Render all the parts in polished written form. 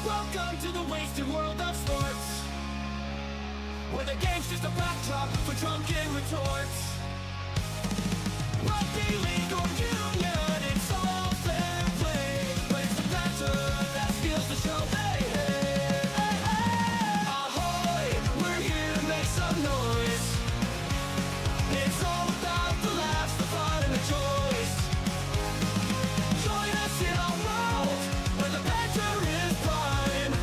Welcome to the wasted world of sports, where the game's just a backdrop for drunken retorts. Rugby league or union, it's all fair play, but it's the Panther that steals the show. Hey, hey, hey, hey. Ahoy, we're here to make some noise. It's all about the laughs, the fun, and the joys. Join us in our world, where the Panther is prime.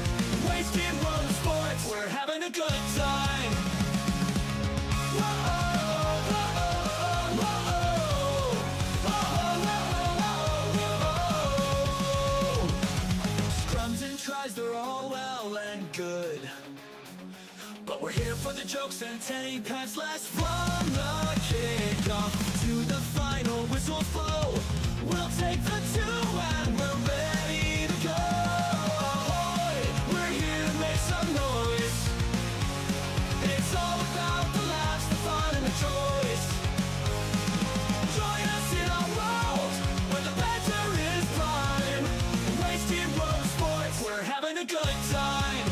Wasted world of sports, we're having a good time. Scrums and tries, they're all well and good, but we're here for the jokes and 10 pants less from the kickoff to the final whistle blow. We'll take the two and we're ready to go. Ahoy, we're here to make some noise. It's all about the laughs, the fun, and the joys. Join us in our world, where the Panther is prime. Wasted world of sports, we're having a good time.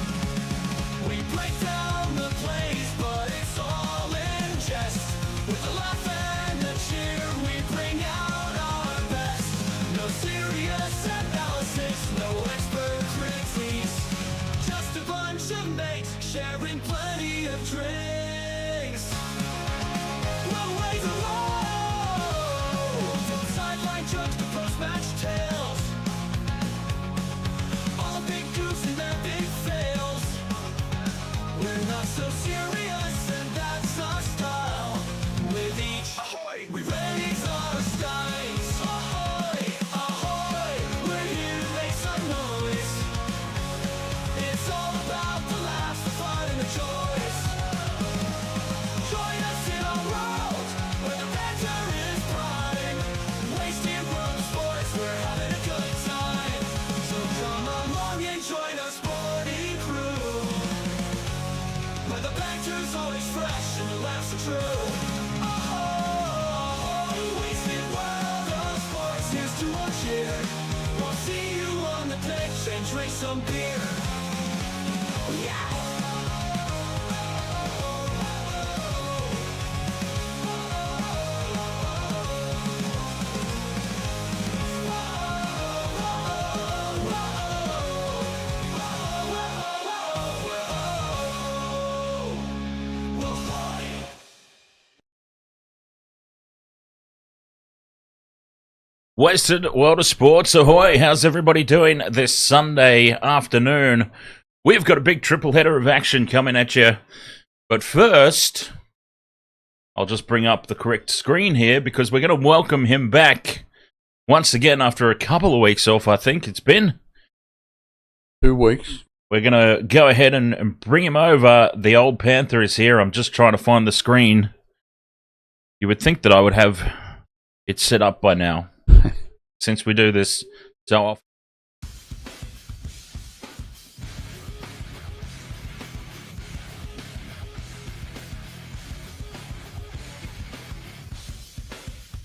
We break down the plays, but it's all in jest. With the laugh and the cheer, we bring out our best. No serious analysis, no expert critiques, just a bunch of mates sharing plenty of drinks. We'll wait alone, from sideline jokes to post-match tales, all the big goofs and their big fails. We're not so serious, and that's our style. With each ahoy, we raise our skies. Ahoy, ahoy, we're here to make some noise. It's all about the laughs, the fun, and the joys. Join us in our world, where the Panther is prime. Wasted world of sports, we're having a good time. So come along and join our sporty crew, where the Panther's always fresh and the laughs are true. Oh, wasted world of sports, here's to our cheer. We'll see you on the pitch and drink some beer. Yeah! Wasted World of Sports, ahoy! How's everybody doing this Sunday afternoon? We've got a big triple header of action coming at you. But first, I'll just bring up the correct screen here because we're going to welcome him back once again after a couple of weeks off, I think it's been. 2 weeks. We're going to go ahead and bring him over. The old Panther is here. I'm just trying to find the screen. You would think that I would have it set up by now, since we do this so often.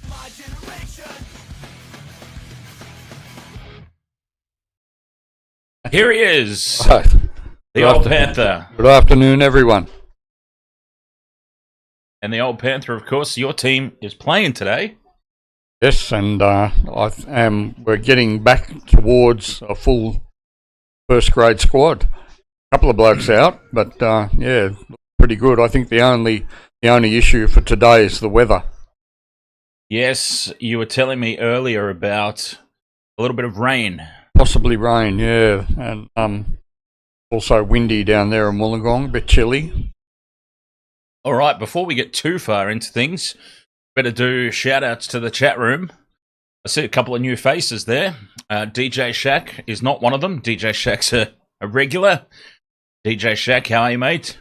My generation. Here he is, Hi. the Good old afternoon. Panther. Good afternoon, everyone. And the old Panther, of course, your team is playing today. Yes, and we're getting back towards a full first grade squad. A couple of blokes out, but yeah, pretty good. I think the only issue for today is the weather. Yes, you were telling me earlier about a little bit of rain. Possibly rain, yeah, and also windy down there in Wollongong, a bit chilly. All right, before we get too far into things, better do shout-outs to the chat room. I see a couple of new faces there. DJ Shack is not one of them. DJ Shack's a regular. DJ Shack, how are you, mate?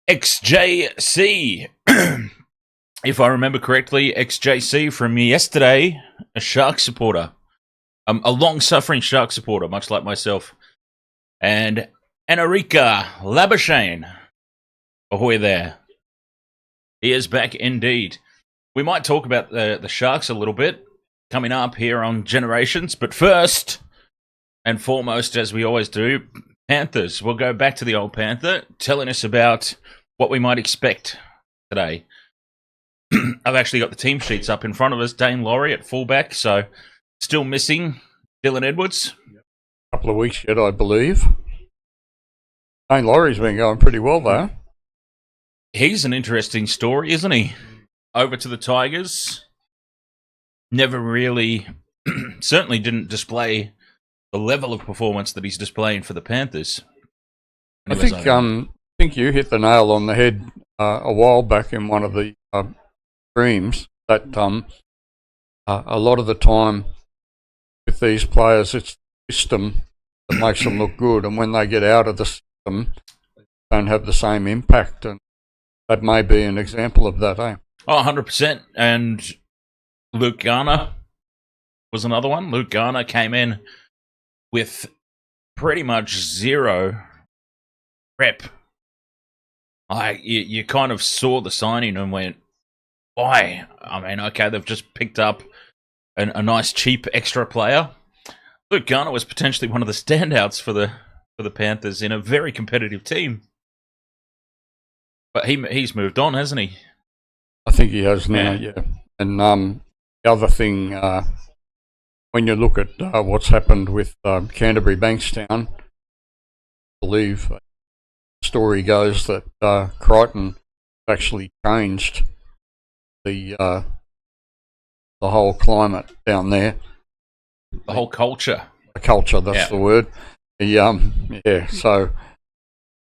XJC, if I remember correctly, XJC from yesterday, a Shark supporter. A long-suffering Shark supporter, much like myself. And Enrica Labashane. Ahoy there. He is back indeed. We might talk about the Sharks a little bit coming up here on Generations, but first, and foremost, as we always do, Panthers. We'll go back to the old Panther, telling us about what we might expect today. I've actually got the team sheets up in front of us. Dane Laurie at fullback, so still missing Dylan Edwards. A couple of weeks yet, I believe. Dane Laurie's been going pretty well, though. He's an interesting story, isn't he? Over to the Tigers. Never really, certainly didn't display the level of performance that he's displaying for the Panthers. I think you hit the nail on the head a while back in one of the streams that a lot of the time with these players, it's the system that makes them look good, and when they get out of the system, they don't have the same impact, and that may be an example of that, eh? Oh, 100%. And Luke Garner was another one. Luke Garner came in with pretty much zero prep. You kind of saw the signing and went, why? I mean, okay, they've just picked up a nice cheap extra player. Luke Garner was potentially one of the standouts for the Panthers in a very competitive team. But he's moved on, hasn't he? I think he has now, yeah. And the other thing, when you look at what's happened with Canterbury Bankstown, I believe the story goes that Crichton actually changed the whole climate down there. The whole culture. The culture, that's the word. So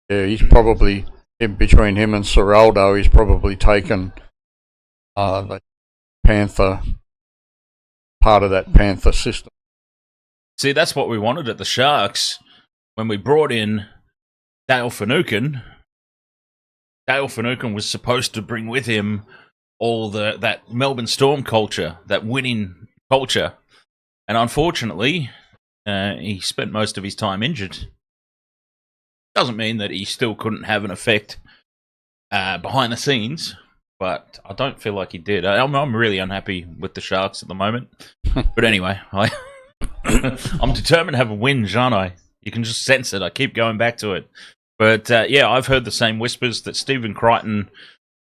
he's probably, between him and Seraldo, he's probably taken the Panther, part of that Panther system. See, that's what we wanted at the Sharks when we brought in Dale Finucane. Dale Finucane was supposed to bring with him all that Melbourne Storm culture, that winning culture. And unfortunately, he spent most of his time injured. Doesn't mean that he still couldn't have an effect behind the scenes, but I don't feel like he did. I'm really unhappy with the Sharks at the moment. But anyway, I'm determined to have a whinge, aren't I? You can just sense it. I keep going back to it. But I've heard the same whispers that Stephen Crichton,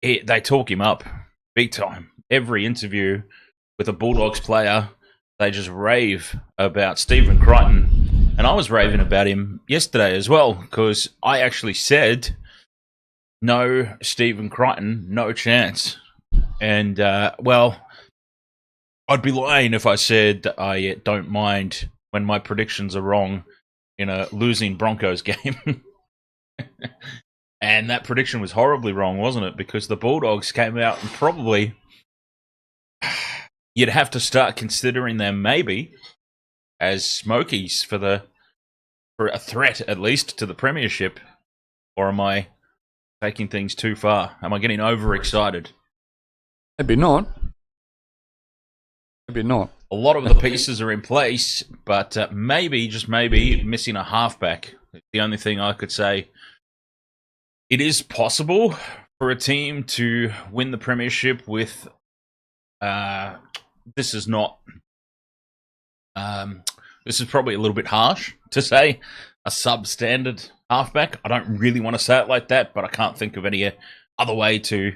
they talk him up big time. Every interview with a Bulldogs player, they just rave about Stephen Crichton. And I was raving about him yesterday as well, because I actually said, no, Stephen Crichton, no chance. And, I'd be lying if I said I don't mind when my predictions are wrong in a losing Broncos game. And that prediction was horribly wrong, wasn't it? Because the Bulldogs came out and probably you'd have to start considering them maybe as smokies for a threat, at least, to the Premiership. Or am I taking things too far? Am I getting overexcited? Maybe not. Maybe not. A lot of the pieces are in place, but maybe, just maybe, missing a halfback. The only thing I could say. It is possible for a team to win the Premiership with... this is not... this is probably a little bit harsh to say, a substandard halfback. I don't really want to say it like that, but I can't think of any other way to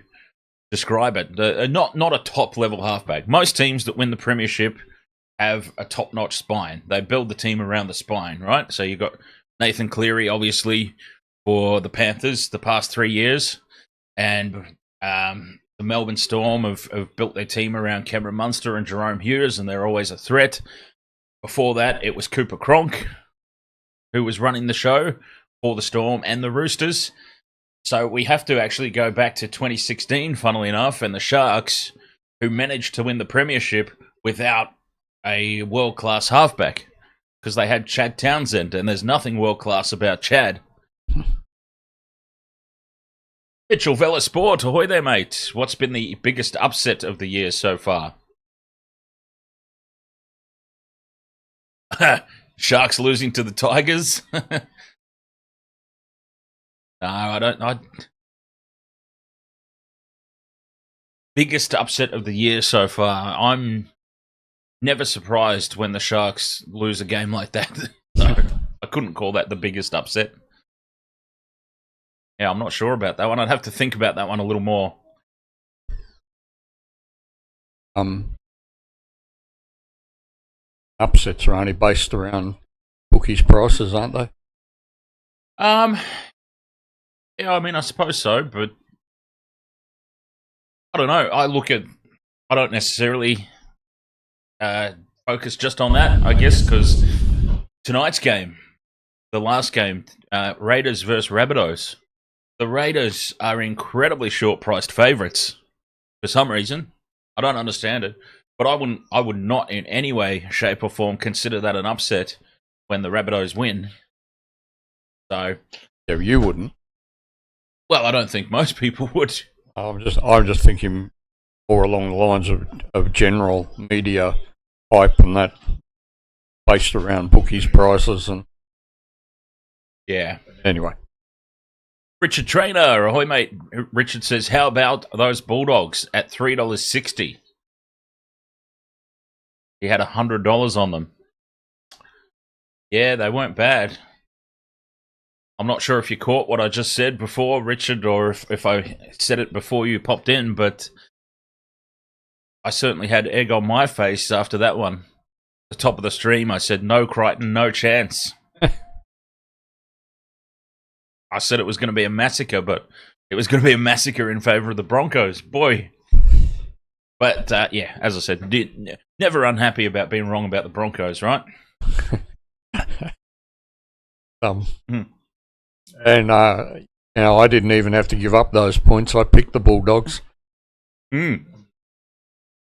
describe it. Not a top-level halfback. Most teams that win the Premiership have a top-notch spine. They build the team around the spine, right? So you've got Nathan Cleary, obviously, for the Panthers the past 3 years. And the Melbourne Storm have built their team around Cameron Munster and Jerome Hughes, and they're always a threat. Before that, it was Cooper Cronk, who was running the show for the Storm and the Roosters. So we have to actually go back to 2016, funnily enough, and the Sharks, who managed to win the Premiership without a world-class halfback, because they had Chad Townsend, and there's nothing world-class about Chad. Mitchell Vela Sport, ahoy there, mate. What's been the biggest upset of the year so far? Sharks losing to the Tigers? No, I don't. Biggest upset of the year so far. I'm never surprised when the Sharks lose a game like that. So I couldn't call that the biggest upset. Yeah, I'm not sure about that one. I'd have to think about that one a little more. Upsets are only based around bookies' prices, aren't they? Yeah, I mean, I suppose so, but I don't know. I don't necessarily focus just on that, I guess, because tonight's game, the last game, Raiders versus Rabbitohs. The Raiders are incredibly short-priced favourites for some reason. I don't understand it, but I would not in any way, shape, or form consider that an upset when the Rabbitohs win. So, Yeah, you wouldn't. well, I don't think most people would. I'm just thinking more along the lines of general media hype and that based around bookies' prices and Yeah. anyway. Richard Trainer, ahoy mate. Richard says, how about those Bulldogs at $3.60? He had $100 on them. Yeah, they weren't bad. I'm not sure if you caught what I just said before, Richard, or if I said it before you popped in, but I certainly had egg on my face after that one. The top of the stream, I said, no, Crichton, no chance. I said it was going to be a massacre, but it was going to be a massacre in favour of the Broncos. Boy. But, yeah, as I said, never unhappy about being wrong about the Broncos, right? And, I didn't even have to give up those points. I picked the Bulldogs. But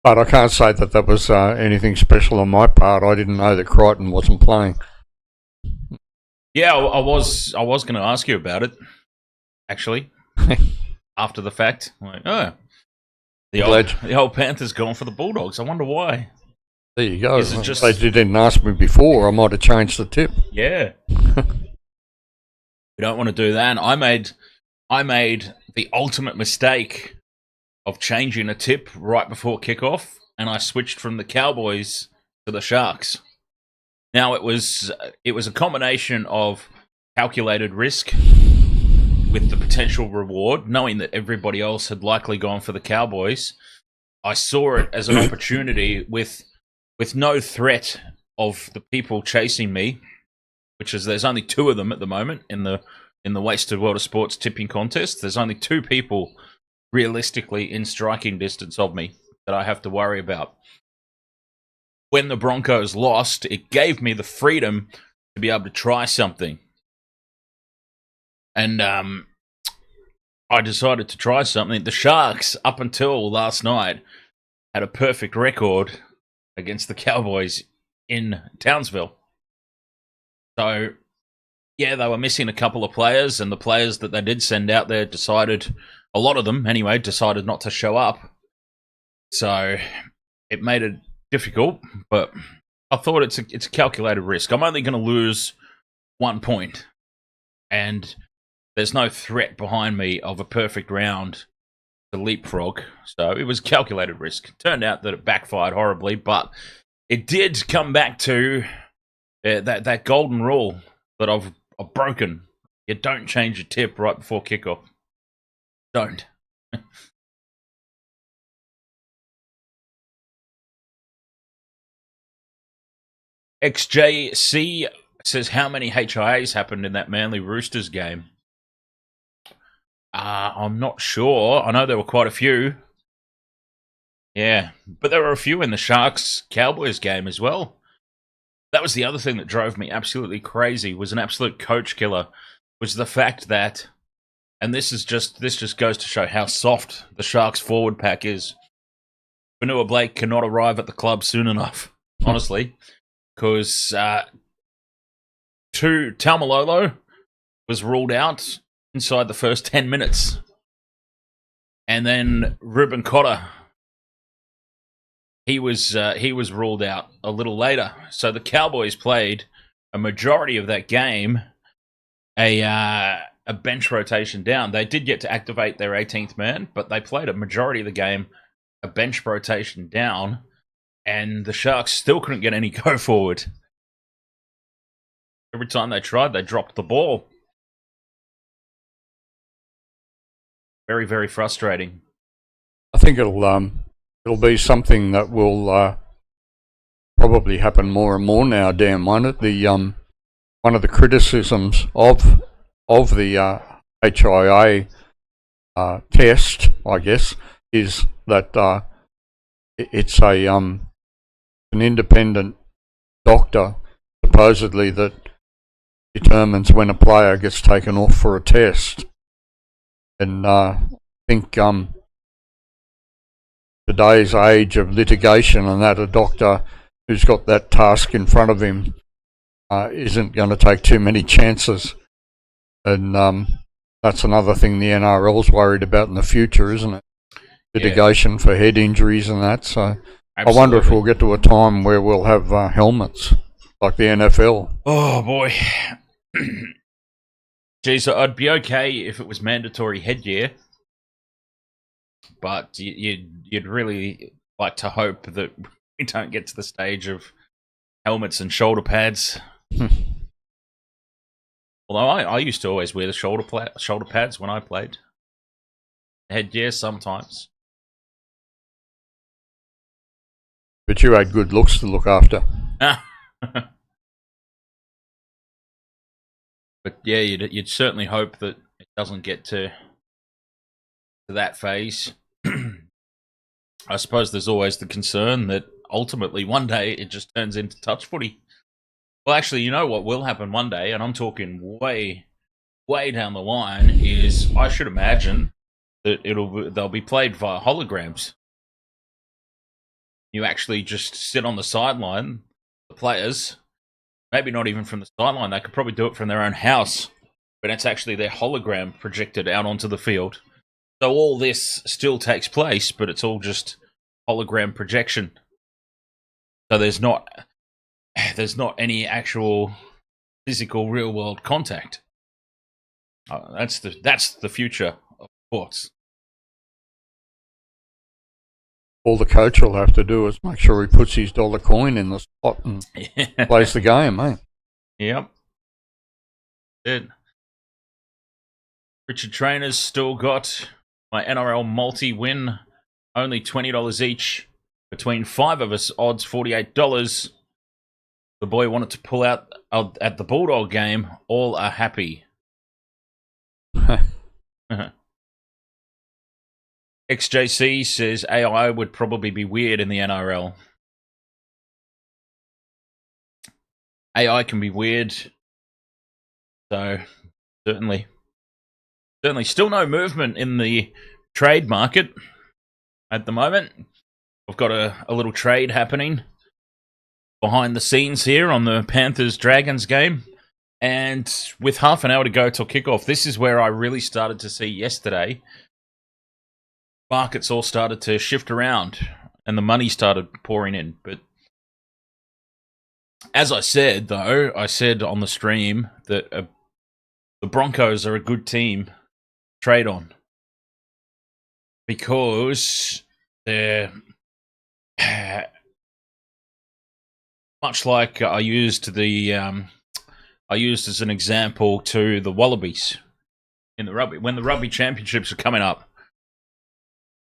I can't say that was anything special on my part. I didn't know that Crichton wasn't playing. Yeah, I was going to ask you about it, actually, after the fact. Like, oh, the old Panther's gone for the Bulldogs. I wonder why. There you go. Is it just... If they didn't ask me before, I might have changed the tip. Yeah. We don't want to do that. And I made the ultimate mistake of changing a tip right before kickoff, and I switched from the Cowboys to the Sharks. Now, it was a combination of calculated risk with the potential reward, knowing that everybody else had likely gone for the Cowboys. I saw it as an opportunity with no threat of the people chasing me, which is there's only two of them at the moment in the Wasted World of Sports tipping contest. There's only two people realistically in striking distance of me that I have to worry about. When the Broncos lost, it gave me the freedom to be able to try something. And I decided to try something. The Sharks, up until last night, had a perfect record against the Cowboys in Townsville. So, yeah, they were missing a couple of players, and the players that they did send out there decided, a lot of them anyway, decided not to show up. So, it made it difficult, but I thought it's a calculated risk. I'm only going to lose 1 point, and there's no threat behind me of a perfect round to leapfrog. So it was calculated risk. Turned out that it backfired horribly, but it did come back to that golden rule that I've broken. You don't change your tip right before kickoff. Don't. XJC says, how many HIAs happened in that Manly Roosters game? I'm not sure. I know there were quite a few. Yeah, but there were a few in the Sharks-Cowboys game as well. That was the other thing that drove me absolutely crazy, was an absolute coach killer, was the fact that, and this just goes to show how soft the Sharks forward pack is. Vanua Blake cannot arrive at the club soon enough, honestly. Because Taumalolo was ruled out inside the first 10 minutes. And then Ruben Cotter, he was ruled out a little later. So the Cowboys played a majority of that game a bench rotation down. They did get to activate their 18th man, but they played a majority of the game a bench rotation down. And the Sharks still couldn't get any go forward. Every time they tried, they dropped the ball. Very, very frustrating. I think it'll be something that will probably happen more and more now. Dan, won't it? The one of the criticisms of the HIA test, I guess, is that it's an independent doctor, supposedly, that determines when a player gets taken off for a test. And I think today's age of litigation and that, a doctor who's got that task in front of him isn't going to take too many chances. And that's another thing the NRL's worried about in the future, isn't it? Litigation for head injuries and that. So absolutely. I wonder if we'll get to a time where we'll have helmets like the NFL. Oh, boy. Geez, I'd be okay if it was mandatory headgear, but you'd really like to hope that we don't get to the stage of helmets and shoulder pads. Although I used to always wear the shoulder pads when I played. Headgear sometimes. But you had good looks to look after. But yeah, you'd certainly hope that it doesn't get to that phase. I suppose there's always the concern that ultimately one day it just turns into touch footy. Well, actually, you know what will happen one day, and I'm talking way, way down the line, is I should imagine that they'll be played via holograms. You actually just sit on the sideline, the players. Maybe not even from the sideline. They could probably do it from their own house. But it's actually their hologram projected out onto the field. So all this still takes place, but it's all just hologram projection. So there's not any actual physical real-world contact. That's the future of sports. All the coach will have to do is make sure he puts his dollar coin in the spot and plays the game, eh? Yep. Good. Richard Trainer's still got my NRL multi-win. Only $20 each. Between 5 of us, odds $48. The boy wanted to pull out at the Bulldog game. All are happy. XJC says AI would probably be weird in the NRL. AI can be weird. So, certainly. Still no movement in the trade market at the moment. We've got a little trade happening behind the scenes here on the Panthers Dragons game. And with half an hour to go till kickoff, this is where I really started to see yesterday. Markets all started to shift around and the money started pouring in. But as I said, though, I said on the stream that the Broncos are a good team to trade on because they're much like I used as an example to the Wallabies in the rugby. When the rugby championships are coming up,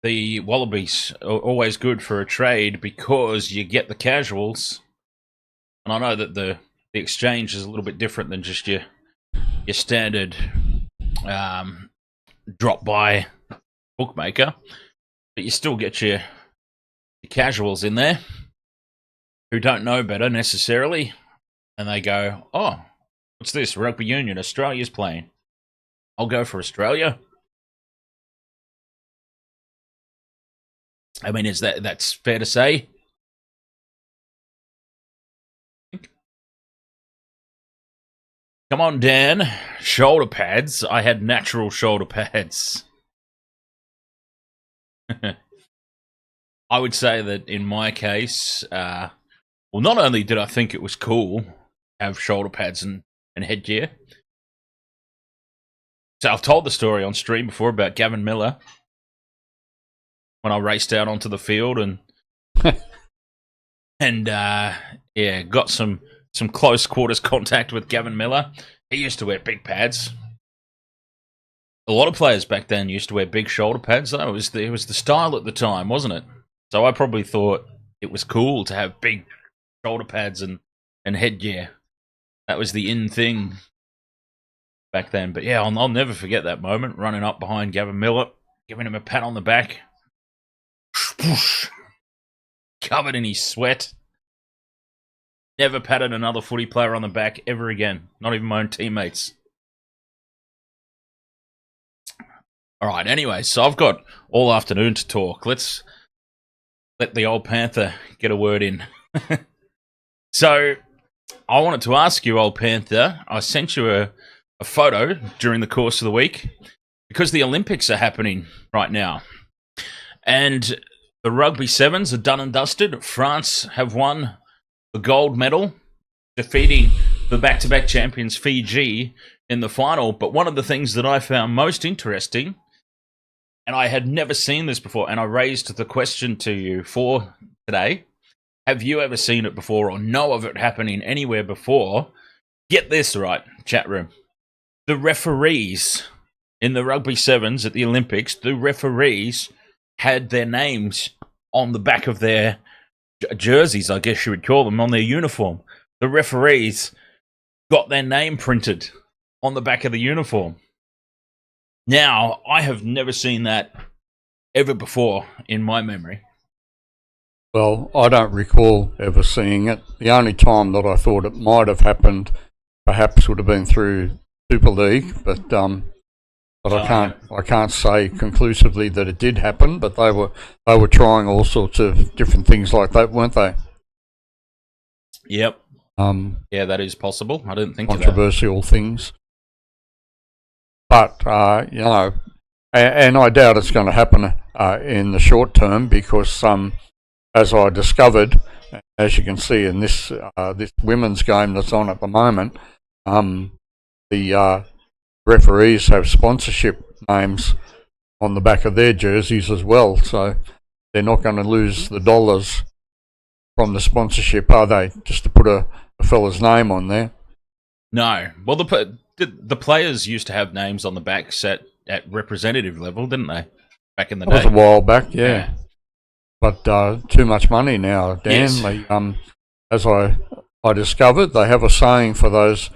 the Wallabies are always good for a trade because you get the casuals. And I know that the exchange is a little bit different than just your standard drop-by bookmaker. But you still get your casuals in there who don't know better necessarily. And they go, oh, what's this? Rugby Union, Australia's playing. I'll go for Australia. I mean, that's fair to say? Come on, Dan. Shoulder pads. I had natural shoulder pads. I would say that in my case, well, not only did I think it was cool to have shoulder pads and headgear. So I've told the story on stream before about Gavin Miller. When I raced out onto the field and got some some close quarters contact with Gavin Miller. He used to wear big pads. A lot of players back then used to wear big shoulder pads, though. It was the style at the time, wasn't it? So I probably thought it was cool to have big shoulder pads and headgear. That was the in thing back then. But yeah, I'll never forget that moment, running up behind Gavin Miller, giving him a pat on the back. Covered in his sweat. Never patted another footy player on the back ever again. Not even my own teammates. Alright, anyway, so I've got all afternoon to talk. Let's let the old Panther get a word in. So, I wanted to ask you, old Panther, I sent you a photo during the course of the week because the Olympics are happening right now. And the Rugby Sevens are done and dusted. France have won the gold medal, defeating the back-to-back champions Fiji in the final. But one of the things that I found most interesting, and I had never seen this before, and I raised the question to you for today, have you ever seen it before or know of it happening anywhere before? Get this right, chat room. The referees in the Rugby Sevens at the Olympics, the referees had their names on the back of their jerseys, I guess you would call them, on their uniform. The referees got their name printed on the back of the uniform. Now, I have never seen that ever before in my memory. Well, I don't recall ever seeing it. The only time that I thought it might have happened perhaps would have been through Super League, but I can't say conclusively that it did happen, but they were trying all sorts of different things like that, weren't they? Yep. Yeah, that is possible. I didn't think controversial things. But, you know, and I doubt it's going to happen in the short term because, as I discovered, as you can see in this women's game that's on at the moment, the referees have sponsorship names on the back of their jerseys as well, so they're not going to lose the dollars from the sponsorship, are they? Just to put a fella's name on there. No. Well, the players used to have names on the back set at representative level, didn't they? Back in the day. That was a while back, yeah. But too much money now, Dan. Yes. They, as I discovered, they have a saying for those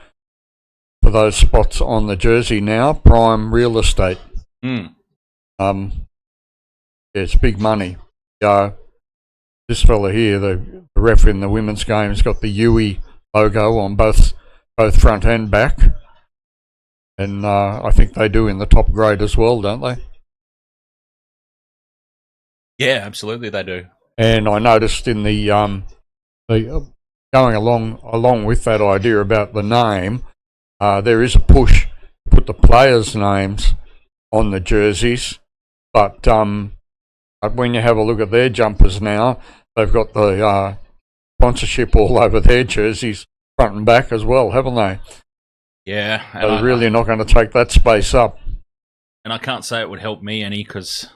spots on the jersey now: prime real estate. Mm. Yeah, it's big money. This fella here, the ref in the women's game, has got the UE logo on both front and back, and I think they do in the top grade as well, don't they? Yeah, absolutely, they do. And I noticed in the going along with that idea about the name, there is a push to put the players' names on the jerseys, but when you have a look at their jumpers now, they've got the sponsorship all over their jerseys, front and back as well, haven't they? Yeah. So they're really not going to take that space up. And I can't say it would help me any because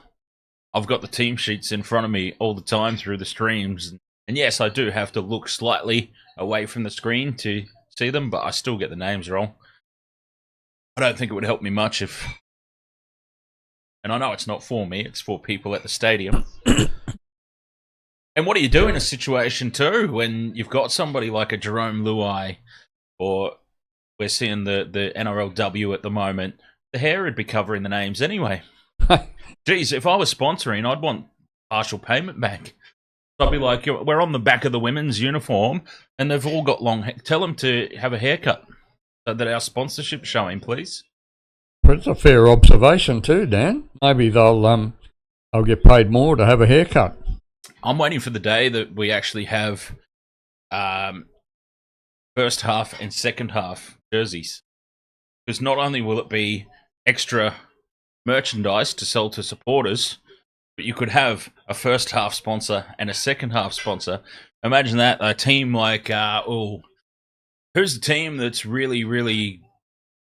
I've got the team sheets in front of me all the time through the streams. And yes, I do have to look slightly away from the screen to see them, but I still get the names wrong. I don't think it would help me much if... And I know it's not for me, it's for people at the stadium. And what do you do in a situation too when you've got somebody like a Jerome Luai, or we're seeing the NRLW at the moment? The hair would be covering the names anyway. Geez, if I was sponsoring, I'd want partial payment back. So I'd be like, we're on the back of the women's uniform and they've all got long hair. Tell them to have a haircut so that our sponsorship's showing, please. But it's a fair observation too, Dan. Maybe they'll get paid more to have a haircut. I'm waiting for the day that we actually have first half and second half jerseys. Because not only will it be extra merchandise to sell to supporters, but you could have a first half sponsor and a second half sponsor. Imagine that, a team like, who's the team that's really, really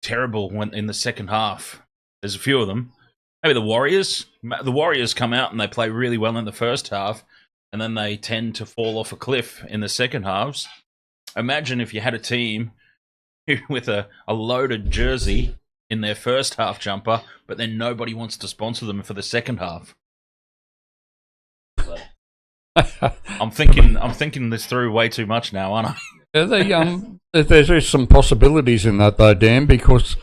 terrible in the second half? There's a few of them. Maybe the Warriors. The Warriors come out and they play really well in the first half, and then they tend to fall off a cliff in the second halves. Imagine if you had a team with a loaded jersey in their first half jumper, but then nobody wants to sponsor them for the second half. I'm thinking this through way too much now, aren't I? Yeah, there's some possibilities in that though, Dan, because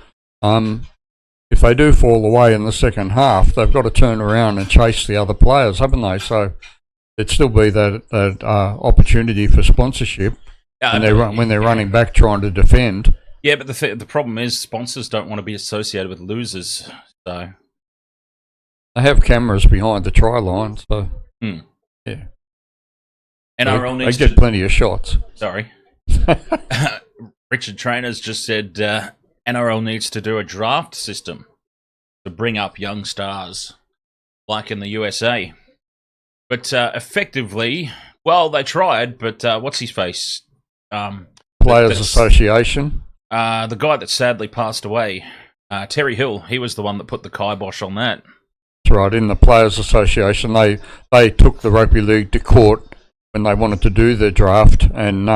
if they do fall away in the second half, they've got to turn around and chase the other players, haven't they? So it'd still be that opportunity for sponsorship when they're running back trying to defend. Yeah, but the problem is sponsors don't want to be associated with losers. So they have cameras behind the try line, so yeah. NRL needs they get plenty of shots. Sorry. Richard Trainers just said NRL needs to do a draft system to bring up young stars like in the USA. But effectively, well, they tried, but what's his face? Players Association. The guy that sadly passed away, Terry Hill, he was the one that put the kibosh on that. That's right, in the Players Association. They took the rugby league to court when they wanted to do the draft, and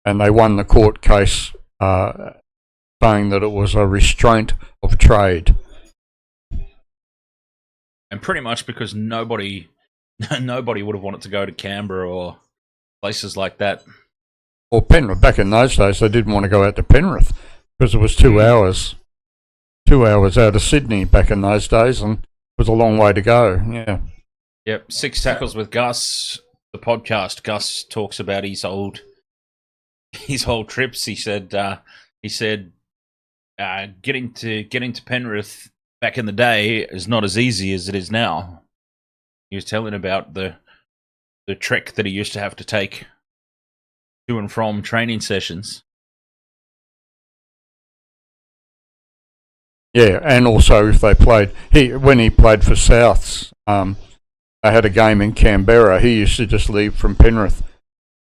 they won the court case saying that it was a restraint of trade. And pretty much because nobody would have wanted to go to Canberra or places like that. Or Penrith. Back in those days, they didn't want to go out to Penrith because it was 2 hours. 2 hours out of Sydney back in those days, and it was a long way to go. Yeah. Yep. 6 Tackles with Gus, the podcast. Gus talks about his old trips. He said getting to Penrith back in the day is not as easy as it is now. He was telling about the trek that he used to have to take to and from training sessions. Yeah, and also if they played, when he played for Souths, they had a game in Canberra. He used to just leave from Penrith,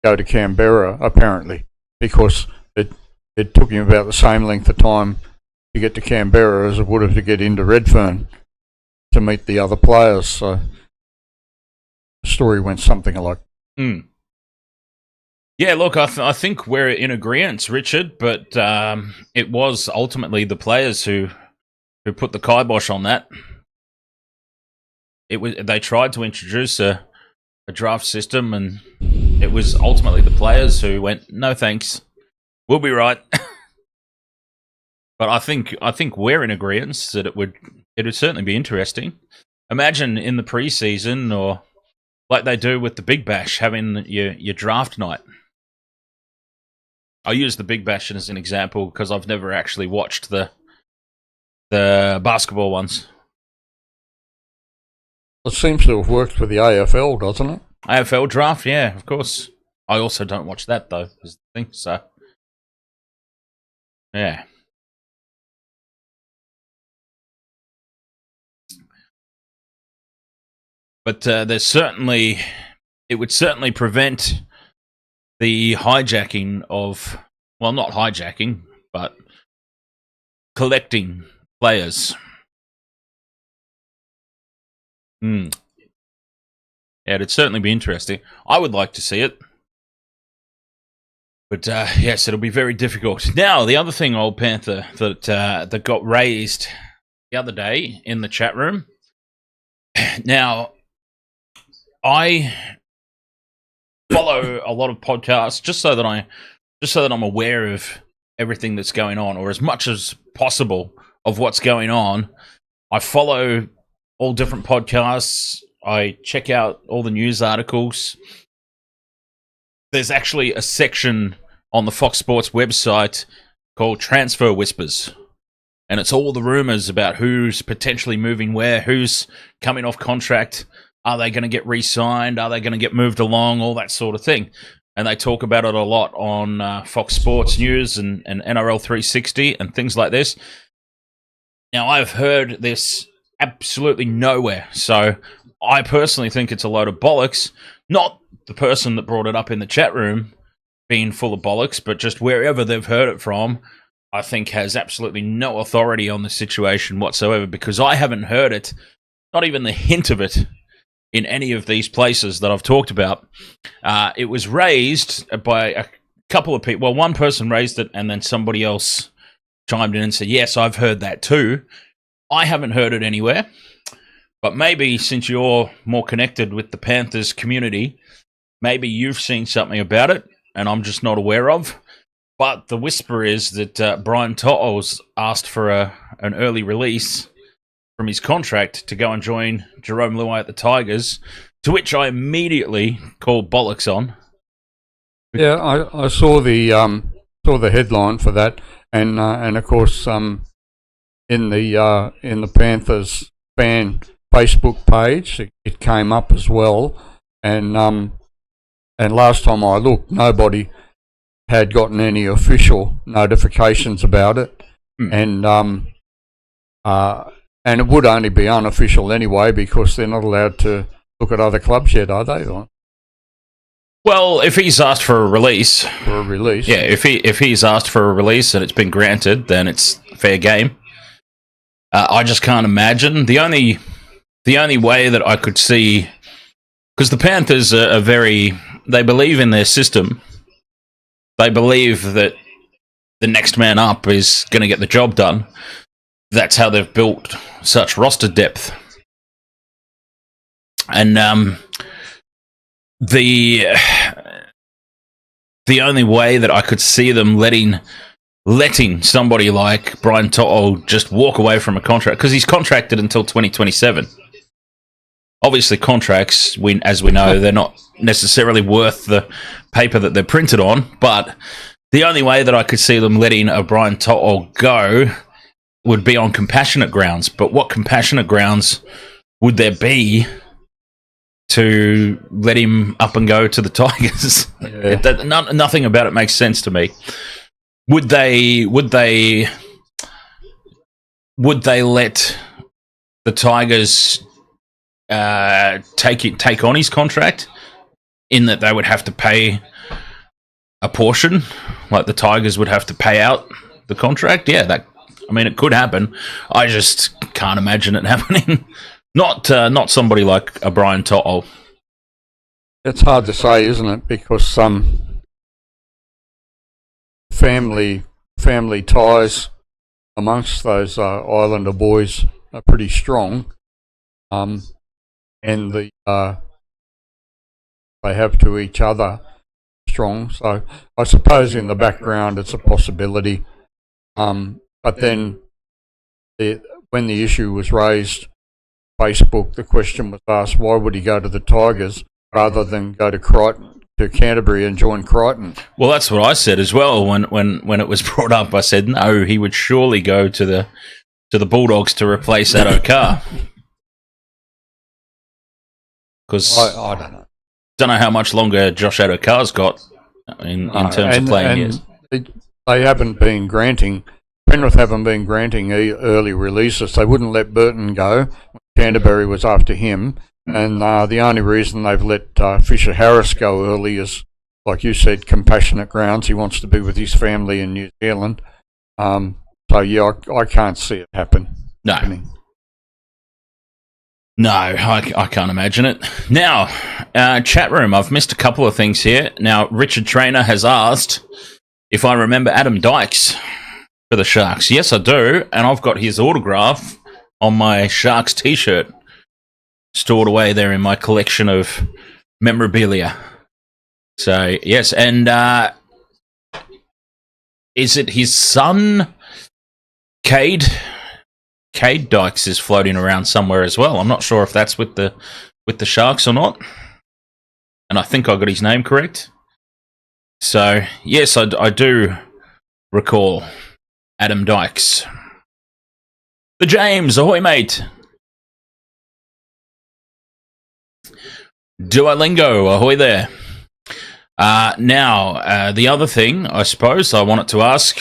go to Canberra apparently, because it took him about the same length of time to get to Canberra as it would have to get into Redfern to meet the other players. So the story went something like. Yeah, look, I think we're in agreement, Richard, but it was ultimately the players who put the kibosh on that. They tried to introduce a draft system, and it was ultimately the players who went, "No thanks, we'll be right." But I think we're in agreement that it would certainly be interesting. Imagine in the preseason, or like they do with the Big Bash, having your draft night. I use the Big Bash as an example because I've never actually watched the basketball ones. It seems to have worked for the AFL, doesn't it? AFL draft, yeah, of course. I also don't watch that though, is the thing. So, yeah. But it would certainly prevent the hijacking of, well, not hijacking, but collecting players. Yeah, it'd certainly be interesting. I would like to see it. But yes, it'll be very difficult. Now, the other thing, old Panther, that got raised the other day in the chat room. Now, I follow a lot of podcasts just so that I'm aware of everything that's going on, or as much as possible of what's going on. I follow all different podcasts. I check out all the news articles. There's actually a section on the Fox Sports website called Transfer Whispers, and it's all the rumors about who's potentially moving where, who's coming off contract. Are they going to get re-signed? Are they going to get moved along? All that sort of thing. And they talk about it a lot on Fox Sports News and NRL 360 and things like this. Now, I've heard this absolutely nowhere. So I personally think it's a load of bollocks. Not the person that brought it up in the chat room being full of bollocks, but just wherever they've heard it from, I think has absolutely no authority on the situation whatsoever, because I haven't heard it, not even the hint of it, in any of these places that I've talked about. It was raised by a couple of people. Well, one person raised it, and then somebody else chimed in and said, "Yes, I've heard that too." I haven't heard it anywhere, but maybe since you're more connected with the Panthers community, maybe you've seen something about it, and I'm just not aware of. But the whisper is that Brian To'o's asked for an early release from his contract to go and join Jerome Luai at the Tigers, to which I immediately called bollocks on. Yeah, I saw the headline for that, and of course in the Panthers fan Facebook page it came up as well, and last time I looked, nobody had gotten any official notifications about it, and it would only be unofficial anyway because they're not allowed to look at other clubs yet, are they? Well, if he's asked for a release, yeah, if he's asked for a release and it's been granted, then it's fair game. I just can't imagine the only way that I could see, because the Panthers are they believe in their system. They believe that the next man up is going to get the job done. That's how they've built such roster depth. And the only way that I could see them letting somebody like Brian To'o just walk away from a contract, because he's contracted until 2027. Obviously, contracts, as we know, they're not necessarily worth the paper that they're printed on, but the only way that I could see them letting a Brian To'o go would be on compassionate grounds. But what compassionate grounds would there be to let him up and go to the Tigers? Yeah. Nothing about it makes sense to me. Would they let the Tigers take on his contract, in that they would have to pay a portion, like the Tigers would have to pay out the contract? Yeah, it could happen. I just can't imagine it happening. Not somebody like a Brian To'o. It's hard to say, isn't it? Because some family ties amongst those Islander boys are pretty strong, and they have to each other strong. So I suppose in the background it's a possibility. But then when the issue was raised, Facebook, the question was asked, why would he go to the Tigers rather than go to Canterbury and join Crichton? Well, that's what I said as well when it was brought up. I said no, he would surely go to the Bulldogs to replace Ahoy. Because I don't know. Don't know how much longer Josh Adokar got in terms of playing years. They haven't been granting. Penrith haven't been granting early releases. They wouldn't let Burton go. Canterbury was after him, and the only reason they've let Fisher Harris go early is, like you said, compassionate grounds. He wants to be with his family in New Zealand. So yeah, I can't see it happen. No. No, I can't imagine it. Now, chat room, I've missed a couple of things here. Now, Richard Trainer has asked if I remember Adam Dykes for the Sharks. Yes, I do, and I've got his autograph on my Sharks t-shirt stored away there in my collection of memorabilia. So, yes, and is it his son, Cade? Cade Dykes is floating around somewhere as well. I'm not sure if that's with the Sharks or not. And I think I got his name correct. So, yes, I do recall Adam Dykes. The James, ahoy, mate. Duolingo, ahoy there. Now, the other thing, I suppose, I wanted to ask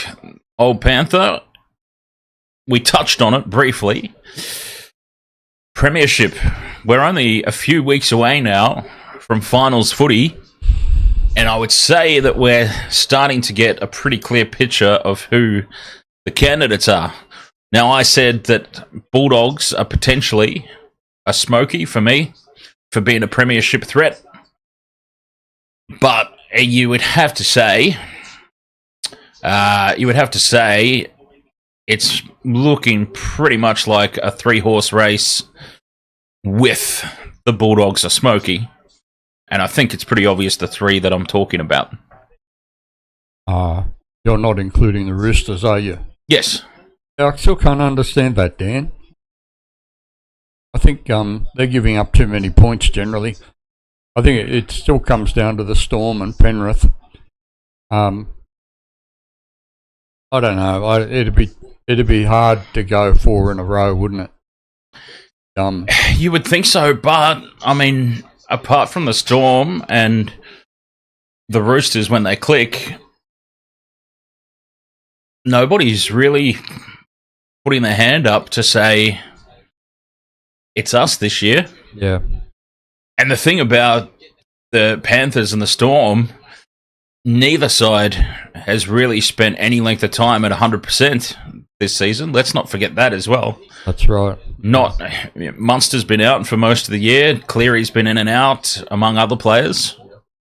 old Panther, we touched on it briefly. Premiership. We're only a few weeks away now from finals footy, and I would say that we're starting to get a pretty clear picture of who the candidates are. Now, I said that Bulldogs are potentially a smoky for me for being a premiership threat, but you would have to say you would have to say it's looking pretty much like a 3-horse race with the Bulldogs are smoky. And I think it's pretty obvious the 3 that I'm talking about. You're not including the Roosters, are you? Yes. I still can't understand that, Dan. I think they're giving up too many points generally. I think it still comes down to the Storm and Penrith. I don't know. It'd be hard to go 4 in a row, wouldn't it? You would think so, but I mean, apart from the Storm and the Roosters when they click, nobody's really putting their hand up to say it's us this year. Yeah. And the thing about the Panthers and the Storm, neither side has really spent any length of time at 100% this season. Let's not forget that as well. That's right. Munster's been out for most of the year. Cleary's been in and out, among other players.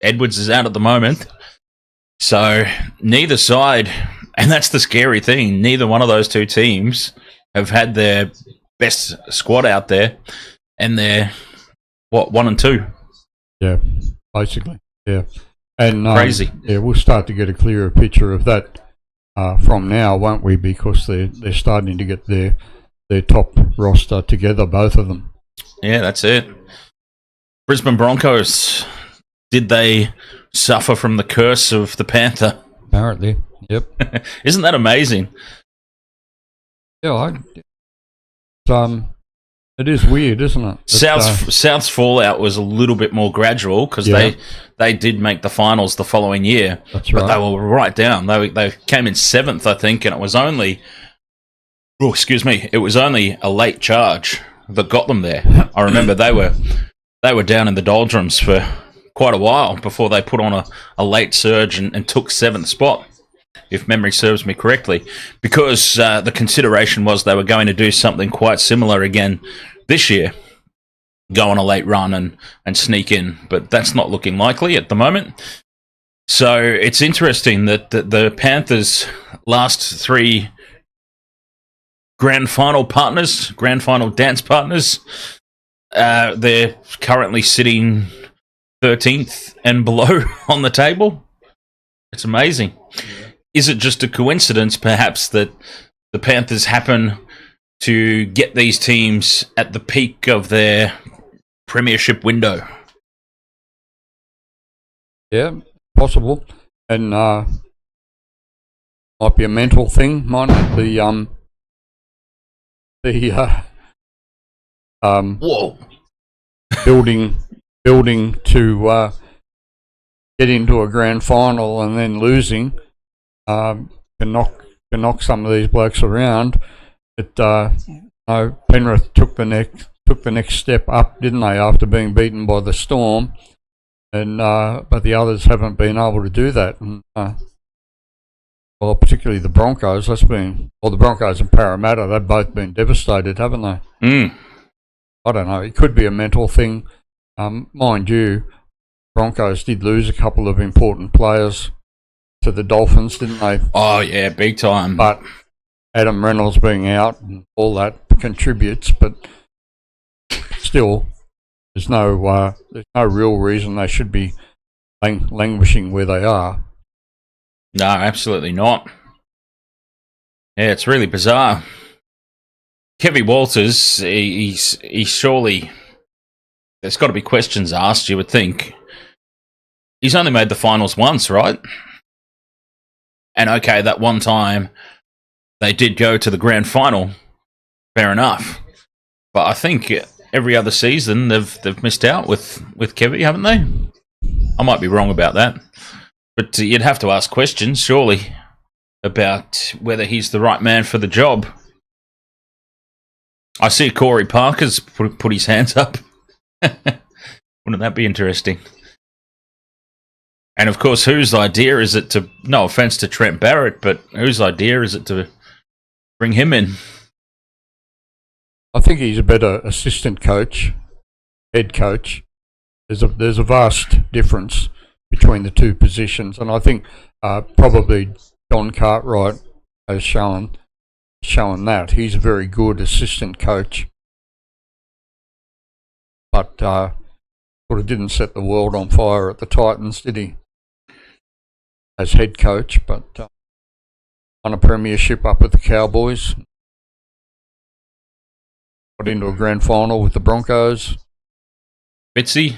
Edwards is out at the moment. So neither side, and that's the scary thing, neither one of those two teams have had their best squad out there, and they're, 1 and 2? Yeah, basically. Yeah. And crazy. Yeah, we'll start to get a clearer picture of that from now, won't we? Because they're starting to get their top roster together, both of them. Yeah, that's it. Brisbane Broncos, did they suffer from the curse of the Panther? Apparently, yep. Isn't that amazing? Yeah, it is weird, isn't it? South's fallout was a little bit more gradual because they did make the finals the following year. That's right. But they were right down. They came in 7th, I think, and it was only a late charge that got them there. I remember they were down in the doldrums for quite a while before they put on a late surge and took 7th spot, if memory serves me correctly, because the consideration was they were going to do something quite similar again this year, go on a late run and sneak in, but that's not looking likely at the moment. So it's interesting that the Panthers' last 3 grand final dance partners, they're currently sitting 13th and below on the table. It's amazing. Yeah. Is it just a coincidence, perhaps, that the Panthers happen to get these teams at the peak of their premiership window? Yeah, possible. And might be a mental thing, might not be whoa, building to get into a grand final and then losing can knock some of these blokes around. But Penrith took the next step up, didn't they, after being beaten by the Storm, and but the others haven't been able to do that. And well, particularly the Broncos. The Broncos and Parramatta, they've both been devastated, haven't they? Mm. I don't know. It could be a mental thing. Mind you, Broncos did lose a couple of important players to the Dolphins, didn't they? Oh, yeah, big time. But Adam Reynolds being out and all that contributes, but still, there's no real reason they should be languishing where they are. No, absolutely not. Yeah, it's really bizarre. Kevin Walters, he's surely... There's got to be questions asked, you would think. He's only made the finals once, right? And okay, that one time they did go to the grand final. Fair enough. But I think every other season they've missed out with Kevy, haven't they? I might be wrong about that. But you'd have to ask questions, surely, about whether he's the right man for the job. I see Corey Parker's put his hands up. Wouldn't that be interesting? And of course, whose idea is it to, no offense to Trent Barrett, but whose idea is it to bring him in? I think he's a better assistant coach, head coach. There's a vast difference between the two positions, and I think probably John Cartwright has shown that. He's a very good assistant coach. But sort of didn't set the world on fire at the Titans, did he? As head coach, but won a premiership up with the Cowboys. Got into a grand final with the Broncos. Fitzy?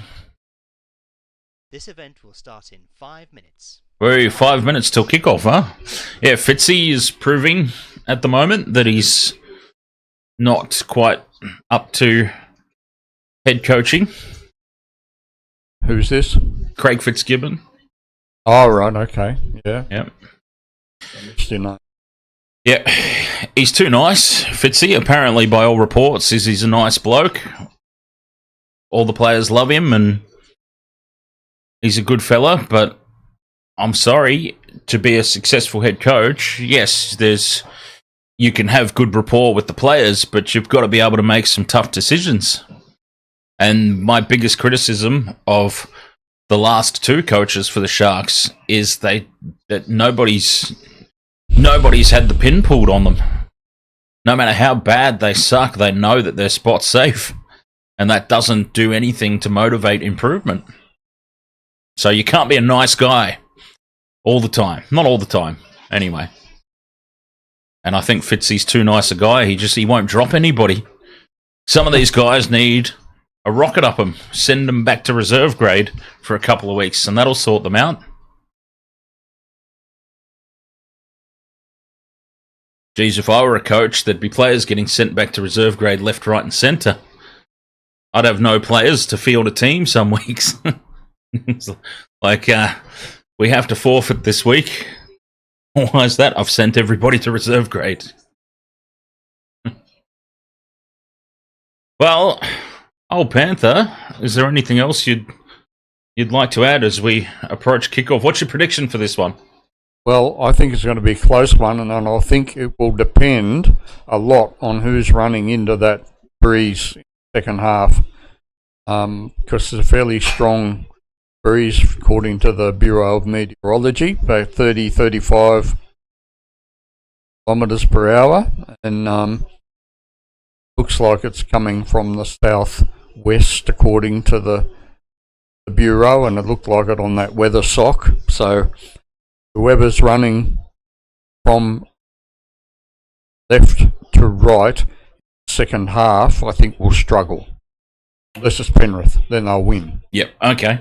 This event will start in 5 minutes. We're 5 minutes till kickoff, huh? Yeah, Fitzy is proving at the moment that he's not quite up to head coaching. Who's this? Craig Fitzgibbon. Oh, right, okay. Yeah. Yep. Still know. Yeah, he's too nice, Fitzy. Apparently, by all reports, he's a nice bloke. All the players love him, and he's a good fella, but I'm sorry, to be a successful head coach, yes, you can have good rapport with the players, but you've got to be able to make some tough decisions. And my biggest criticism of the last two coaches for the Sharks is that nobody's had the pin pulled on them. No matter how bad they suck, they know that their spot's safe, and that doesn't do anything to motivate improvement. So you can't be a nice guy all the time. Not all the time, anyway. And I think Fitzy's too nice a guy. He won't drop anybody. Some of these guys need a rocket up them, send them back to reserve grade for a couple of weeks, and that'll sort them out. Geez, if I were a coach, there'd be players getting sent back to reserve grade left, right, and centre. I'd have no players to field a team some weeks. Like, we have to forfeit this week. Why is that? I've sent everybody to reserve grade. Well, old Panther, is there anything else you'd like to add as we approach kickoff? What's your prediction for this one? Well, I think it's going to be a close one, and I think it will depend a lot on who's running into that breeze second half, because it's a fairly strong breeze according to the Bureau of Meteorology, about 30-35 kilometres per hour, and looks like it's coming from the southwest according to the Bureau, and it looked like it on that weather sock. So whoever's running from left to right second half, I think will struggle. Unless it's Penrith, then they'll win. Yep, okay.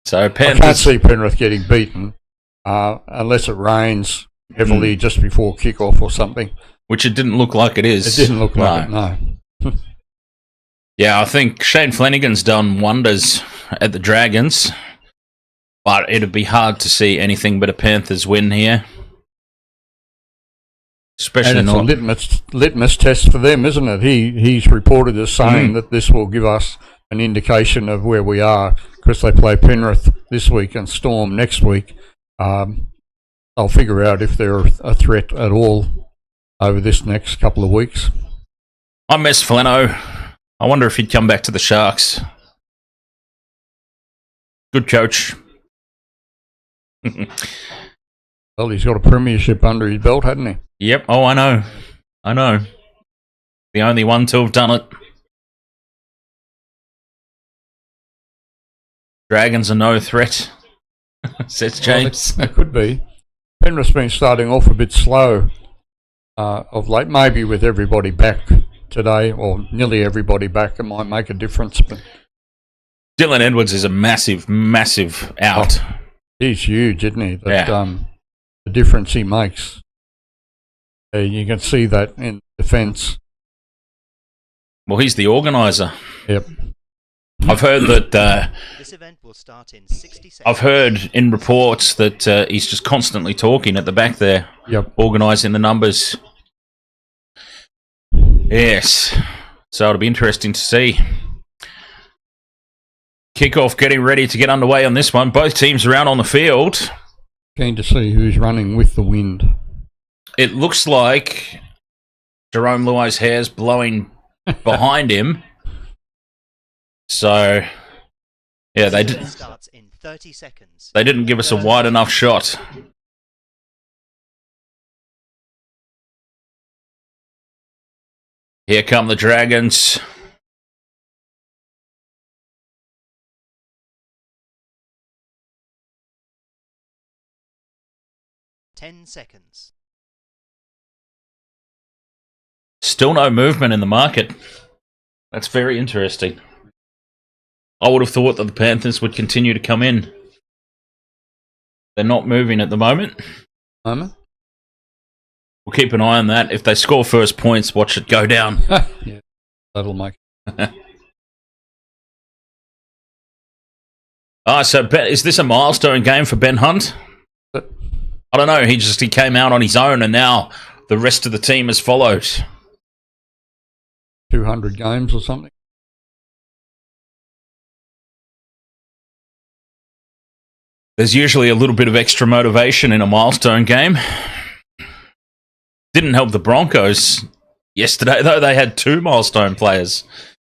So Panthers, I can't see Penrith getting beaten unless it rains heavily just before kickoff or something. which it didn't look like it is. It didn't look like it, no. Yeah, I think Shane Flanagan's done wonders at the Dragons, but it'd be hard to see anything but a Panthers win here. Especially and it's a litmus test for them, isn't it? He's reported as saying that this will give us an indication of where we are, because they play Penrith this week and Storm next week. They'll figure out if they're a threat at all over this next couple of weeks. I miss Flano. I wonder if he'd come back to the Sharks. Good coach. Well, he's got a premiership under his belt, hasn't he? Yep. Oh, I know. I know. The only one to have done it. Dragons are no threat, says James. Well, it could be. Penrith's been starting off a bit slow of late. Maybe with everybody back today, or nearly everybody back, it might make a difference. But Dylan Edwards is a massive, massive out. Oh, he's huge, isn't he? That, yeah. The difference he makes. You can see that in defence. Well, he's the organiser. Yep. I've heard that. This event will start in 60 seconds. I've heard in reports that he's just constantly talking at the back there. Yep. Organising the numbers. Yes. So it'll be interesting to see. Kickoff getting ready to get underway on this one. Both teams are out on the field. Keen to see who's running with the wind. It looks like Jerome Luai's hair's blowing behind him. So, yeah, they This event starts in 30 seconds. They didn't give us a wide enough shot. Here come the Dragons. Ten seconds. Still no movement in the market. That's very interesting. I would have thought that the Panthers would continue to come in. They're not moving at the moment. Moment. We'll keep an eye on that. If they score first points, watch it go down. Yeah, that'll make. So is this a milestone game for Ben Hunt? But I don't know. He came out on his own, and now the rest of the team has followed. 200 games or something. There's usually a little bit of extra motivation in a milestone game. Didn't help the Broncos yesterday, though. They had 2 milestone players.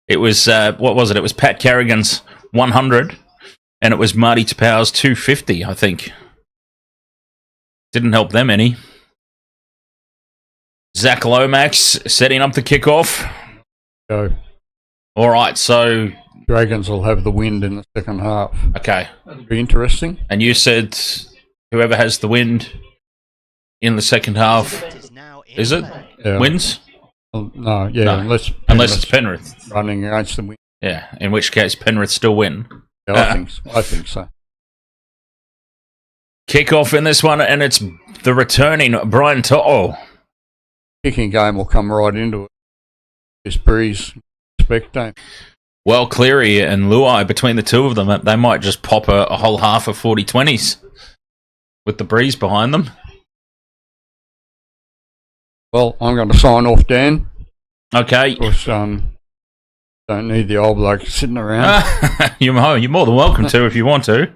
It was, what was it? It was Pat Carrigan's 100, and it was Marty Tapau's 250, I think. Didn't help them any. Zach Lomax setting up the kickoff. Go. All right, so... Dragons will have the wind in the second half. Okay. That'll be interesting. And you said whoever has the wind in the second half, is it? Yeah. Wins? Well, no, yeah, No. Unless it's Penrith. Running against the wind. Yeah, in which case Penrith still win. Yeah, I think so. Kick-off in this one, and it's the returning Brian To'o. Kicking game will come right into it. This breeze, expect. Well, Cleary and Luai, between the two of them, they might just pop a whole half of 40-20s with the breeze behind them. Well, I'm going to sign off, Dan. Okay. Because don't need the old bloke sitting around. You're more than welcome to if you want to.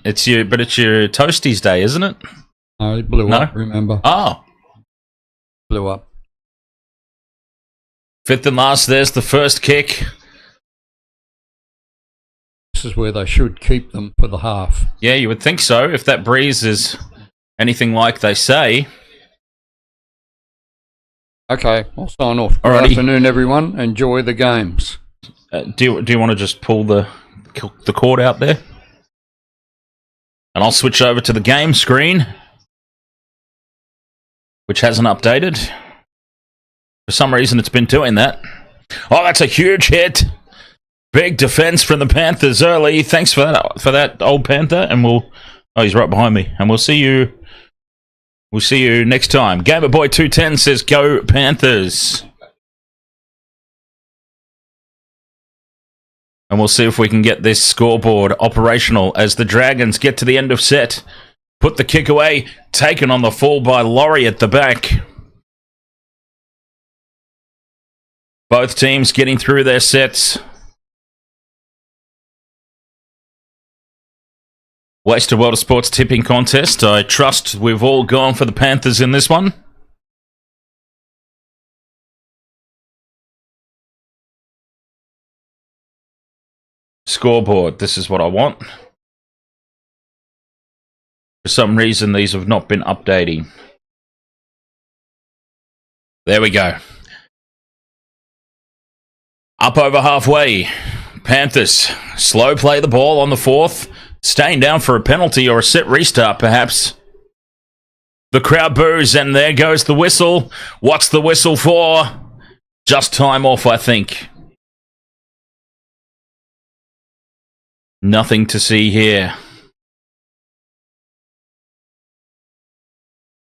It's your Toasties Day, isn't it? No, it blew up, remember? Oh. Blew up. Fifth and last, there's the first kick. This is where they should keep them for the half. Yeah, you would think so, if that breeze is anything like they say. Okay, I'll sign off. Alrighty. Good afternoon, everyone. Enjoy the games. Do you want to just pull the cord out there? And I'll switch over to the game screen, which hasn't updated. For some reason, it's been doing that. Oh, that's a huge hit. Big defense from the Panthers early. Thanks for that, old Panther. And oh, he's right behind me. And we'll see you next time. Gamerboy 210 says, "Go Panthers." And we'll see if we can get this scoreboard operational as the Dragons get to the end of set. Put the kick away. Taken on the fall by Laurie at the back. Both teams getting through their sets. Wasted World of Sports tipping contest. I trust we've all gone for the Panthers in this one. Scoreboard. This is what I want. For some reason, these have not been updating. There we go. Up over halfway. Panthers slow play the ball on the fourth. Staying down for a penalty or a set restart, perhaps. The crowd boos, and there goes the whistle. What's the whistle for? Just time off, I think. Nothing to see here.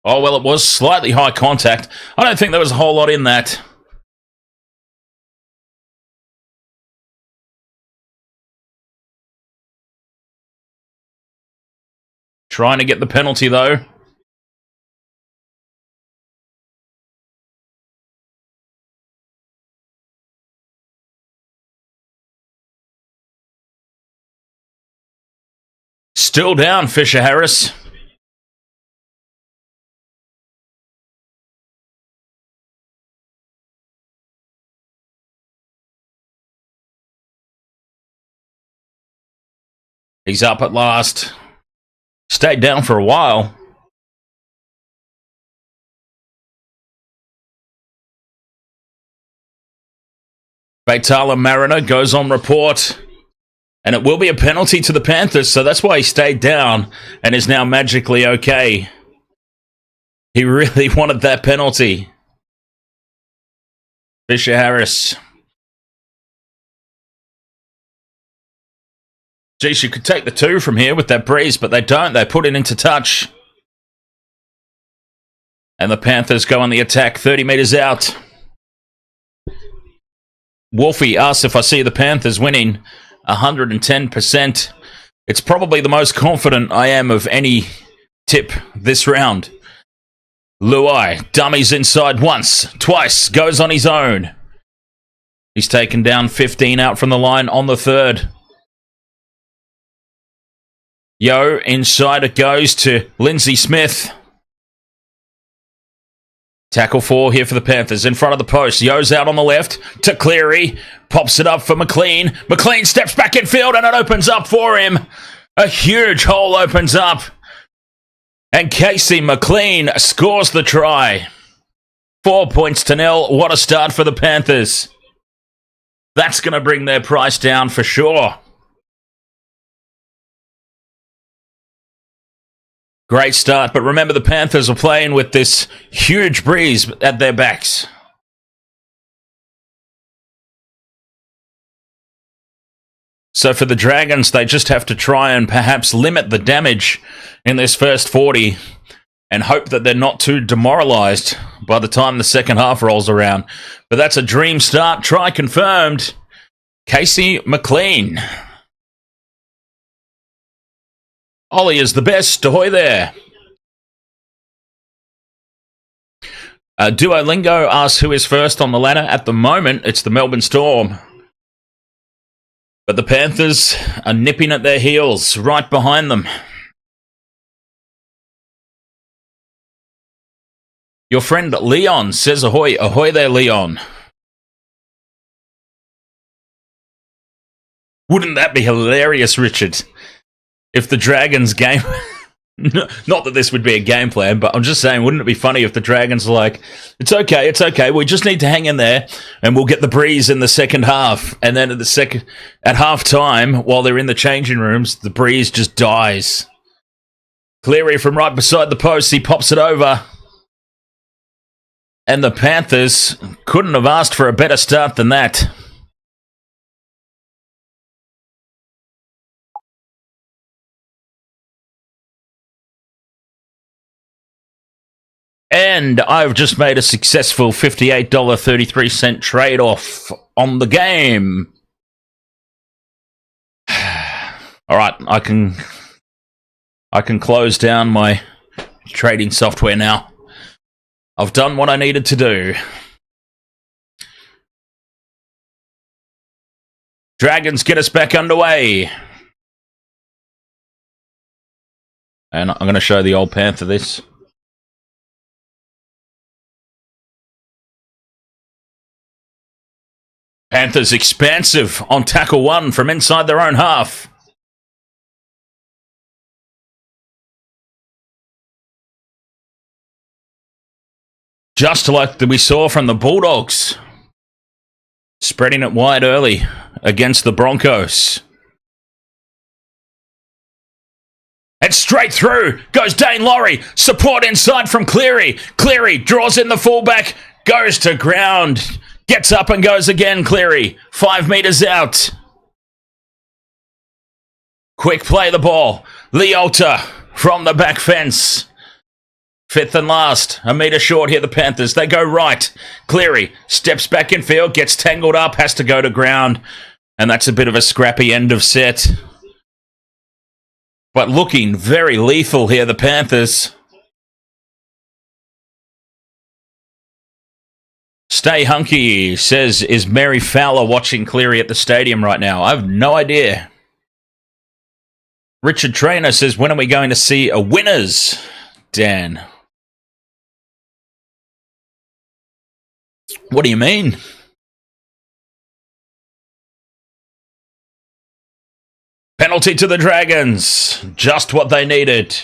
Oh, well, it was slightly high contact. I don't think there was a whole lot in that. Trying to get the penalty, though. Still down, Fisher Harris. He's up at last. Stayed down for a while. Baitala Mariner goes on report. And it will be a penalty to the Panthers, so that's why he stayed down and is now magically okay. He really wanted that penalty. Fisher Harris. Geez, you could take the 2 from here with that breeze, but they don't. They put it into touch. And the Panthers go on the attack 30 metres out. Wolfie asks if I see the Panthers winning 110%. It's probably the most confident I am of any tip this round. Luai dummies inside once, twice, goes on his own. He's taken down 15 out from the line on the third. Yo, inside it goes to Lindsay Smith. Tackle 4 here for the Panthers in front of the post. Yo's out on the left to Cleary. Pops it up for McLean. McLean steps back in field and it opens up for him. A huge hole opens up. And Casey McLean scores the try. 4 points to 0. What a start for the Panthers. That's going to bring their price down for sure. Great start, but remember the Panthers are playing with this huge breeze at their backs. So for the Dragons, they just have to try and perhaps limit the damage in this first 40 and hope that they're not too demoralised by the time the second half rolls around. But that's a dream start. Try confirmed. Casey McLean. Ollie is the best. Ahoy there. Duolingo asks who is first on the ladder. At the moment, it's the Melbourne Storm. But the Panthers are nipping at their heels, right behind them. Your friend Leon says ahoy. Ahoy there, Leon. Wouldn't that be hilarious, Richard? If the Dragons game... Not that this would be a game plan, but I'm just saying, wouldn't it be funny if the Dragons are like, it's okay, we just need to hang in there, and we'll get the breeze in the second half. And then at half time, while they're in the changing rooms, the breeze just dies. Cleary from right beside the post, he pops it over. And the Panthers couldn't have asked for a better start than that. And I've just made a successful $58.33 trade-off on the game. All right, I can close down my trading software now. I've done what I needed to do. Dragons get us back underway. And I'm going to show the old Panther this. Panthers expansive on tackle 1 from inside their own half. Just like we saw from the Bulldogs. Spreading it wide early against the Broncos. And straight through goes Dane Laurie. Support inside from Cleary. Cleary draws in the fullback. Goes to ground. Gets up and goes again, Cleary. 5 metres out. Quick play the ball. Leota from the back fence. 5th and last. A metre short here, the Panthers. They go right. Cleary steps back in field, gets tangled up, has to go to ground. And that's a bit of a scrappy end of set. But looking very lethal here, the Panthers. Stay hunky, says, is Mary Fowler watching Cleary at the stadium right now? I have no idea. Richard Trainer says, when are we going to see a winners, Dan? What do you mean? Penalty to the Dragons. Just what they needed.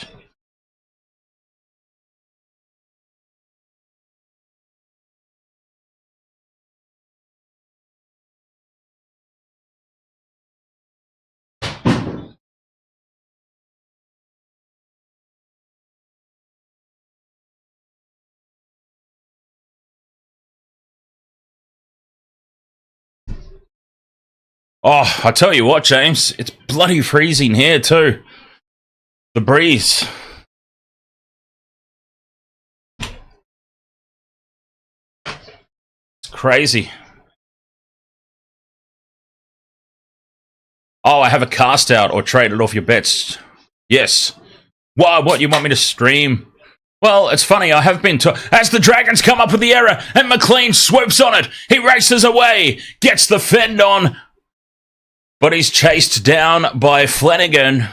Oh, I tell you what, James, it's bloody freezing here too. The breeze. It's crazy. Oh, I have a cast out or trade it off your bets. Yes. Why? What, you want me to stream? Well, it's funny, I have been as the Dragons come up with the error and McLean swoops on it. He races away, gets the fend on, but he's chased down by Flanagan.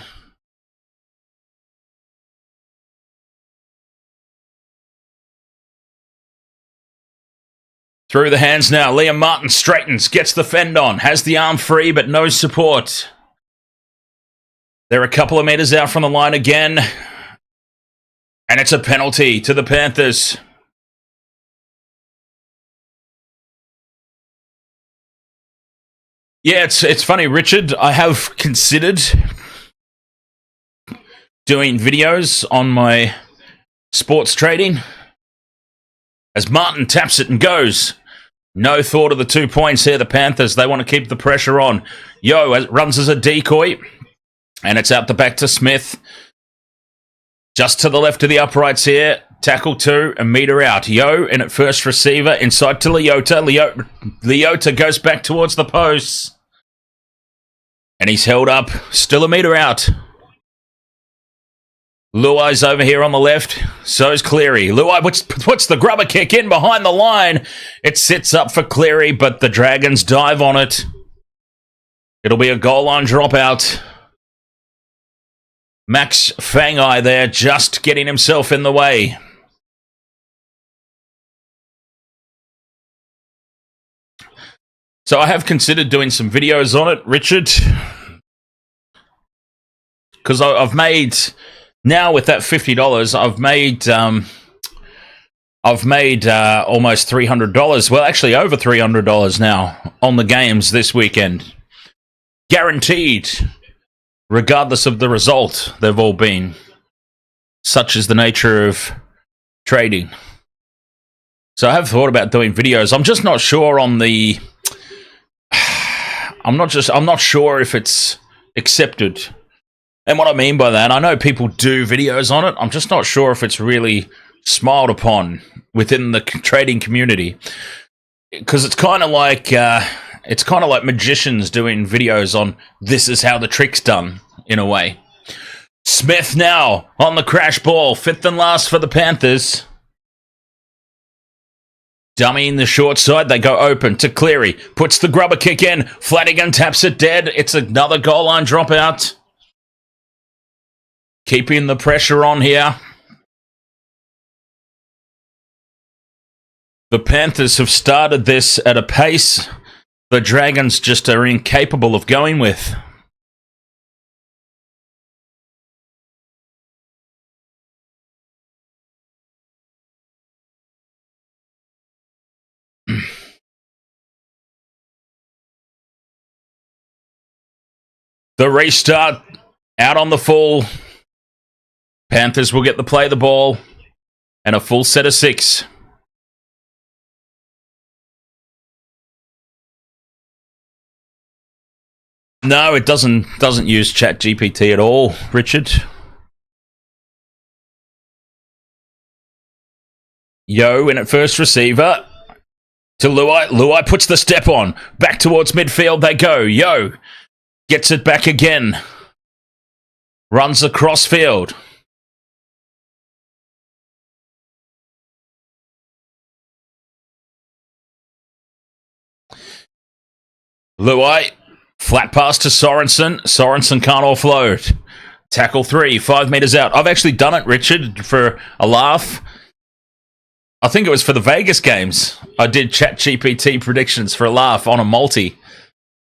Through the hands now, Liam Martin straightens, gets the fend on, has the arm free but no support. They're a couple of metres out from the line again. And it's a penalty to the Panthers. Yeah, it's funny, Richard. I have considered doing videos on my sports trading. As Martin taps it and goes. No thought of the 2 points here, the Panthers. They want to keep the pressure on. Yo runs as a decoy. And it's out the back to Smith. Just to the left of the uprights here. Tackle 2, a metre out. Yo in at first receiver. Inside to Leota. Leota goes back towards the posts. And he's held up. Still a metre out. Luai's over here on the left. So's Cleary. Luai puts the grubber kick in behind the line. It sits up for Cleary, but the Dragons dive on it. It'll be a goal line dropout. Max Fangai there, just getting himself in the way. So I have considered doing some videos on it, Richard. Because I've made, now with that $50, I've made almost $300. Well, actually over $300 now on the games this weekend. Guaranteed. Regardless of the result, they've all been. Such is the nature of trading. So I have thought about doing videos. I'm just not sure on the... I'm not sure if it's accepted. And what I mean by that, I know people do videos on it. I'm just not sure if it's really smiled upon within the trading community. Because it's kind of like... it's kind of like magicians doing videos on this is how the trick's done, in a way. Smith now on the crash ball. 5th and last for the Panthers. Dummy in the short side. They go open to Cleary. Puts the grubber kick in. Flanagan taps it dead. It's another goal line dropout. Keeping the pressure on here. The Panthers have started this at a pace the Dragons just are incapable of going with. The restart out on the full. Panthers will get the play the ball and a full set of 6. No, it doesn't use ChatGPT at all, Richard. Yo in at first receiver to Luai. Luai puts the step on. Back towards midfield they go. Yo gets it back again. Runs across field. Luai. Flat pass to Sorensen. Sorensen can't offload. Tackle 3, 5 metres out. I've actually done it, Richard, for a laugh. I think it was for the Vegas games. I did ChatGPT predictions for a laugh on a multi.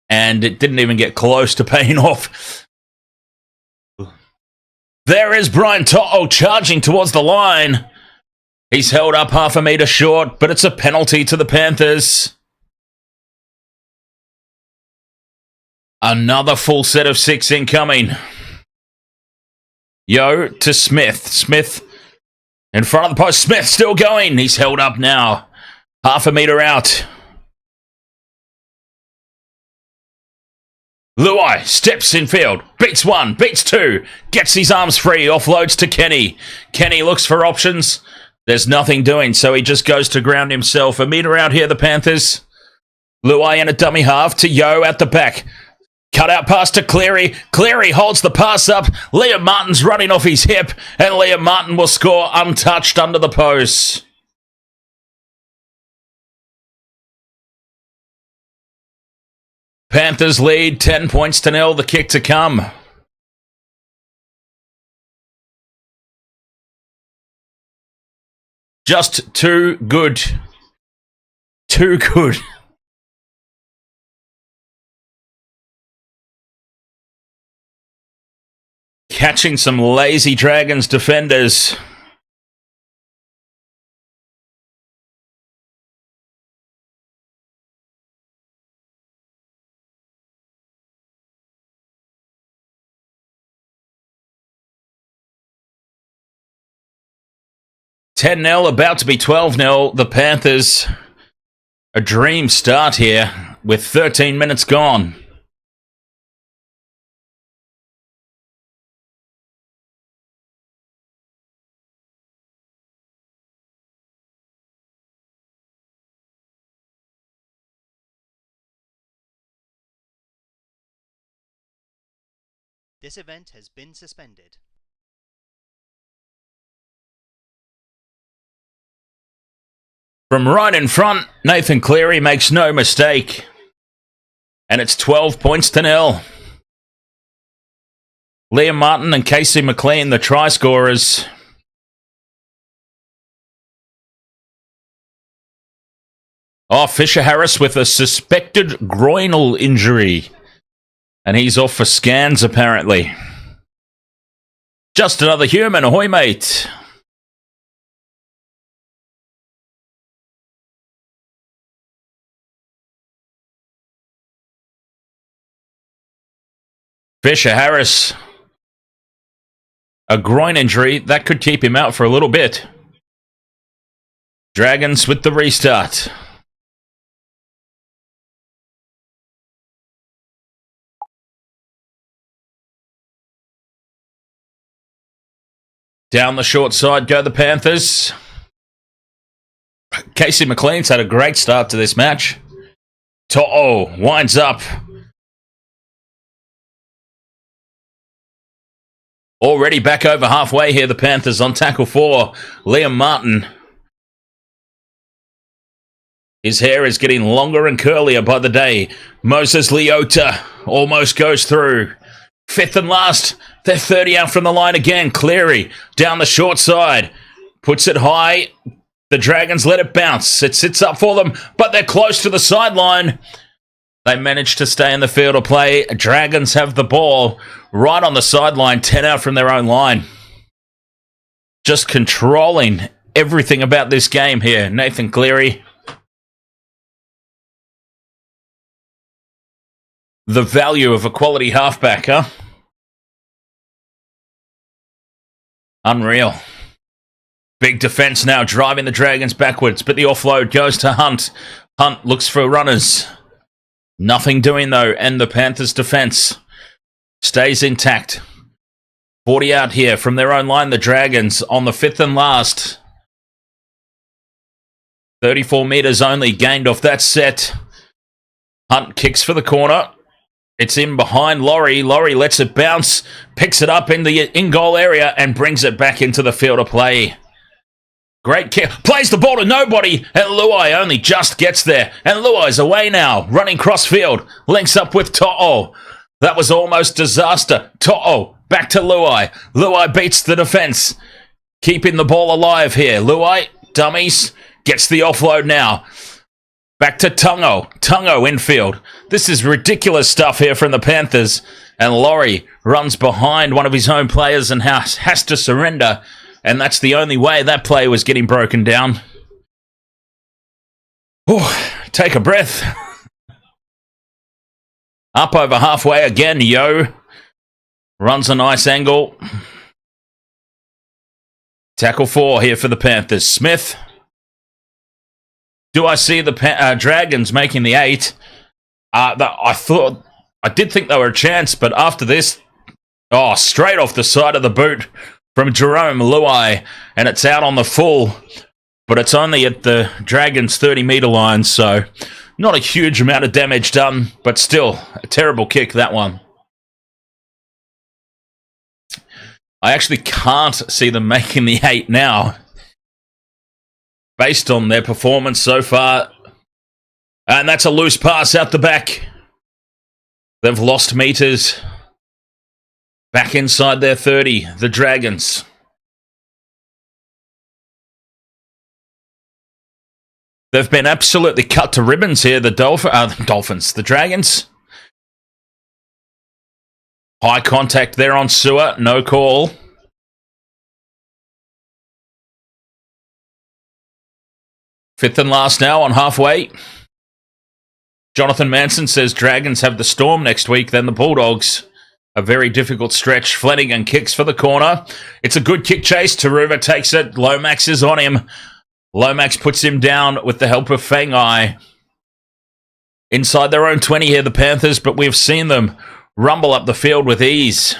And it didn't even get close to paying off. There is Brian To'o charging towards the line. He's held up half a metre short, but it's a penalty to the Panthers. Another full set of 6 incoming. Yo to Smith. Smith in front of the post. Smith still going. He's held up now. Half a metre out. Luai steps in field, beats one, beats two, gets his arms free, offloads to Kenny. Kenny looks for options. There's nothing doing, so he just goes to ground himself. A metre out here, the Panthers. Luai in a dummy half to Yo at the back. Cut out pass to Cleary. Cleary holds the pass up. Liam Martin's running off his hip, and Liam Martin will score untouched under the post. Panthers lead 10 points to 0. The kick to come. Just too good. Too good. Catching some lazy Dragons defenders. $10-0, about to be 12-0. The Panthers, a dream start here with 13 minutes gone. This event has been suspended. From right in front, Nathan Cleary makes no mistake. And it's 12 points to 0. Liam Martin and Casey McLean, the try scorers. Oh, Fisher Harris with a suspected groinal injury. And he's off for scans, apparently. Just another human, ahoy, mate. Fisher Harris. A groin injury. That could keep him out for a little bit. Dragons with the restart. Down the short side go the Panthers. Casey McLean's had a great start to this match. To'o winds up. Already back over halfway here, the Panthers on tackle 4. Liam Martin. His hair is getting longer and curlier by the day. Moses Leota almost goes through. Fifth and last. They're 30 out from the line again. Cleary down the short side. Puts it high. The Dragons let it bounce. It sits up for them, but they're close to the sideline. They manage to stay in the field of play. Dragons have the ball right on the sideline, 10 out from their own line. Just controlling everything about this game here. Nathan Cleary. The value of a quality halfback, huh? Unreal. Big defense now, driving the Dragons backwards, but the offload goes to Hunt. Hunt looks for runners. Nothing doing, though, and the Panthers' defense stays intact. 40 out here from their own line, the Dragons on the fifth and last. 34 metres only gained off that set. Hunt kicks for the corner. It's in behind Laurie. Laurie lets it bounce, picks it up in the in-goal area and brings it back into the field of play. Great kick. Plays the ball to nobody, and Luai only just gets there. And Luai's away now, running cross-field. Links up with To'o. That was almost disaster. To'o, back to Luai. Luai beats the defence. Keeping the ball alive here. Luai, dummies, gets the offload now. Back to Tungo. Tungo infield. This is ridiculous stuff here from the Panthers. And Laurie runs behind one of his own players and has to surrender. And that's the only way that play was getting broken down. Ooh, take a breath. Up over halfway again, Yo. Runs a nice angle. Tackle 4 here for the Panthers. Smith. Do I see the Dragons making the 8? I thought I did think they were a chance, but after this, straight off the side of the boot from Jerome Luai, and it's out on the full, but it's only at the Dragons' 30-metre line, so not a huge amount of damage done, but still a terrible kick, that one. I actually can't see them making the 8 now, based on their performance so far. And that's a loose pass out the back. They've lost metres. Back inside their 30, the Dragons. They've been absolutely cut to ribbons here, the Dolphins, the Dragons. High contact there on Sewer, no call. Fifth and last now on halfway. Jonathan Manson says Dragons have the Storm next week, then the Bulldogs. A very difficult stretch. Flanagan kicks for the corner. It's a good kick chase. Taruva takes it. Lomax is on him. Lomax puts him down with the help of Fangai. Inside their own 20 here, the Panthers, but we've seen them rumble up the field with ease.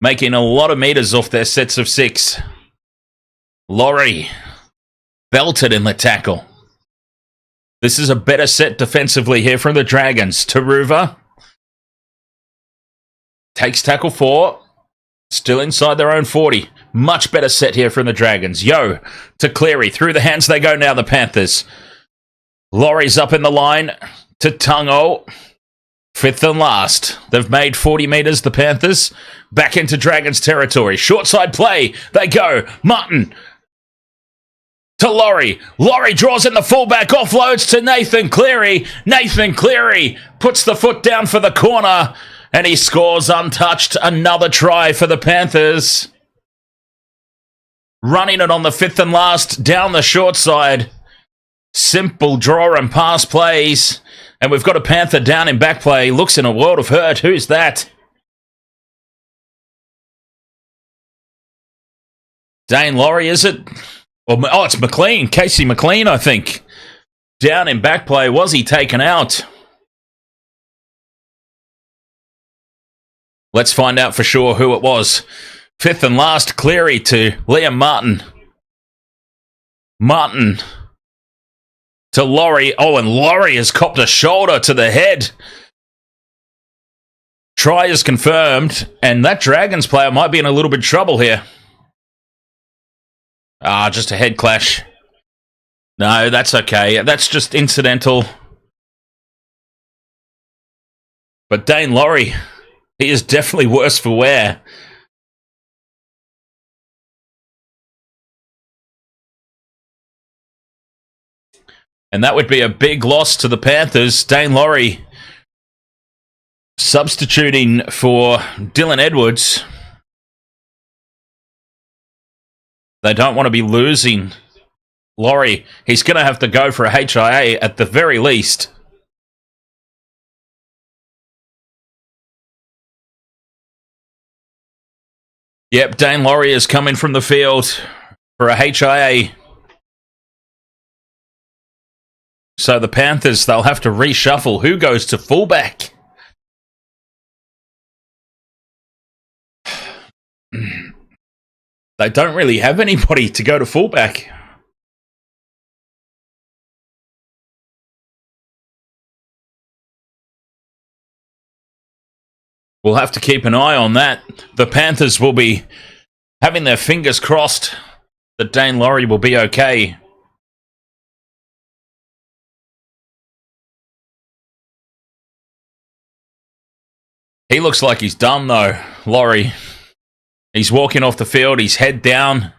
Making a lot of metres off their sets of 6. Laurie belted in the tackle. This is a better set defensively here from the Dragons. Taruva takes tackle 4. Still inside their own 40. Much better set here from the Dragons. Yo to Cleary. Through the hands they go now, the Panthers. Laurie's up in the line to Tungo. Fifth and last. They've made 40 metres, the Panthers. Back into Dragons territory. Short side play. They go. Martin to Laurie. Laurie draws in the fullback. Offloads to Nathan Cleary. Nathan Cleary puts the foot down for the corner. And he scores untouched. Another try for the Panthers. Running it on the fifth and last. Down the short side. Simple draw and pass plays. And we've got a Panther down in back play. Looks in a world of hurt. Who's that? Dane Laurie, is it? Oh, it's McLean. Casey McLean, I think. Down in back play. Was he taken out? Let's find out for sure who it was. Fifth and last, Cleary to Liam Martin. Martin to Laurie. Oh, and Laurie has copped a shoulder to the head. Try is confirmed, and that Dragons player might be in a little bit of trouble here. Just a head clash. No, that's okay. That's just incidental. But Dane Laurie, he is definitely worse for wear. And that would be a big loss to the Panthers. Dane Laurie substituting for Dylan Edwards. They don't want to be losing Laurie. He's going to have to go for a HIA at the very least. Yep, Dane Laurie is coming from the field for a HIA. So the Panthers, they'll have to reshuffle. Who goes to fullback? They don't really have anybody to go to fullback. We'll have to keep an eye on that. The Panthers will be having their fingers crossed that Dane Laurie will be okay. He looks like he's done, though, Laurie. He's walking off the field, he's head down.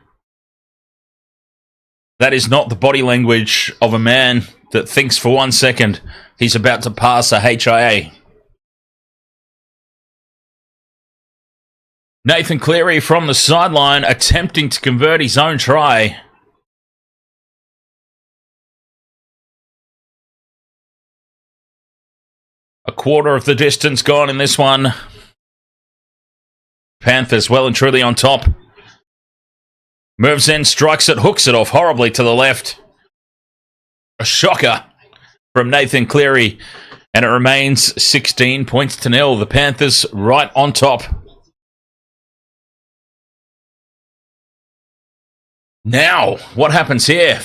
That is not the body language of a man that thinks for 1 second he's about to pass a HIA. Nathan Cleary from the sideline attempting to convert his own try. A quarter of the distance gone in this one. Panthers well and truly on top. Moves in, strikes it, hooks it off horribly to the left. A shocker from Nathan Cleary. And it remains 16 points to nil. The Panthers right on top. Now, what happens here?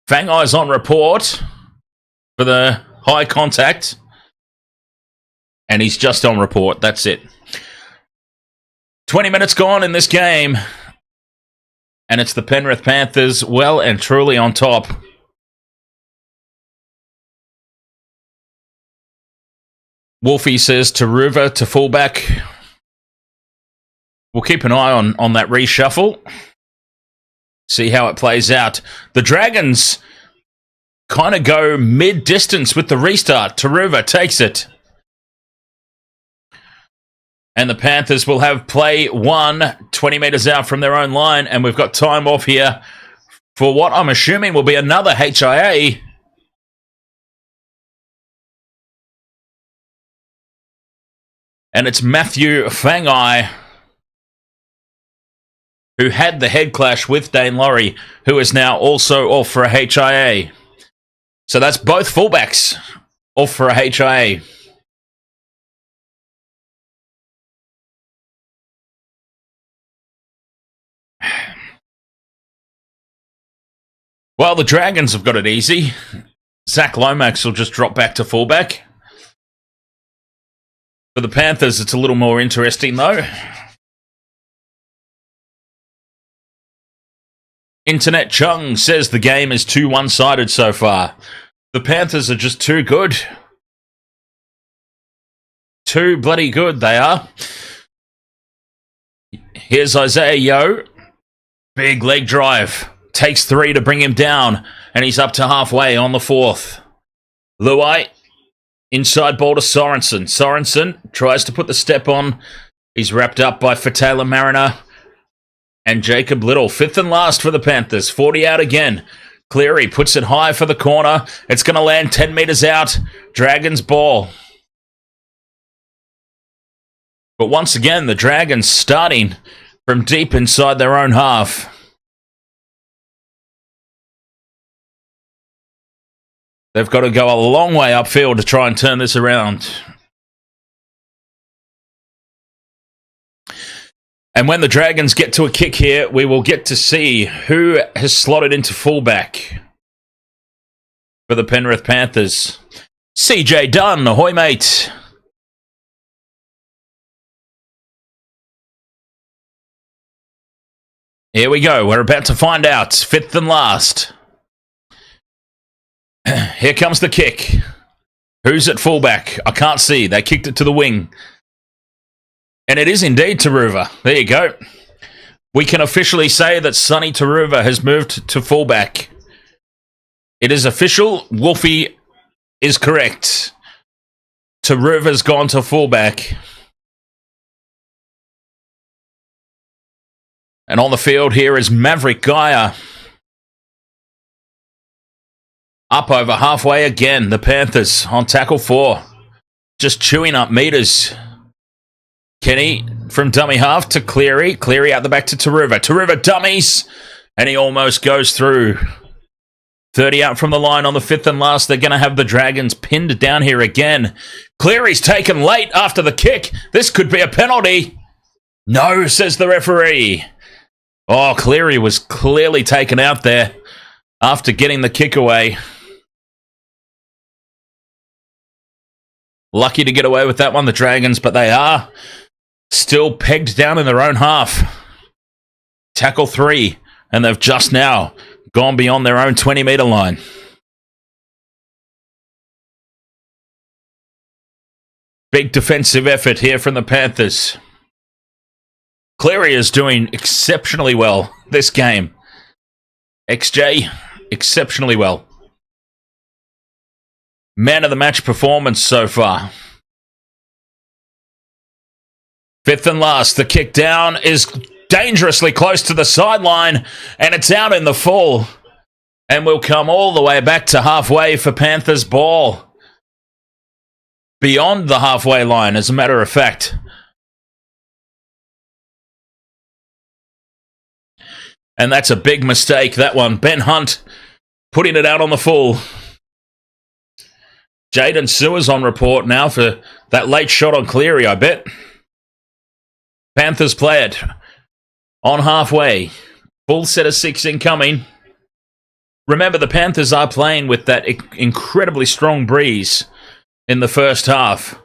Fangai's on report for the high contact. And he's just on report. That's it. 20 minutes gone in this game. And it's the Penrith Panthers well and truly on top. Wolfie says to Ruva to fullback. We'll keep an eye on that reshuffle. See how it plays out. The Dragons kind of go mid-distance with the restart. Taruva takes it. And the Panthers will have play 20 metres out from their own line. And we've got time off here for what I'm assuming will be another HIA. And it's Matthew Fangai, who had the head clash with Dane Laurie, who is now also off for a HIA. So that's both fullbacks off for a HIA. Well, the Dragons have got it easy. Zach Lomax will just drop back to fullback. For the Panthers, it's a little more interesting, though. Internet Chung says the game is too one-sided so far. The Panthers are just too good. Too bloody good, they are. Here's Isaiah Yeo. Big leg drive. Takes 3 to bring him down. And he's up to halfway on the 4th. Luai. Inside ball to Sorensen. Sorensen tries to put the step on. He's wrapped up by Fatala Mariner and Jacob Little. 5th and last for the Panthers. 40 out again. Cleary puts it high for the corner. It's going to land 10 metres out. Dragons ball. But once again, the Dragons starting from deep inside their own half. They've got to go a long way upfield to try and turn this around. And when the Dragons get to a kick here, we will get to see who has slotted into fullback for the Penrith Panthers. CJ Dunn, ahoy mate. Here we go, we're about to find out. 5th and last. Here comes the kick. Who's at fullback? I can't see. They kicked it to the wing. And it is indeed Taruva. There you go. We can officially say that Sonny Taruva has moved to fullback. It is official. Wolfie is correct. Taruva's gone to fullback. And on the field here is Maverick Gaia. Up over halfway again, the Panthers on tackle 4. Just chewing up metres. Kenny from dummy half to Cleary. Cleary out the back to Taruva. Taruva dummies. And he almost goes through. 30 out from the line on the 5th and last. They're going to have the Dragons pinned down here again. Cleary's taken late after the kick. This could be a penalty. No, says the referee. Oh, Cleary was clearly taken out there after getting the kick away. Lucky to get away with that one, the Dragons, but they are still pegged down in their own half. Tackle 3, and they've just now gone beyond their own 20-metre line. Big defensive effort here from the Panthers. Cleary is doing exceptionally well this game. XJ, exceptionally well. Man of the match performance so far. 5th and last. The kick down is dangerously close to the sideline, and it's out in the full. And we'll come all the way back to halfway for Panthers ball. Beyond the halfway line, as a matter of fact. And that's a big mistake, that one. Ben Hunt putting it out on the full. Jaden Sewer's on report now for that late shot on Cleary, I bet. Panthers play it. On halfway. Full set of 6 incoming. Remember, the Panthers are playing with that incredibly strong breeze in the first half.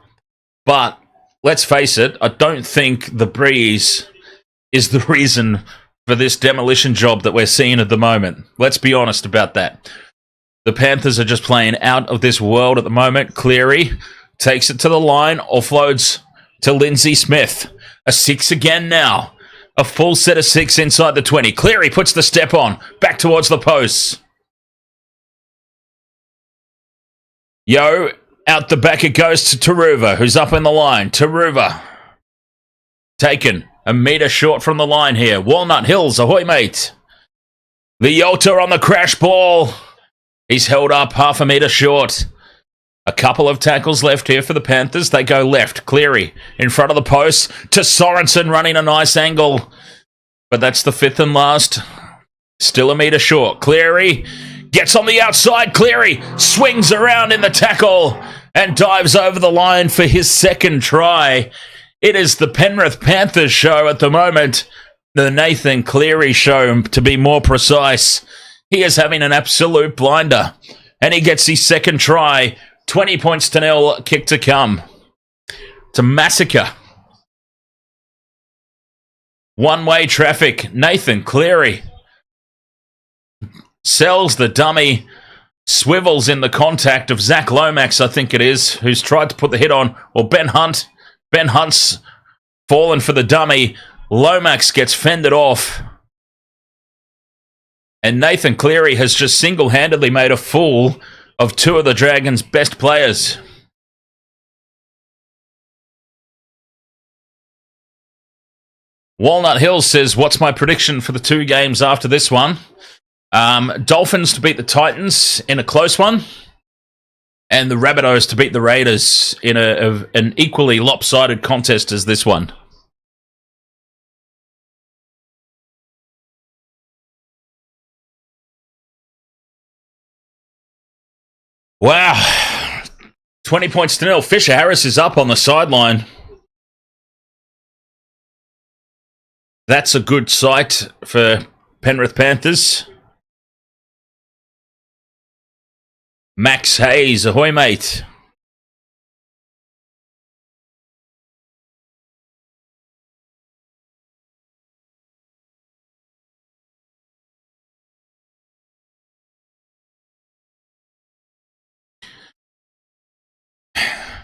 But, let's face it, I don't think the breeze is the reason for this demolition job that we're seeing at the moment. Let's be honest about that. The Panthers are just playing out of this world at the moment. Cleary takes it to the line, offloads to Lindsay Smith. A 6 again now. A full set of 6 inside the 20. Cleary puts the step on. Back towards the posts. Yo, out the back it goes to Taruva, who's up in the line. Taruva. Taken. A metre short from the line here. Walnut Hills, ahoy mate. The Yolta on the crash ball. He's held up half a metre short. A couple of tackles left here for the Panthers. They go left. Cleary in front of the post to Sorensen running a nice angle. But that's the 5th and last. Still a metre short. Cleary gets on the outside. Cleary swings around in the tackle and dives over the line for his 2nd try. It is the Penrith Panthers show at the moment. The Nathan Cleary show, to be more precise. He is having an absolute blinder. And he gets his 2nd try. 20 points to 0, kick to come. It's a massacre. One-way traffic. Nathan Cleary sells the dummy. Swivels in the contact of Zach Lomax, I think it is, who's tried to put the hit on. Or Ben Hunt. Ben Hunt's fallen for the dummy. Lomax gets fended off. And Nathan Cleary has just single-handedly made a fool of 2 of the Dragons' best players. Walnut Hills says, what's my prediction for the 2 games after this one? Dolphins to beat the Titans in a close one. And the Rabbitohs to beat the Raiders in an equally lopsided contest as this one. Wow. 20 points to 0. Fisher Harris is up on the sideline. That's a good sight for Penrith Panthers. Max Hayes, ahoy mate.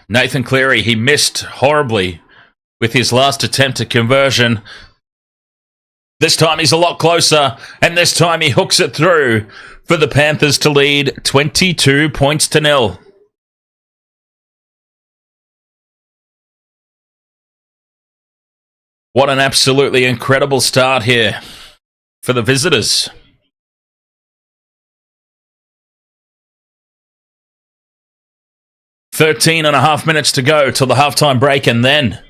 Nathan Cleary, he missed horribly with his last attempt at conversion. This time he's a lot closer, and this time he hooks it through for the Panthers to lead 22 points to 0. What an absolutely incredible start here for the visitors. Thirteen and a half minutes to go till the halftime break, and then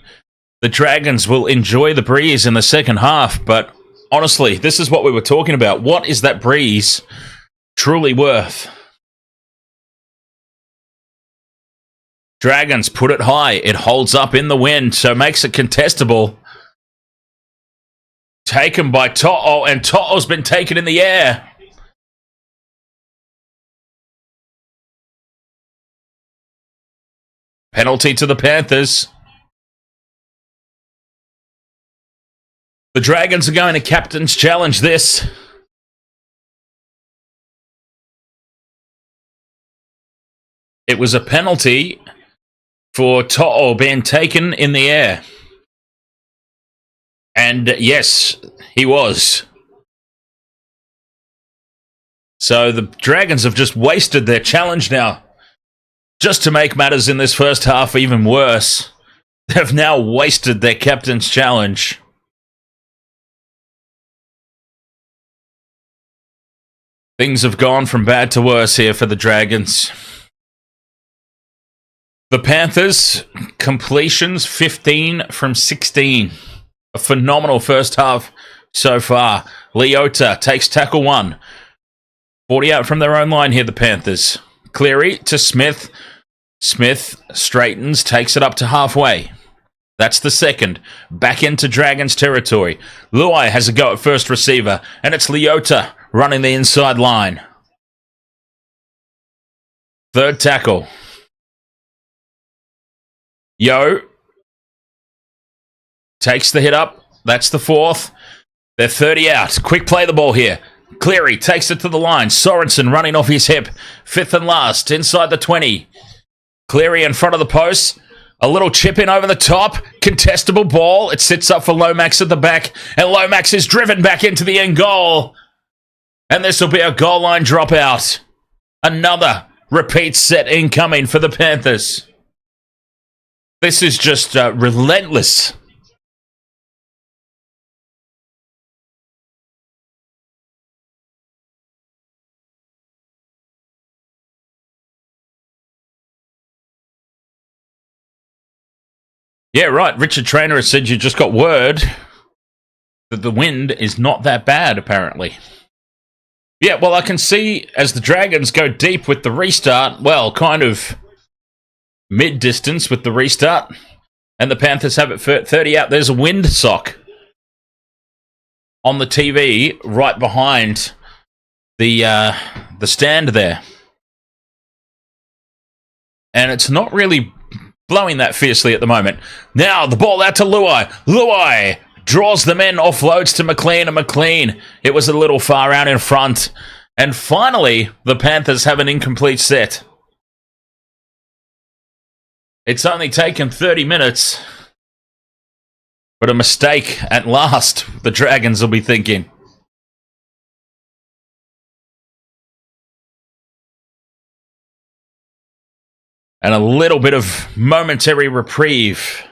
the Dragons will enjoy the breeze in the second half. But honestly, this is what we were talking about. What is that breeze truly worth? Dragons put it high. It holds up in the wind, so makes it contestable. Taken by To'o, and To'o's been taken in the air. Penalty to the Panthers. The Dragons are going to captain's challenge this. It was a penalty for To'o being taken in the air. And yes, he was. So the Dragons have just wasted their challenge now. Just to make matters in this first half even worse, they've now wasted their captain's challenge. Things have gone from bad to worse here for the Dragons. The Panthers, completions 15 from 16. A phenomenal first half so far. Leota takes tackle 1. 40 out from their own line here, the Panthers. Cleary to Smith. Smith straightens, takes it up to halfway. That's the second. Back into Dragons territory. Luai has a go at first receiver, and it's Leota running the inside line. Third tackle. Yo takes the hit up. That's the fourth. They're 30 out. Quick play the ball here. Cleary takes it to the line. Sorensen running off his hip. Fifth and last, inside the 20. Cleary in front of the post. A little chip in over the top. Contestable ball. It sits up for Lomax at the back. And Lomax is driven back into the end goal. And this will be a goal line dropout. Another repeat set incoming for the Panthers. This is just relentless. Yeah, right. Richard Trainer has said you just got word that the wind is not that bad, apparently. Yeah, well, I can see as the Dragons go deep with the restart, well, kind of mid-distance with the restart, and the Panthers have it 30 out. There's a wind sock on the TV right behind the stand there. And it's not really blowing that fiercely at the moment. Now, the ball out to Luai. Luai draws the men, offloads to McLean, and McLean, it was a little far out in front. And finally, the Panthers have an incomplete set. It's only taken 30 minutes, but a mistake at last, the Dragons will be thinking. And a little bit of momentary reprieve.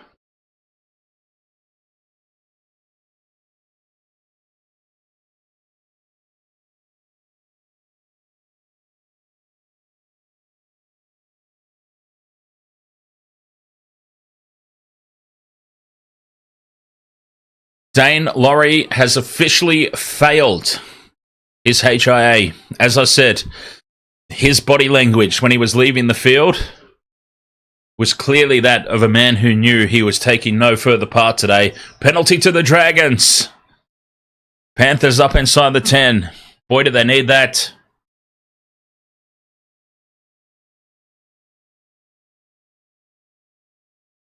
Dane Laurie has officially failed his HIA. As I said, his body language when he was leaving the field was clearly that of a man who knew he was taking no further part today. Penalty to the Dragons. Panthers up inside the 10. Boy, do they need that.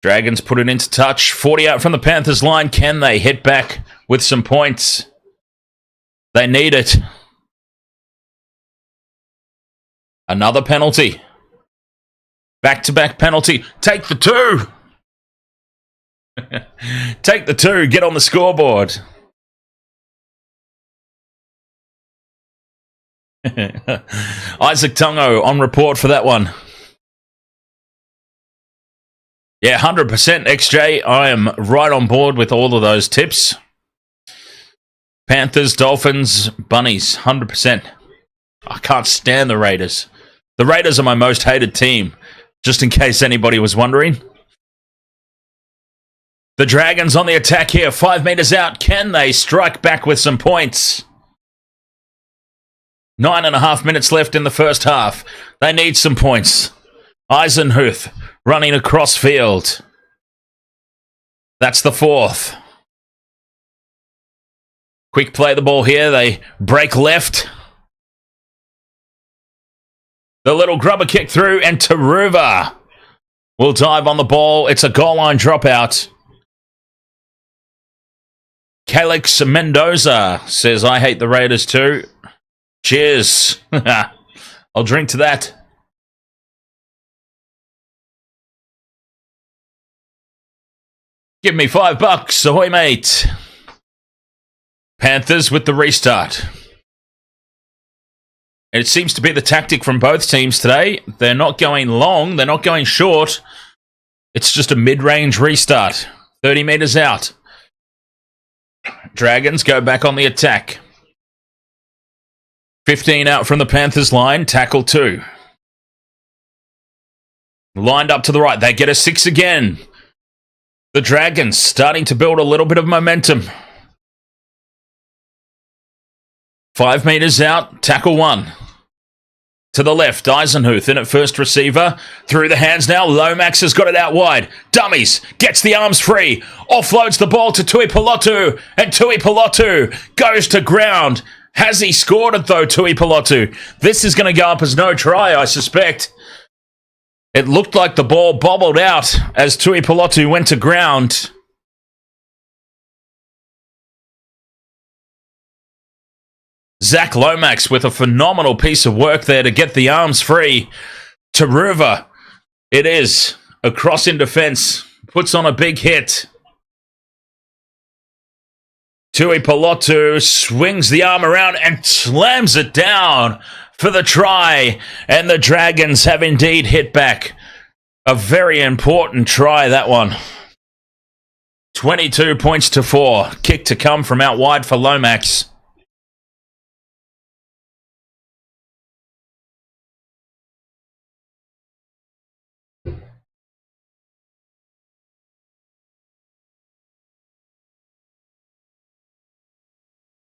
Dragons put it into touch. 40 out from the Panthers line. Can they hit back with some points? They need it. Another penalty. Back-to-back penalty. Take the two. Take the two. Get on the scoreboard. Isaac Tungo on report for that one. Yeah, 100% XJ. I am right on board with all of those tips. Panthers, Dolphins, Bunnies, 100%. I can't stand the Raiders. The Raiders are my most hated team, just in case anybody was wondering. The Dragons on the attack here, 5 meters out. Can they strike back with some points? 9.5 minutes left in the first half. They need some points. Eisenhuth running across field. That's the fourth. Quick play the ball here. They break left. The little grubber kick through, and Taruva will dive on the ball. It's a goal line dropout. Calix Mendoza says, I hate the Raiders too. Cheers. I'll drink to that. Give me $5. Ahoy, mate. Panthers with the restart. And it seems to be the tactic from both teams today. They're not going long. They're not going short. It's just a mid-range restart. 30 meters out. Dragons go back on the attack. 15 out from the Panthers line. Tackle 2. Lined up to the right. They get a 6 again. The Dragons starting to build a little bit of momentum. 5 meters out. Tackle 1. To the left, Eisenhuth in at first receiver. Through the hands now, Lomax has got it out wide. Dummies, gets the arms free. Offloads the ball to Tui Pilotu. And Tui Pilotu goes to ground. Has he scored it though, Tui Pilotu? This is going to go up as no try, I suspect. It looked like the ball bobbled out as Tui Pilotu went to ground. Zach Lomax with a phenomenal piece of work there to get the arms free. Taruva, it is. Across in defence, puts on a big hit. Tui Pilotu swings the arm around and slams it down for the try. And the Dragons have indeed hit back. A very important try, that one. 22 points to 4. Kick to come from out wide for Lomax.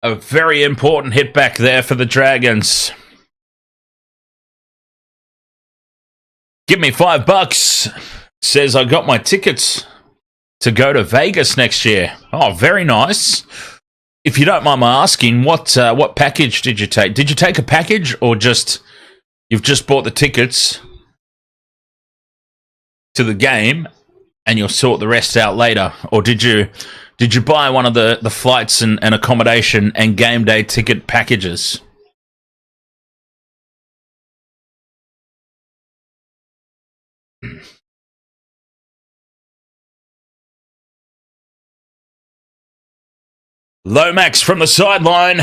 A very important hit back there for the Dragons. Give me $5. Says I got my tickets to go to Vegas next year. Oh, very nice. If you don't mind my asking, what package did you take? Did you take a package or you've just bought the tickets to the game and you'll sort the rest out later? Or did you buy one of the flights and accommodation and game day ticket packages? Lomax from the sideline.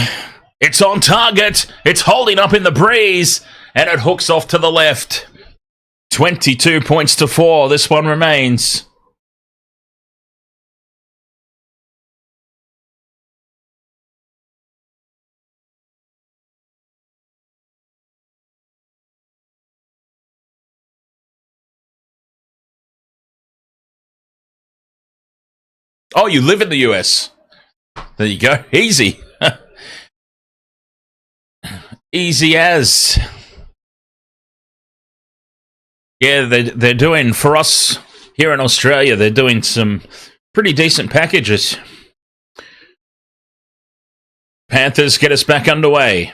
It's on target. It's holding up in the breeze. And it hooks off to the left. 22 points to 4. This one remains. Oh, you live in the US. There you go. Easy. Easy as. Yeah, they're doing, for us here in Australia, they're doing some pretty decent packages. Panthers get us back underway.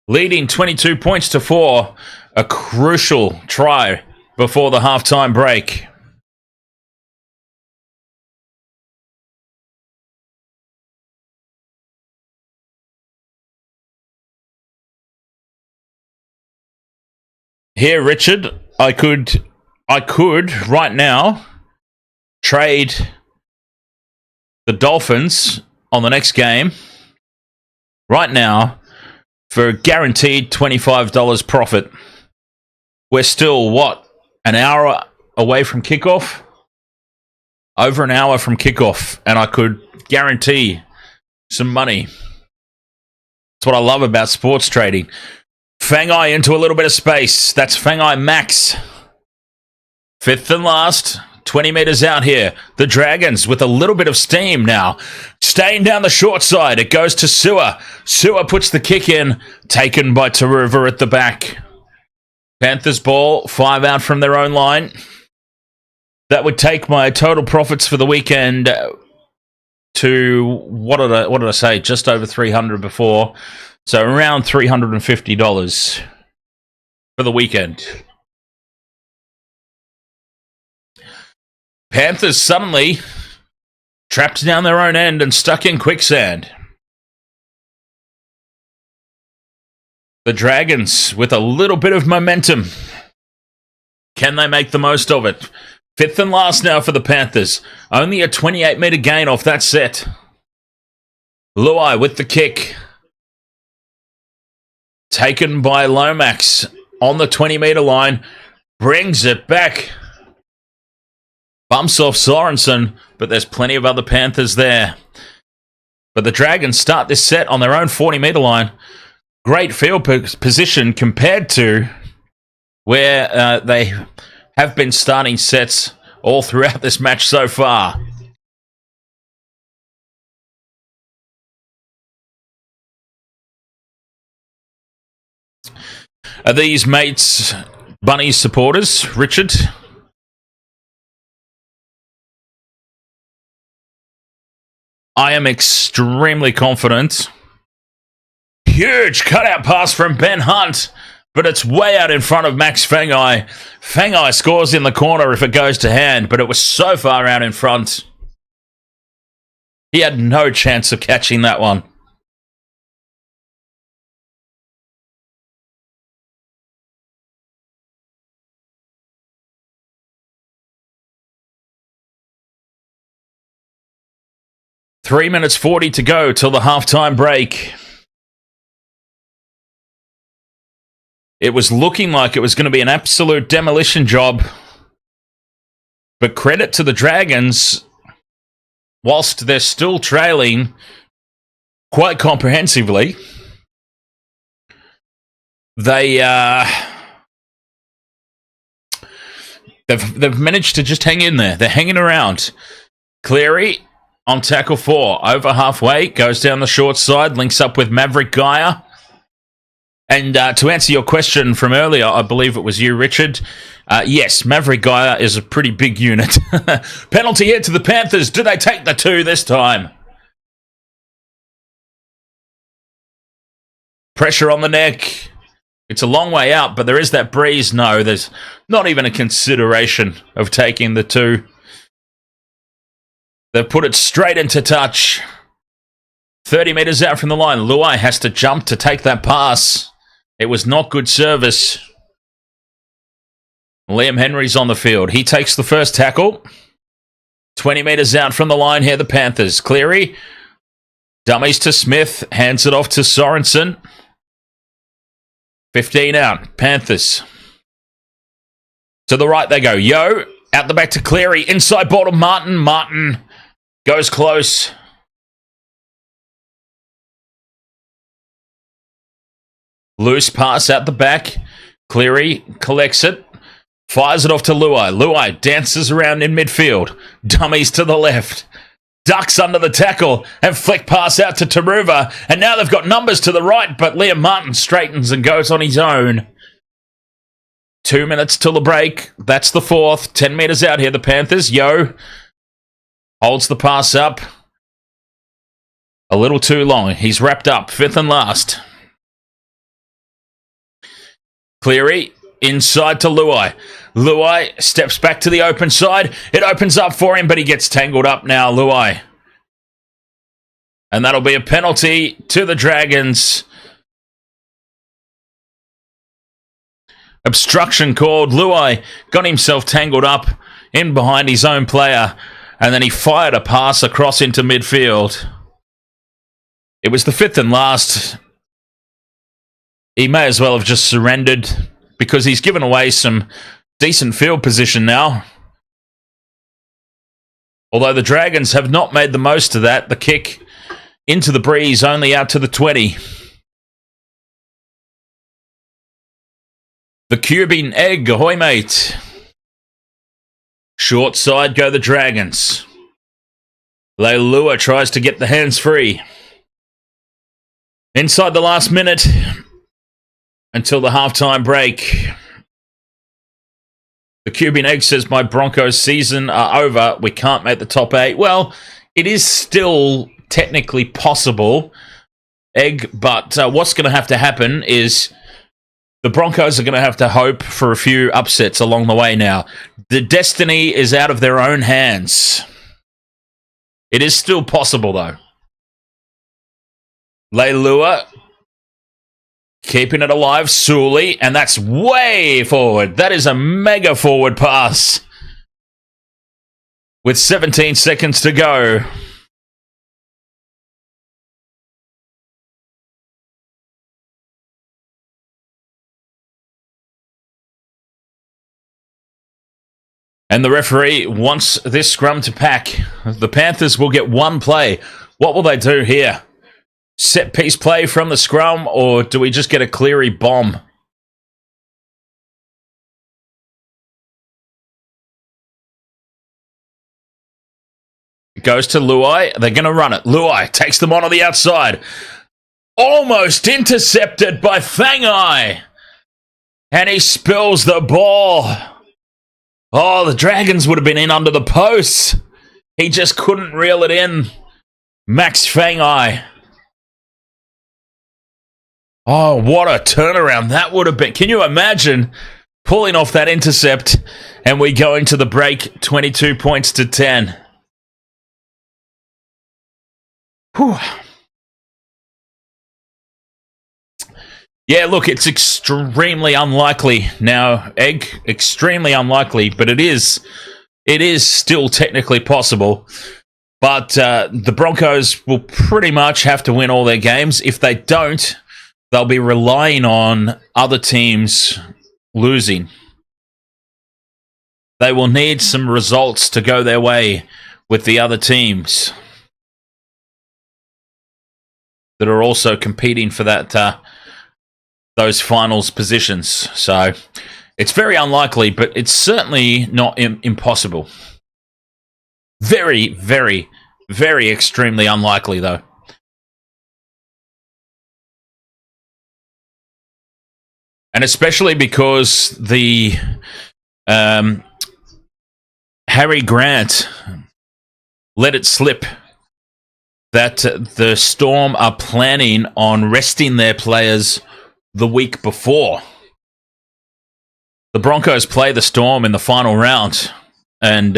Leading 22 points to 4. A crucial try before the halftime break. Here, Richard, I could right now trade the Dolphins on the next game right now for a guaranteed $25 profit. We're still, an hour away from kickoff? Over an hour from kickoff, and I could guarantee some money. That's what I love about sports trading. Fangai into a little bit of space. That's Fangai Max. Fifth and last. 20 metres out here. The Dragons with a little bit of steam now. Staying down the short side. It goes to Sewer. Sewer puts the kick in. Taken by Taruva at the back. Panthers ball. 5 out from their own line. That would take my total profits for the weekend to, what did I say? Just over 300 before. So around $350 for the weekend. Panthers suddenly trapped down their own end and stuck in quicksand. The Dragons with a little bit of momentum. Can they make the most of it? Fifth and last now for the Panthers. Only a 28-metre gain off that set. Luai with the kick. Taken by Lomax on the 20-metre line. Brings it back. Bumps off Sorensen, but there's plenty of other Panthers there. But the Dragons start this set on their own 40-metre line. Great field position compared to where they have been starting sets all throughout this match so far. Are these mates Bunnies supporters, Richard? I am extremely confident. Huge cutout pass from Ben Hunt, but it's way out in front of Max Fangai. Fangai scores in the corner if it goes to hand, but it was so far out in front. He had no chance of catching that one. Three minutes 40 to go till the halftime break. It was looking like it was going to be an absolute demolition job. But credit to the Dragons, whilst they're still trailing quite comprehensively, they've managed to just hang in there. They're hanging around. Cleary on tackle 4, over halfway, goes down the short side, links up with Maverick Geyer. And to answer your question from earlier, I believe it was you, Richard. Yes, Maverick Geyer is a pretty big unit. Penalty here to the Panthers. Do they take the 2 this time? Pressure on the neck. It's a long way out, but there is that breeze. No, there's not even a consideration of taking the 2. They've put it straight into touch. 30 metres out from the line. Luai has to jump to take that pass. It was not good service. Liam Henry's on the field. He takes the first tackle. 20 metres out from the line here, the Panthers. Cleary. Dummies to Smith. Hands it off to Sorensen. 15 out. Panthers. To the right they go. Yo. Out the back to Cleary. Inside ball to Martin. Martin goes close. Loose pass out the back. Cleary collects it. Fires it off to Luai. Luai dances around in midfield. Dummies to the left. Ducks under the tackle. And flick pass out to Taruva. And now they've got numbers to the right, but Liam Martin straightens and goes on his own. 2 minutes till the break. That's the 4th. 10 metres out here, the Panthers. Yo holds the pass up. A little too long. He's wrapped up. 5th and last. Cleary inside to Luai. Luai steps back to the open side. It opens up for him, but he gets tangled up now, Luai. And that'll be a penalty to the Dragons. Obstruction called. Luai got himself tangled up in behind his own player, and then he fired a pass across into midfield. It was the 5th and last. He may as well have just surrendered because he's given away some decent field position now. Although the Dragons have not made the most of that. The kick into the breeze, only out to the 20. The Cuban egg, ahoy mate. Short side go the Dragons. Leilua tries to get the hands free. Inside the last minute until the halftime break. The Cuban egg says my Broncos season are over. We can't make the top 8. Well, it is still technically possible, Egg, but what's going to have to happen is the Broncos are going to have to hope for a few upsets along the way now. The destiny is out of their own hands. It is still possible, though. Leilua keeping it alive, Sully, and that's way forward. That is a mega forward pass. With 17 seconds to go. And the referee wants this scrum to pack. The Panthers will get one play. What will they do here? Set piece play from the scrum, or do we just get a Cleary bomb? It goes to Luai. They're going to run it. Luai takes them on the outside. Almost intercepted by Fangai. And he spills the ball. Oh, the Dragons would have been in under the posts. He just couldn't reel it in. Max Fangai. Oh, what a turnaround that would have been. Can you imagine pulling off that intercept and we go into the break 22 points to 10? Whew. Yeah, look, it's extremely unlikely now, Egg. Extremely unlikely, but it is still technically possible. But the Broncos will pretty much have to win all their games. If they don't, they'll be relying on other teams losing. They will need some results to go their way with the other teams that are also competing for that those finals positions. So it's very unlikely, but it's certainly not impossible. Very, very, very extremely unlikely, though. And especially because the Harry Grant let it slip that the Storm are planning on resting their players the week before. The Broncos play the Storm in the final round. And,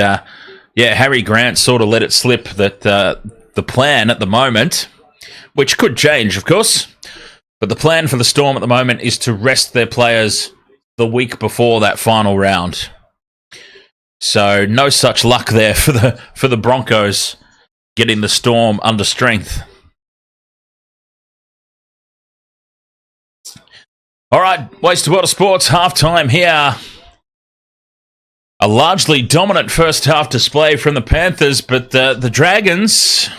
Harry Grant sort of let it slip that the plan at the moment, which could change, of course, but the plan for the Storm at the moment is to rest their players the week before that final round. So no such luck there for the Broncos getting the Storm under strength. All right, Wasted World of Sports, halftime here. A largely dominant first half display from the Panthers, but the Dragons,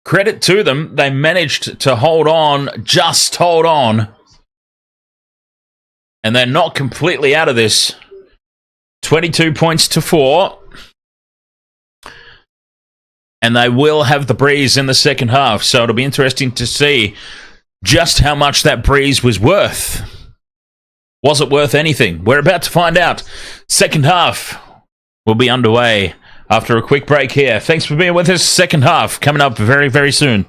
credit to them, they managed to hold on, just hold on. And they're not completely out of this. 22 points to 4. And they will have the breeze in the second half, so it'll be interesting to see just how much that breeze was worth. Was it worth anything? We're about to find out. Second half will be underway after a quick break here. Thanks for being with us. Second half coming up very, very soon.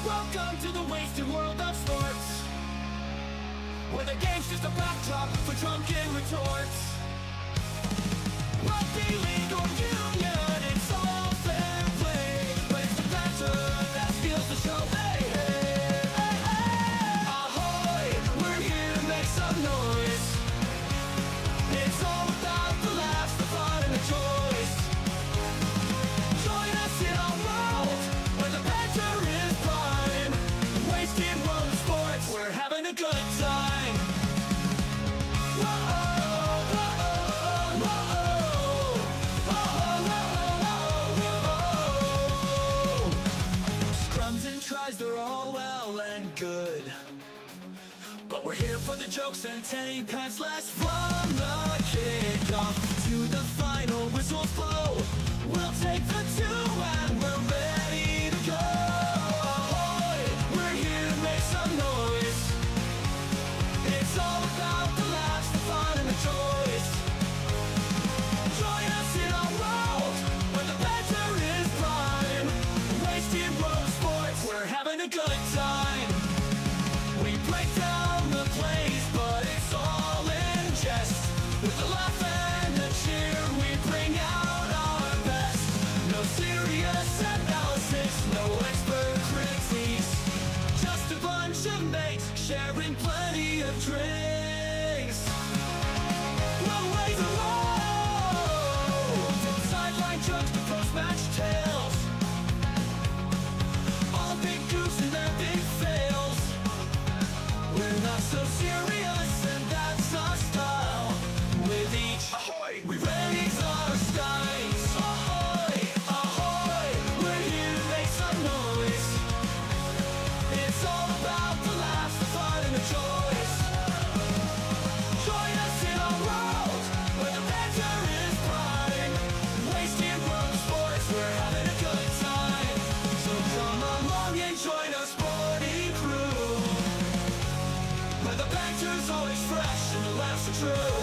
Welcome to the wasted world of sports, where the game's just a backdrop for drunken retorts. Rugby league or union, it's all fair play, but it's the best the jokes and 10 past last from the kickoff to the final whistles blow. We'll take the 2 and we're ready to go. Ahoy, we're here to make some noise. It's all about the laughs, the fun and the joys. Join us in our world where the banter is prime. Wasted world of sports, we're having a good time. We break down the plays, but it's all in jest. With a laugh and a cheer, we bring out our best. No serious analysis, no expert critiques. Just a bunch of mates sharing plenty of drinks. We'll wave the road, from sideline jokes to post-match tales. All the big goofs and their big fails. We're not so serious, and that's our style. With each ahoy, we raise our skies. Ahoy, ahoy, we're here to make some noise. It's all about the laughs, the fun, and the joys. Join us in our world where the banter is prime. Wasted world of sports, we're having a good time. So come along and join our sporty crew, where the banter's always fresh and the laughs are true.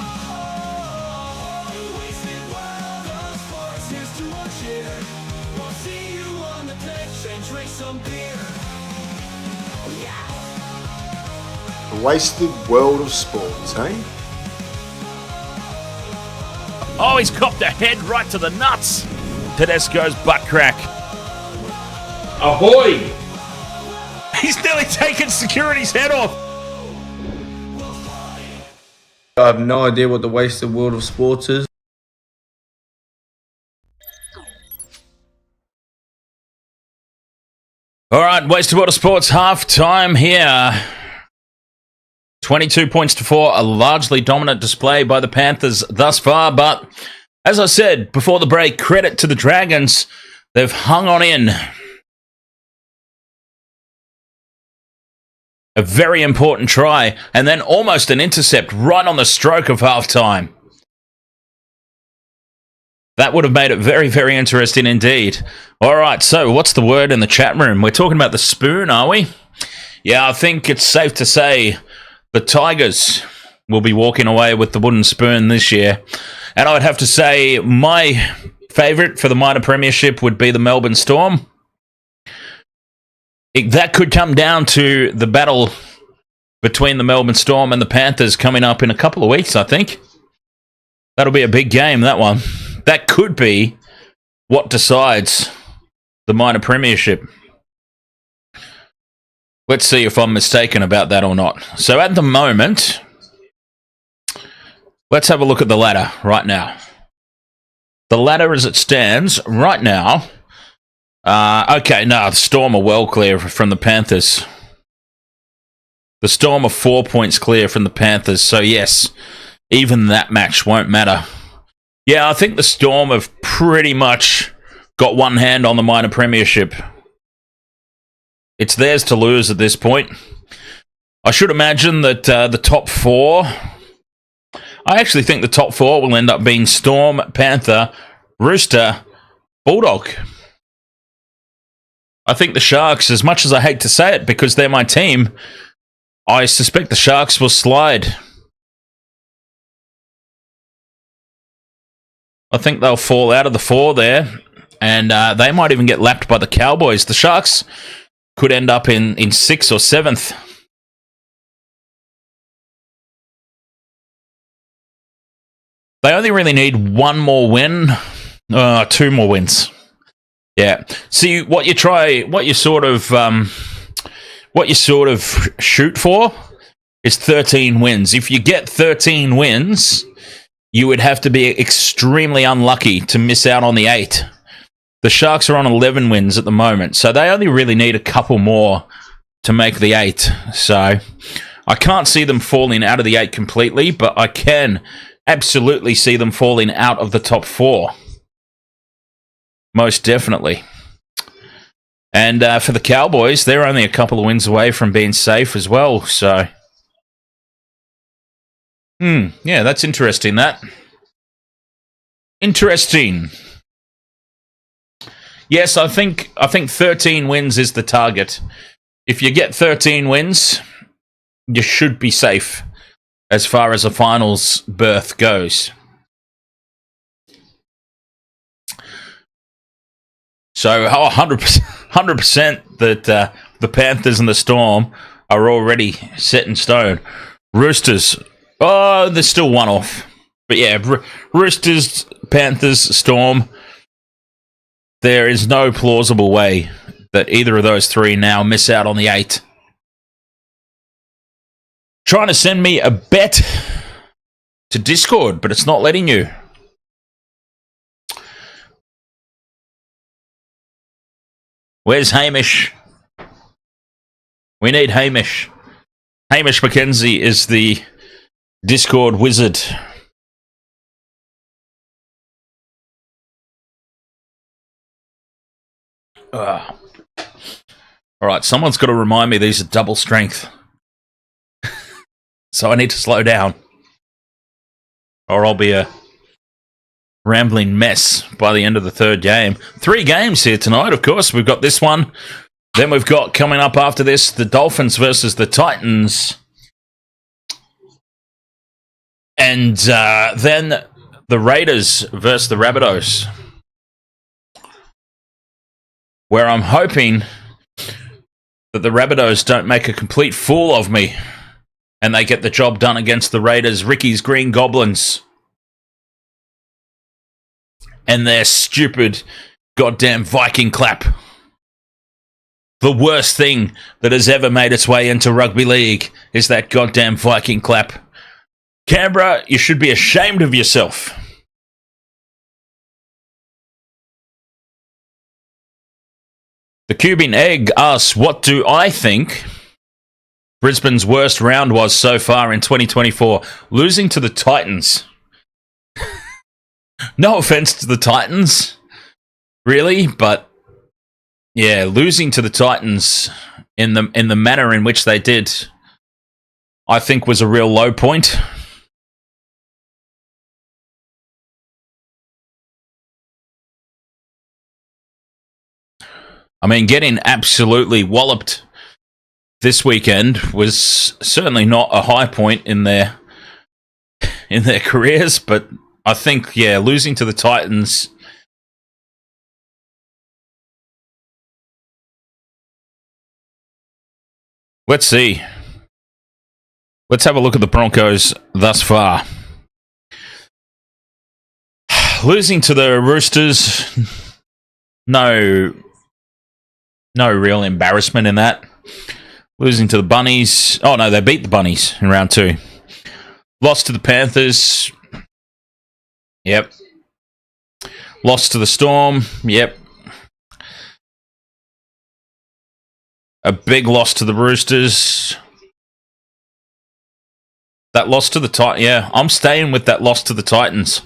Oh, wasted world of sports, here's to our cheer. We'll see you on the pitch and drink some beer. Yeah. The wasted world of sports, eh? Oh, he's copped a head right to the nuts. Tedesco's butt crack. Ahoy! He's nearly taken security's head off. I have no idea what the wasted world of sports is. All right, Wasted World of Sports half-time here. 22 points to 4, a largely dominant display by the Panthers thus far, but as I said before the break, credit to the Dragons. They've hung on in. A very important try, and then almost an intercept right on the stroke of half-time. That would have made it very, very interesting indeed. All right, so what's the word in the chat room? We're talking about the spoon, are we? Yeah, I think it's safe to say the Tigers will be walking away with the wooden spoon this year. And I would have to say my favourite for the minor premiership would be the Melbourne Storm. That could come down to the battle between the Melbourne Storm and the Panthers coming up in a couple of weeks, I think. That'll be a big game, that one. That could be what decides the minor premiership. Let's see if I'm mistaken about that or not. So at the moment, let's have a look at the ladder right now. The ladder as it stands right now. Okay, no, the Storm are well clear from the Panthers. The Storm are 4 points clear from the Panthers. So yes, even that match won't matter. Yeah, I think the Storm have pretty much got one hand on the minor premiership. It's theirs to lose at this point. I should imagine that the top 4... I actually think the top 4 will end up being Storm, Panther, Rooster, Bulldog. I think the Sharks, as much as I hate to say it because they're my team, I suspect the Sharks will slide. I think they'll fall out of the 4 there, and they might even get lapped by the Cowboys. The Sharks could end up in 6th or 7th. They only really need one more win, 2 more wins. Yeah. See, what you sort of shoot for is 13 wins. If you get 13 wins, you would have to be extremely unlucky to miss out on the 8. The Sharks are on 11 wins at the moment, so they only really need a couple more to make the 8. So I can't see them falling out of the 8 completely, but I can absolutely see them falling out of the top 4. Most definitely. And for the Cowboys, they're only a couple of wins away from being safe as well, so Yeah, that's interesting, that. Interesting. Yes, I think 13 wins is the target. If you get 13 wins, you should be safe as far as a finals berth goes. So 100% that the Panthers and the Storm are already set in stone. Roosters, they're still one off. But yeah, Roosters, Panthers, Storm, there is no plausible way that either of those three now miss out on the 8. Trying to send me a bet to Discord, but it's not letting you. Where's Hamish? We need Hamish. Hamish McKenzie is the Discord wizard. Alright, someone's got to remind me these are double strength. So I need to slow down. Or I'll be a rambling mess by the end of the third game. 3 games here tonight, of course. We've got this one. Then we've got, coming up after this, the Dolphins versus the Titans. And then the Raiders versus the Rabbitohs. Where I'm hoping that the Rabbitohs don't make a complete fool of me and they get the job done against the Raiders, Ricky's Green Goblins, and their stupid goddamn Viking clap. The worst thing that has ever made its way into rugby league is that goddamn Viking clap. Canberra, you should be ashamed of yourself. The Cuban Egg asks, what do I think Brisbane's worst round was so far in 2024? Losing to the Titans. No offense to the Titans, really, but yeah, losing to the Titans in the manner in which they did, I think was a real low point. I mean, getting absolutely walloped this weekend was certainly not a high point in their careers, but I think, yeah, losing to the Titans. Let's see. Let's have a look at the Broncos thus far. Losing to the Roosters, no real embarrassment in that. Losing to the Bunnies. Oh, no, they beat the Bunnies in round 2. Lost to the Panthers. Yep. Lost to the Storm. Yep. A big loss to the Roosters. That loss to the Titans. Yeah, I'm staying with that loss to the Titans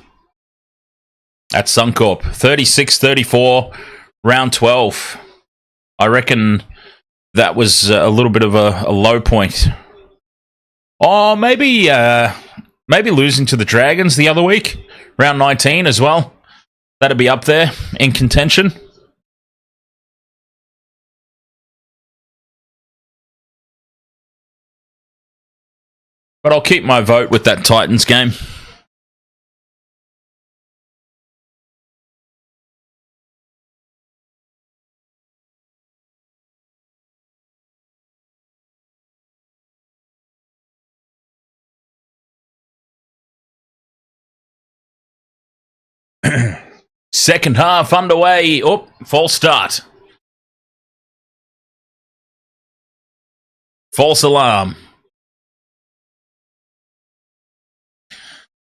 at Suncorp. 36-34, round 12. I reckon that was a little bit of a low point. Oh, maybe losing to the Dragons the other week, round 19 as well. That'd be up there in contention. But I'll keep my vote with that Titans game. Second half underway. Oh, false start. False alarm.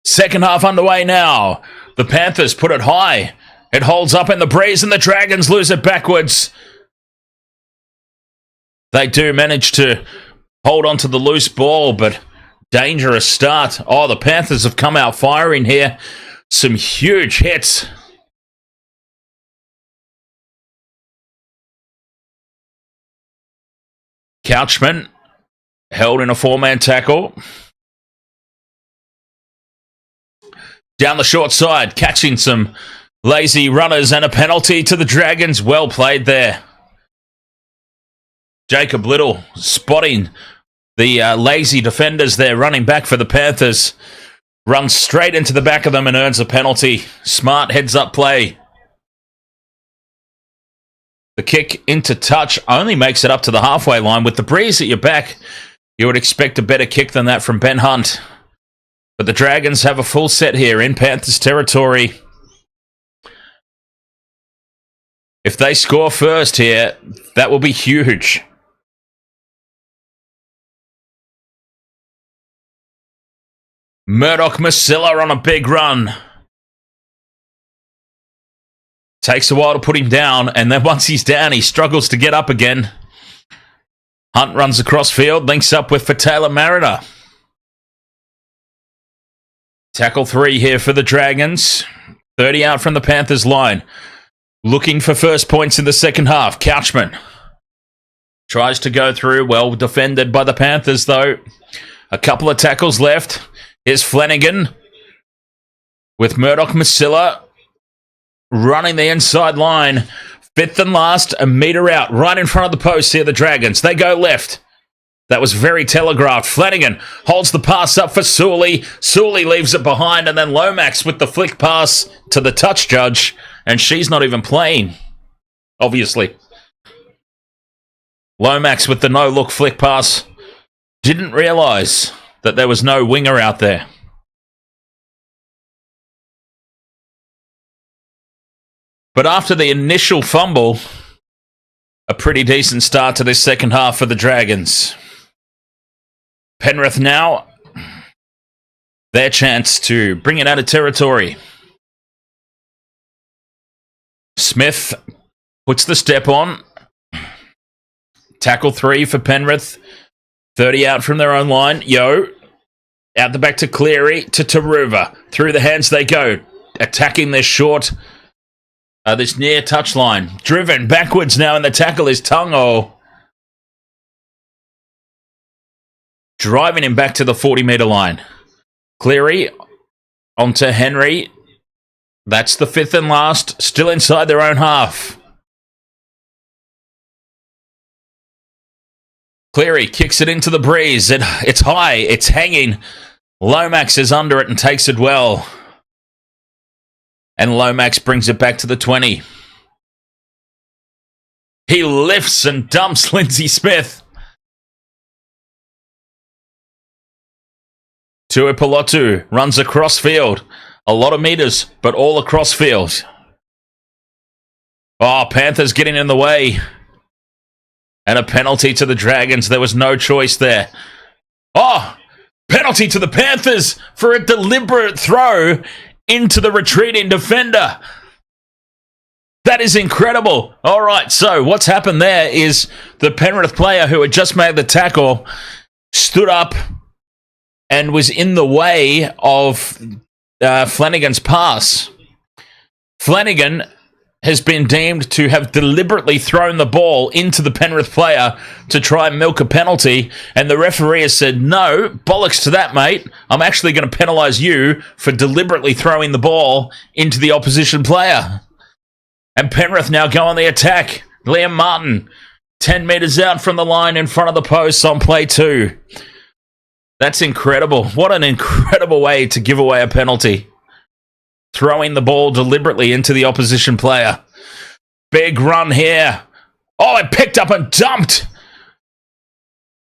Second half underway now. The Panthers put it high. It holds up in the breeze and the Dragons lose it backwards. They do manage to hold on to the loose ball, but dangerous start. Oh, the Panthers have come out firing here. Some huge hits. . Couchman held in a 4-man tackle. Down the short side, catching some lazy runners and a penalty to the Dragons. Well played there. Jacob Little spotting the lazy defenders there, running back for the Panthers. Runs straight into the back of them and earns a penalty. Smart heads-up play. The kick into touch only makes it up to the halfway line. With the breeze at your back, you would expect a better kick than that from Ben Hunt. But the Dragons have a full set here in Panthers territory. If they score first here, that will be huge. Murdoch Masilla on a big run. Takes a while to put him down, and then once he's down, he struggles to get up again. Hunt runs across field, links up with Taylor Mariner. Tackle 3 here for the Dragons. 30 out from the Panthers line. Looking for first points in the second half. Couchman tries to go through. Well defended by the Panthers, though. A couple of tackles left. Here's Flanagan with Murdoch Masilla running the inside line. Fifth and last, a metre out. Right in front of the post here, the Dragons. They go left. That was very telegraphed. Flanagan holds the pass up for Sully. Sully leaves it behind, and then Lomax with the flick pass to the touch judge, and she's not even playing, obviously. Lomax with the no-look flick pass. Didn't realise that there was no winger out there. But after the initial fumble, a pretty decent start to this second half for the Dragons. Penrith now, their chance to bring it out of territory. Smith puts the step on. Tackle 3 for Penrith. 30 out from their own line. Yo. Out the back to Cleary, to Taruva. Through the hands they go. Attacking this short, this near touchline. Driven backwards now, and the tackle is Tungo. Driving him back to the 40-metre line. Cleary onto Henry. That's the fifth and last. Still inside their own half. Cleary kicks it into the breeze. It's high. It's hanging. Lomax is under it and takes it well. And Lomax brings it back to the 20. He lifts and dumps Lindsay Smith. Tuipulotu runs across field. A lot of metres, but all across field. Oh, Panthers getting in the way. And a penalty to the Dragons. There was no choice there. Oh, penalty to the Panthers for a deliberate throw into the retreating defender. That is incredible. All right, so what's happened there is the Penrith player who had just made the tackle stood up and was in the way of Flanagan's pass. Flanagan has been deemed to have deliberately thrown the ball into the Penrith player to try and milk a penalty, and the referee has said, no, bollocks to that, mate. I'm actually going to penalise you for deliberately throwing the ball into the opposition player. And Penrith now go on the attack. Liam Martin, 10 metres out from the line in front of the post on play 2. That's incredible. What an incredible way to give away a penalty. Throwing the ball deliberately into the opposition player. Big run here. Oh, it picked up and dumped.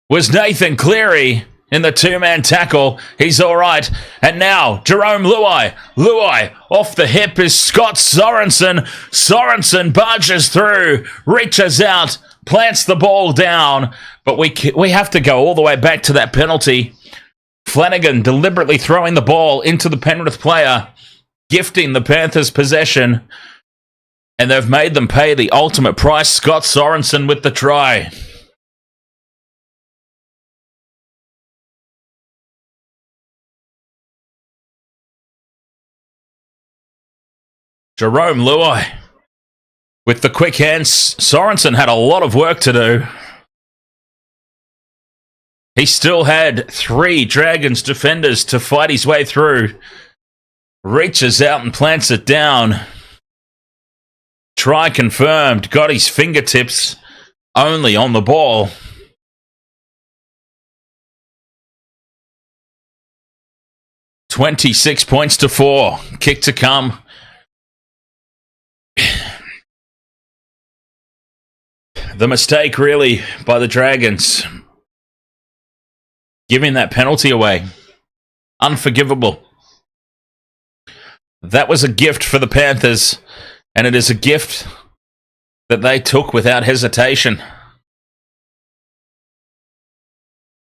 Was Nathan Cleary in the two-man tackle. He's all right. And now, Jerome Luai. Luai off the hip is Scott Sorensen. Sorensen barges through, reaches out, plants the ball down. But we have to go all the way back to that penalty. Flanagan deliberately throwing the ball into the Penrith player, gifting the Panthers possession, and they've made them pay the ultimate price. Scott Sorensen with the try. Jerome Luai with the quick hands. Sorensen had a lot of work to do. He still had 3 Dragons defenders to fight his way through. reaches out and plants it down. Try confirmed. Got his fingertips only on the ball. $26 points to 4. Kick to come. The mistake, really, by the Dragons. Giving that penalty away. Unforgivable. That was a gift for the Panthers, and it is a gift that they took without hesitation.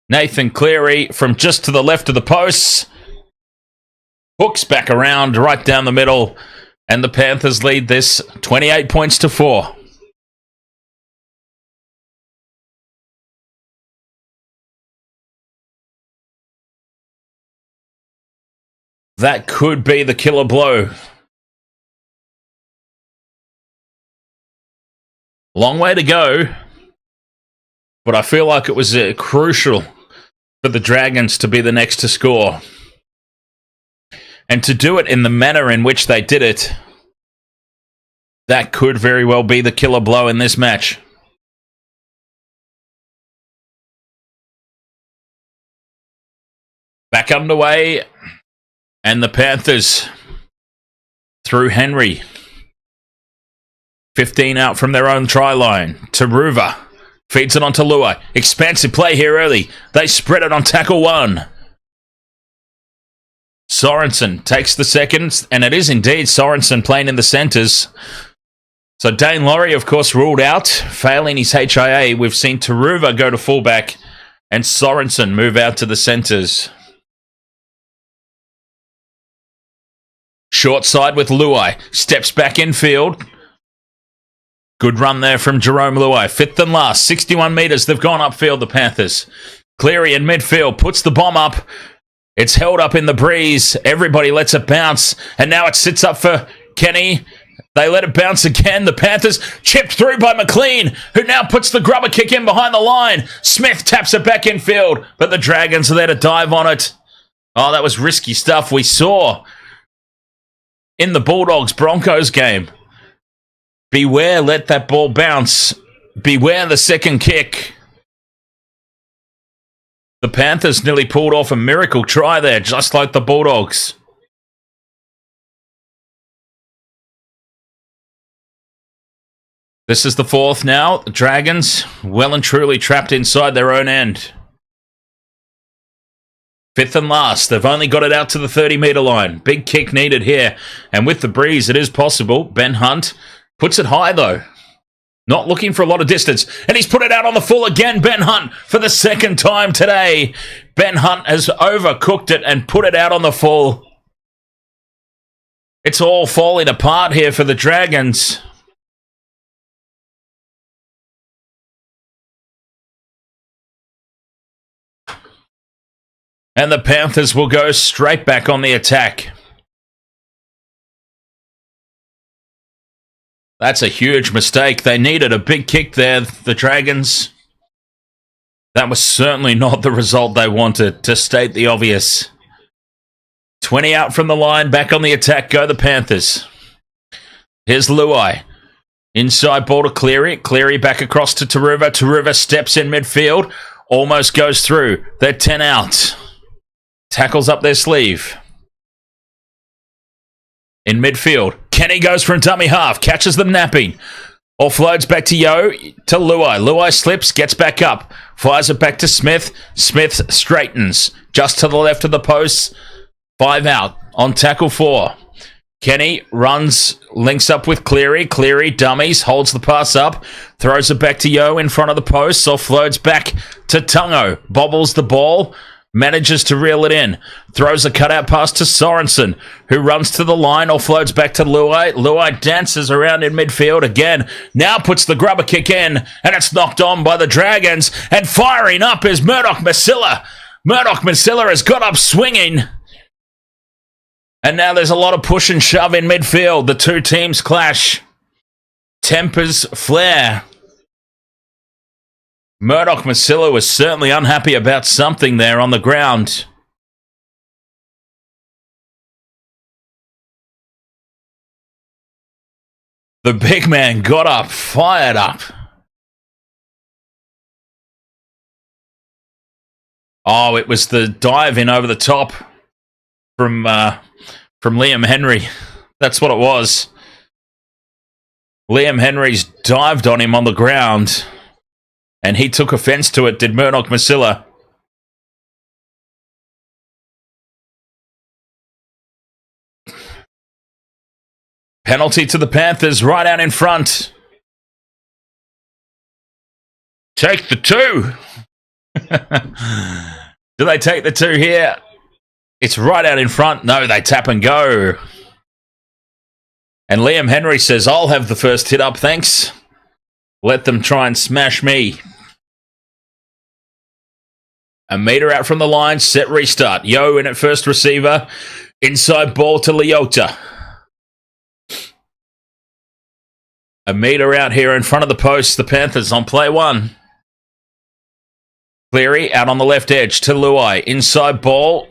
Nathan Cleary from just to the left of the posts. Hooks back around right down the middle, and the Panthers lead this 28 points to 4. That could be the killer blow. Long way to go, but I feel like it was crucial for the Dragons to be the next to score. And to do it in the manner in which they did it, that could very well be the killer blow in this match. Back underway, and the Panthers through Henry. 15 out from their own try line. Taruva feeds it onto Luai. Expansive play here early. They spread it on tackle 1. Sorensen takes the second, and it is indeed Sorensen playing in the centres. So Dane Laurie, of course, ruled out, failing his HIA. We've seen Taruva go to fullback and Sorensen move out to the centres. Short side with Luai. Steps back infield. Good run there from Jerome Luai. 5th and last. 61 metres. They've gone upfield, the Panthers. Cleary in midfield. Puts the bomb up. It's held up in the breeze. Everybody lets it bounce. And now it sits up for Kenny. They let it bounce again. The Panthers chipped through by McLean, who now puts the grubber kick in behind the line. Smith taps it back infield, but the Dragons are there to dive on it. Oh, that was risky stuff we saw in the Bulldogs-Broncos game. Beware, let that ball bounce. Beware the second kick. The Panthers nearly pulled off a miracle try there, just like the Bulldogs. This is the 4th now. The Dragons, well and truly trapped inside their own end. 5th and last. They've only got it out to the 30-metre line. Big kick needed here. And with the breeze, it is possible. Ben Hunt puts it high, though. Not looking for a lot of distance. And he's put it out on the full again, Ben Hunt, for the second time today. Ben Hunt has overcooked it and put it out on the full. It's all falling apart here for the Dragons. And the Panthers will go straight back on the attack. That's a huge mistake. They needed a big kick there, the Dragons. That was certainly not the result they wanted, to state the obvious. 20 out from the line, back on the attack go the Panthers. Here's Luai. Inside ball to Cleary. Cleary back across to Taruva. Taruva steps in midfield. Almost goes through. They're 10 out. Tackles up their sleeve. In midfield, Kenny goes for a dummy half, catches them napping. Offloads back to Yo, to Luai. Luai slips, gets back up. Fires it back to Smith. Smith straightens, just to the left of the post. 5 out, on tackle 4. Kenny runs, links up with Cleary. Cleary dummies, holds the pass up. Throws it back to Yo in front of the post. Offloads back to Tungo. Bobbles the ball. Manages to reel it in. Throws a cutout pass to Sorensen, who runs to the line, offloads back to Luai. Luai dances around in midfield again. Now puts the grubber kick in, and it's knocked on by the Dragons. And firing up is Murdoch Masilla. Murdoch Masilla has got up swinging. And now there's a lot of push and shove in midfield. The two teams clash. Tempers flare. Murdoch Masilla was certainly unhappy about something there on the ground. The big man got up, fired up. Oh, it was the dive in over the top from Liam Henry. That's what it was. Liam Henry's dived on him on the ground, and he took offence to it, did Murdoch Masilla. Penalty to the Panthers, right out in front. Take the 2. Do they take the 2 here? It's right out in front. No, they tap and go. And Liam Henry says, I'll have the first hit up, thanks. Let them try and smash me. A metre out from the line, set restart. Yo in at first receiver. Inside ball to Leota. A metre out here in front of the post. The Panthers on play 1. Cleary out on the left edge to Luai. Inside ball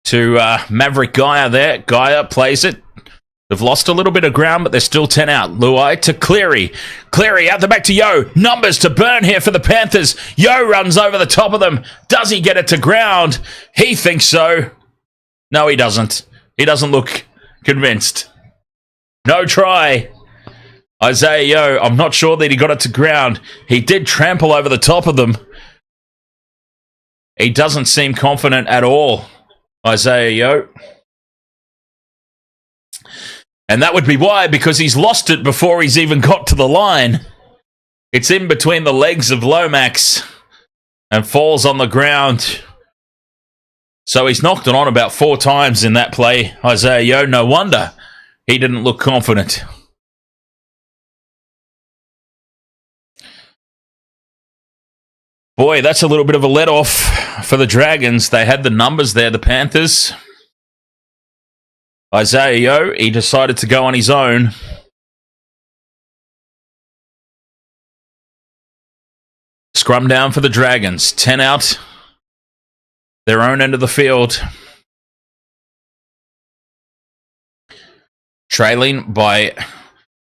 to Maverick Gaia there. Gaia plays it. They've lost a little bit of ground, but they're still 10 out. Luai to Cleary. Cleary out the back to Yo. Numbers to burn here for the Panthers. Yo runs over the top of them. Does he get it to ground? He thinks so. No, he doesn't. He doesn't look convinced. No try. Isaiah Yo, I'm not sure that he got it to ground. He did trample over the top of them. He doesn't seem confident at all, Isaiah Yo. And that would be why, because he's lost it before he's even got to the line. It's in between the legs of Lomax and falls on the ground. So he's knocked it on about 4 times in that play, Isaiah Yo. No wonder he didn't look confident. Boy, that's a little bit of a let-off for the Dragons. They had the numbers there, the Panthers. Isaiah Yo, he decided to go on his own. Scrum down for the Dragons. 10 out. Their own end of the field. Trailing by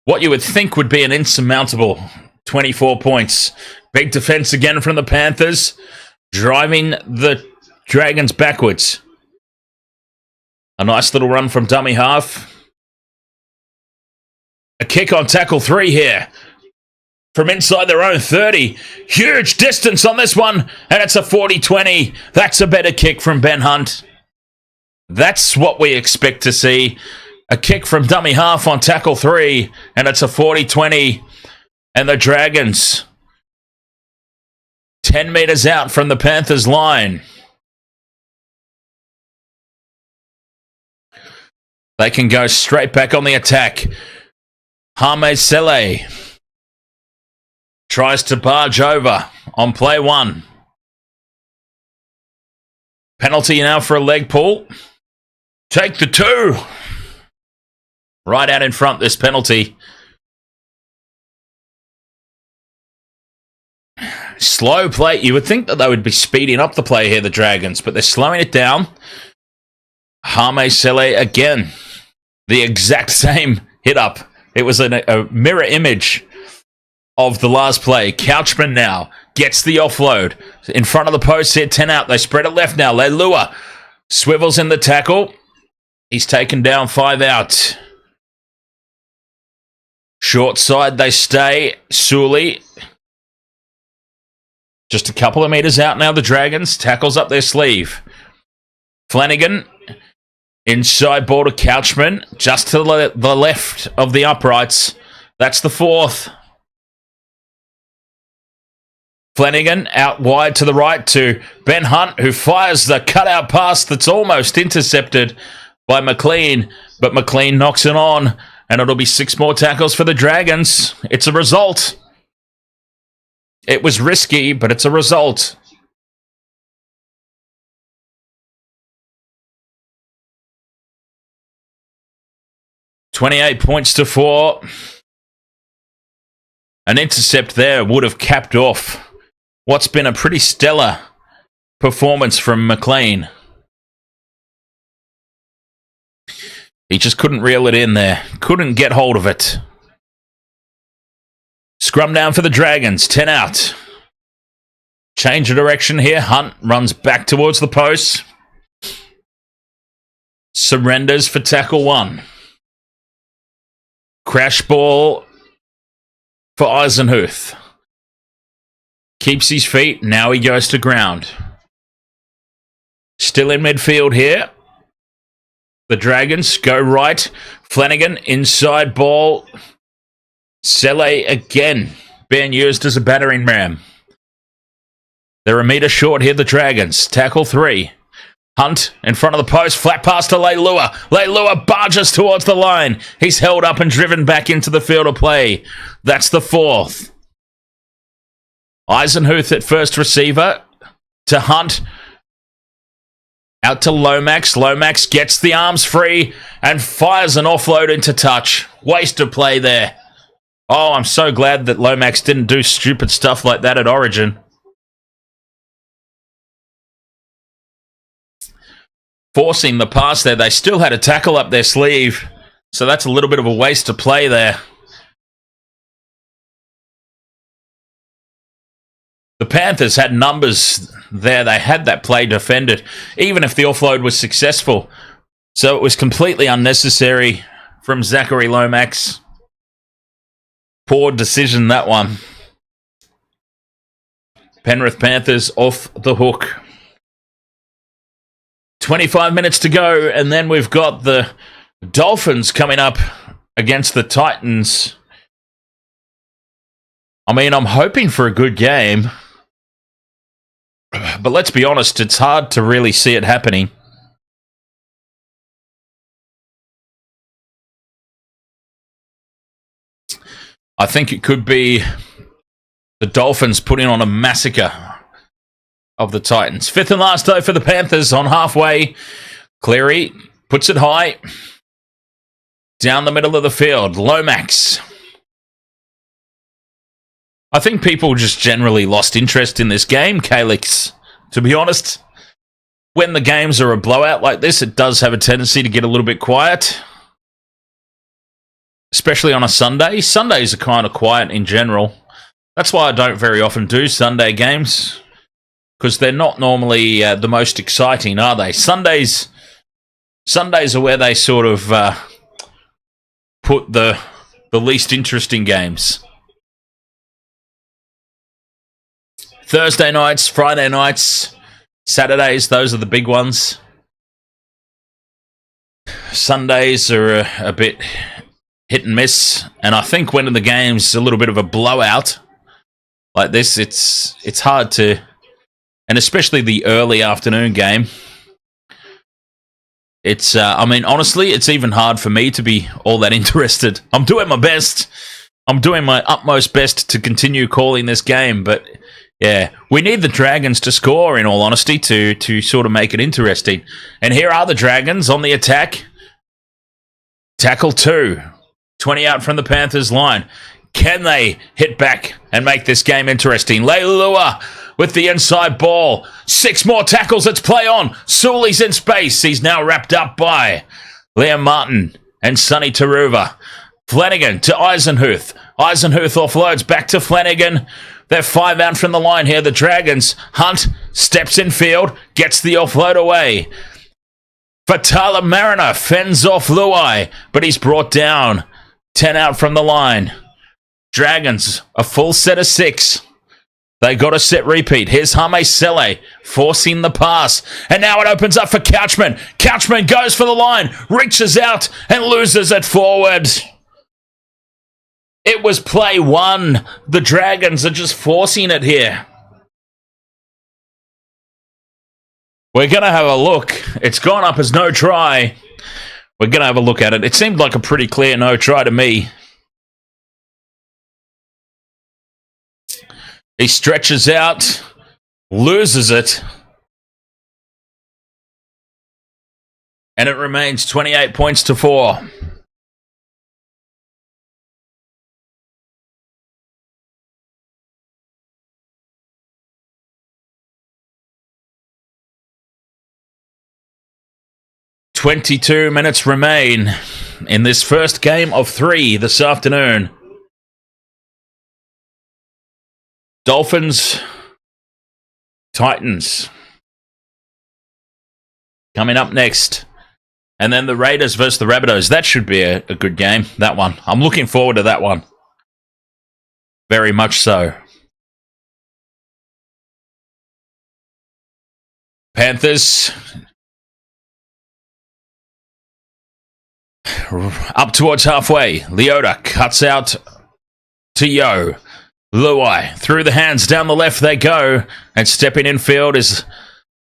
what you would think would be an insurmountable 24 points. Big defense again from the Panthers, driving the Dragons backwards. A nice little run from dummy half. A kick on tackle 3 here. From inside their own 30. Huge distance on this one, and it's a 40-20. That's a better kick from Ben Hunt. That's what we expect to see. A kick from dummy half on tackle 3, and it's a 40-20. And the Dragons 10 metres out from the Panthers line. They can go straight back on the attack. Hame Sele tries to barge over on play 1. Penalty now for a leg pull. Take the 2. Right out in front, this penalty. Slow play. You would think that they would be speeding up the play here, the Dragons, but they're slowing it down. Hame Sele again. The exact same hit up. It was a mirror image of the last play. Couchman now gets the offload. In front of the post here, 10 out. They spread it left now. Leilua swivels in the tackle. He's taken down 5 out. Short side, they stay. Sully. Just a couple of metres out now, the Dragons. Tackles up their sleeve. Flanagan. Inside ball to Couchman. Just to the left of the uprights. That's the 4th. Flanagan out wide to the right to Ben Hunt, who fires the cutout pass that's almost intercepted by McLean. But McLean knocks it on, and it'll be 6 more tackles for the Dragons. It's a result. It was risky, but it's a result. $28-4. An intercept there would have capped off what's been a pretty stellar performance from McLean. He just couldn't reel it in there. Couldn't get hold of it. Scrum down for the Dragons. 10 out. Change of direction here. Hunt runs back towards the post. Surrenders for tackle 1. Crash ball for Eisenhuth. Keeps his feet. Now he goes to ground. Still in midfield here. The Dragons go right. Flanagan, inside ball. Selle again, being used as a battering ram. They're a metre short here, the Dragons. Tackle 3. Hunt in front of the post. Flat pass to Leilua. Leilua barges towards the line. He's held up and driven back into the field of play. That's the 4th. Eisenhuth at first receiver. To Hunt. Out to Lomax. Lomax gets the arms free and fires an offload into touch. Waste of play there. Oh, I'm so glad that Lomax didn't do stupid stuff like that at Origin. Forcing the pass there. They still had a tackle up their sleeve. So that's a little bit of a waste of play there. The Panthers had numbers there. They had that play defended, even if the offload was successful. So it was completely unnecessary from Zachary Lomax. Poor decision, that one. Penrith Panthers off the hook. 25 minutes to go, and then we've got the Dolphins coming up against the Titans. I mean, I'm hoping for a good game. But let's be honest, it's hard to really see it happening. I think it could be the Dolphins putting on a massacre of the Titans. 5th and last though for the Panthers on halfway. Cleary puts it high. Down the middle of the field. Lomax. I think people just generally lost interest in this game, Calix. To be honest, when the games are a blowout like this, it does have a tendency to get a little bit quiet. Especially on a Sunday. Sundays are kind of quiet in general. That's why I don't very often do Sunday games. Because they're not normally the most exciting, are they? Sundays are where they sort of put the least interesting games. Thursday nights, Friday nights, Saturdays, those are the big ones. Sundays are a bit hit and miss. And I think when the game's a little bit of a blowout like this, it's hard to... And especially the early afternoon game. It's, I mean, honestly, it's even hard for me to be all that interested. I'm doing my best. I'm doing my utmost best to continue calling this game. But, yeah, we need the Dragons to score, in all honesty, to sort of make it interesting. And here are the Dragons on the attack. Tackle 2. 20 out from the Panthers line. Can they hit back and make this game interesting? Leilua with the inside ball. 6 more tackles. It's play on. Sully's in space. He's now wrapped up by Liam Martin and Sonny Taruva. Flanagan to Eisenhuth. Eisenhuth offloads back to Flanagan. They're 5 out from the line here. The Dragons. Hunt steps in field. Gets the offload away. Fatala Mariner fends off Luai, but he's brought down. 10 out from the line. Dragons, a full set of 6. They got a set repeat. Here's Hame Selle forcing the pass. And now it opens up for Couchman. Couchman goes for the line, reaches out and loses it forward. It was play 1. The Dragons are just forcing it here. We're going to have a look. It's gone up as no try. We're going to have a look at it. It seemed like a pretty clear no try to me. He stretches out, loses it, and it remains 28 points to 4. 22 minutes remain in this first game of 3 this afternoon. Dolphins, Titans coming up next. And then the Raiders versus the Rabbitohs. That should be a good game, that one. I'm looking forward to that one. Very much so. Panthers up towards halfway. Leota cuts out to Yo. Luai through the hands down the left they go. And stepping in field is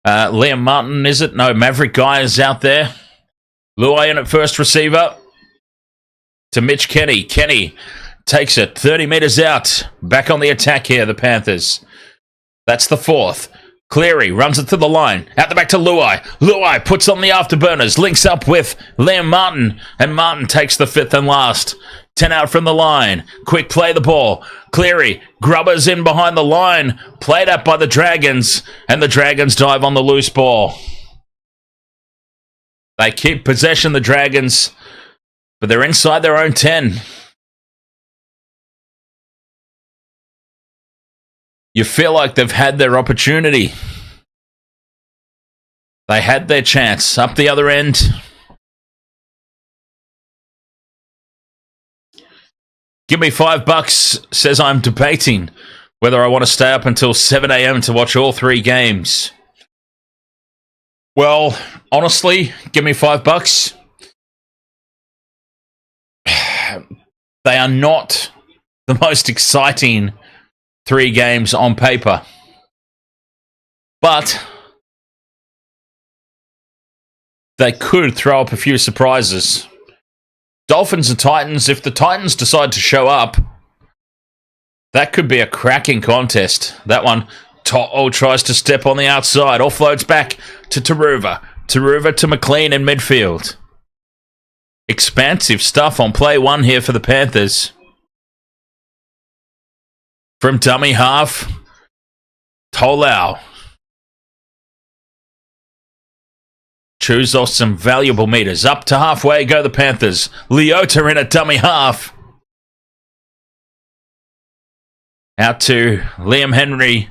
Liam Martin, is it? No, Maverick Guy is out there. Luai in at first receiver to Mitch Kenny. Kenny takes it 30 metres out. Back on the attack here, the Panthers. That's the fourth. Cleary runs it to the line. Out the back to Luai. Luai puts on the afterburners. Links up with Liam Martin. And Martin takes the fifth and last. 10 out from the line. Quick play the ball. Cleary grubbers in behind the line. Played up by the Dragons. And the Dragons dive on the loose ball. They keep possession, the Dragons. But they're inside their own 10. You feel like they've had their opportunity. They had their chance. Up the other end. Give me $5, says I'm debating whether I want to stay up until 7 a.m. to watch all 3 games. Well, honestly, give me $5. They are not the most exciting 3 games on paper. But they could throw up a few surprises. Dolphins and Titans, if the Titans decide to show up, that could be a cracking contest. That one, To'o tries to step on the outside, offloads back to Taruva. Taruva to McLean in midfield. Expansive stuff on play 1 here for the Panthers. From dummy half, Tolau. Chews off some valuable meters. Up to halfway go the Panthers. Leota in a dummy half. Out to Liam Henry.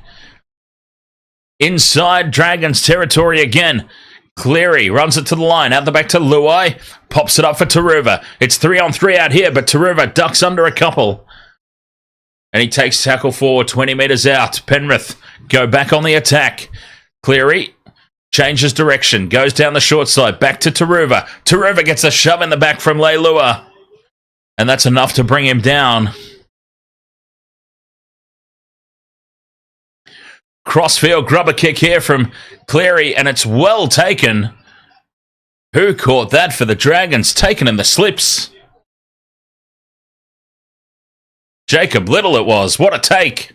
Inside Dragons territory again. Cleary runs it to the line. Out the back to Luai. Pops it up for Taruva. It's 3-on-3 out here, but Taruva ducks under a couple. And he takes tackle forward 20 metres out. Penrith go back on the attack. Cleary changes direction. Goes down the short side. Back to Taruva. Taruva gets a shove in the back from Leilua. And that's enough to bring him down. Crossfield grubber kick here from Cleary, and it's well taken. Who caught that for the Dragons? Taken in the slips. Jacob Little it was. What a take.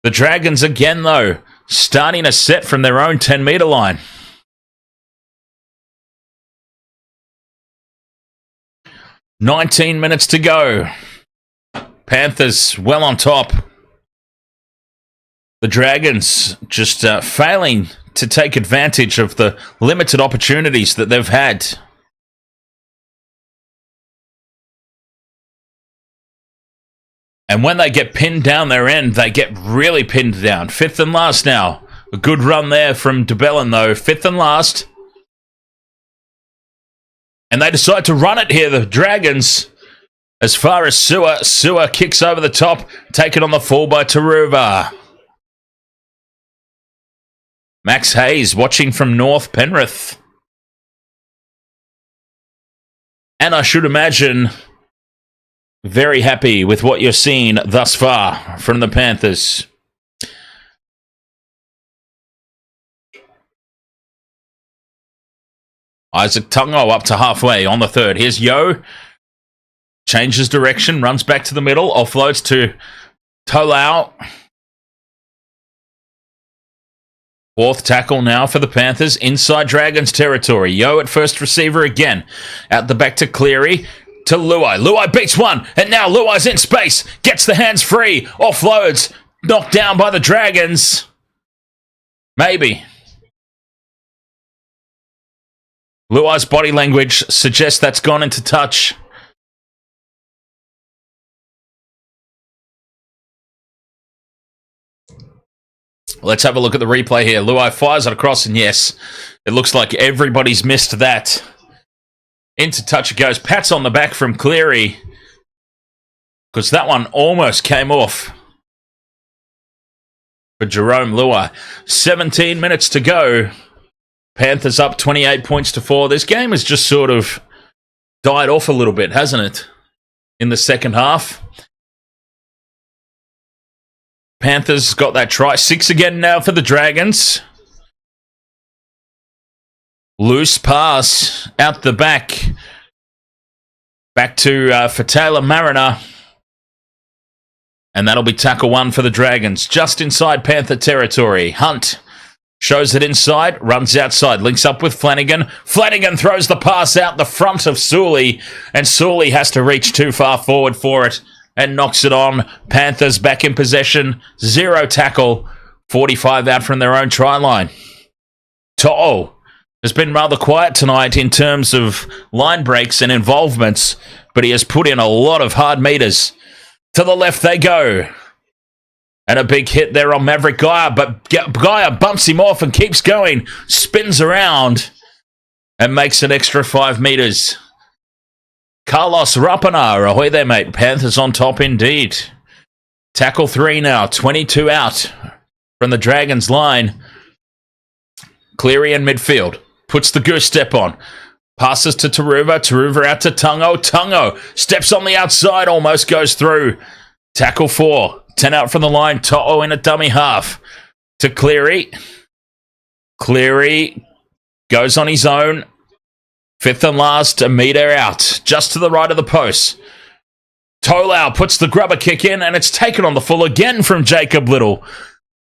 The Dragons again, though, starting a set from their own 10-metre line. "19 minutes to go. Panthers well on top. The Dragons just failing to take advantage of the limited opportunities that they've had. And when they get pinned down their end, they get really pinned down. 5th and last now. A good run there from DeBellin, though. 5th and last. And they decide to run it here, the Dragons. As far as Sewer. Sewer kicks over the top. Taken on the full by Taruva. Max Hayes watching from North Penrith. And I should imagine very happy with what you're seeing thus far from the Panthers. Isaac Tungo up to halfway on the 3rd. Here's Yo. Changes direction, runs back to the middle, offloads to Tolau. 4th tackle now for the Panthers. Inside Dragons territory. Yo at first receiver again. Out the back to Cleary. To Luai. Luai beats one. And now Luai's in space. Gets the hands free. Offloads. Knocked down by the Dragons. Maybe. Luai's body language suggests that's gone into touch. Let's have a look at the replay here. Luai fires it across, and yes, it looks like everybody's missed that. Into touch it goes. Pats on the back from Cleary, because that one almost came off for Jerome Luai. 17 minutes to go. Panthers up 28 points to 4. This game has just sort of died off a little bit, hasn't it? In the second half. Panthers got that try. 6 again now for the Dragons. Loose pass out the back. Back to for Taylor Mariner. And that'll be tackle 1 for the Dragons. Just inside Panther territory. Hunt shows it inside, runs outside, links up with Flanagan. Flanagan throws the pass out the front of Sully, and Sully has to reach too far forward for it and knocks it on. Panthers back in possession. 0 tackle. 45 out from their own try line. To'o has been rather quiet tonight in terms of line breaks and involvements, but he has put in a lot of hard meters. To the left they go. And a big hit there on Maverick Geyer, but Geyer bumps him off and keeps going. Spins around and makes an extra 5 meters. Carlos Rapana, ahoy there, mate. Panthers on top indeed. Tackle 3 now. 22 out from the Dragons line. Cleary in midfield. Puts the goose step on. Passes to Taruva. Taruva out to Tungo. Tungo steps on the outside. Almost goes through. Tackle 4. 10 out from the line. To'o in a dummy half. To Cleary. Cleary goes on his own. 5th and last, a metre out, just to the right of the post. Tolau puts the grubber kick in, and it's taken on the full again from Jacob Little.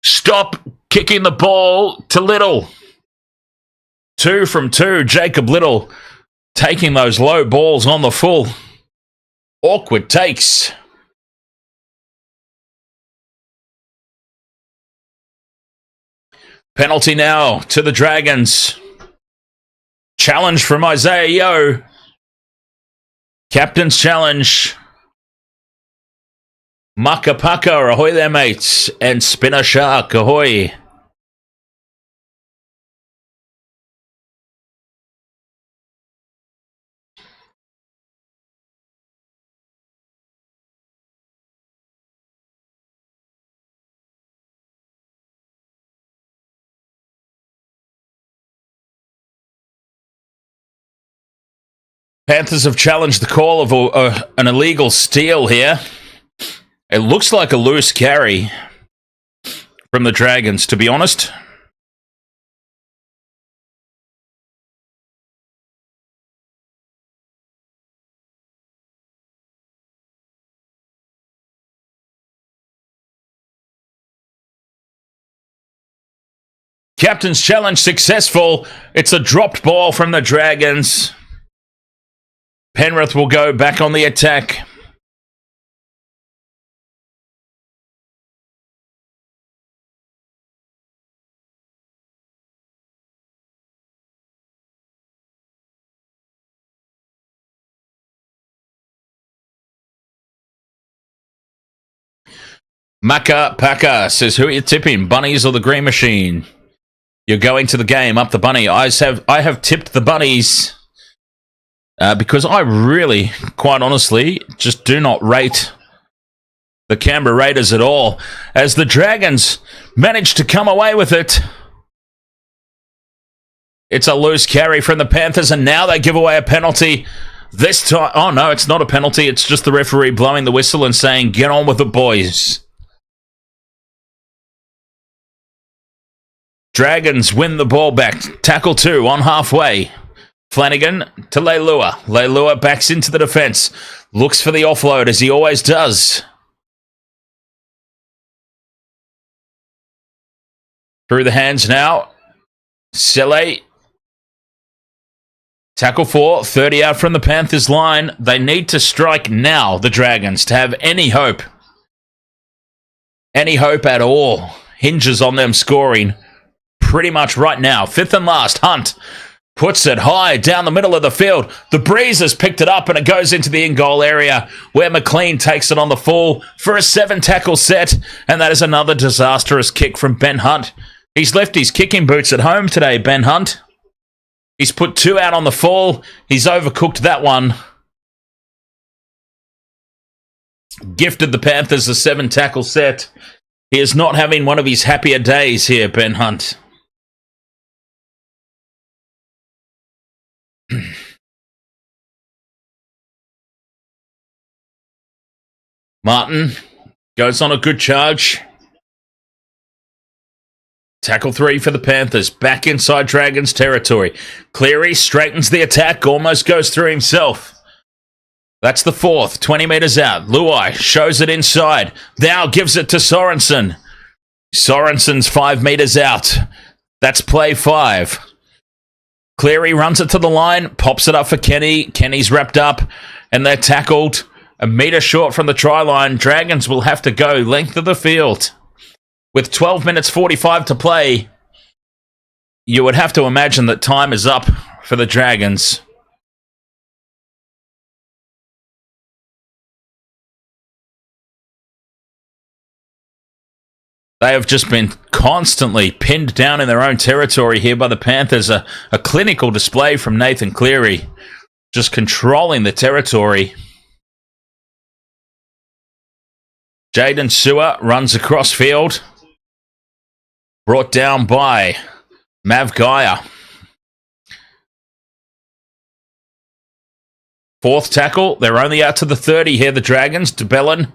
Stop kicking the ball to Little. 2 from 2, Jacob Little taking those low balls on the full. Awkward takes. Penalty now to the Dragons. Challenge from Isaiah Yeo. Captain's challenge. Maka Paka, ahoy there, mates. And Spinner Shark, ahoy. Panthers have challenged the call of an illegal steal here. It looks like a loose carry from the Dragons, to be honest. Captain's challenge successful. It's a dropped ball from the Dragons. Penrith will go back on the attack. Maka Paka says, who are you tipping, Bunnies or the Green Machine? You're going to the game, up the Bunny. I have tipped the Bunnies. Because I really, quite honestly, just do not rate the Canberra Raiders at all. As the Dragons manage to come away with it. It's a loose carry from the Panthers, and now they give away a penalty. This time, oh no, it's not a penalty. It's just the referee blowing the whistle and saying, get on with it, boys. Dragons win the ball back. Tackle 2 on halfway. Flanagan to Leilua. Leilua backs into the defence. Looks for the offload, as he always does. Through the hands now. Sele. Tackle 4. 30 out from the Panthers line. They need to strike now, the Dragons, to have any hope. Any hope at all. Hinges on them scoring pretty much right now. 5th and last. Hunt Puts it high down the middle of the field. The Breeze has picked it up and it goes into the in-goal area where McLean takes it on the full for a 7-tackle set. And that is another disastrous kick from Ben Hunt. He's left his kicking boots at home today, Ben Hunt. He's put 2 out on the fall. He's overcooked that one. Gifted the Panthers a 7-tackle set. He is not having one of his happier days here, Ben Hunt. Martin goes on a good charge. Tackle 3 for the Panthers. Back inside Dragons territory. Cleary straightens the attack. Almost goes through himself. That's the 4th. 20 metres out. Luai shows it inside. Now gives it to Sorensen. Sorensen's 5 metres out. That's play 5. Cleary runs it to the line. Pops it up for Kenny. Kenny's wrapped up. And they're tackled. A metre short from the try line. Dragons will have to go length of the field. With 12 minutes 45 to play, you would have to imagine that time is up for the Dragons. They have just been constantly pinned down in their own territory here by the Panthers. A clinical display from Nathan Cleary, just controlling the territory. Jaden Sewer runs across field. Brought down by Mav Gaia. 4th tackle. They're only out to the 30 here, the Dragons. DeBellin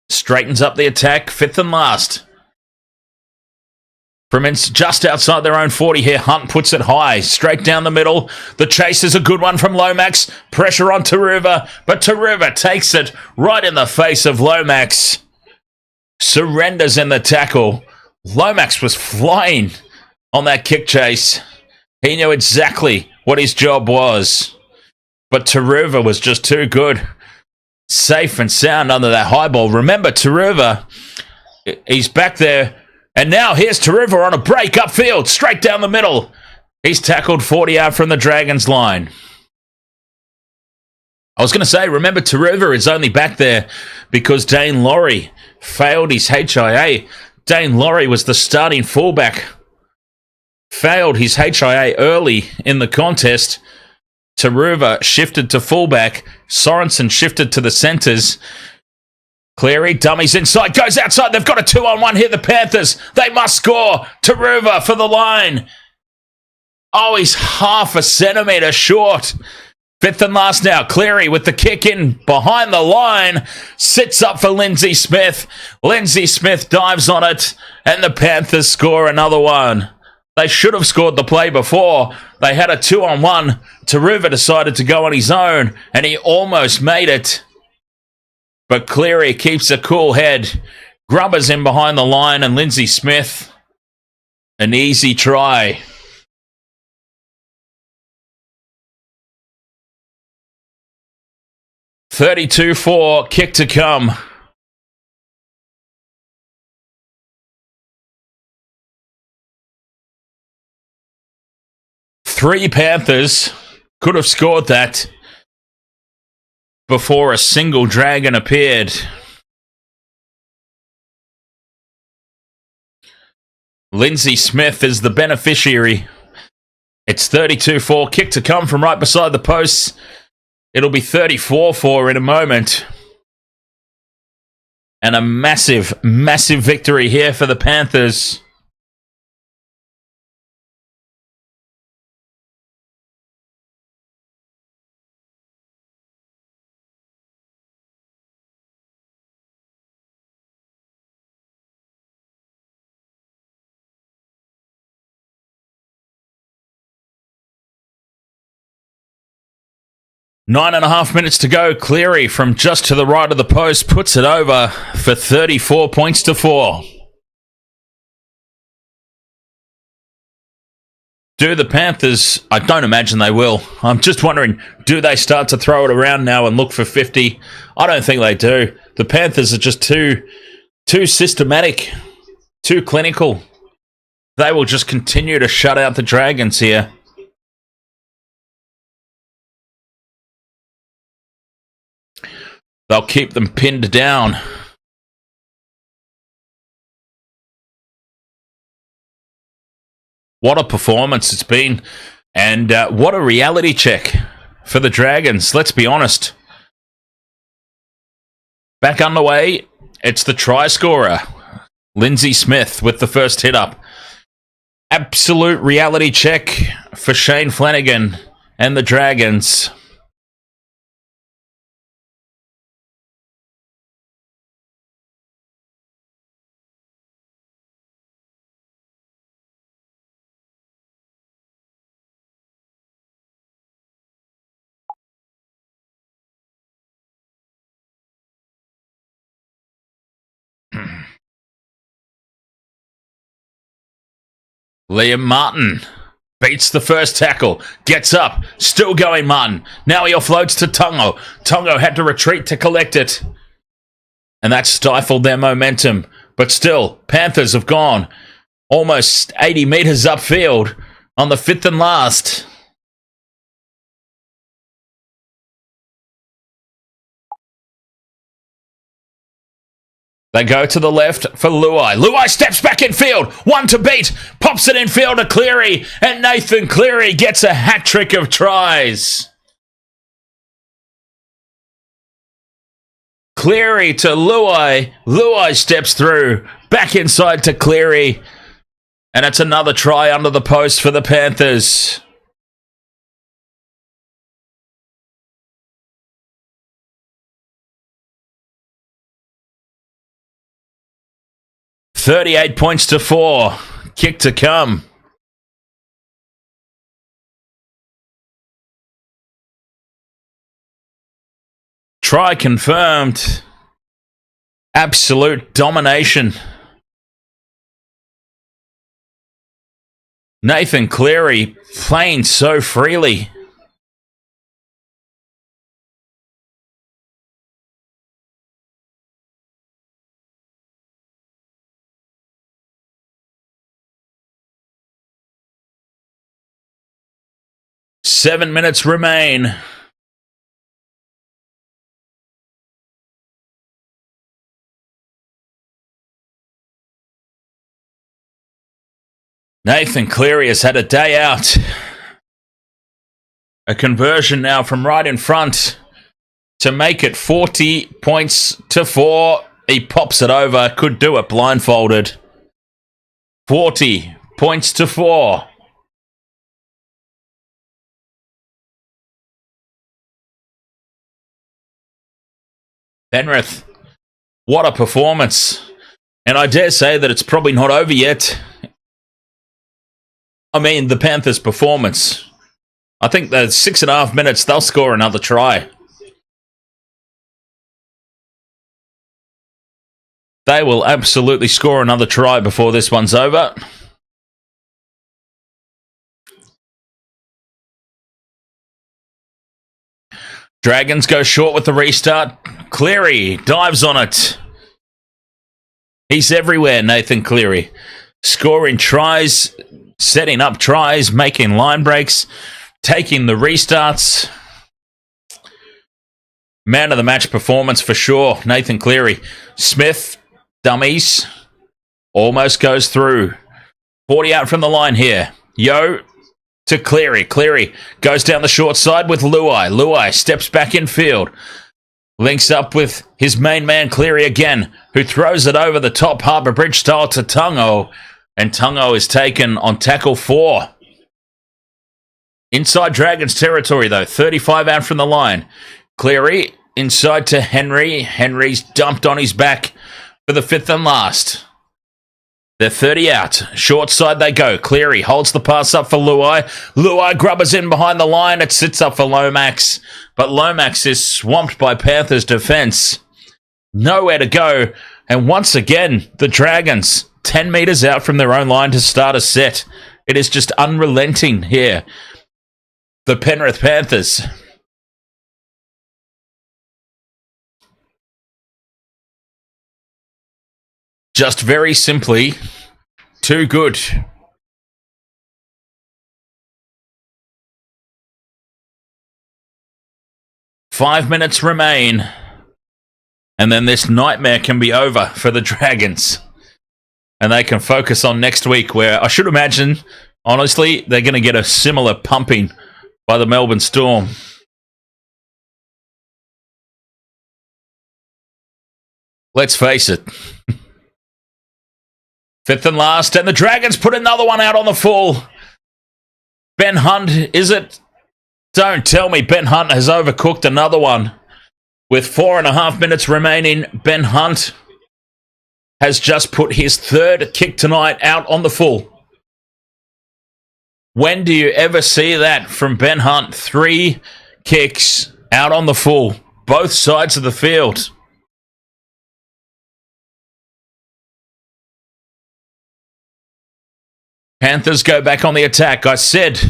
straightens up the attack. 5th and last. From just outside their own 40 here, Hunt puts it high. Straight down the middle. The chase is a good one from Lomax. Pressure on Taruva, but Taruva takes it right in the face of Lomax. Surrenders in the tackle. Lomax was flying on that kick chase. He knew exactly what his job was. But Taruva was just too good. Safe and sound under that high ball. Remember, Taruva, he's back there. And now here's Taruva on a break upfield, straight down the middle. He's tackled 40 out from the Dragons line. I was going to say, remember, Taruva is only back there because Dane Laurie failed his HIA. Dane Laurie was the starting fullback. Failed his HIA early in the contest. Taruva shifted to fullback. Sorensen shifted to the centres. Cleary dummies inside, goes outside. They've got a 2-on-1 here, the Panthers. They must score. Taruva for the line. Oh, he's half a centimetre short. 5th and last now. Cleary with the kick in behind the line. Sits up for Lindsay Smith. Lindsay Smith dives on it. And the Panthers score another one. They should have scored the play before. They had a 2-on-1. Taruva decided to go on his own. And he almost made it. But Cleary keeps a cool head. Grubbers in behind the line. And Lindsay Smith, an easy try. $32-4, kick to come. Three Panthers could have scored that before a single Dragon appeared. Lindsay Smith is the beneficiary. It's 32-4, kick to come from right beside the posts. It'll be 34-4 in a moment. And a massive, massive victory here for the Panthers. Nine and a half minutes to go. Cleary from just to the right of the post puts it over for 34 points to 4. Do the Panthers? I don't imagine they will. I'm just wondering, do they start to throw it around now and look for 50? I don't think they do. The Panthers are just too systematic, too clinical. They will just continue to shut out the Dragons here. they'll keep them pinned down. What a performance it's been. And what a reality check for the Dragons, let's be honest. Back underway, it's the try scorer, Lindsay Smith, with the first hit up. Absolute reality check for Shane Flanagan and the Dragons. Liam Martin beats the first tackle, gets up, still going Martin. Now he offloads to Tungo. Tungo had to retreat to collect it. And that stifled their momentum. But still, Panthers have gone almost 80 metres upfield on the fifth and last. They go to the left for Luai. Luai steps back in field. One to beat. Pops it in field to Cleary. And Nathan Cleary gets a hat-trick of tries. Cleary to Luai. Luai steps through. Back inside to Cleary. And it's another try under the post for the Panthers. $38 points to 4. Kick to come. Try confirmed. Absolute domination. Nathan Cleary playing so freely. Seven minutes remain. Nathan Cleary has had a day out. A conversion now from right in front to make it 40 points to 4. He pops it over. Could do it blindfolded. 40 points to 4. Penrith, what a performance. And I dare say that it's probably not over yet. I mean, the Panthers' performance. I think the 6.5 minutes, they'll score another try. They will absolutely score another try before this one's over. Dragons go short with the restart. Cleary dives on it. He's everywhere, Nathan Cleary. Scoring tries, setting up tries, making line breaks, taking the restarts. Man of the match performance for sure, Nathan Cleary. Smith, dummies, almost goes through. 40 out from the line here. Yo to Cleary. Cleary goes down the short side with Luai. Luai steps back in field. Links up with his main man Cleary again, who throws it over the top Harbour Bridge style to Tungo. And Tungo is taken on tackle 4. Inside Dragons territory though, 35 out from the line. Cleary inside to Henry. Henry's dumped on his back for the fifth and last. They're 30 out. Short side they go. Cleary holds the pass up for Luai. Luai grubbers in behind the line. It sits up for Lomax. But Lomax is swamped by Panthers' defence. Nowhere to go. And once again, the Dragons 10 metres out from their own line to start a set. It is just unrelenting here. The Penrith Panthers. Just very simply too good. Five minutes remain. And then this nightmare can be over for the Dragons. And they can focus on next week, where I should imagine, honestly, they're going to get a similar pumping by the Melbourne Storm. Let's face it. Fifth and last, and the Dragons put another one out on the full. Ben Hunt, is it? Don't tell me Ben Hunt has overcooked another one. With 4.5 minutes remaining, Ben Hunt has just put his third kick tonight out on the full. When do you ever see that from Ben Hunt? 3 kicks out on the full, both sides of the field. Panthers go back on the attack. I said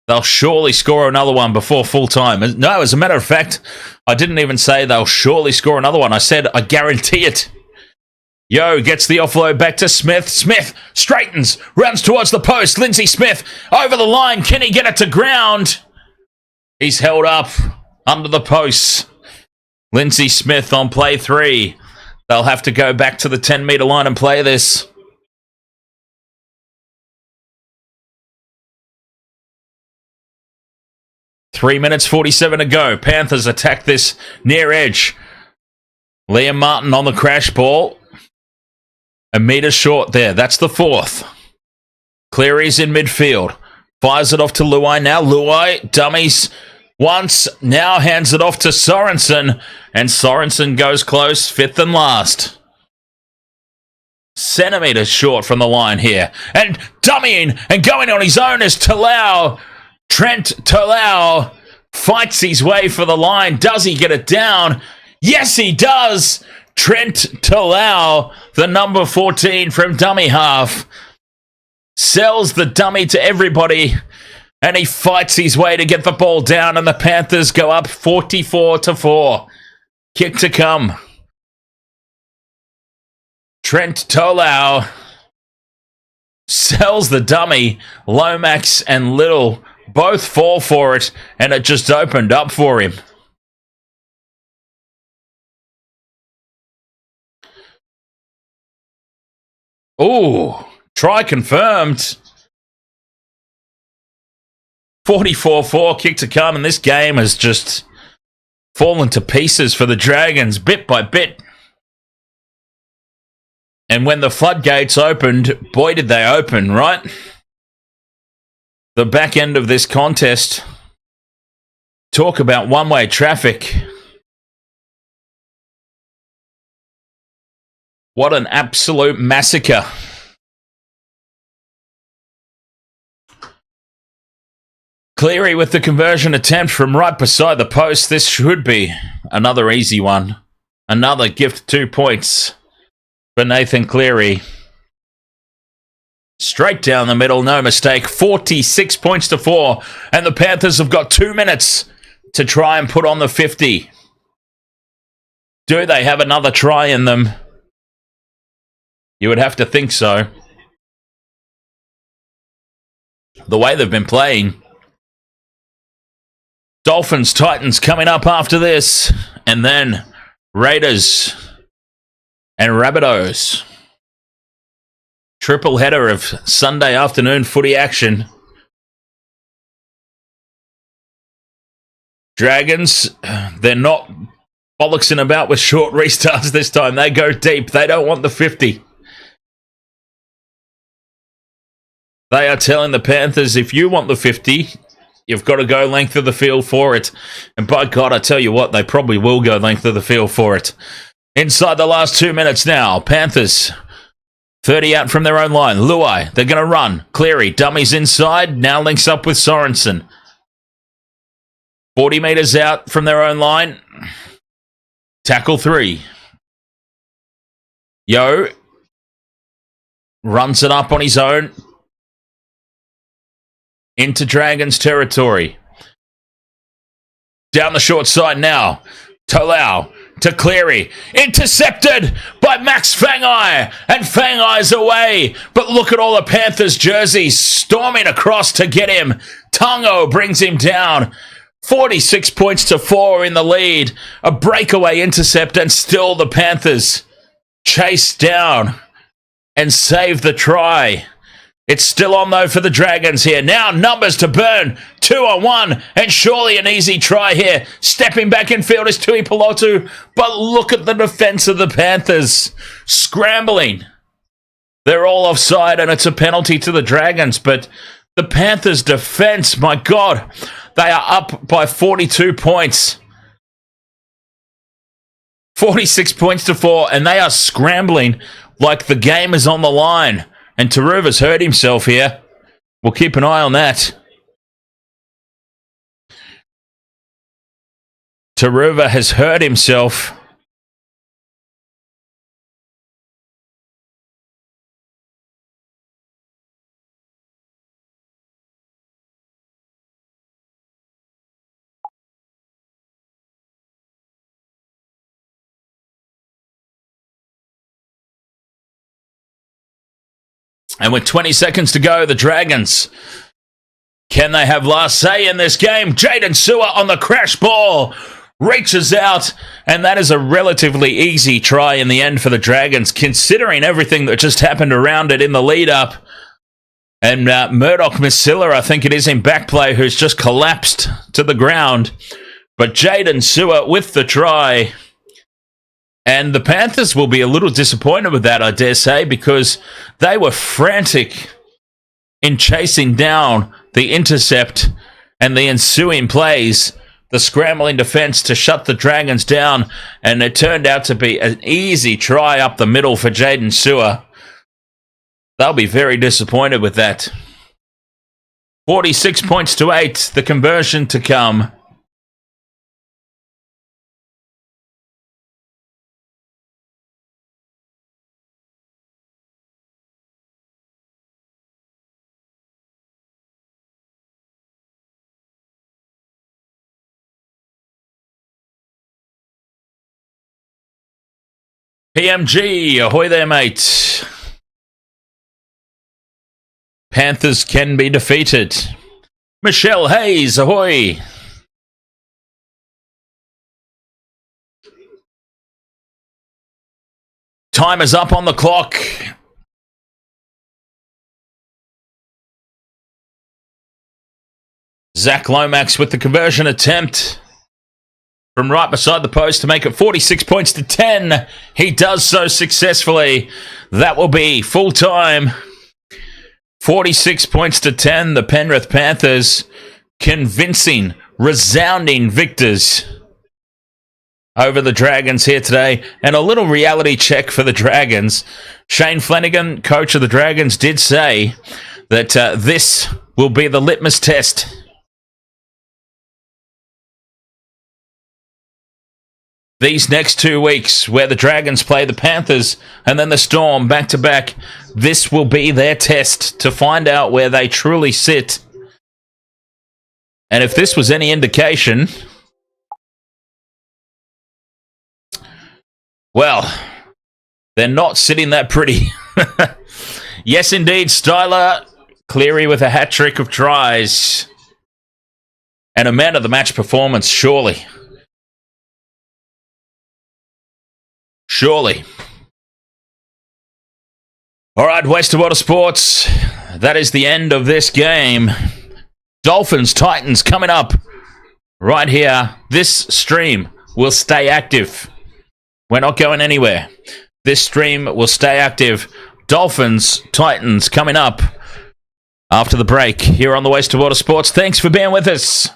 they'll surely score another one before full time. No, as a matter of fact, I didn't even say they'll surely score another one. I said I guarantee it. Yo gets the offload back to Smith. Smith straightens, runs towards the post. Lindsay Smith over the line. Can he get it to ground? He's held up under the posts. Lindsay Smith on play 3. They'll have to go back to the 10-metre line and play this. Three minutes 47 to go. Panthers attack this near edge. Liam Martin on the crash ball. A metre short there. That's the 4th. Cleary's in midfield. Fires it off to Luai now. Luai dummies once. Now hands it off to Sorensen. And Sorensen goes close. 5th and last. Centimetres short from the line here. And dummying and going on his own is Talau. Trent Talau fights his way for the line. Does he get it down? Yes, he does. Trent Talau, the number 14 from dummy half, sells the dummy to everybody, and he fights his way to get the ball down, and the Panthers go up 44-4. Kick to come. Trent Talau sells the dummy. Lomax and Little both fall for it, and it just opened up for him. Ooh, try confirmed. 44-4, kick to come, and this game has just fallen to pieces for the Dragons, bit by bit. And when the floodgates opened, boy did they open, right? The back end of this contest, talk about one-way traffic. What an absolute massacre. Cleary with the conversion attempt from right beside the post. This should be another easy one. Another gift 2 points for Nathan Cleary. Straight down the middle, no mistake. 46 points to 4. And the Panthers have got 2 minutes to try and put on the 50. Do they have another try in them? You would have to think so. The way they've been playing. Dolphins, Titans coming up after this. And then Raiders and Rabbitohs. Triple header of Sunday afternoon footy action. Dragons, they're not bollocksing about with short restarts this time. They go deep. They don't want the 50. They are telling the Panthers, if you want the 50, you've got to go length of the field for it. And by God, I tell you what, they probably will go length of the field for it. Inside the last 2 minutes now, Panthers 30 out from their own line. Luai, they're going to run. Cleary, dummies inside, now links up with Sorensen. 40 metres out from their own line. Tackle 3. Yo runs it up on his own. Into Dragons territory. Down the short side now. Talau to Cleary. Intercepted by Max Fangai. And Fangai's away. But look at all the Panthers jerseys storming across to get him. Tungo brings him down. 46 points to 4 in the lead. A breakaway intercept, and still the Panthers chase down and save the try. It's still on, though, for the Dragons here. Now numbers to burn. 2-on-1, and surely an easy try here. Stepping back in field is Tui Pelotu, but look at the defence of the Panthers. Scrambling. They're all offside, and it's a penalty to the Dragons, but the Panthers' defence, my God, they are up by 42 points. 46 points to 4, and they are scrambling like the game is on the line. And Taruva's hurt himself here. We'll keep an eye on that. Taruva has hurt himself. And with 20 seconds to go, the Dragons, can they have last say in this game? Jaden Sewer on the crash ball, reaches out, and that is a relatively easy try in the end for the Dragons, considering everything that just happened around it in the lead-up. And Murdoch Masilla, I think it is, in back play, who's just collapsed to the ground. But Jaden Sewer with the try. And the Panthers will be a little disappointed with that, I dare say, because they were frantic in chasing down the intercept and the ensuing plays, the scrambling defence to shut the Dragons down, and it turned out to be an easy try up the middle for Jaden Sewer. They'll be very disappointed with that. 46 points to 8, the conversion to come. PMG, ahoy there, mate. Panthers can be defeated. Michelle Hayes, ahoy. Time is up on the clock. Zach Lomax with the conversion attempt from right beside the post to make it 46 points to 10. He does so successfully. That will be full time. 46 points to 10. The Penrith Panthers convincing, resounding victors over the Dragons here today. And a little reality check for the Dragons. Shane Flanagan, coach of the Dragons, did say that this will be the litmus test. These next 2 weeks, where the Dragons play the Panthers and then the Storm back-to-back, this will be their test to find out where they truly sit. And if this was any indication, well, they're not sitting that pretty. Yes, indeed, Styler Cleary with a hat-trick of tries. And a man of the match performance, surely. Surely. All right, Waste of Water Sports. That is the end of this game. Dolphins, Titans coming up right here. This stream will stay active. We're not going anywhere. This stream will stay active. Dolphins, Titans coming up after the break here on the Waste of Water Sports. Thanks for being with us.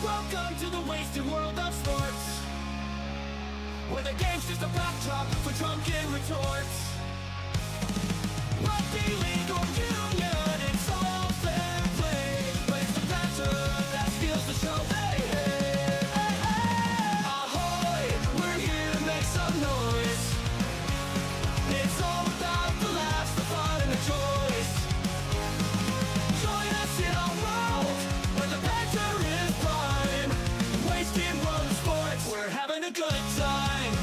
Welcome to the wasted world of sports, where the game's just a backdrop for drunken retorts. Rugby league or union, it's all fair play, but it's the Panther that steals the show. Hey, hey, hey, hey. Ahoy, we're here to make some noise. It's all about the laughs, the fun, and the choice. Join us in our world, where the Panther is prime. Wasting world of sports, we're having a good time.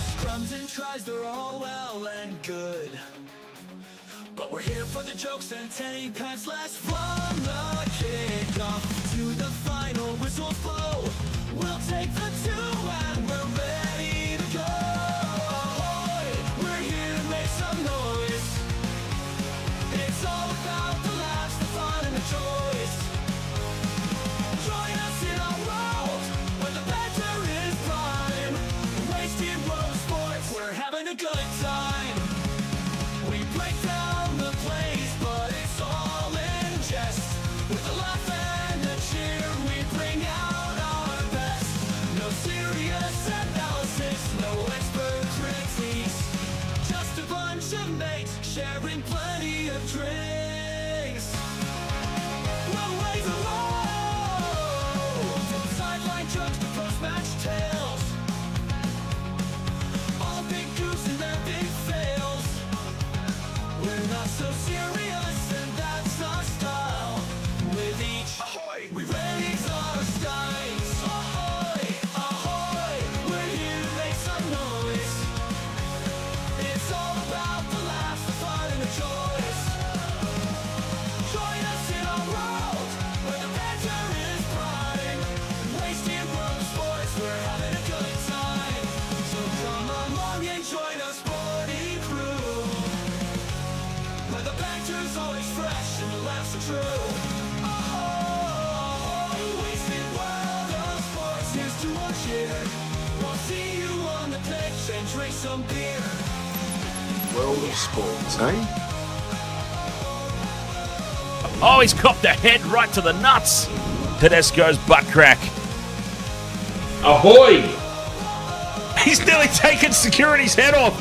Scrums and tries, they're all well and good, but we're here for the jokes and take pants last from the kickoff to the final whistles blow. We'll take the two and we're ready to go. Ahoy, we're here to make some noise. It's all about the laughs, the fun, and the choice. Join us in our world, where the Panther is prime. Wasted world of sports, we're having a good time. We break down the plays, but it's all in jest. With a laugh and a cheer, we bring out our best. No serious analysis, no expert critiques, just a bunch of mates sharing plenty of drinks. We'll raise a roll, from sideline jokes to post-match tales, all big goofs and their big fails. We're not so serious, and that's our style. With each ahoy, we raise our steins. Ahoy, ahoy, we're here to make some noise. It's all about the laughs, the fun, and the choice. Join us in our world, where the Panther is prime. Wasting world of sports, we're having a good time. So come along and join our sporty crew, where the Panther's always fresh and the laughs are true. Oh, wasted world of sports, here's to our cheer. We'll see you on the pitch and drink some beer. World of sports, eh? Oh, he's copped a head right to the nuts. Tedesco's butt crack. Ahoy! He's nearly taken security's head off.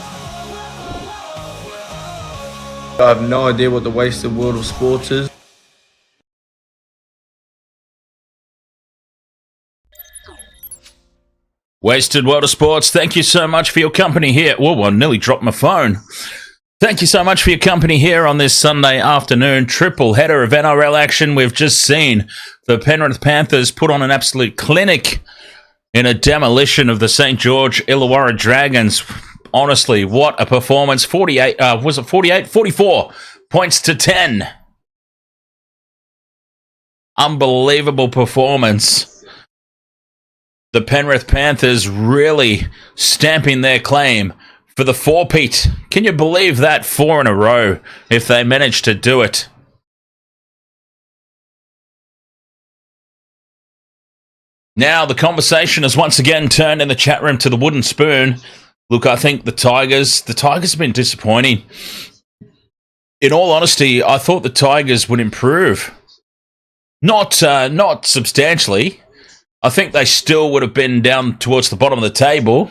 I have no idea what the wasted world of sports is. Wasted World of Sports, thank you so much for your company here. Whoa, I nearly dropped my phone. Thank you so much for your company here on this Sunday afternoon. Triple header of NRL action. We've just seen the Penrith Panthers put on an absolute clinic in a demolition of the St George Illawarra Dragons. Honestly, what a performance. 44 points to 10. Unbelievable performance. The Penrith Panthers really stamping their claim for the four-peat. Can you believe that? 4 in a row if they manage to do it. Now the conversation has once again turned in the chat room to the wooden spoon. Look, I think the Tigers have been disappointing. In all honesty, I thought the Tigers would improve. Not substantially. I think they still would have been down towards the bottom of the table.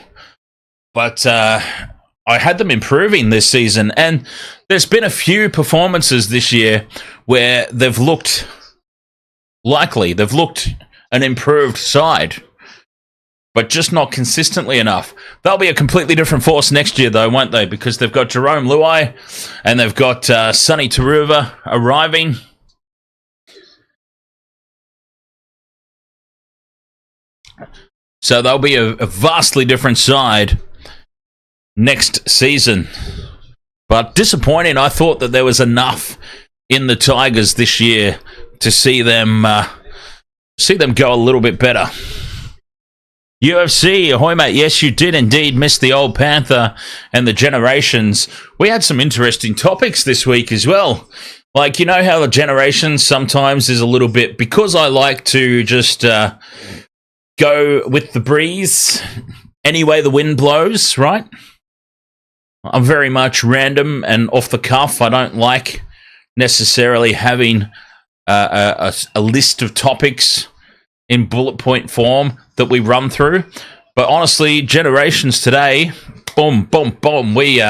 But I had them improving this season. And there's been a few performances this year where they've looked likely. They've looked an improved side. But just not consistently enough. They'll be a completely different force next year, though, won't they? Because they've got Jerome Luai and they've got Sonny Taruva arriving. So they'll be a vastly different side next season. But disappointing. I thought that there was enough in the Tigers this year to see them go a little bit better. UFC, ahoy mate, yes you did indeed miss the old Panther and the Generations. We had some interesting topics this week as well. Like, you know how the Generations sometimes is a little bit, because I like to just go with the breeze any way the wind blows, right? I'm very much random and off the cuff. I don't like necessarily having a list of topics in bullet point form that we run through. But honestly, generations today, boom, boom, boom, we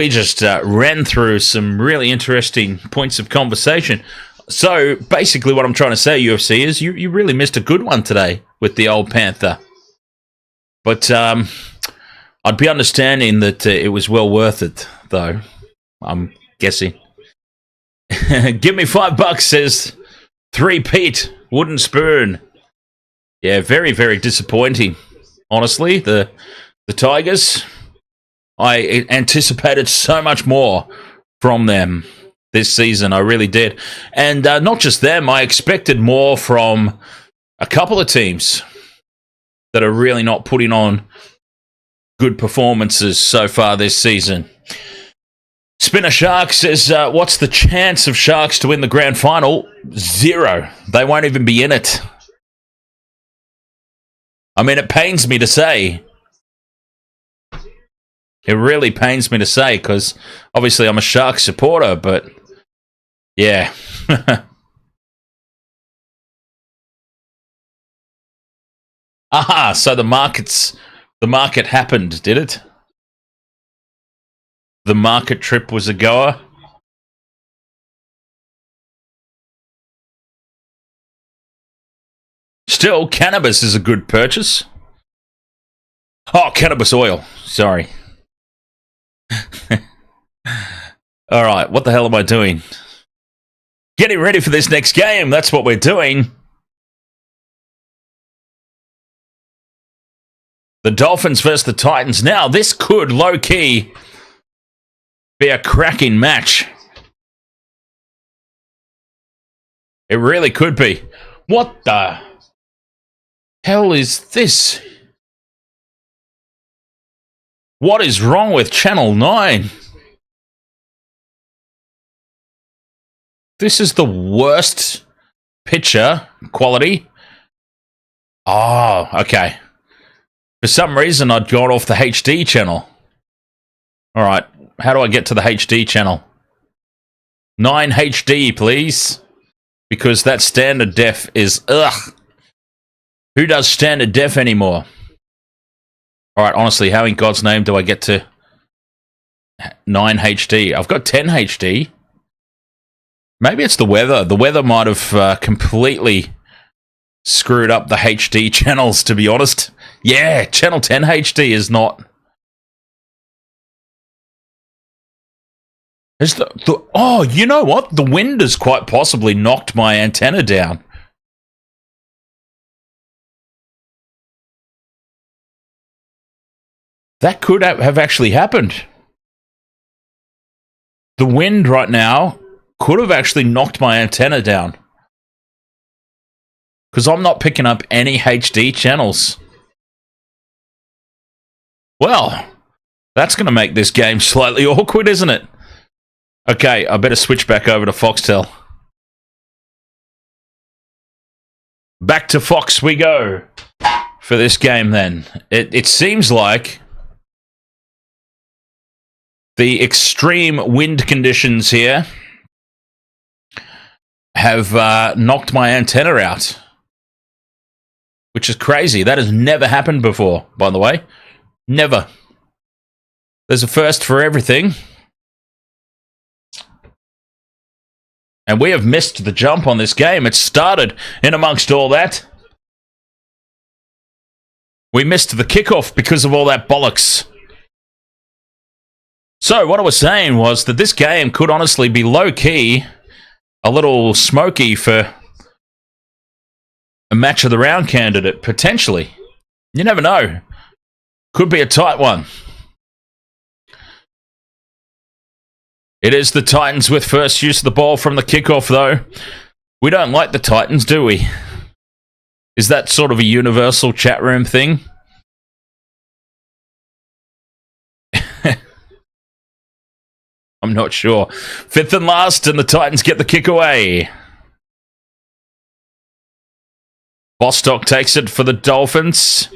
just ran through some really interesting points of conversation. So basically what I'm trying to say, UFC, is you really missed a good one today with the old Panther. But I'd be understanding that it was well worth it, though, I'm guessing. Give me $5, says 3 Pete, wooden spoon. Yeah, very, very disappointing. Honestly, the Tigers, I anticipated so much more from them this season. I really did. And not just them, I expected more from a couple of teams that are really not putting on good performances so far this season. Spinner Shark says, what's the chance of Sharks to win the grand final? 0. They won't even be in it. I mean, it pains me to say. It really pains me to say, because obviously I'm a Sharks supporter, but yeah. Aha, so the market happened, did it? The market trip was a goer. Still, cannabis is a good purchase. Oh, cannabis oil. Sorry. All right, what the hell am I doing? Getting ready for this next game. That's what we're doing. The Dolphins versus the Titans. Now, this could, low-key, be a cracking match. It really could be. What the hell is this? What is wrong with Channel 9? This is the worst picture quality. Oh, okay. For some reason, I'd gone off the HD channel. All right, how do I get to the HD channel? 9 HD, please. Because that standard def is, ugh. Who does standard def anymore? All right, honestly, how in God's name do I get to 9 HD? I've got 10 HD. Maybe it's the weather. The weather might have completely screwed up the HD channels, to be honest. Yeah, channel 10 HD is not... Oh, you know what? The wind has quite possibly knocked my antenna down. That could have actually happened. The wind right now could have actually knocked my antenna down. Because I'm not picking up any HD channels. Well, that's going to make this game slightly awkward, isn't it? Okay, I better switch back over to Foxtel. Back to Fox we go for this game then. It seems like the extreme wind conditions here have knocked my antenna out. Which is crazy. That has never happened before, by the way. Never. There's a first for everything. And we have missed the jump on this game. It started in amongst all that. We missed the kickoff because of all that bollocks. So, what I was saying was that this game could honestly be low-key, a little smoky for a match of the round candidate, potentially. You never know. Could be a tight one. It is the Titans with first use of the ball from the kickoff, though. We don't like the Titans, do we? Is that sort of a universal chat room thing? I'm not sure. Fifth and last, and the Titans get the kick away. Bostock takes it for the Dolphins.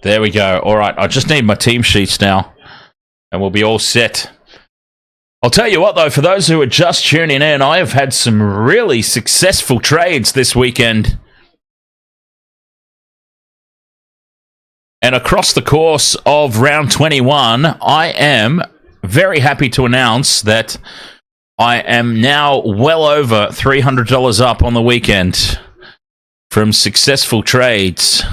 There we go. All right, I just need my team sheets now, and we'll be all set. I'll tell you what, though, for those who are just tuning in, I have had some really successful trades this weekend. And across the course of round 21, I am very happy to announce that I am now well over $300 up on the weekend from successful trades.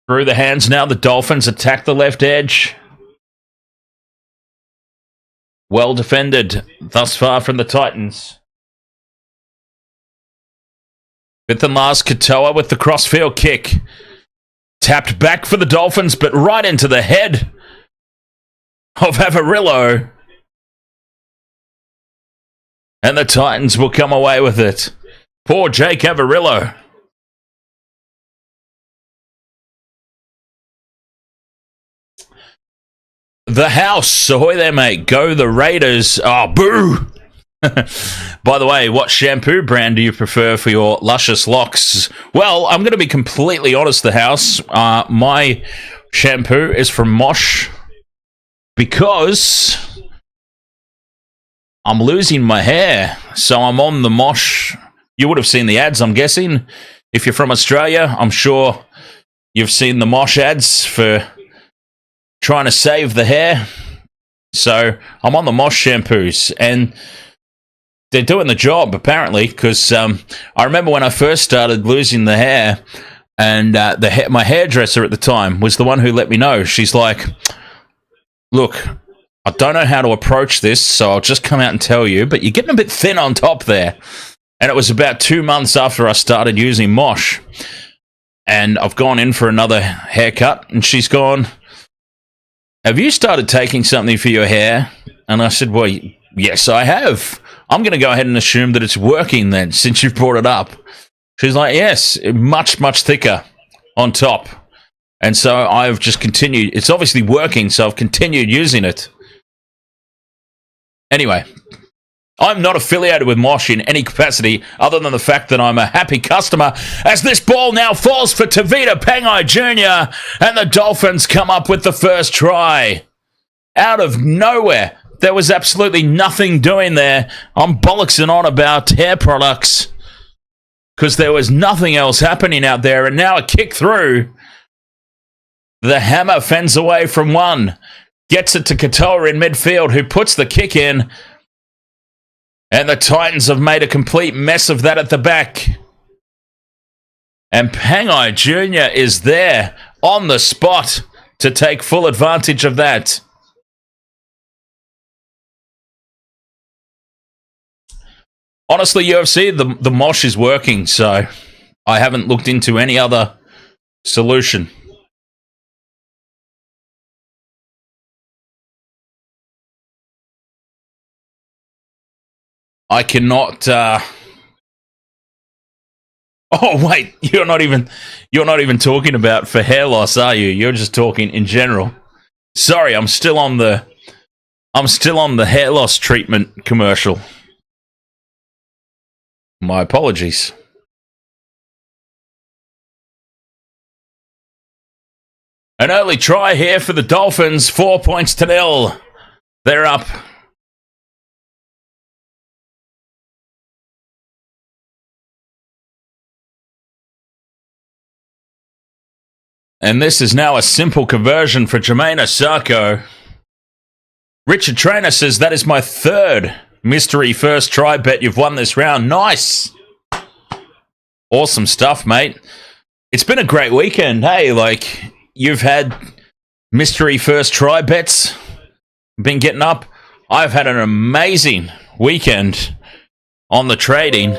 Through the hands now, the Dolphins attack the left edge. Well defended thus far from the Titans. Fifth and last, Katoa with the crossfield kick. Tapped back for the Dolphins, but right into the head of Averillo. And the Titans will come away with it. Poor Jake Averillo. The house. Ahoy there, mate. Go the Raiders. Oh, boo. By the way, what shampoo brand do you prefer for your luscious locks? Well, I'm going to be completely honest, the house. My shampoo is from Mosh because I'm losing my hair. So I'm on the Mosh. You would have seen the ads, I'm guessing. If you're from Australia, I'm sure you've seen the Mosh ads for trying to save the hair. So I'm on the Mosh shampoos, and they're doing the job, apparently, because I remember when I first started losing the hair, and my hairdresser at the time was the one who let me know. She's like, look, I don't know how to approach this, so I'll just come out and tell you, but you're getting a bit thin on top there. And it was about 2 months after I started using Mosh, and I've gone in for another haircut, and she's gone, have you started taking something for your hair? And I said, well, yes, I have. I'm going to go ahead and assume that it's working then, since you've brought it up. She's like, yes, much, much thicker on top. And so I've just continued. It's obviously working, so I've continued using it. Anyway, I'm not affiliated with Mosh in any capacity other than the fact that I'm a happy customer, as this ball now falls for Tavita Pangai Jr. and the Dolphins come up with the first try. Out of nowhere. There was absolutely nothing doing there. I'm bollocksing on about hair products because there was nothing else happening out there, and now a kick through. The hammer fends away from one. Gets it to Katoa in midfield, who puts the kick in. And the Titans have made a complete mess of that at the back. And Pangai Jr. is there on the spot to take full advantage of that. Honestly, UFC, the Mosh is working, so I haven't looked into any other solution. I cannot. Oh wait, you're not even talking about for hair loss, are you? You're just talking in general. Sorry, I'm still on the hair loss treatment commercial. My apologies. An early try here for the Dolphins, 4 points to 0. They're up. And this is now a simple conversion for Jermaine Osako. Richard Trainer says, that is my third mystery first try bet you've won this round. Nice. Awesome stuff, mate. It's been a great weekend. Hey, like, you've had mystery first try bets, been getting up. I've had an amazing weekend on the trading.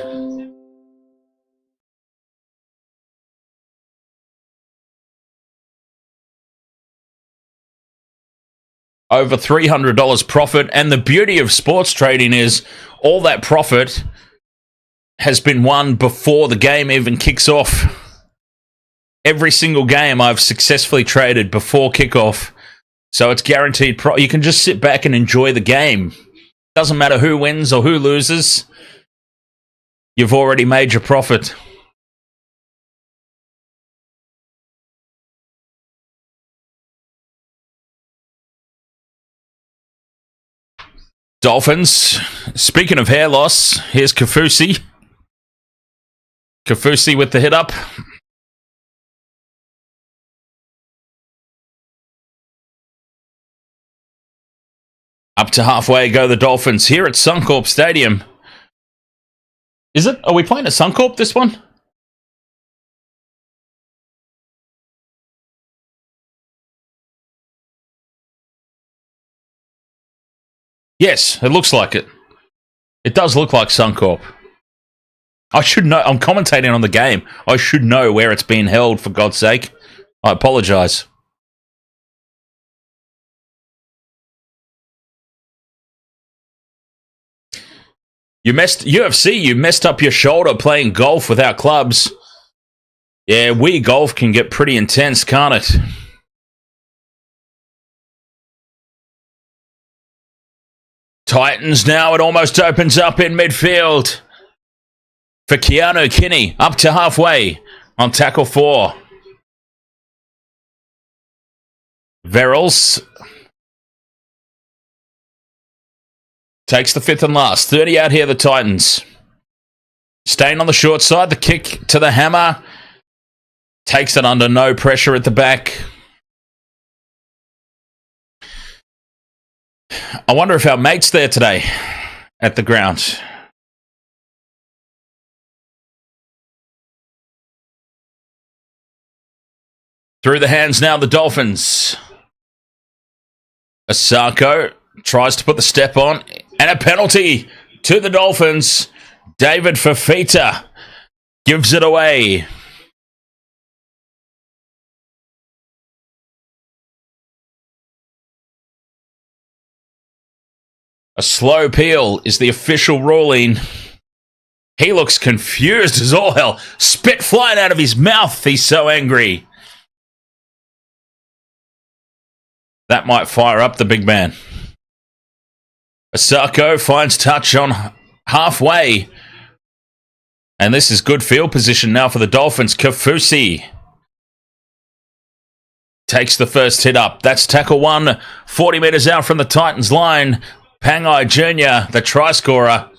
Over $300 profit, and the beauty of sports trading is all that profit has been won before the game even kicks off. Every single game I've successfully traded before kickoff, so it's guaranteed. You can just sit back and enjoy the game. Doesn't matter who wins or who loses. You've already made your profit. Dolphins. Speaking of hair loss, here's Kafusi. Kafusi with the hit up. Up to halfway go the Dolphins here at Suncorp Stadium. Is it? Are we playing at Suncorp this one? Yes, it looks like it. It does look like Suncorp. I should know. I'm commentating on the game. I should know where it's being held, for God's sake. I apologise. UFC, you messed up your shoulder playing golf without clubs. Yeah, Wii golf can get pretty intense, can't it? Titans now, it almost opens up in midfield. For Keanu Kinney, up to halfway on tackle 4. Verrills takes the 5th and last. 30 out here, the Titans. Staying on the short side, the kick to the hammer. Takes it under no pressure at the back. I wonder if our mate's there today at the ground. Through the hands now, the Dolphins. Asako tries to put the step on. And a penalty to the Dolphins. David Fafita gives it away. A slow peel is the official ruling. He looks confused as all hell. Spit flying out of his mouth. He's so angry. That might fire up the big man. Asako finds touch on halfway. And this is good field position now for the Dolphins. Kafusi takes the first hit up. That's tackle 1, 40 metres out from the Titans line. Pangai Jr., the try scorer.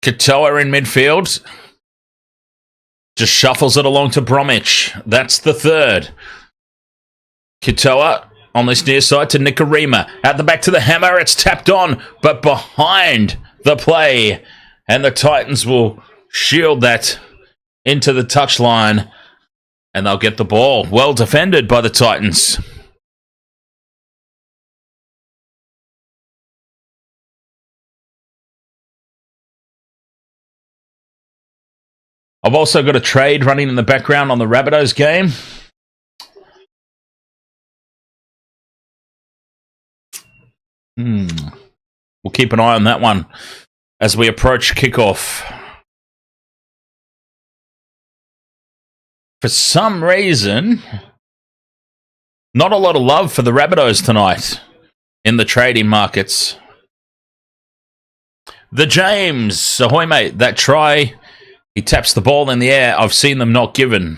Katoa in midfield. Just shuffles it along to Bromwich. That's the 3rd. Katoa on this near side to Nikarima. Out the back to the hammer. It's tapped on, but behind the play. And the Titans will shield that into the touchline. And they'll get the ball. Well defended by the Titans. I've also got a trade running in the background on the Rabbitohs game. We'll keep an eye on that one as we approach kickoff. For some reason, not a lot of love for the Rabbitohs tonight in the trading markets. The James, ahoy mate, that try, he taps the ball in the air. I've seen them not given.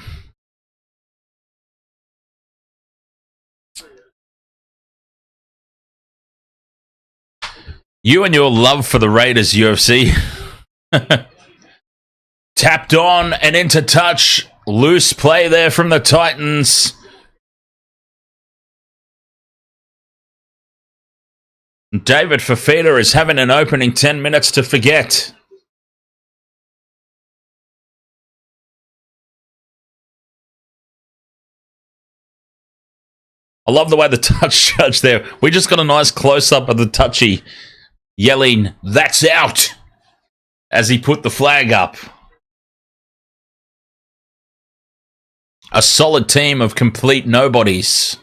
You and your love for the Raiders, UFC. Tapped on and into touch. Loose play there from the Titans. David Fafita is having an opening 10 minutes to forget. I love the way the touch judge there. We just got a nice close-up of the touchy yelling, "That's out!" as he put the flag up. A solid team of complete nobodies.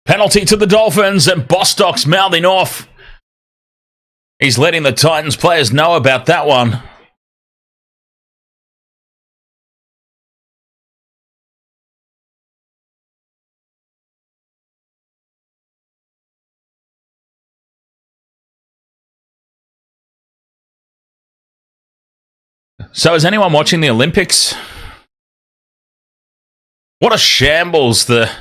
Penalty to the Dolphins, and Bostock's mouthing off. He's letting the Titans players know about that one. So is anyone watching the Olympics? What a shambles the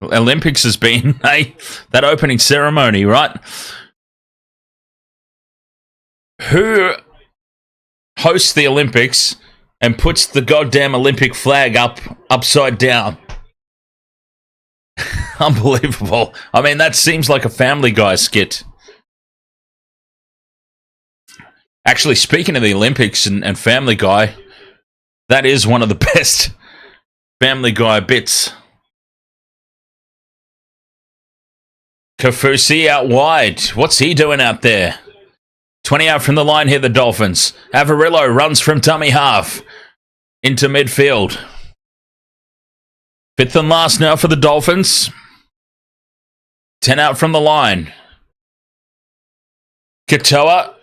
Olympics has been, hey? That opening ceremony, right? Who hosts the Olympics and puts the goddamn Olympic flag upside down? Unbelievable. I mean, that seems like a Family Guy skit. Actually, speaking of the Olympics and Family Guy, that is one of the best Family Guy bits. Kafusi out wide. What's he doing out there? 20 out from the line here, the Dolphins. Avarillo runs from dummy half into midfield. Fifth and last now for the Dolphins. 10 out from the line. Katoa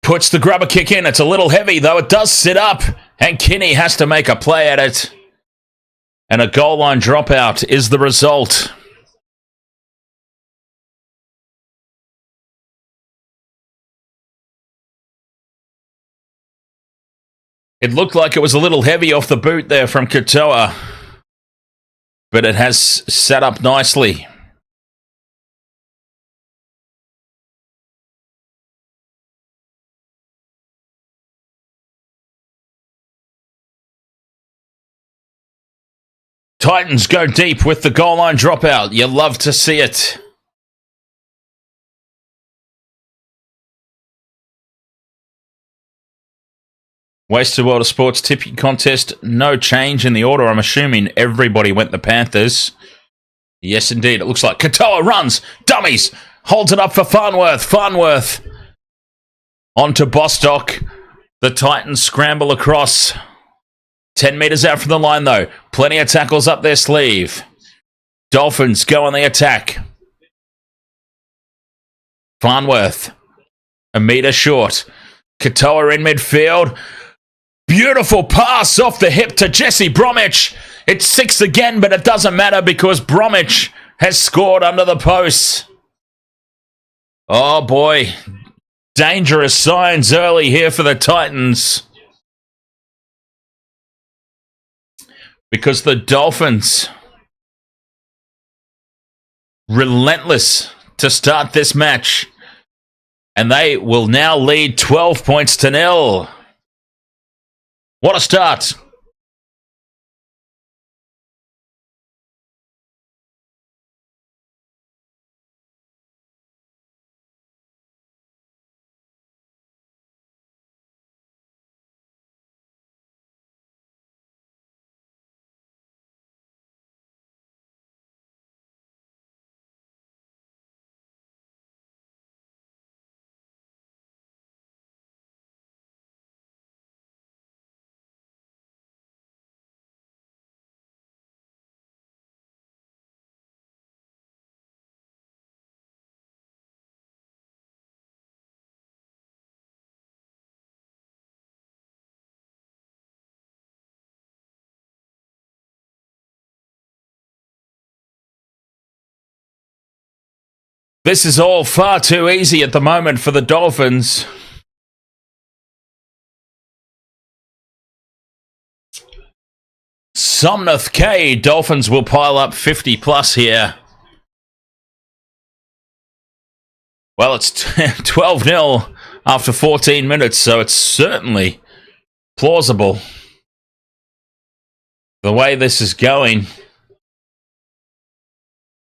puts the grubber kick in. It's a little heavy, though. It does sit up. And Kinney has to make a play at it. And a goal line dropout is the result. It looked like it was a little heavy off the boot there from Katoa. But it has set up nicely. Titans go deep with the goal line dropout. You love to see it. Wasted World of Sports tipping contest. No change in the order. I'm assuming everybody went the Panthers. Yes, indeed. It looks like Katoa runs. Dummies. Holds it up for Farnworth. Farnworth. On to Bostock. The Titans scramble across. 10 metres out from the line, though. Plenty of tackles up their sleeve. Dolphins go on the attack. Farnworth. A metre short. Katoa in midfield. Beautiful pass off the hip to Jesse Bromwich. It's 6 again, but it doesn't matter because Bromwich has scored under the posts. Oh, boy. Dangerous signs early here for the Titans. Because the Dolphins, relentless to start this match. And they will now lead 12 points to 0. What a start. This is all far too easy at the moment for the Dolphins. Somnath K. Dolphins will pile up 50 plus here. Well, it's 12-0 after 14 minutes, so it's certainly plausible the way this is going.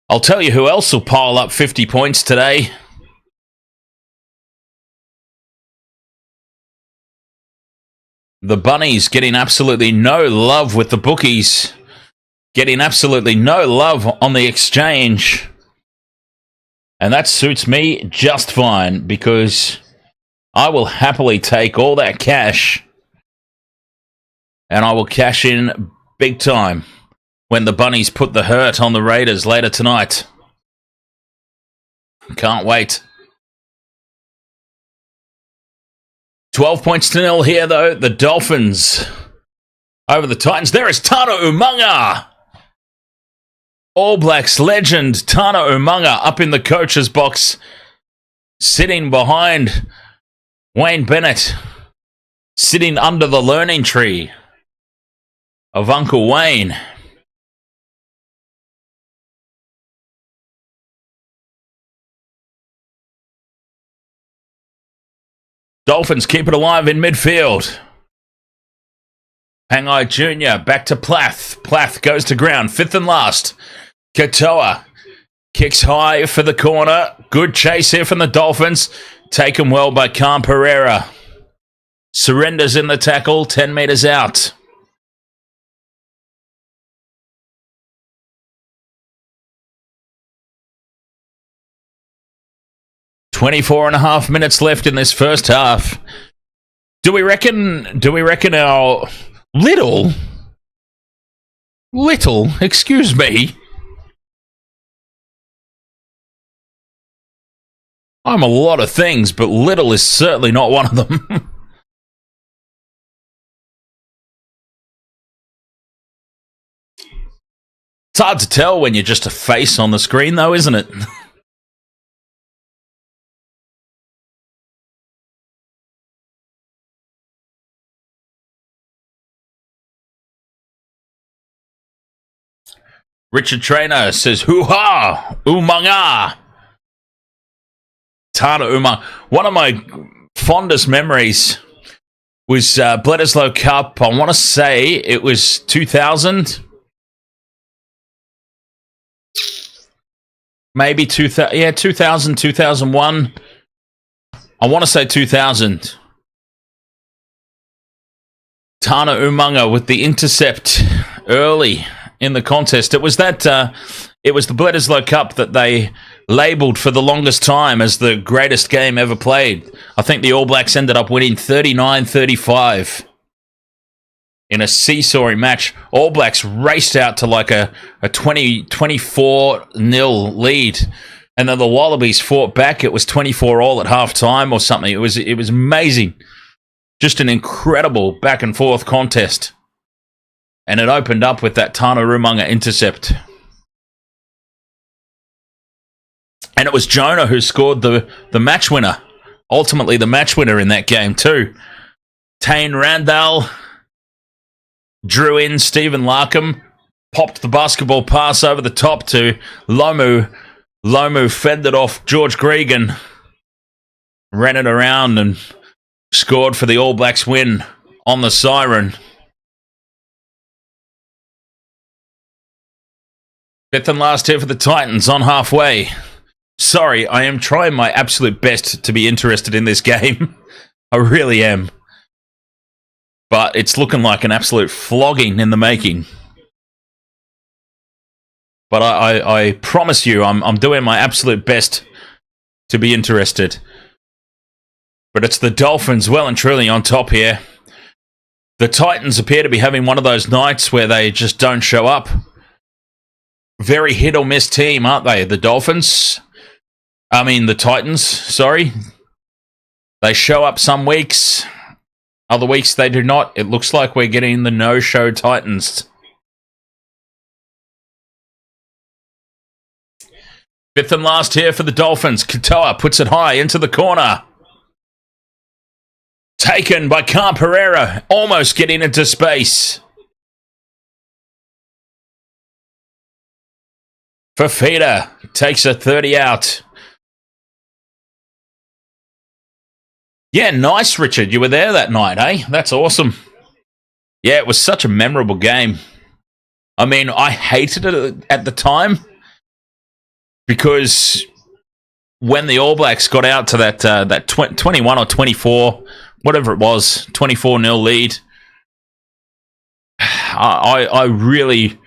I'll tell you who else will pile up 50 points today. The Bunnies getting absolutely no love with the bookies. Getting absolutely no love on the exchange. And that suits me just fine because I will happily take all that cash and I will cash in big time when the Bunnies put the hurt on the Raiders later tonight. Can't wait. 12 points to 0 here, though. The Dolphins over the Titans. There is Tana Umaga. All Blacks legend Tana Umaga up in the coach's box, sitting behind Wayne Bennett, sitting under the learning tree of Uncle Wayne. Dolphins keep it alive in midfield. Pangai Jr. back to Plath. Plath goes to ground. Fifth and last. Katoa kicks high for the corner. Good chase here from the Dolphins. Taken well by Khan Pereira. Surrenders in the tackle. 10 metres out. .24.5 minutes left in this first half. Do we reckon our little, excuse me. I'm a lot of things, but little is certainly not one of them. It's hard to tell when you're just a face on the screen, though, isn't it? Richard Trainer says, hoo-ha, umanga. Tana Umang. One of my fondest memories was Bledisloe Cup. I want to say it was 2000. Maybe 2000. Yeah, 2000, 2001. I want to say 2000. Tana Umanga with the intercept early in the contest. It was that. It was the Bledisloe Cup that they labelled for the longest time as the greatest game ever played. I think the All Blacks ended up winning 39-35 in a seesawing match. All Blacks raced out to like a 24-0 lead, and then the Wallabies fought back. It was 24-all at half-time or something. It was amazing. Just an incredible back-and-forth contest. And it opened up with that Tana Rumunga intercept. And it was Jonah who scored the match winner. Ultimately, the match winner in that game, too. Tane Randall drew in Stephen Larkham, popped the basketball pass over the top to Lomu. Lomu fended off George Gregan, ran it around and scored for the All Blacks win on the siren. Fifth and last here for the Titans on halfway. Sorry, I am trying my absolute best to be interested in this game. I really am. But it's looking like an absolute flogging in the making. But I promise you, I'm doing my absolute best to be interested. But it's the Dolphins well and truly on top here. The Titans appear to be having one of those nights where they just don't show up. Very hit or miss team, aren't they? The Dolphins. I mean, the Titans, sorry. They show up some weeks. Other weeks they do not. It looks like we're getting the no-show Titans. Fifth and last here for the Dolphins. Katoa puts it high into the corner. Taken by Khan Pereira. Almost getting into space. Fafita takes a 30 out. Yeah, nice, Richard. You were there that night, eh? That's awesome. Yeah, it was such a memorable game. I mean, I hated it at the time because when the All Blacks got out to that 21 or 24, whatever it was, 24-0 lead, I really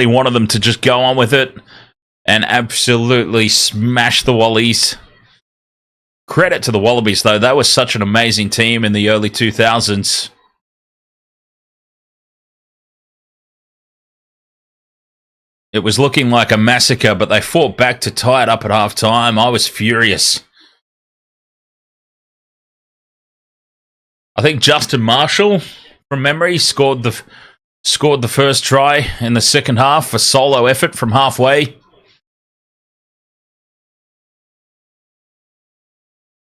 wanted them to just go on with it and absolutely smash the Wallies. Credit to the Wallabies, though. They were such an amazing team in the early 2000s. It was looking like a massacre, but they fought back to tie it up at half-time. I was furious. I think Justin Marshall, from memory, scored the first try in the second half, a solo effort from halfway.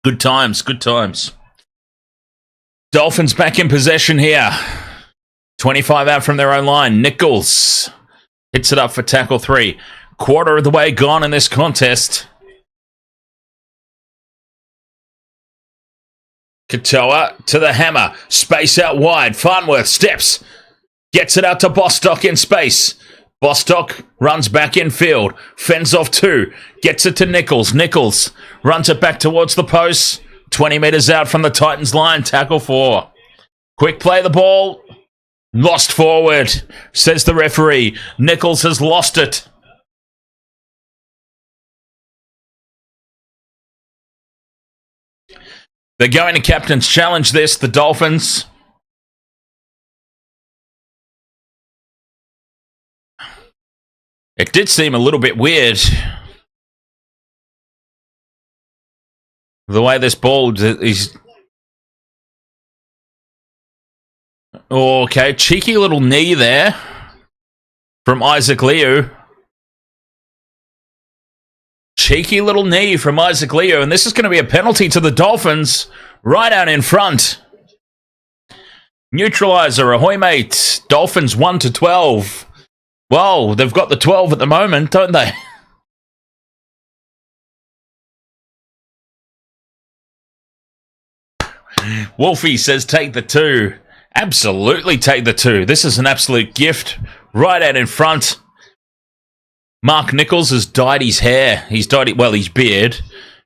Good times, good times. Dolphins back in possession here. 25 out from their own line. Nichols hits it up for tackle 3. Quarter of the way gone in this contest. Katoa to the hammer. Space out wide. Farnworth steps. Gets it out to Bostock in space. Bostock runs back in field. Fends off 2. Gets it to Nichols. Nichols runs it back towards the post. 20 metres out from the Titans line. Tackle 4. Quick play the ball. Lost forward, says the referee. Nichols has lost it. They're going to captain's challenge this, the Dolphins. It did seem a little bit weird. The way this ball is... Okay, cheeky little knee there from Isaac Liu. Cheeky little knee from Isaac Liu, and this is going to be a penalty to the Dolphins right out in front. Neutralizer, Ahoy mate. Dolphins 1-12. Well, they've got the 12 at the moment, don't they? Wolfie says take the 2. Absolutely take the 2. This is an absolute gift right out in front. Mark Nichols has dyed his hair. He's dyed it, well, his beard.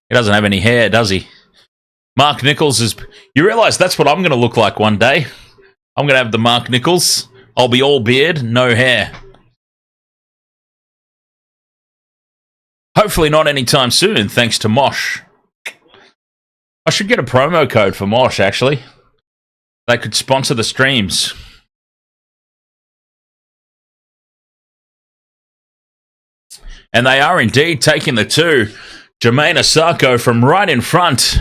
He doesn't have any hair, does he? Mark Nichols is... You realise that's what I'm going to look like one day. I'm going to have the Mark Nichols. I'll be all beard, no hair. Hopefully not anytime soon, thanks to Mosh. I should get a promo code for Mosh, actually. They could sponsor the streams. And they are indeed taking the 2. Jermaine Asako from right in front.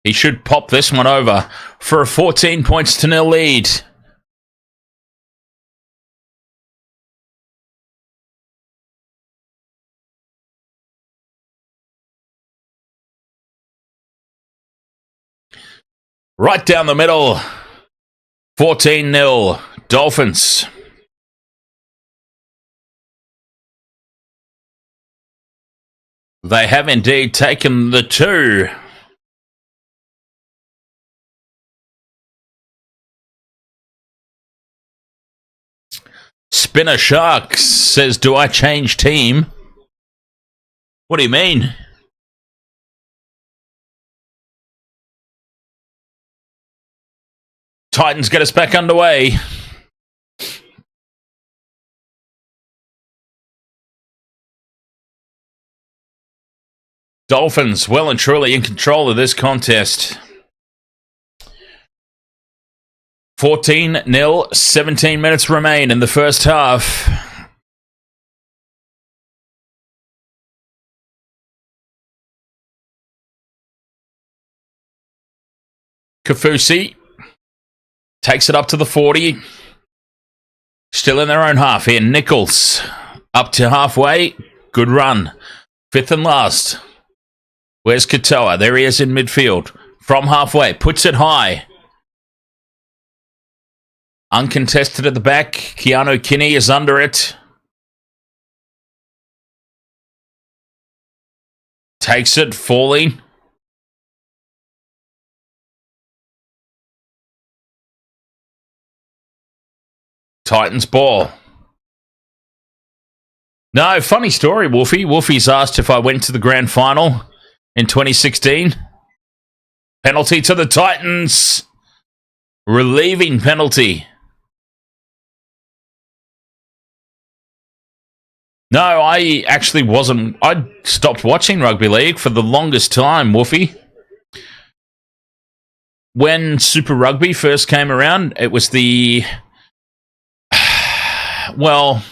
He should pop this one over for a 14 points to 0 lead. Right down the middle. 14-0. Dolphins. They have indeed taken the 2. Spinner Sharks says, do I change team? What do you mean? Titans get us back underway. Dolphins well and truly in control of this contest. 14-0, 17 minutes remain in the first half. Kafusi takes it up to the 40. Still in their own half here. Nichols up to halfway. Good run. 5th and last. Where's Katoa? There he is in midfield. From halfway. Puts it high. Uncontested at the back. Keanu Kinney is under it. Takes it. Falling. Titans ball. No, funny story, Wolfie. Wolfie's asked if I went to the grand final in 2016. Penalty to the Titans. Relieving penalty. No, I actually wasn't. I stopped watching rugby league for the longest time, Wolfie. When Super Rugby first came around, it was the... Well,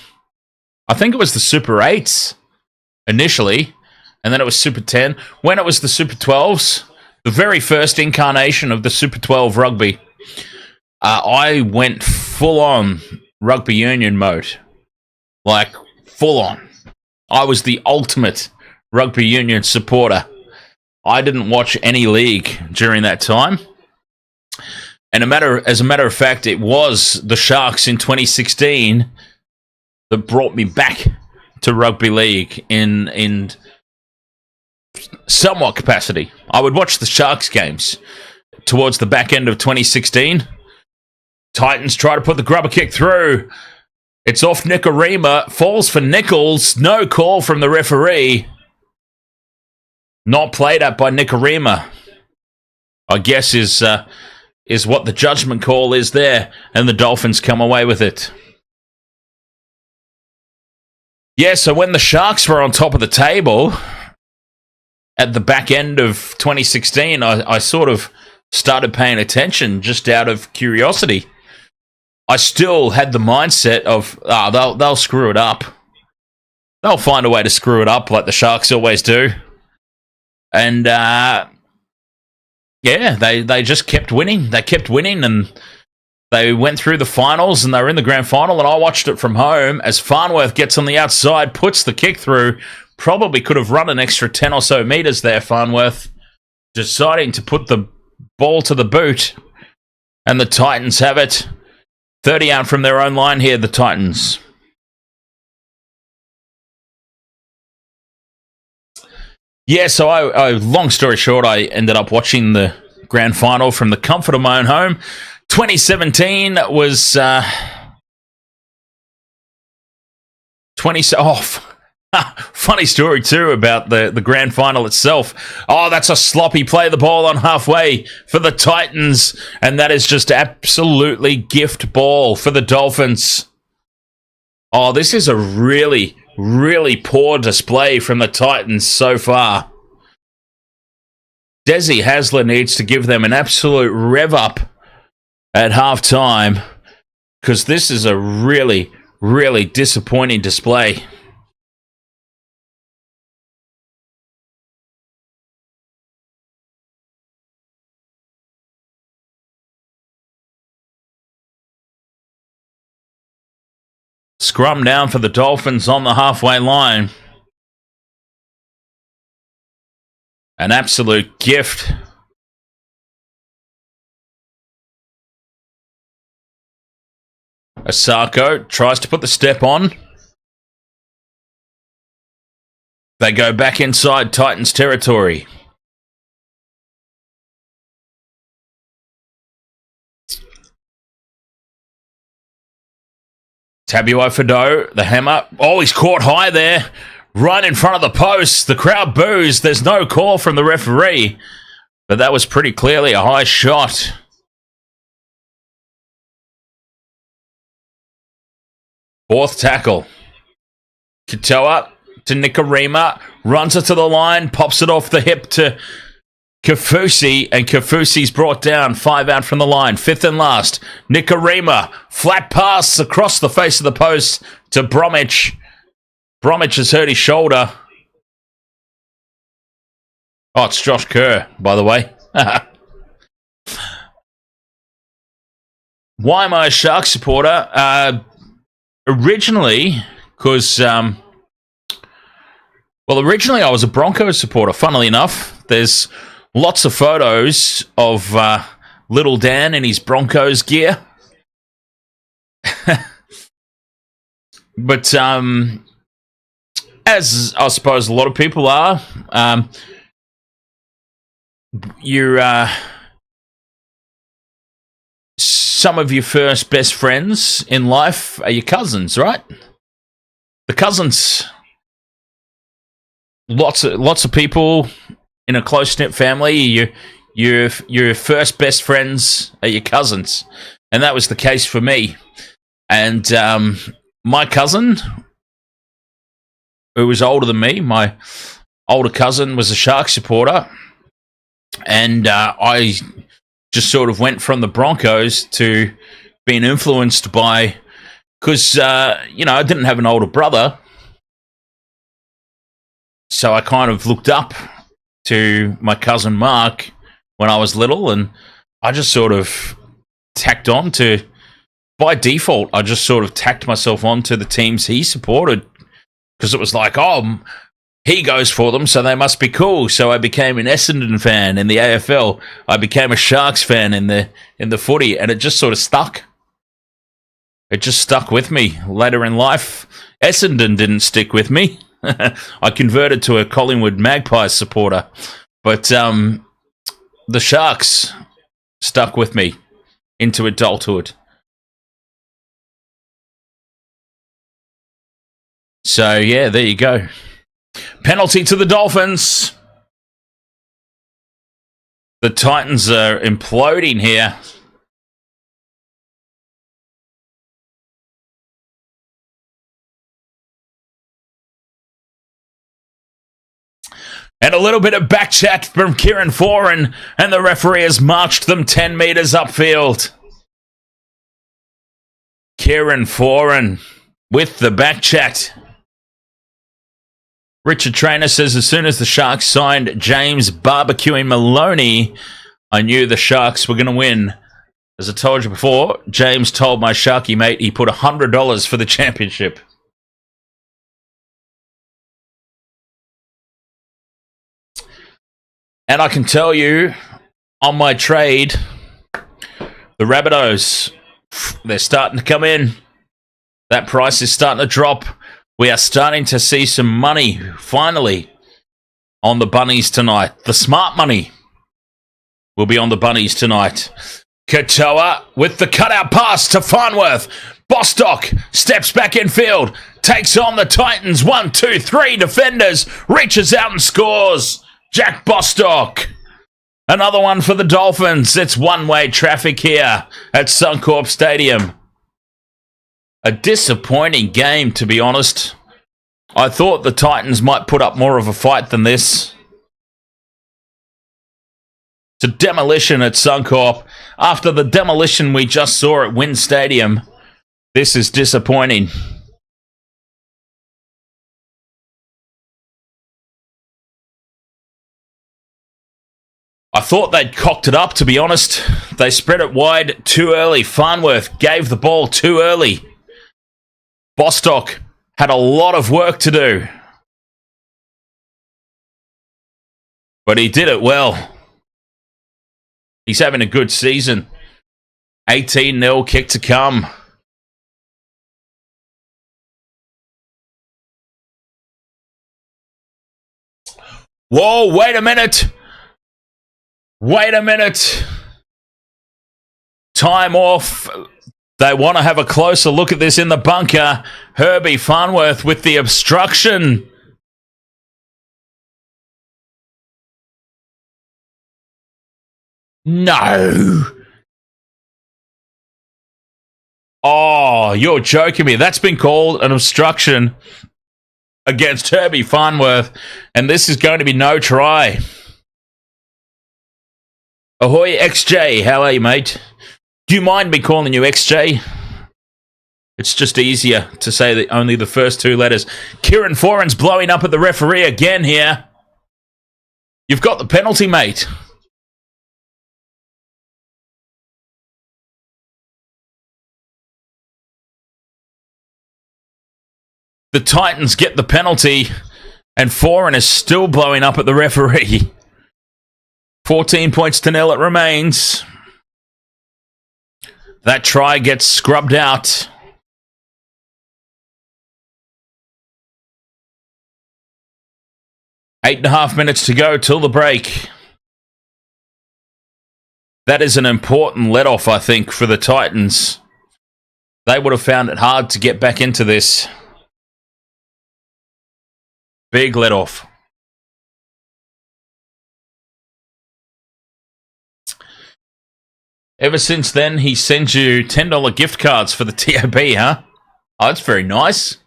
I think it was the Super 8s initially, and then it was Super 10. When it was the Super 12s, the very first incarnation of the Super 12 rugby, I went full-on rugby union mode. Like, full-on. I was the ultimate rugby union supporter. I didn't watch any league during that time. And as a matter of fact, it was the Sharks in 2016 that brought me back to rugby league in somewhat capacity. I would watch the Sharks games towards the back end of 2016. Titans try to put the grubber kick through. It's off Nikorima, falls for Nichols. No call from the referee. Not played at by Nikorima, I guess is what the judgment call is there, and the Dolphins come away with it. Yeah, so when the Sharks were on top of the table at the back end of 2016, I sort of started paying attention just out of curiosity. I still had the mindset of, they'll screw it up. They'll find a way to screw it up like the Sharks always do. And, they just kept winning. They kept winning, and they went through the finals, and they were in the grand final, and I watched it from home as Farnworth gets on the outside, puts the kick through, probably could have run an extra 10 or so metres there, Farnworth, deciding to put the ball to the boot, and the Titans have it. 30 out from their own line here, the Titans. Yeah, so long story short, I ended up watching the grand final from the comfort of my own home. 2017 was 20 off. Funny story too about the grand final itself. Oh, that's a sloppy play the ball on halfway for the Titans, and that is just absolutely gift ball for the Dolphins. Oh, this is a really, really poor display from the Titans so far. Desi Hasler needs to give them an absolute rev up at halftime, because this is a really, really disappointing display. Scrum down for the Dolphins on the halfway line. An absolute gift. Asako tries to put the step on. They go back inside Titans territory. Tabuai Fado, the hammer. Oh, he's caught high there. Right in front of the post. The crowd boos. There's no call from the referee. But that was pretty clearly a high shot. Fourth tackle. Katoa to Nikorima. Runs it to the line. Pops it off the hip to Kafusi, and Kafusi's brought down. 5 out from the line. Fifth and last. Nikorima. Flat pass across the face of the post to Bromwich. Bromwich has hurt his shoulder. Oh, it's Josh Kerr, by the way. Why am I a Sharks supporter? Originally, because... originally I was a Broncos supporter, funnily enough. There's lots of photos of little Dan in his Broncos gear. But as I suppose a lot of people are, some of your first best friends in life are your cousins, right? The cousins. Lots of people in a close-knit family, your first best friends are your cousins. And that was the case for me. And my cousin, who was older than me, my older cousin was a Sharks supporter. And I just sort of went from the Broncos to being influenced by... Because, I didn't have an older brother. So I kind of looked up to my cousin Mark when I was little, and I just sort of tacked on to... By default, I just sort of tacked myself on to the teams he supported, because it was like, oh, he goes for them, so they must be cool. So I became an Essendon fan in the AFL. I became a Sharks fan in the footy, and it just sort of stuck. It just stuck with me later in life. Essendon didn't stick with me. I converted to a Collingwood Magpies supporter. But the Sharks stuck with me into adulthood. So, yeah, there you go. Penalty to the Dolphins. The Titans are imploding here. And a little bit of back chat from Kieran Foran, and the referee has marched them 10 metres upfield. Kieran Foran with the back chat. Richard Trainer says, as soon as the Sharks signed James barbecuing Maloney, I knew the Sharks were going to win. As I told you before, James told my Sharky mate he put $100 for the championship. And I can tell you, on my trade, the Rabbitohs, they're starting to come in. That price is starting to drop. We are starting to see some money, finally, on the Bunnies tonight. The smart money will be on the Bunnies tonight. Katoa with the cutout pass to Farnworth. Bostock steps back in field, takes on the Titans. 1, 2, 3 defenders, reaches out and scores. Jack Bostock. Another one for the Dolphins. It's one-way traffic here at Suncorp Stadium. A disappointing game, to be honest. I thought the Titans might put up more of a fight than this. It's a demolition at Suncorp. After the demolition we just saw at Wynn Stadium, this is disappointing. I thought they'd cocked it up, to be honest. They spread it wide too early. Farnworth gave the ball too early. Bostock had a lot of work to do. But he did it well. He's having a good season. 18-0 kick to come. Whoa, wait a minute. Wait a minute. Time off. They want to have a closer look at this in the bunker. Herbie Farnworth with the obstruction. No. Oh, you're joking me. That's been called an obstruction against Herbie Farnworth, and this is going to be no try. Ahoy, XJ. How are you, mate? Do you mind me calling you XJ? It's just easier to say only the first two letters. Kieran Foran's blowing up at the referee again here. You've got the penalty, mate. The Titans get the penalty, and Foran is still blowing up at the referee. 14 points to 0 it remains. That try gets scrubbed out. Eight and a half minutes to go till the break. That is an important let-off, I think, for the Titans. They would have found it hard to get back into this. Big let-off. Ever since then, he sends you $10 gift cards for the TAB, huh? Oh, that's very nice.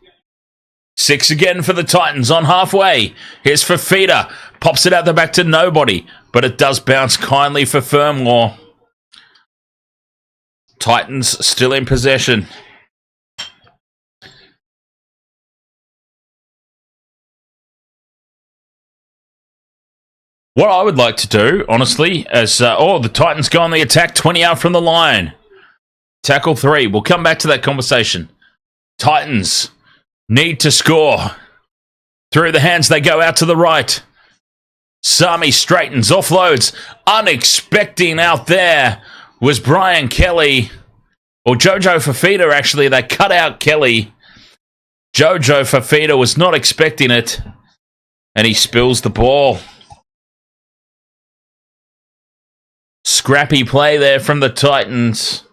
6 again for the Titans on halfway. Here's Fafita. Pops it out the back to nobody, but it does bounce kindly for Fermor. Titans still in possession. What I would like to do, honestly, is... the Titans go on the attack, 20 out from the line. Tackle 3. We'll come back to that conversation. Titans need to score. Through the hands, they go out to the right. Sami straightens, offloads. Unexpecting out there was Brian Kelly. Or Jojo Fafita, actually. They cut out Kelly. Jojo Fafita was not expecting it, and he spills the ball. Scrappy play there from the Titans.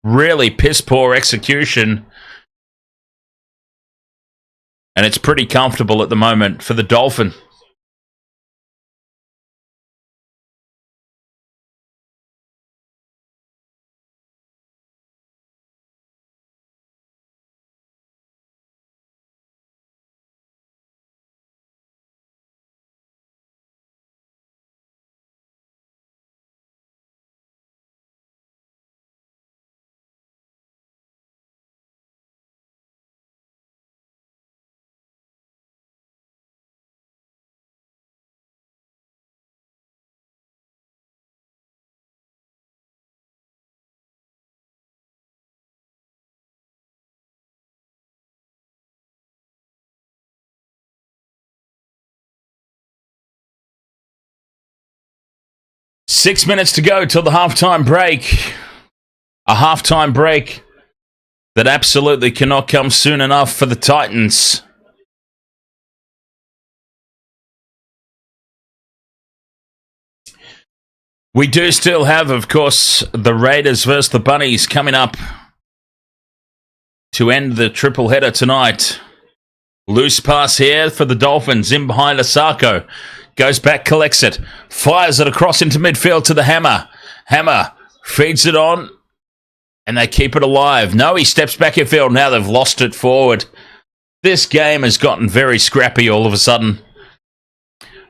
Really piss-poor execution. And it's pretty comfortable at the moment for the Dolphin. Six minutes to go till the halftime break. A halftime break that absolutely cannot come soon enough for the Titans. We do still have, of course, the Raiders versus the Bunnies coming up to end the triple header tonight. Loose pass here for the Dolphins, in behind Asako. Goes back, collects it, fires it across into midfield to the Hammer. Hammer feeds it on, and they keep it alive. No, he steps back in field. Now they've lost it forward. This game has gotten very scrappy all of a sudden.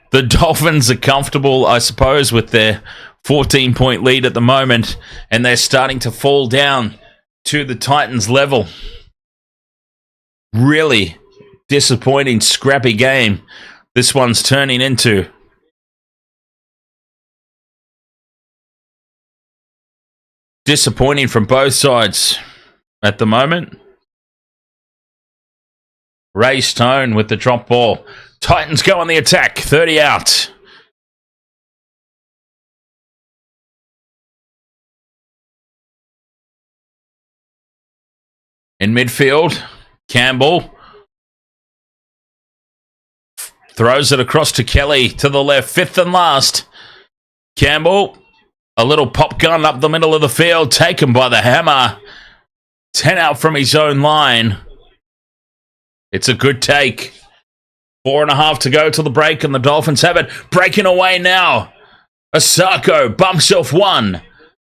The Dolphins are comfortable, I suppose, with their 14-point lead at the moment, and they're starting to fall down to the Titans' level. Really disappointing, scrappy game this one's turning into. Disappointing from both sides at the moment. Ray Stone with the drop ball. Titans go on the attack. 30 out. In midfield, Campbell throws it across to Kelly to the left. Fifth and last. Campbell, a little pop gun up the middle of the field, taken by the Hammer. 10 out from his own line. It's a good take. 4.5 to go till the break, and the Dolphins have it. Breaking away now. Asako bumps off one.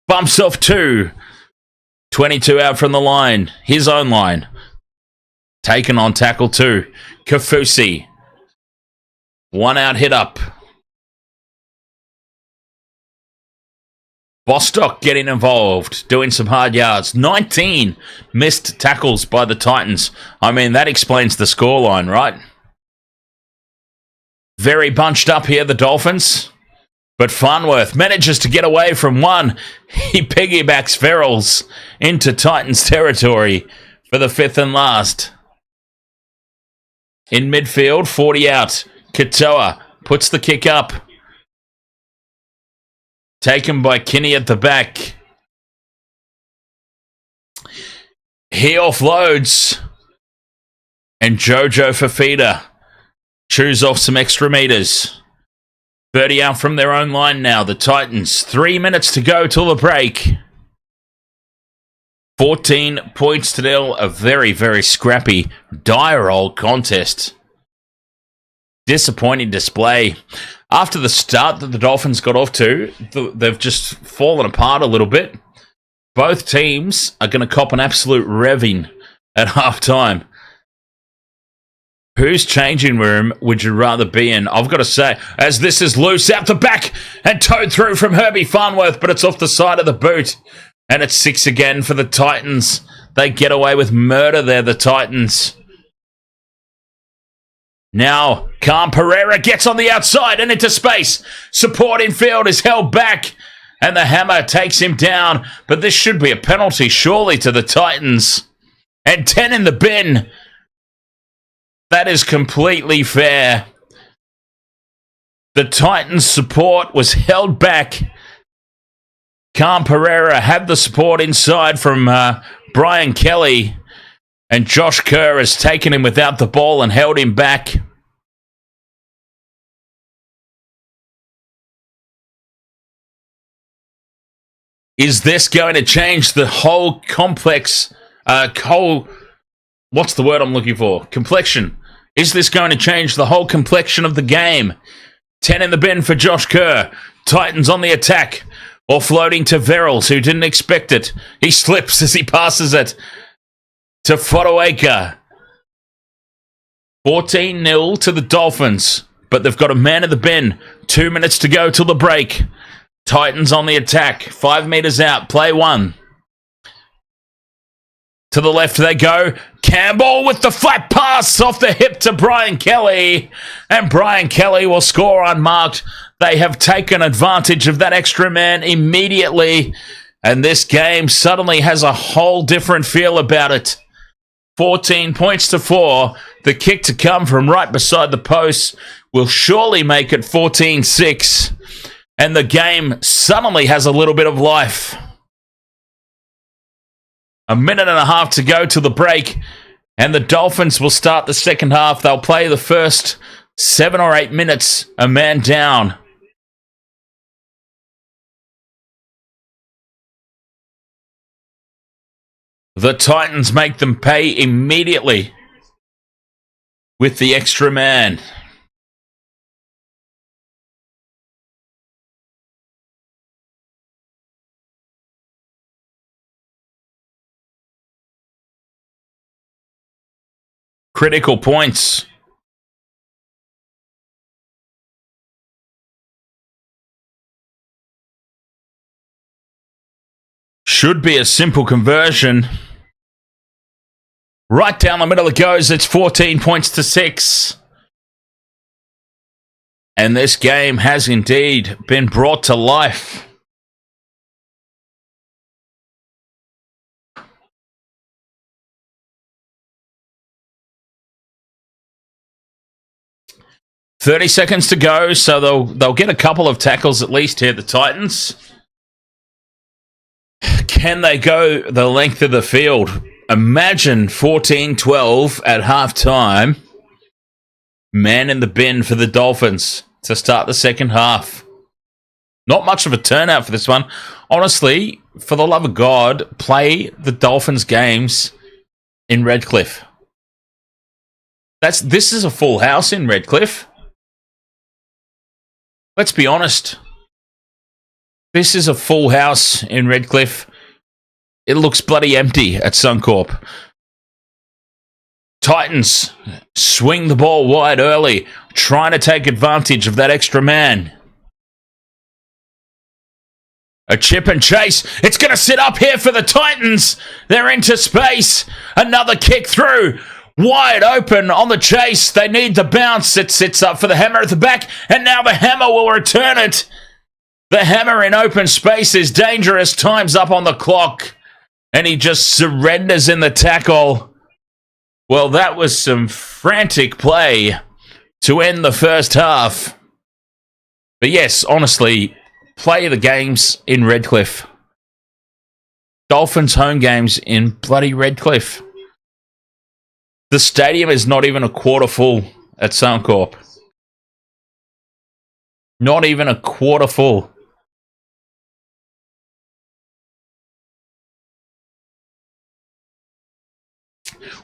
Bumps off two. 22 out from the line. His own line. Taken on tackle two. Kafusi. One out, hit up. Bostock getting involved, doing some hard yards. 19 missed tackles by the Titans. I mean, that explains the scoreline, right? Very bunched up here, the Dolphins. But Farnworth manages to get away from one. He piggybacks Ferrells into Titans territory for the fifth and last. In midfield, 40 out. Katoa puts the kick up. Taken by Kinney at the back. He offloads. And Jojo Fafita chews off some extra meters. 30 out from their own line now. The Titans. 3 minutes to go till the break. 14 points to nil. A very, very scrappy, dire old contest. Disappointing display. After the start that the Dolphins got off to, they've just fallen apart a little bit. Both teams are going to cop an absolute revving at halftime. Whose changing room would you rather be in? I've got to say, as this is loose out the back and towed through from Herbie Farnworth, but it's off the side of the boot. And it's 6 again for the Titans. They get away with murder there, the Titans. Now, Calm Pereira gets on the outside and into space. Supporting field is held back. And the Hammer takes him down. But this should be a penalty, surely, to the Titans. And 10 in the bin. That is completely fair. The Titans' support was held back. Calm Pereira had the support inside from Brian Kelly, and Josh Kerr has taken him without the ball and held him back. Is this going to change the whole complex, what's the word I'm looking for? Complexion. Is this going to change the whole complexion of the game? 10 in the bin for Josh Kerr. Titans on the attack. Offloading to Verrills, who didn't expect it. He slips as he passes it to Fotoeka. 14-0 to the Dolphins, but they've got a man in the bin. 2 minutes to go till the break. Titans on the attack. 5 meters out. Play one. To the left they go. Campbell with the flat pass off the hip to Brian Kelly. And Brian Kelly will score unmarked. They have taken advantage of that extra man immediately. And this game suddenly has a whole different feel about it. 14 points to 4. The kick to come from right beside the post will surely make it 14-6. And the game suddenly has a little bit of life. A minute and a half to go to the break, and the Dolphins will start the second half. They'll play the first 7 or 8 minutes, a man down. The Titans make them pay immediately with the extra man. Critical points. Should be a simple conversion. Right down the middle it goes. It's 14 points to 6. And this game has indeed been brought to life. $30 seconds to go, so they'll get a couple of tackles at least here, the Titans. Can they go the length of the field? Imagine 14-12 at halftime. Man in the bin for the Dolphins to start the second half. Not much of a turnout for this one. Honestly, for the love of God, play the Dolphins games in Redcliffe. This is a full house in Redcliffe. Let's be honest. This is a full house in Redcliffe. It looks bloody empty at Suncorp. Titans swing the ball wide early, trying to take advantage of that extra man. A chip and chase. It's going to sit up here for the Titans. They're into space. Another kick through. Wide open on the chase. They need the bounce. It sits up for the Hammer at the back. And now the Hammer will return it. The Hammer in open space is dangerous. Time's up on the clock. And he just surrenders in the tackle. Well, that was some frantic play to end the first half. But yes, honestly, play the games in Redcliffe. Dolphins home games in bloody Redcliffe. The stadium is not even a quarter full at Suncorp. Not even a quarter full.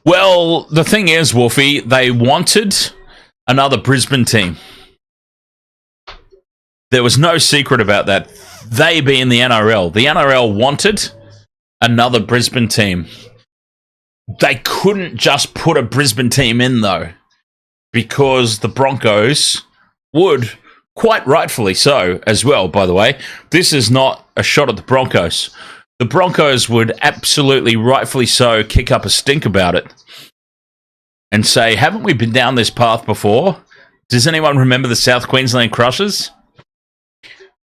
Well, the thing is, Wolfie, they wanted another Brisbane team. There was no secret about that. They being the NRL. The NRL wanted another Brisbane team. They couldn't just put a Brisbane team in, though, because the Broncos would, quite rightfully so, as well, by the way. This is not a shot at the Broncos. The Broncos would absolutely rightfully so kick up a stink about it and say, haven't we been down this path before? Does anyone remember the South Queensland Crushers?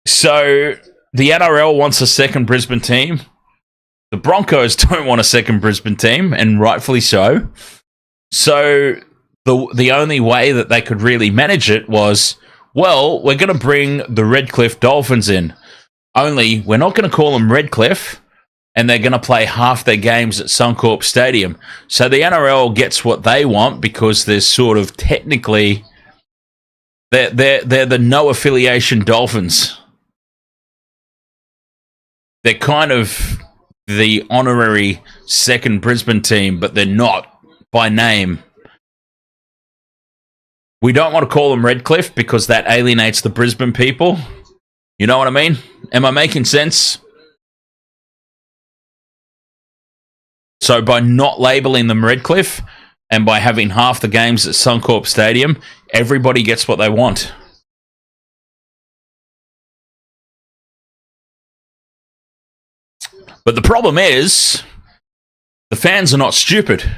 So the NRL wants a second Brisbane team. The Broncos don't want a second Brisbane team, and rightfully so. So the only way that they could really manage it was, well, we're going to bring the Redcliffe Dolphins in. Only, we're not going to call them Redcliffe, and they're going to play half their games at Suncorp Stadium. So the NRL gets what they want because there's sort of technically... They're the no-affiliation Dolphins. They're kind of the honorary second Brisbane team, but they're not by name. We don't want to call them Redcliffe because that alienates the Brisbane people. You know what I mean? Am I making sense? So by not labelling them Redcliffe and by having half the games at Suncorp Stadium, everybody gets what they want. But the problem is, the fans are not stupid.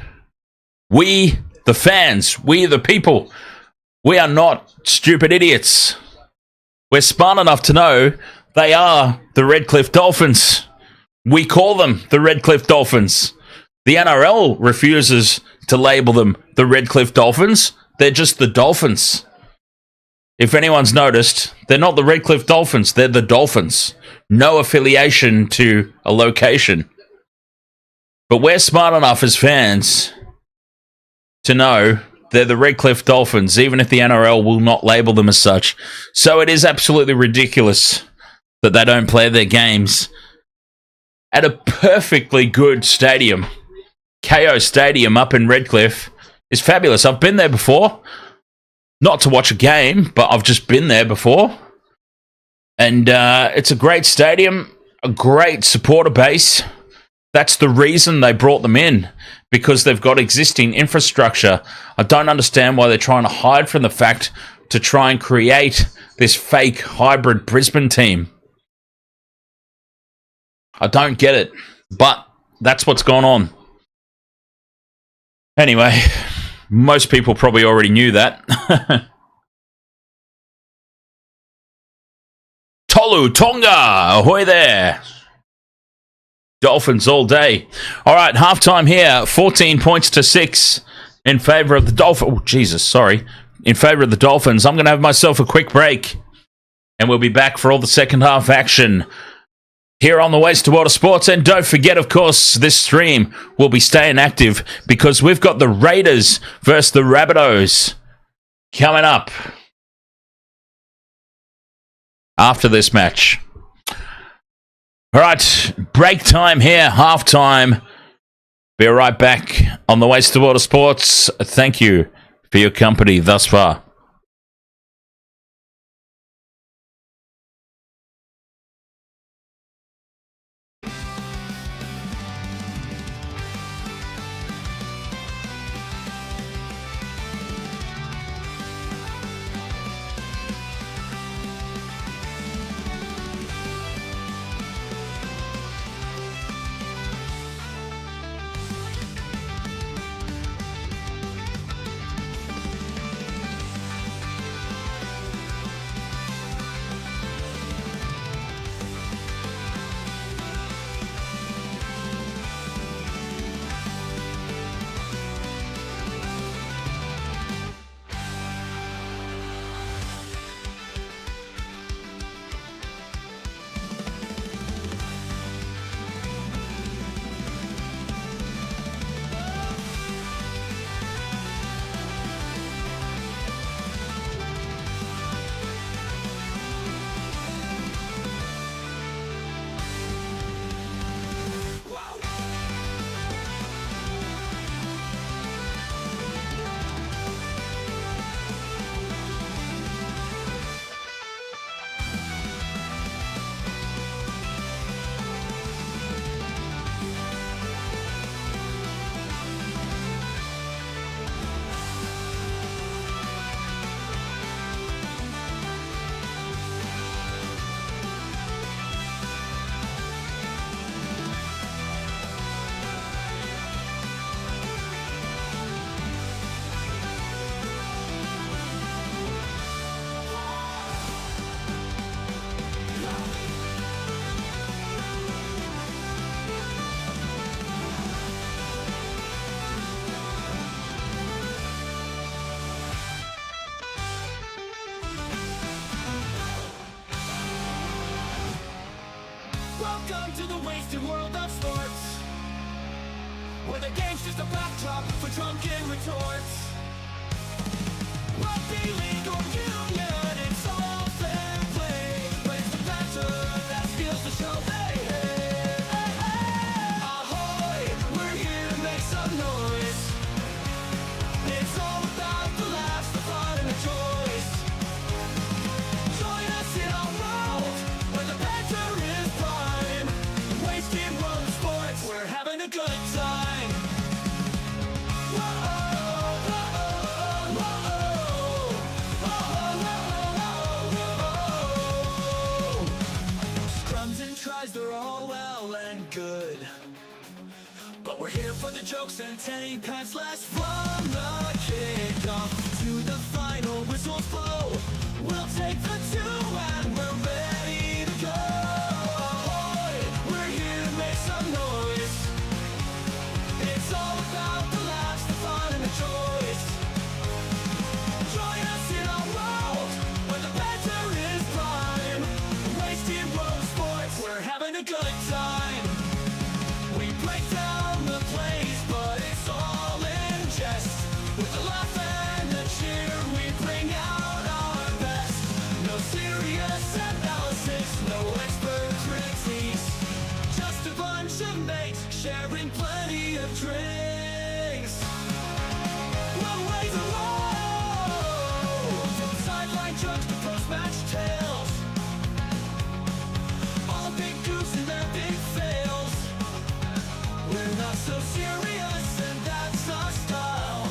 We, the fans, we the people, we are not stupid idiots. We're smart enough to know they are the Redcliffe Dolphins. We call them the Redcliffe Dolphins. The NRL refuses to label them the Redcliffe Dolphins. They're just the Dolphins. If anyone's noticed, they're not the Redcliffe Dolphins, they're the Dolphins. No affiliation to a location. But we're smart enough as fans to know they're the Redcliffe Dolphins, even if the NRL will not label them as such. So it is absolutely ridiculous that they don't play their games at a perfectly good stadium. KO Stadium up in Redcliffe is fabulous. I've been there before. Not to watch a game, but I've just been there before. And it's a great stadium, a great supporter base. That's the reason they brought them in, because they've got existing infrastructure. I don't understand why they're trying to hide from the fact to try and create this fake hybrid Brisbane team. I don't get it, but that's what's gone on. Anyway, most people probably already knew that. Tolu Tonga, ahoy there. Dolphins all day. All right, halftime here, 14 points to 6 in favour of the Dolphins. Oh, Jesus, sorry. In favour of the Dolphins. I'm going to have myself a quick break, and we'll be back for all the second half action here on the Waste of Water Sports. And don't forget, of course, this stream will be staying active because we've got the Raiders versus the Rabbitohs coming up after this match. All right, break time here, halftime. Be right back on the Waste of Water Sports. Thank you for your company thus far. wasted world of sports, where the game's just a backdrop for drunken retorts. Rugby league or union, it's all fair play, but it's the Panther that steals the show. Hey, hey, hey, hey. Ahoy, we're here to make some noise. It's all about the laughs, the fun, and the joys. Join us in our world, where the Panther is prime. The wasted world of sports, we're having a good time. Scrums and tries, they're all well and good, but we're here for the jokes and tank pants last from the kickoff to the final whistles blow. We'll take the two and we're ready to go. Ahoy, we're here to make some noise. It's all about the laughs, the fun, and the joys. Join us in our world, where the Panther is prime. The wasted world of sports, we're having a good time. We break down the plays, but it's all in jest. With the laugh and the cheer, we bring out our best. No serious analysis, no expert critiques, just a bunch of mates sharing plenty of drinks. We'll raise a roll, from sideline jokes to post-match tales, all the big goofs and their big fails. We're not so serious, and that's our style.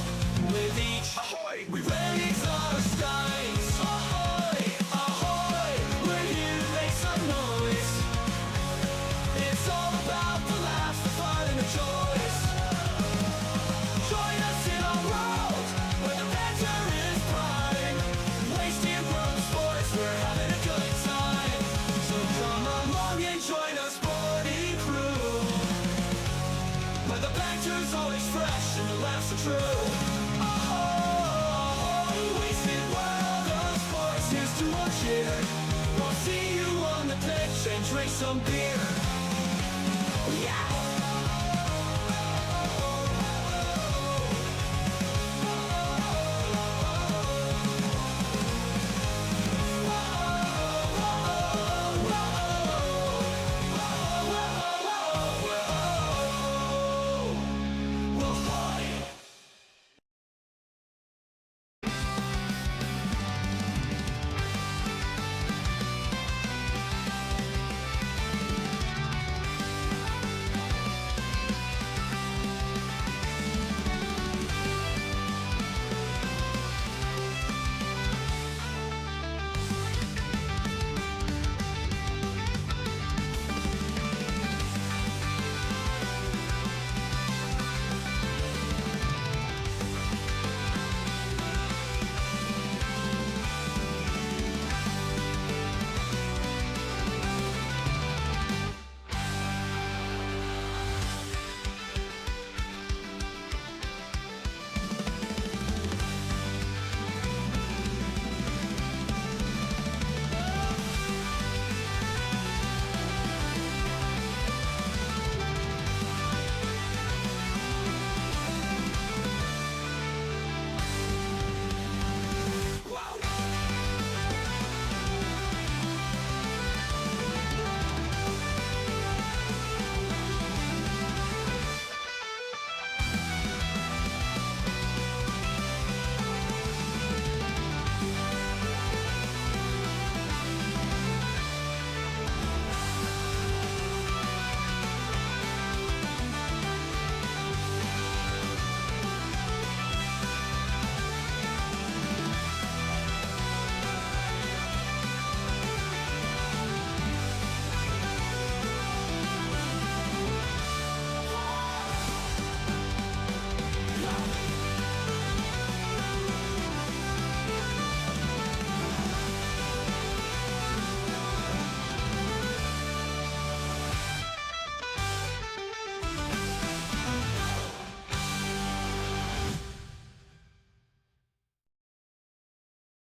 With each ahoy, we raise our skies. Ahoy, ahoy, we're here to make some noise. It's all about the laughs, the fun, and the joys. Join us in our world, where the Panther is prime. Wasted world of sports, we're having a good time. So come along and join our sporty crew, where the Panther's always fresh and the laughs are true. Oh, wasted world of sports, here's to our cheer. We'll see you on the pitch and drink some beer. Yeah!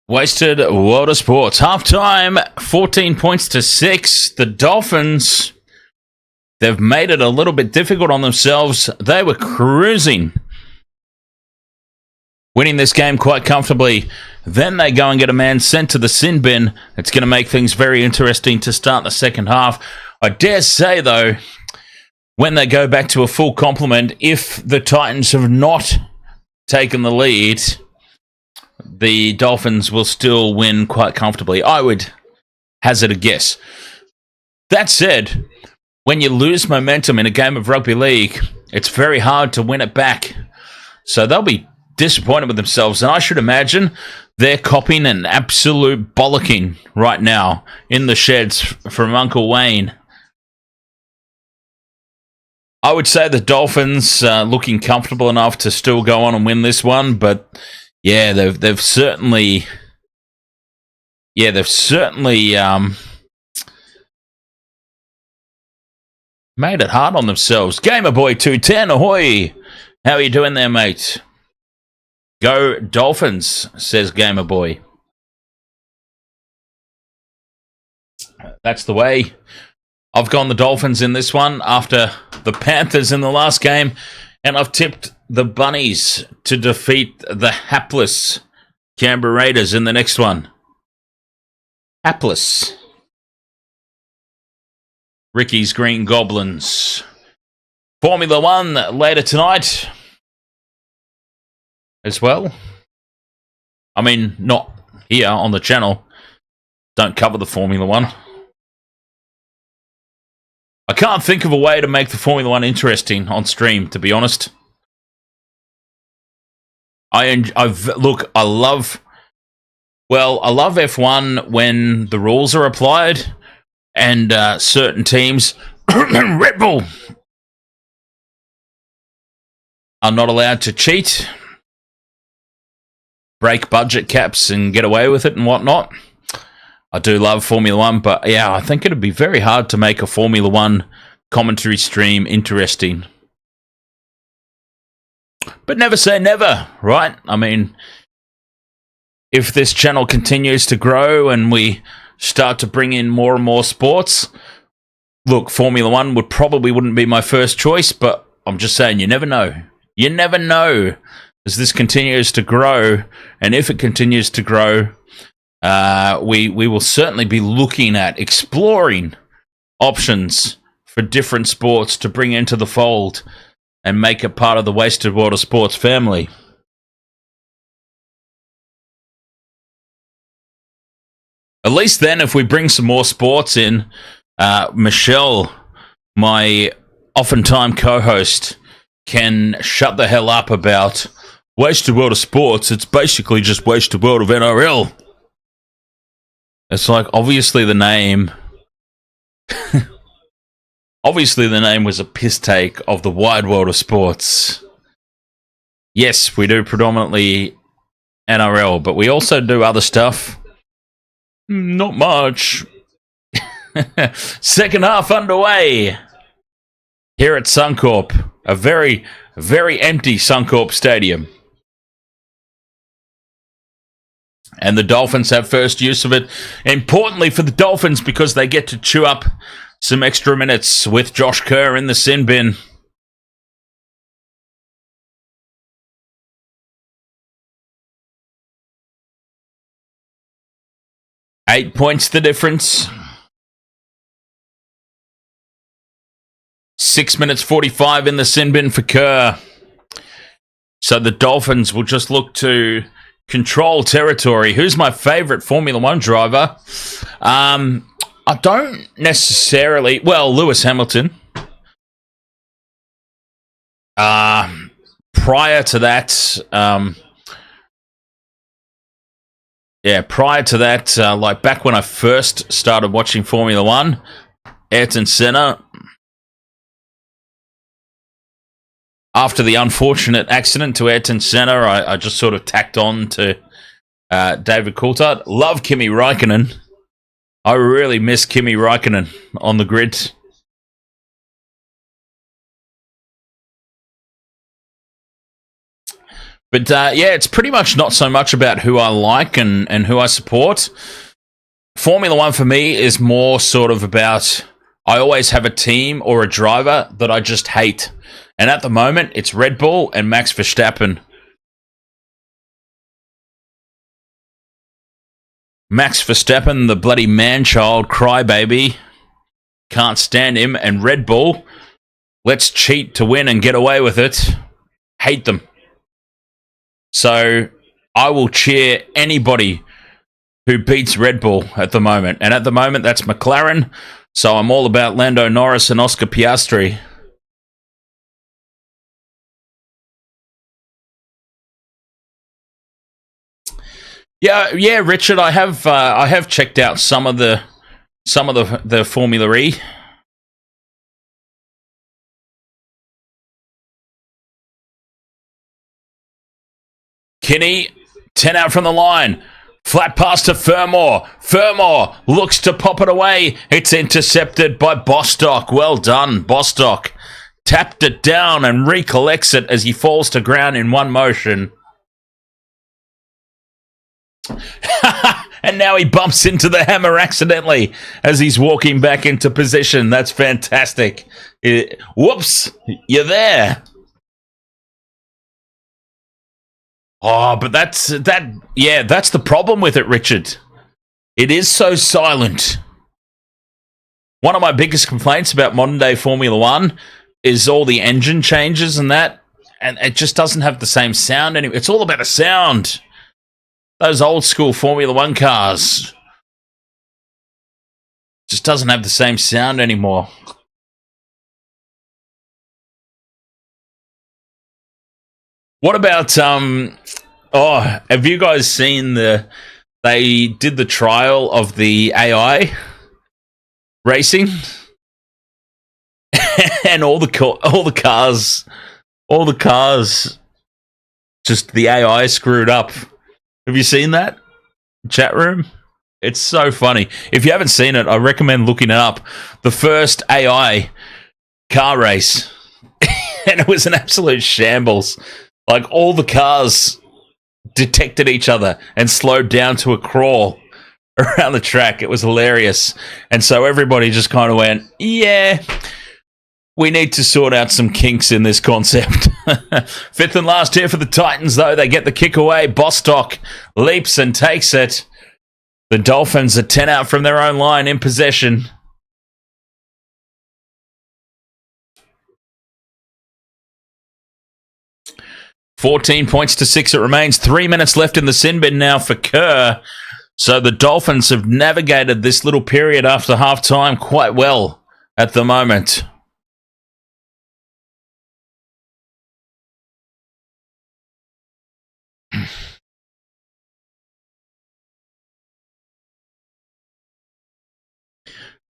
Wasted World of Sports. Half time, 14 points to 6. The Dolphins they've made it a little bit difficult on themselves. They were cruising, winning this game quite comfortably. Then they go and get a man sent to the sin bin. It's going to make things very interesting to start the second half. I dare say, though, when they go back to a full complement, if the Titans have not taken the lead, the Dolphins will still win quite comfortably. I would hazard a guess. That said, when you lose momentum in a game of rugby league, it's very hard to win it back. So they'll be disappointed with themselves, and I should imagine they're copying an absolute bollocking right now in the sheds from Uncle Wayne. I would say the Dolphins looking comfortable enough to still go on and win this one, but yeah, they've certainly made it hard on themselves. Gamer Boy 210, ahoy! How are you doing there, mate? Go Dolphins, says Gamer Boy. That's the way. I've gone the Dolphins in this one after the Panthers in the last game, and I've tipped the Bunnies to defeat the hapless Canberra Raiders in the next one. Hapless. Ricky's Green Goblins. Formula One later tonight as well. I mean, not here on the channel. Don't cover the Formula One. I can't think of a way to make the Formula One interesting on stream, to be honest. I love F1 when the rules are applied and certain teams, Red Bull, are not allowed to cheat, break budget caps and get away with it and whatnot. I do love Formula One, but yeah, I think it'd be very hard to make a Formula One commentary stream interesting. But never say never, right? I mean, if this channel continues to grow and we start to bring in more and more sports, look, Formula One wouldn't be my first choice, but I'm just saying, you never know. You never know as this continues to grow, and if it continues to grow, we will certainly be looking at exploring options for different sports to bring into the fold and make it part of the Wasted World of Sports family. At least then, if we bring some more sports in, Michelle, my oftentimes co-host, can shut the hell up about Wasted World of Sports. It's basically just Wasted World of NRL. It's like, obviously the name was a piss take of the wide world of sports. Yes, we do predominantly NRL, but we also do other stuff. Not much. Second half underway here at Suncorp, a very, very empty Suncorp Stadium. And the Dolphins have first use of it. Importantly for the Dolphins, because they get to chew up some extra minutes with Josh Kerr in the sin bin. Eight points the difference. 6 minutes 45 in the sin bin for Kerr. So the Dolphins will just look to control territory. Who's my favourite Formula One driver? I don't necessarily... Well, Lewis Hamilton. Prior to that... like back when I first started watching Formula One, Ayrton Senna. After the unfortunate accident to Ayrton Senna, I just sort of tacked on to David Coulthard. Love Kimi Räikkönen. I really miss Kimi Räikkönen on the grid. But yeah, it's pretty much not so much about who I like and who I support. Formula One for me is more sort of about I always have a team or a driver that I just hate. And at the moment, it's Red Bull and Max Verstappen. Max Verstappen, the bloody man-child crybaby. Can't stand him. And Red Bull, let's cheat to win and get away with it. Hate them. So I will cheer anybody who beats Red Bull at the moment. And at the moment, that's McLaren. So I'm all about Lando Norris and Oscar Piastri. Yeah, Richard. I have checked out some of the Formula E. Kinney, 10 out from the line. Flat pass to Fermor. Fermor looks to pop it away. It's intercepted by Bostock. Well done, Bostock. Tapped it down and recollects it as he falls to ground in one motion. And now he bumps into the hammer accidentally as he's walking back into position. That's fantastic. Whoops, you're there. Oh, but that's the problem with it, Richard. It is so silent. One of my biggest complaints about modern day Formula One is all the engine changes and that, and it just doesn't have the same sound anymore. It's all about the sound. Those old school Formula One cars just doesn't have the same sound anymore. What about have you guys seen they did the trial of the AI racing? And all the cars just the AI screwed up. Have you seen that? Chat room? It's so funny. If you haven't seen it, I recommend looking it up. The first AI car race. And it was an absolute shambles. Like, all the cars detected each other and slowed down to a crawl around the track. It was hilarious. And so everybody just kind of went, yeah, we need to sort out some kinks in this concept. Fifth and last here for the Titans, though. They get the kick away. Bostock leaps and takes it. The Dolphins are 10 out from their own line in possession. $14 points to 6 it remains. 3 minutes left in the sin bin now for Kerr. So the Dolphins have navigated this little period after half-time quite well at the moment.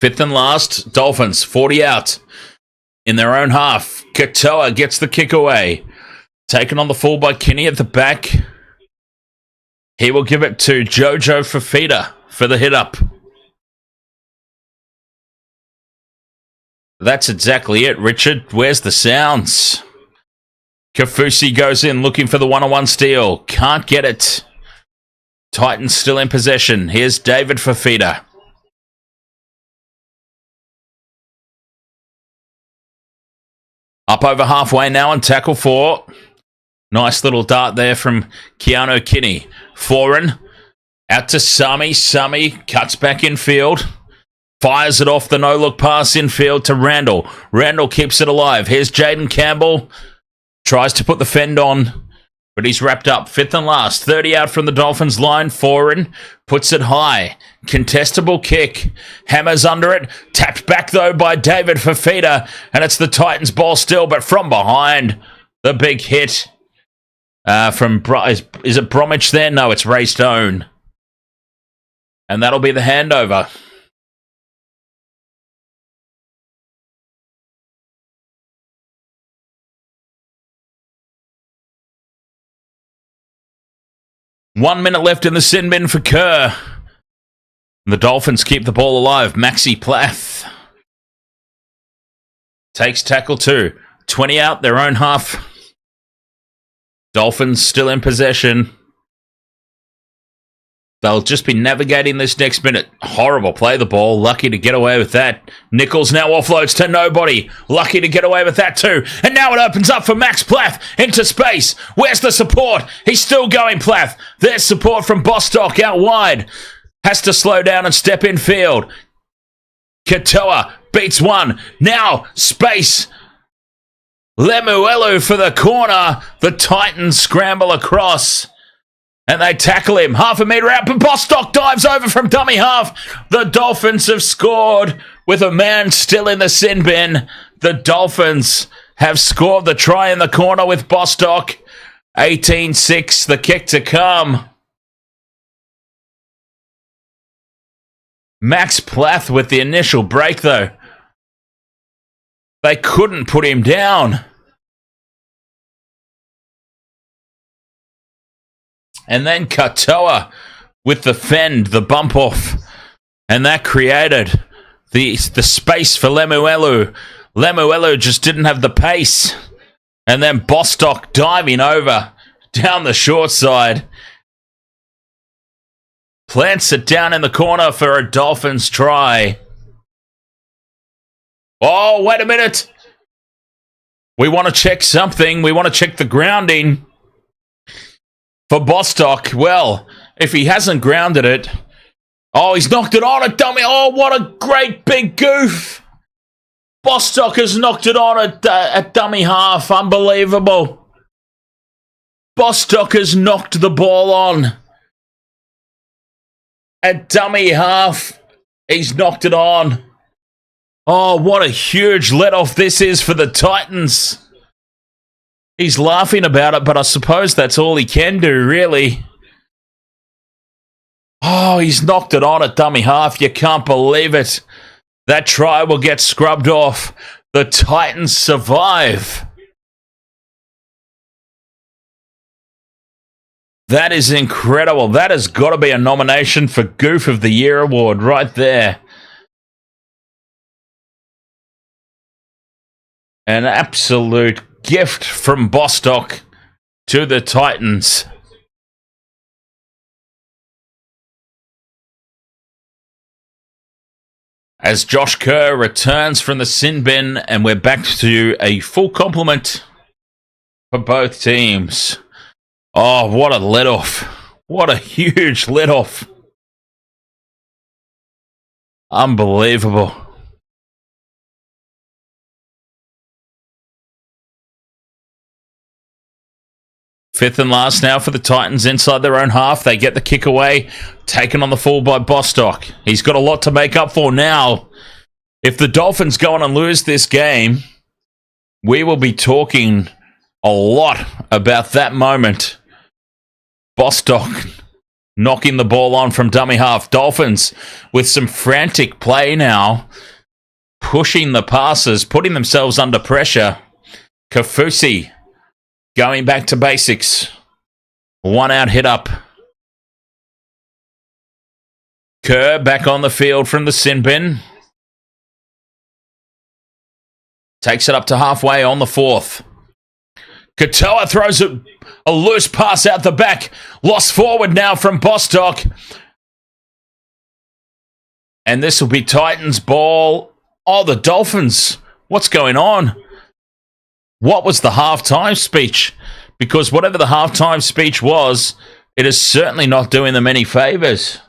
Fifth and last, Dolphins, 40 out. In their own half, Katoa gets the kick away. Taken on the full by Kinney at the back. He will give it to Jojo Fafita for the hit-up. That's exactly it, Richard. Where's the sounds? Kafusi goes in looking for the one-on-one steal. Can't get it. Titans still in possession. Here's David Fafita. Up over halfway now on tackle 4. Nice little dart there from Keanu Kinney. Foreign. Out to Sami. Sami cuts back in field. Fires it off the no-look pass in field to Randall. Randall keeps it alive. Here's Jaden Campbell. Tries to put the fend on, but he's wrapped up. Fifth and last. 30 out from the Dolphins line. Foreign. Puts it high. Contestable kick. Hammers under it. Tapped back, though, by David Fafita. And it's the Titans' ball still, but from behind. The big hit from... Is it Bromwich there? No, it's Ray Stone. And that'll be the handover. One minute left in the sin bin for Kerr. The Dolphins keep the ball alive. Maxi Plath takes tackle 2. 20 out, their own half. Dolphins still in possession. They'll just be navigating this next minute. Horrible play the ball. Lucky to get away with that. Nichols now offloads to nobody. Lucky to get away with that too. And now it opens up for Max Plath into space. Where's the support? He's still going, Plath. There's support from Bostock out wide. Has to slow down and step in field. Katoa beats one. Now space. Lemuelu for the corner. The Titans scramble across. And they tackle him. Half a metre out, but Bostock dives over from dummy half. The Dolphins have scored with a man still in the sin bin. The Dolphins have scored the try in the corner with Bostock. 18-6, the kick to come. Max Plath with the initial break, though. They couldn't put him down. And then Katoa with the fend, the bump off. And that created the space for Lemuelu. Lemuelu just didn't have the pace. And then Bostock diving over down the short side. Plants it down in the corner for a Dolphins try. Oh, wait a minute. We want to check something. We want to check the grounding. For Bostock, well, if he hasn't grounded it... Oh, he's knocked it on, a dummy. Oh, what a great big goof. Bostock has knocked it on at dummy half. Unbelievable. Bostock has knocked the ball on. At dummy half, he's knocked it on. Oh, what a huge let-off this is for the Titans. He's laughing about it, but I suppose that's all he can do, really. Oh, he's knocked it on at dummy half. You can't believe it. That try will get scrubbed off. The Titans survive. That is incredible. That has got to be a nomination for Goof of the Year award right there. An absolute gift from Bostock to the Titans. As Josh Kerr returns from the sin bin, and we're back to a full complement for both teams. Oh, what a let-off. What a huge let-off. Unbelievable. Fifth and last now for the Titans inside their own half. They get the kick away. Taken on the full by Bostock. He's got a lot to make up for now. If the Dolphins go on and lose this game, we will be talking a lot about that moment. Bostock knocking the ball on from dummy half. Dolphins with some frantic play now. Pushing the passes, putting themselves under pressure. Kafusi going back to basics. One out hit up. Kerr back on the field from the sin bin. Takes it up to halfway on the fourth. Katoa throws a loose pass out the back. Lost forward now from Bostock. And this will be Titans ball. Oh, the Dolphins. What's going on? What was the halftime speech? Because whatever the halftime speech was, it is certainly not doing them any favours.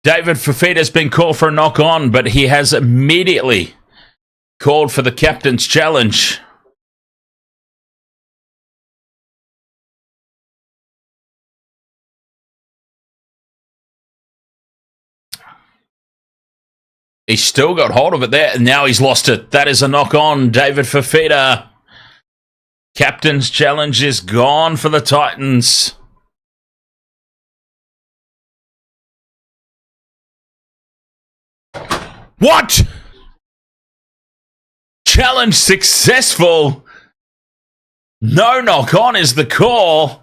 David Fafita's been called for a knock-on, but he has immediately called for the captain's challenge. He's still got hold of it there, and now he's lost it. That is a knock-on, David Fafita. Captain's challenge is gone for the Titans. What? Challenge successful. No knock-on is the call.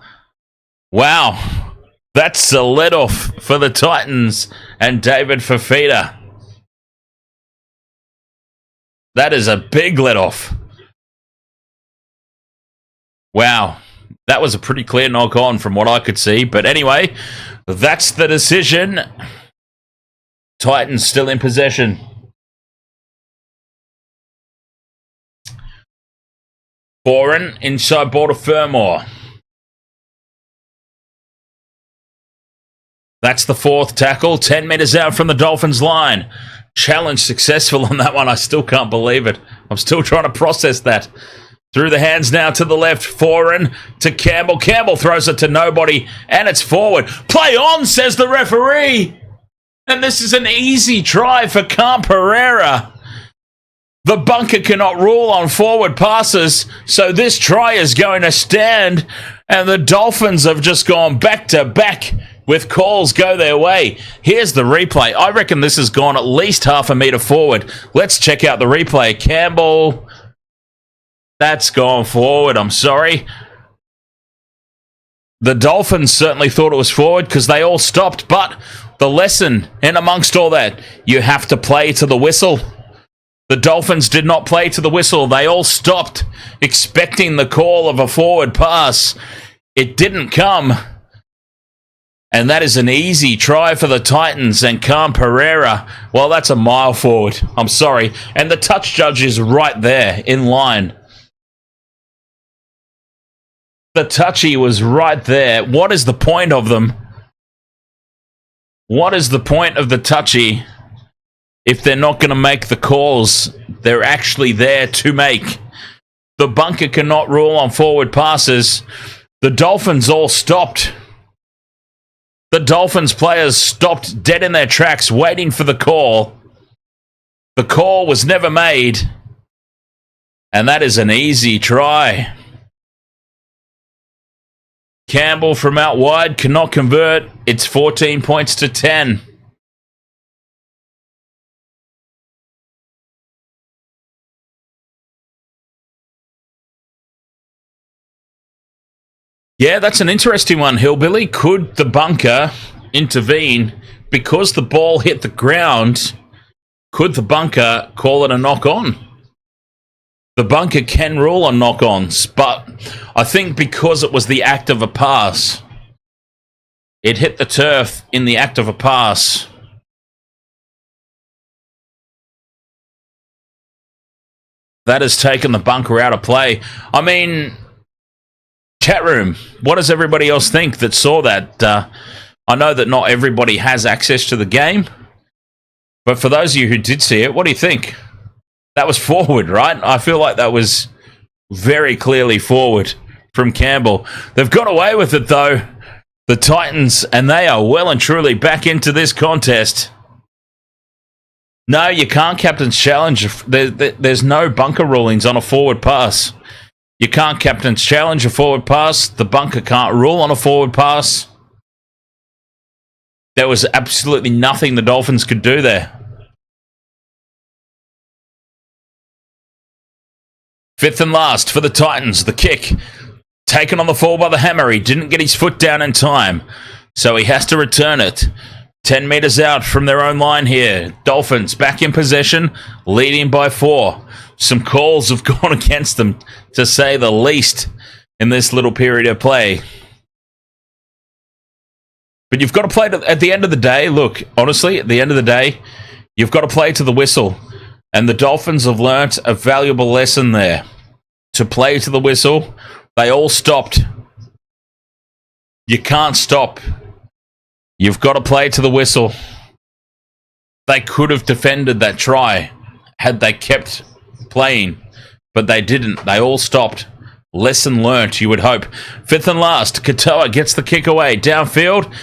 Wow. That's a let-off for the Titans and David Fafita. That is a big let-off. Wow. That was a pretty clear knock-on from what I could see. But anyway, that's the decision. Titans still in possession. Foran inside ball to Fermor. That's the fourth tackle. 10 metres out from the Dolphins line. Challenge successful on that one. I still can't believe it. I'm still trying to process that. Through the hands now to the left. Foran to Campbell. Campbell throws it to nobody. And it's forward. Play on, says the referee. And this is an easy try for Pereira. The bunker cannot rule on forward passes, so this try is going to stand, and the Dolphins have just gone back to back with calls go their way. Here's the replay. I reckon this has gone at least half a metre forward. Let's check out the replay. Campbell, that's gone forward, I'm sorry. The Dolphins certainly thought it was forward because they all stopped, but the lesson in amongst all that, you have to play to the whistle. The Dolphins did not play to the whistle. They all stopped expecting the call of a forward pass. It didn't come. And that is an easy try for the Titans and Pereira. Well, that's a mile forward. I'm sorry. And the touch judge is right there in line. The touchy was right there. What is the point of them? What is the point of the touchy? If they're not going to make the calls they're actually there to make. The bunker cannot rule on forward passes. The Dolphins all stopped. The Dolphins players stopped dead in their tracks waiting for the call. The call was never made. And that is an easy try. Campbell from out wide cannot convert. It's 14 points to 10. Yeah, that's an interesting one, Hillbilly. Could the bunker intervene because the ball hit the ground? Could the bunker call it a knock-on? The bunker can rule on knock-ons, but I think because it was the act of a pass, it hit the turf in the act of a pass. That has taken the bunker out of play. I mean, chat room, what does everybody else think that saw that? I know that not everybody has access to the game, but for those of you who did see it, what do you think? That was forward, right? I feel like that was very clearly forward from Campbell. They've got away with it, though, the Titans, and they are well and truly back into this contest. No, you can't captain's challenge. There's no bunker rulings on a forward pass. You can't captain's challenge a forward pass. The bunker can't rule on a forward pass. There was absolutely nothing the Dolphins could do there. Fifth and last for the Titans. The kick taken on the fall by the hammer. He didn't get his foot down in time, so he has to return it. 10 metres out from their own line here. Dolphins back in possession, leading by 4. Some calls have gone against them, to say the least, in this little period of play. But you've got to play at the end of the day. Look, honestly, at the end of the day, you've got to play to the whistle. And the Dolphins have learnt a valuable lesson there. To play to the whistle, they all stopped. You can't stop. You've got to play to the whistle. They could have defended that try had they kept playing, but they didn't. They all stopped. Lesson learnt, you would hope. Fifth and last, Katoa gets the kick away. Downfield,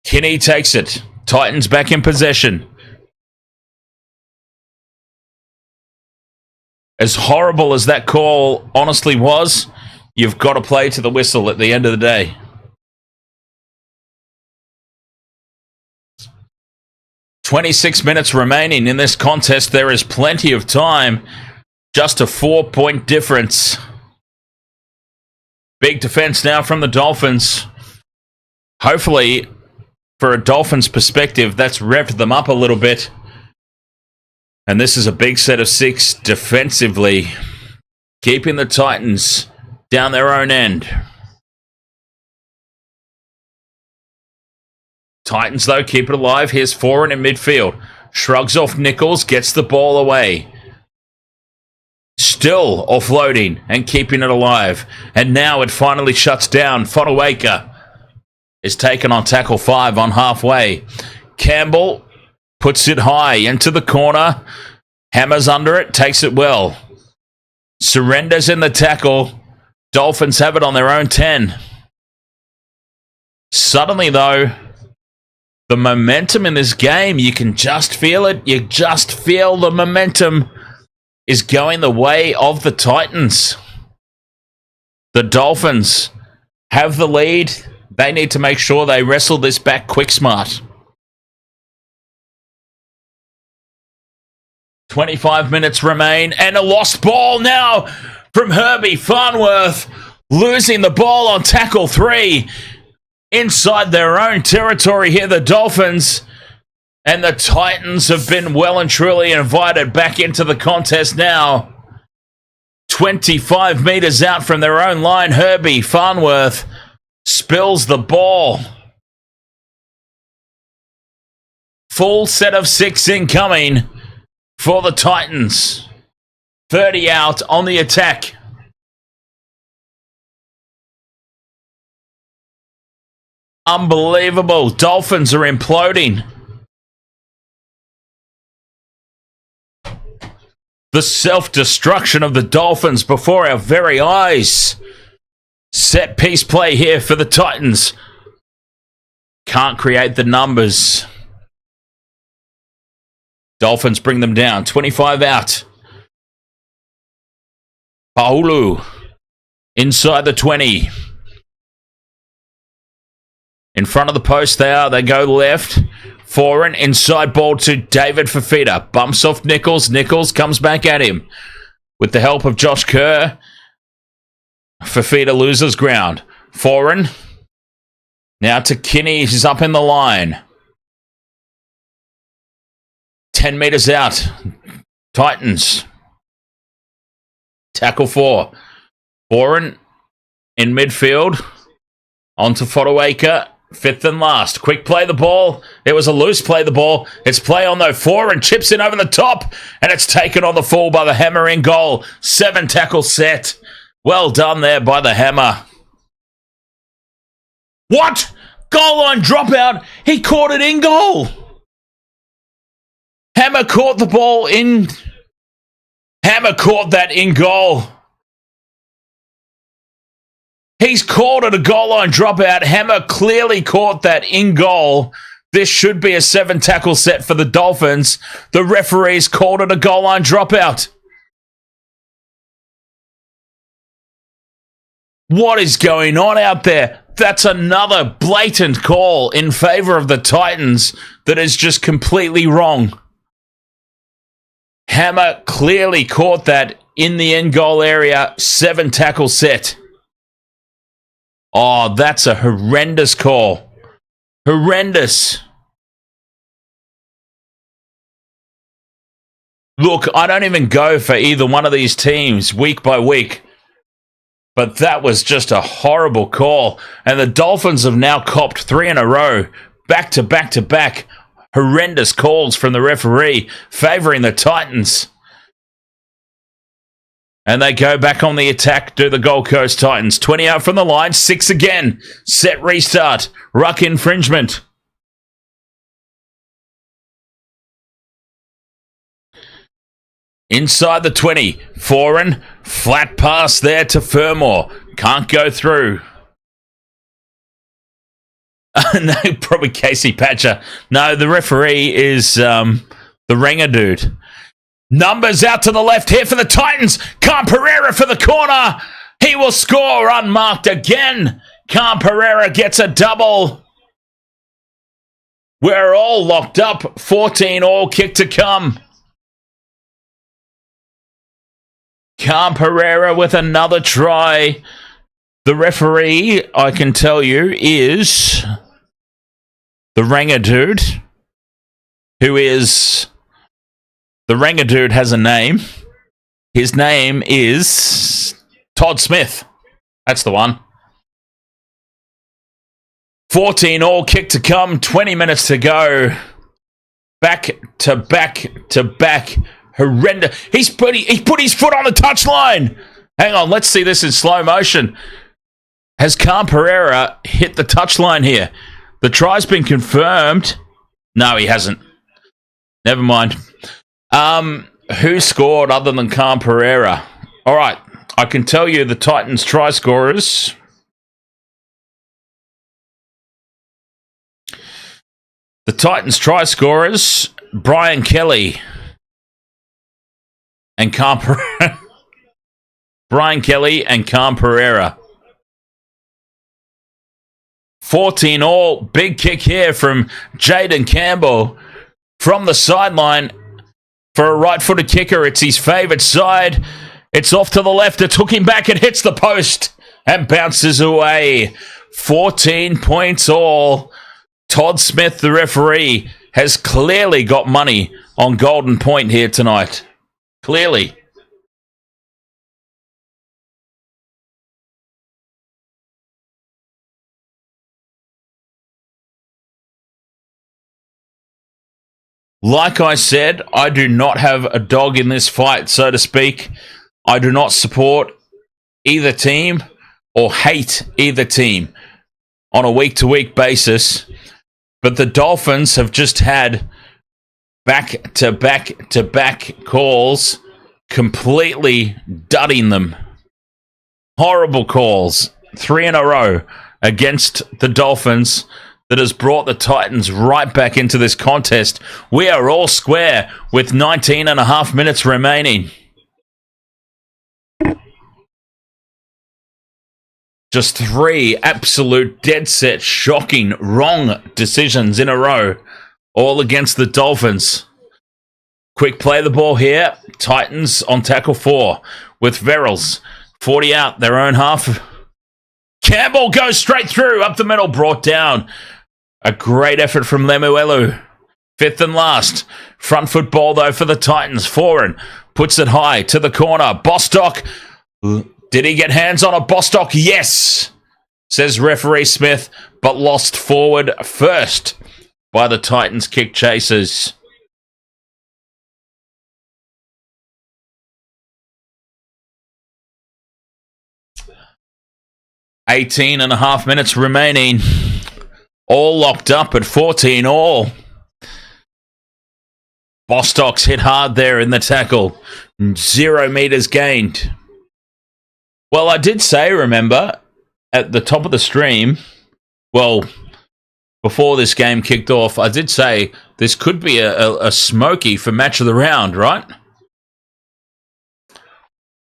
Kinney takes it. Titans back in possession. As horrible as that call honestly was, you've got to play to the whistle at the end of the day. "26 minutes remaining in this contest. There is plenty of time. Just a 4-point difference. Big defense now from the Dolphins. Hopefully, for a Dolphins perspective, that's revved them up a little bit. And this is a big set of 6 defensively, keeping the Titans down their own end. Titans, though, keep it alive. Here's Foran in midfield. Shrugs off Nichols, gets the ball away. Still offloading and keeping it alive. And now it finally shuts down. Fotuaika is taken on tackle 5 on halfway. Campbell puts it high into the corner. Hammers under it, takes it well. Surrenders in the tackle. Dolphins have it on their own 10. Suddenly, though, the momentum in this game, you can just feel it. You just feel the momentum is going the way of the Titans. The Dolphins have the lead. They need to make sure they wrestle this back quick smart. 25 minutes remain, and a lost ball now from Herbie Farnworth, losing the ball on tackle 3 inside their own territory here, the Dolphins. And the Titans have been well and truly invited back into the contest now. 25 metres out from their own line, Herbie Farnworth spills the ball. Full set of 6 incoming for the Titans. 30 out on the attack. Unbelievable. Dolphins are imploding. The self-destruction of the Dolphins before our very eyes. Set piece play here for the Titans. Can't create the numbers. Dolphins bring them down. 25 out. Paulu inside the 20. In front of the post they are. They go left. Foran, inside ball to David Fafita. Bumps off Nichols. Nichols comes back at him. With the help of Josh Kerr, Fafita loses ground. Foran. Now to Kinney. He's up in the line. 10 metres out. Titans. Tackle 4. Foran in midfield. On to Fotuaika. 5th and last. Quick play the ball. It was a loose play the ball. It's play on though. Foran chips in over the top. And it's taken on the full by the Hammer in goal. 7 tackle set. Well done there by the Hammer. What? Goal line dropout. He caught it in goal. Hammer caught the ball in. Hammer caught that in goal. He's called it a goal line dropout. Hammer clearly caught that in goal. This should be a 7 tackle set for the Dolphins. The referees called it a goal line dropout. What is going on out there? That's another blatant call in favour of the Titans that is just completely wrong. Hammer clearly caught that in the end goal area. 7 tackle set. Oh, that's a horrendous call. Horrendous. Look, I don't even go for either one of these teams week by week. But that was just a horrible call. And the Dolphins have now copped 3 in a row. Back to back to back. Horrendous calls from the referee favouring the Titans. And they go back on the attack, do the Gold Coast Titans. 20 out from the line, 6 again. Set restart. Ruck infringement. Inside the 20. Foreign. Flat pass there to Fermor. Can't go through. No, probably Casey Patcher. No, the referee is the Ringer dude. Numbers out to the left here for the Titans. Khan Pereira for the corner. He will score unmarked again. Khan Pereira gets a double. We're all locked up. 14 all, kick to come. Khan Pereira with another try. The referee, I can tell you, is the Ranger dude, who is... The Ranger dude has a name. His name is Todd Smith. That's the one. 14 all, kick to come, 20 minutes to go. Back to back to back. Horrendous. He put his foot on the touchline. Hang on, let's see this in slow motion. Has Khan Pereira hit the touchline here? The try's been confirmed. No, he hasn't. Never mind. Who scored other than Khan Pereira? All right, I can tell you the Titans try scorers. The Titans try scorers, Brian Kelly and Khan Pereira. Brian Kelly and Khan Pereira. 14 all. Big kick here from Jaden Campbell from the sideline for a right-footed kicker. It's his favourite side. It's off to the left. It's hooking back. It hits the post and bounces away. 14 points all. Todd Smith, the referee, has clearly got money on Golden Point here tonight. Clearly. Like I said, I do not have a dog in this fight, so to speak. I do not support either team or hate either team on a week-to-week basis. But the Dolphins have just had back-to-back-to-back calls completely dudding them. Horrible calls. 3 in a row against the Dolphins that has brought the Titans right back into this contest. We are all square with 19 and a half minutes remaining. Just 3 absolute dead set, shocking, wrong decisions in a row, all against the Dolphins. Quick play the ball here. Titans on tackle 4 with Verrills. 40 out, their own half. Campbell goes straight through, up the middle, brought down. A great effort from Lemuelu. 5th and last. Front foot ball, though, for the Titans. Foreign puts it high to the corner. Bostock. Did he get hands on a Bostock? Yes, says referee Smith, but lost forward first by the Titans kick chasers. Eighteen and a half minutes remaining. All locked up at 14 all. Bostock's hit hard there in the tackle. 0 meters gained. Well, I did say, remember, at the top of the stream, well, before this game kicked off, I did say this could be a smoky for match of the round, right?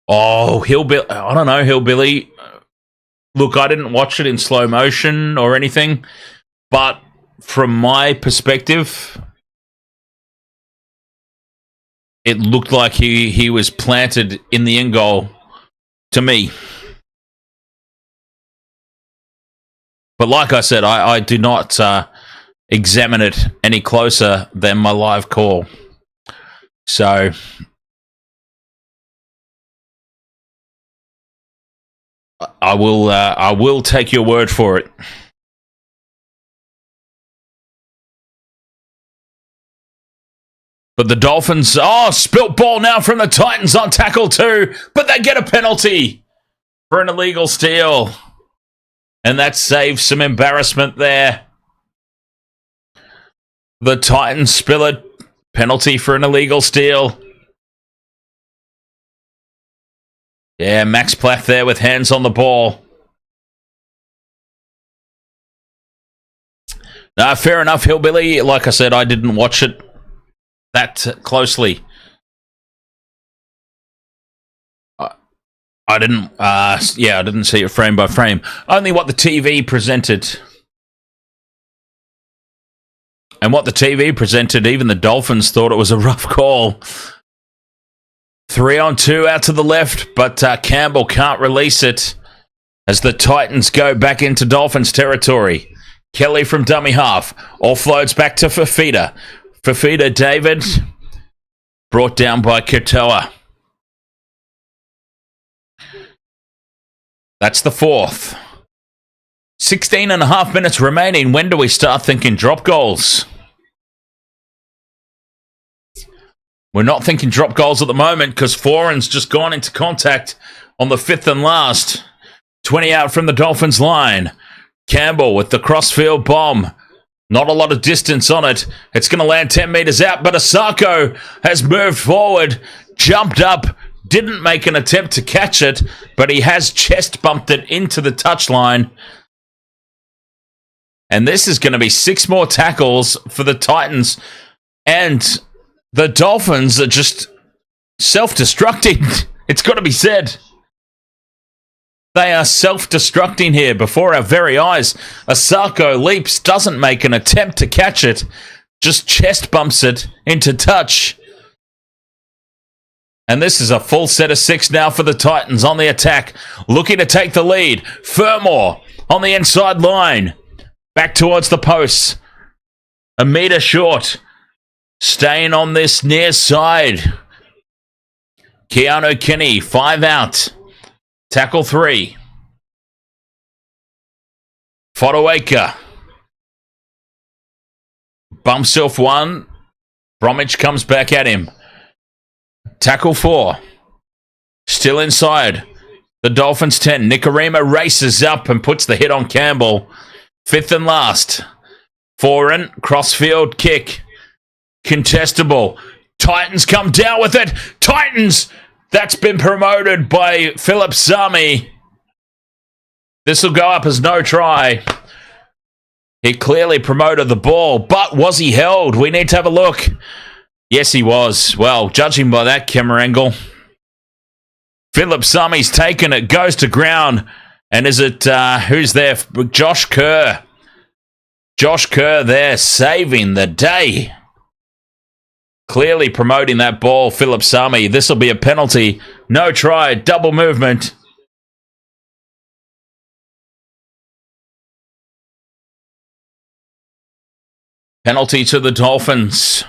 Oh, Hillbilly, I don't know, Hillbilly. Look, I didn't watch it in slow motion or anything, but from my perspective, it looked like he was planted in the end goal to me. But like I said, I do not examine it any closer than my live call. So I will take your word for it. But the Dolphins, spilt ball now from the Titans on tackle 2, but they get a penalty for an illegal steal. And that saves some embarrassment there. The Titans spill it. Penalty for an illegal steal. Yeah, Max Plath there with hands on the ball. No, fair enough, Hillbilly. Like I said, I didn't watch it that closely. I didn't see it frame by frame. Only what the TV presented. And what the TV presented, even the Dolphins thought it was a rough call. 3-on-2 out to the left, but Campbell can't release it as the Titans go back into Dolphins territory. Kelly from dummy half. Offloads back to Fafita. Fafita David. Brought down by Katoa. That's the fourth. 16 and a half minutes remaining. When do we start thinking drop goals? We're not thinking drop goals at the moment because Foran's just gone into contact on the fifth and last. 20 out from the Dolphins line. Campbell with the crossfield bomb. Not a lot of distance on it. It's going to land 10 metres out, but Asako has moved forward, jumped up, didn't make an attempt to catch it, but he has chest bumped it into the touchline. And this is going to be 6 more tackles for the Titans. And the Dolphins are just self-destructing. It's got to be said. They are self-destructing here before our very eyes. Asako leaps, doesn't make an attempt to catch it, just chest bumps it into touch. And this is a full set of 6 now for the Titans on the attack, looking to take the lead. Fermor on the inside line, back towards the posts. A metre short, staying on this near side. Keanu Kinney, 5 out. Tackle 3. Fodawaker. Bumps off 1. Bromwich comes back at him. Tackle 4. Still inside. The Dolphins 10. Nikorima races up and puts the hit on Campbell. 5th and last. Foran, crossfield kick. Contestable. Titans come down with it. Titans! That's been promoted by Philip Sami. This will go up as no try. He clearly promoted the ball, but was he held? We need to have a look. Yes, he was. Well, judging by that camera angle, Philip Sami's taken it, goes to ground, and is it, who's there? Josh Kerr. Josh Kerr there, saving the day. Clearly promoting that ball, Philip Sami. This will be a penalty. No try, double movement. Penalty to the Dolphins.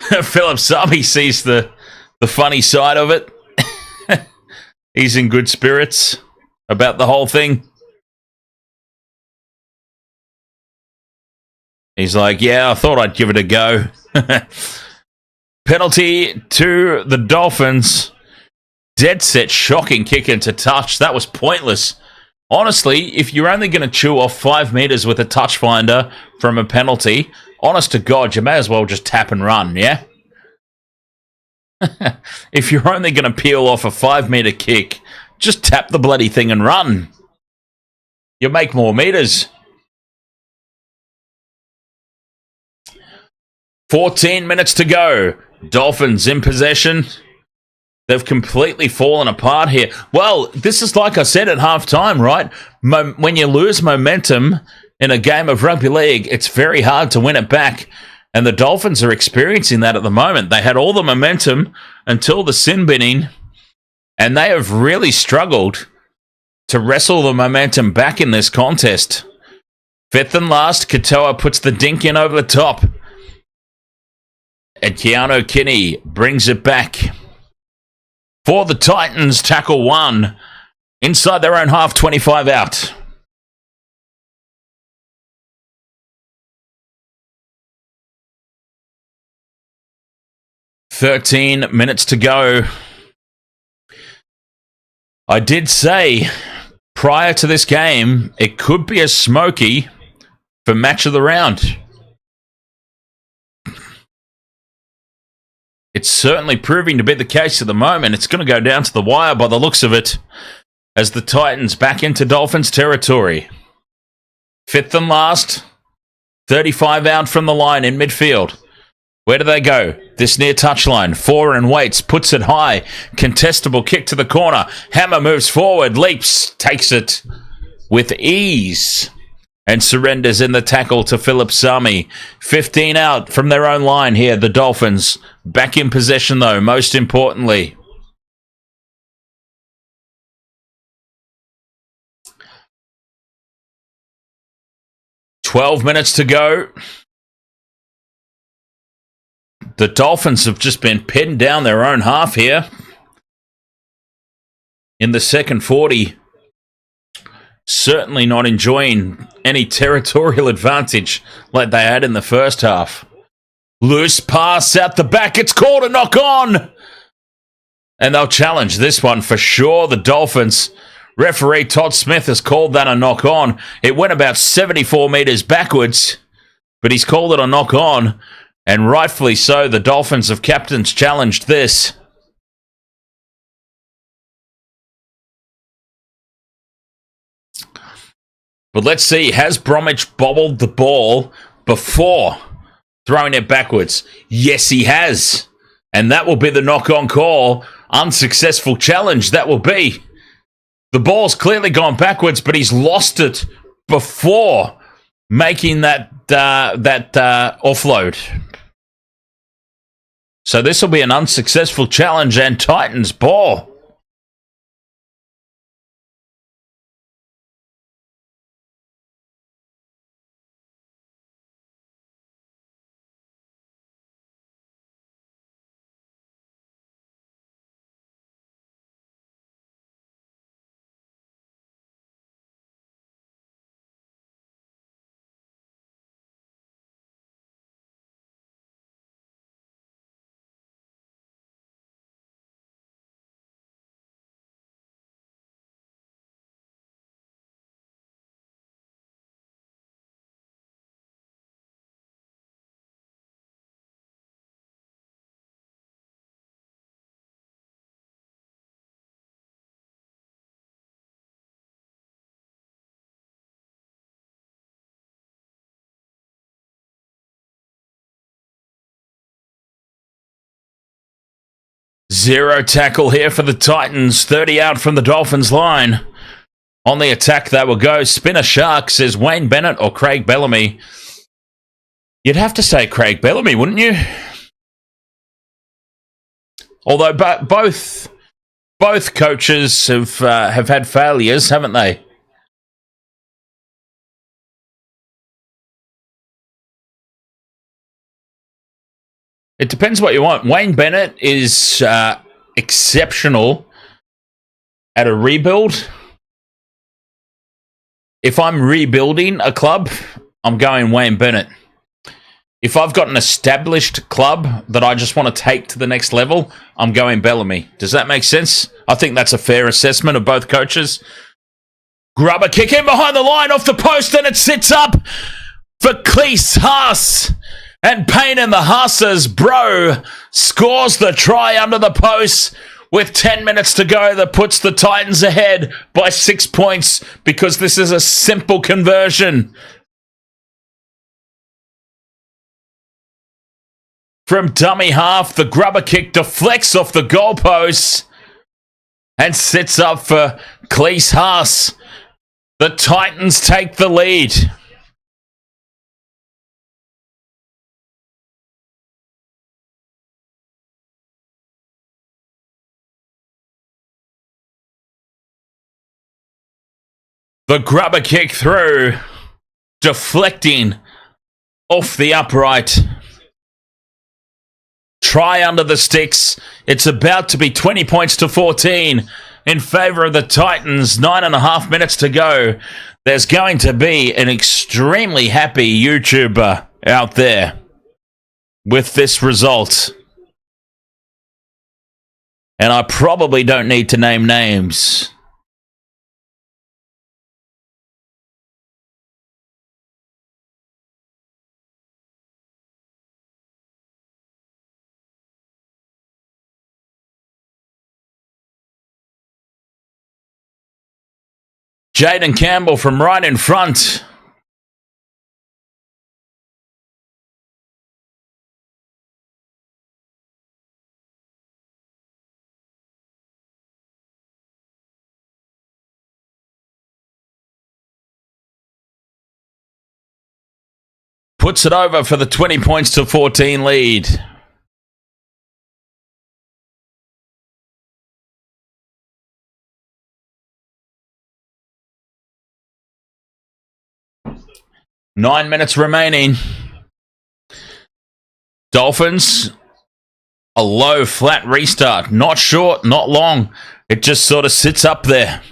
Philip Sami sees the funny side of it. He's in good spirits about the whole thing. He's like, yeah, I thought I'd give it a go. Penalty to the Dolphins. Dead set, shocking kick into touch. That was pointless. Honestly, if you're only going to chew off 5 metres with a touch finder from a penalty, honest to God, you may as well just tap and run, yeah? If you're only going to peel off a 5 metre kick, just tap the bloody thing and run. You make more metres. 14 minutes to go. Dolphins in possession. They've completely fallen apart here. Well, this is like I said at halftime, right? When you lose momentum in a game of rugby league, it's very hard to win it back. And the Dolphins are experiencing that at the moment. They had all the momentum until the sin binning, and they have really struggled to wrestle the momentum back in this contest. 5th and last, Katoa puts the dink in over the top. And Keanu Kinney brings it back. For the Titans, tackle 1. Inside their own half, 25 out. "13 minutes to go." I did say prior to this game, it could be a smoky for match of the round. It's certainly proving to be the case at the moment. It's going to go down to the wire by the looks of it as the Titans back into Dolphins territory. Fifth and last, 35 out from the line in midfield. Where do they go? This near touchline. Foran waits, puts it high. Contestable kick to the corner. Hammer moves forward, leaps, takes it with ease. And surrenders in the tackle to Philip Sami. 15 out from their own line here, the Dolphins. Back in possession, though, most importantly. "12 minutes to go. The Dolphins have just been pinned down their own half here. In the second 40. Certainly not enjoying any territorial advantage like they had in the first half. Loose pass out the back. It's called a knock on. And they'll challenge this one for sure. The Dolphins. Referee Todd Smith has called that a knock on. It went about 74 metres backwards, but he's called it a knock on. And rightfully so. The Dolphins of captains challenged this. But let's see, has Bromwich bobbled the ball before throwing it backwards? Yes, he has. And that will be the knock-on call. Unsuccessful challenge, that will be. The ball's clearly gone backwards, but he's lost it before making that offload. So this will be an unsuccessful challenge and Titans ball. Zero tackle here for the Titans. 30 out from the Dolphins line. On the attack they will go. Spinner shark, says Wayne Bennett or Craig Bellamy. You'd have to say Craig Bellamy, wouldn't you? Although both coaches have had failures, haven't they? It depends what you want. Wayne Bennett is exceptional at a rebuild. If I'm rebuilding a club, I'm going Wayne Bennett. If I've got an established club that I just want to take to the next level, I'm going Bellamy. Does that make sense? I think that's a fair assessment of both coaches. Grubber kick in behind the line off the post and it sits up for Cleese Haas. And Payne and the Haasers, bro, scores the try under the post with 10 minutes to go that puts the Titans ahead by 6 points because this is a simple conversion. From dummy half, the grubber kick deflects off the goalpost and sits up for Cleese Haas. The Titans take the lead. The grubber kick through, deflecting off the upright. Try under the sticks. It's about to be 20 points to 14 in favour of the Titans. 9.5 minutes to go. There's going to be an extremely happy YouTuber out there with this result. And I probably don't need to name names. Jaden Campbell from right in front. Puts it over for the 20 points to 14 lead. Nine minutes remaining. Dolphins, a low, flat restart. Not short, not long. It just sort of sits up there.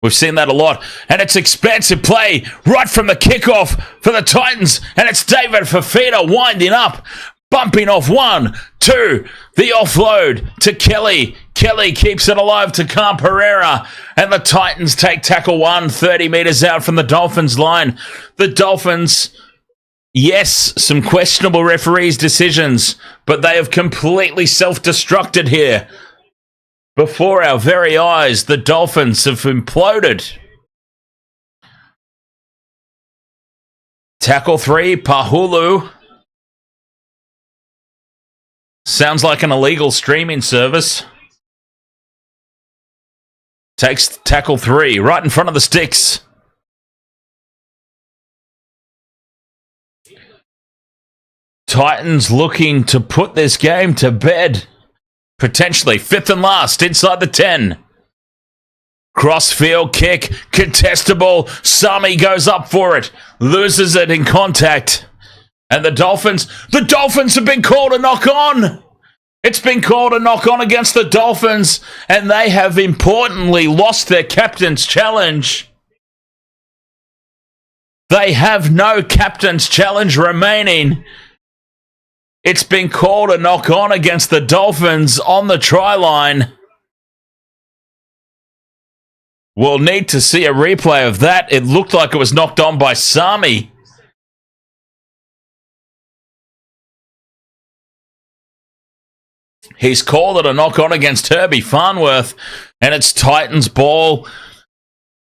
We've seen that a lot. And it's expansive play right from the kickoff for the Titans. And it's David Fafita winding up, bumping off 1, 2. The offload to Kelly. Kelly keeps it alive to Khan Pereira. And the Titans take tackle 1, 30 metres out from the Dolphins line. The Dolphins, yes, some questionable referees' decisions, but they have completely self-destructed here. Before our very eyes, the Dolphins have imploded. Tackle 3, Pahulu. Sounds like an illegal streaming service. Takes tackle 3, right in front of the sticks. Titans looking to put this game to bed. Potentially 5th and last inside the 10. Crossfield kick, contestable. Sami goes up for it, loses it in contact. And the Dolphins have been called a knock on. It's been called a knock on against the Dolphins, and they have importantly lost their captain's challenge. They have no captain's challenge remaining. It's been called a knock-on against the Dolphins on the try line. We'll need to see a replay of that. It looked like it was knocked on by Sami. He's called it a knock-on against Herbie Farnworth, and it's Titans ball.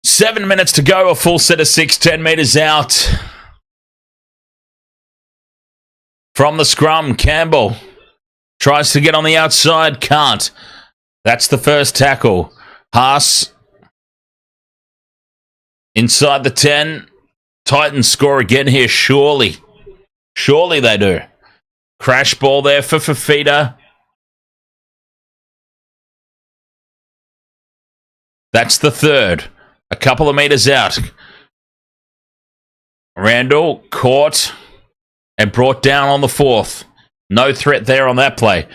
7 minutes to go, a full set of 6, 10 metres out. From the scrum, Campbell tries to get on the outside, can't. That's the first tackle. Haas inside the 10. Titans score again here, surely. Surely they do. Crash ball there for Fafita. That's the third. A couple of metres out. Randall caught and brought down on the 4th. No threat there on that play.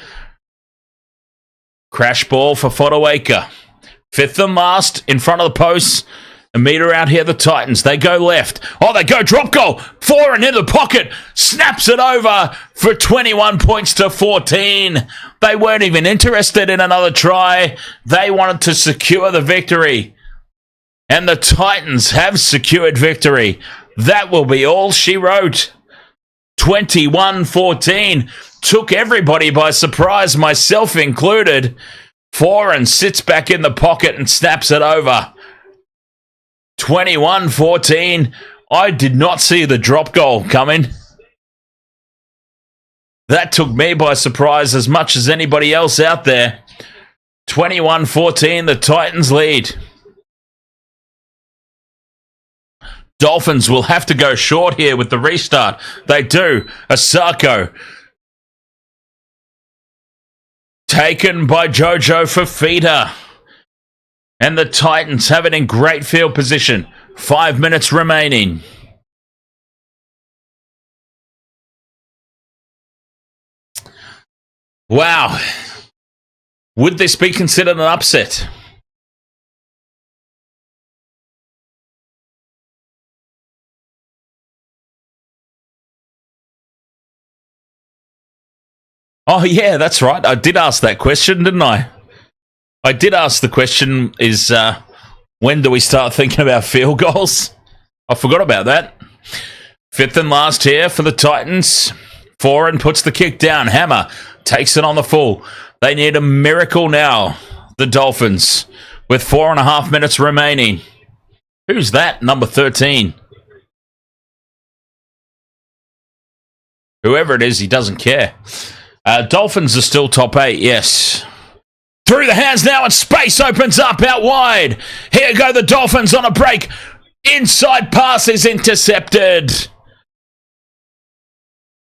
Crash ball for Fodawaker. 5th and last in front of the posts. A metre out here, the Titans. They go left. Oh, they go drop goal. 4 and in the pocket. Snaps it over for 21 points to 14. They weren't even interested in another try. They wanted to secure the victory. And the Titans have secured victory. That will be all she wrote. 21-14. Took everybody by surprise, myself included. Foran sits back in the pocket and snaps it over. 21-14. I did not see the drop goal coming. That took me by surprise as much as anybody else out there. 21-14, the Titans lead. Dolphins will have to go short here with the restart. They do. Asako. Taken by Jojo Fafita. And the Titans have it in great field position. 5 minutes remaining. Wow. Would this be considered an upset? Oh, yeah, that's right. I did ask that question, didn't I? I did ask the question is, when do we start thinking about field goals? I forgot about that. 5th and last here for the Titans. Foran puts the kick down. Hammer takes it on the full. They need a miracle now, the Dolphins, with 4.5 minutes remaining. Who's that? Number 13. Whoever it is, he doesn't care. Dolphins are still top 8, yes. Through the hands now, and space opens up out wide. Here go the Dolphins on a break. Inside pass is intercepted.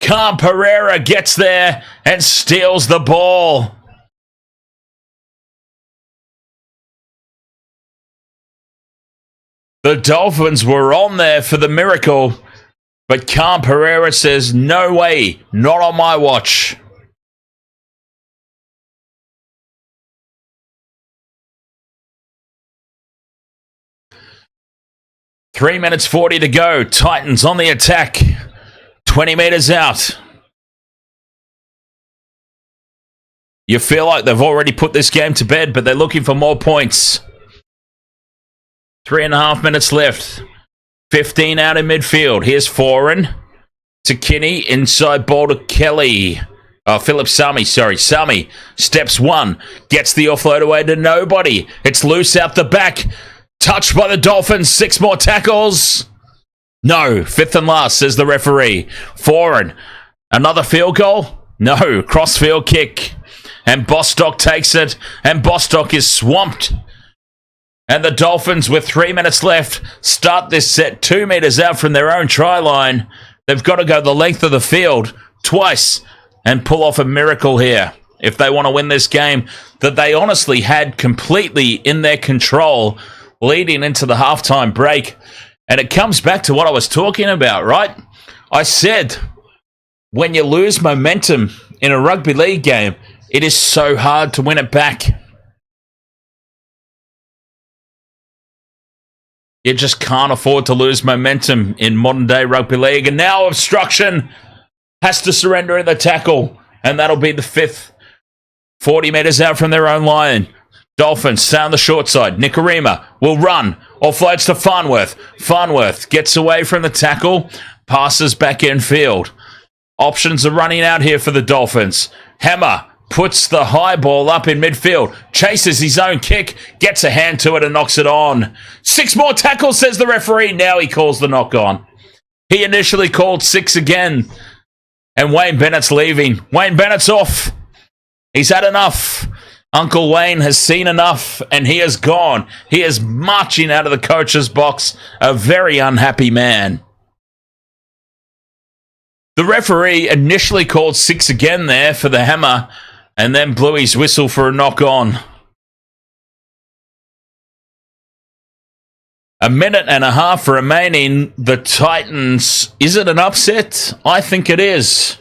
Pereira gets there and steals the ball. The Dolphins were on there for the miracle, but Pereira says, no way, not on my watch. Three minutes 40 to go. Titans on the attack. 20 metres out. You feel like they've already put this game to bed, but they're looking for more points. 3.5 minutes left. 15 out in midfield. Here's Foran to Kinney. Inside ball to Kelly. Philip Sami, sorry. Sami steps one. Gets the offload away to nobody. It's loose out the back. Touched by the Dolphins. 6 more tackles. No. Fifth and last, says the referee. Foran. Another field goal? No. Crossfield kick. And Bostock takes it. And Bostock is swamped. And the Dolphins, with 3 minutes left, start this set 2 metres out from their own try line. They've got to go the length of the field twice and pull off a miracle here if they want to win this game that they honestly had completely in their control leading into the halftime break. And it comes back to what I was talking about, right? I said, when you lose momentum in a rugby league game, it is so hard to win it back. You just can't afford to lose momentum in modern-day rugby league. And now obstruction has to surrender in the tackle. And that'll be the fifth. 40 metres out from their own line. Dolphins stay on the short side. Nikorima will run. Offloads to Farnworth. Farnworth gets away from the tackle. Passes back in field. Options are running out here for the Dolphins. Hammer puts the high ball up in midfield. Chases his own kick. Gets a hand to it and knocks it on. 6 more tackles, says the referee. Now he calls the knock on. He initially called 6 again. And Wayne Bennett's leaving. Wayne Bennett's off. He's had enough. Uncle Wayne has seen enough, and he is gone. He is marching out of the coach's box, a very unhappy man. The referee initially called 6 again there for the hammer, and then blew his whistle for a knock-on. A minute and a half remaining. The Titans, is it an upset? I think it is.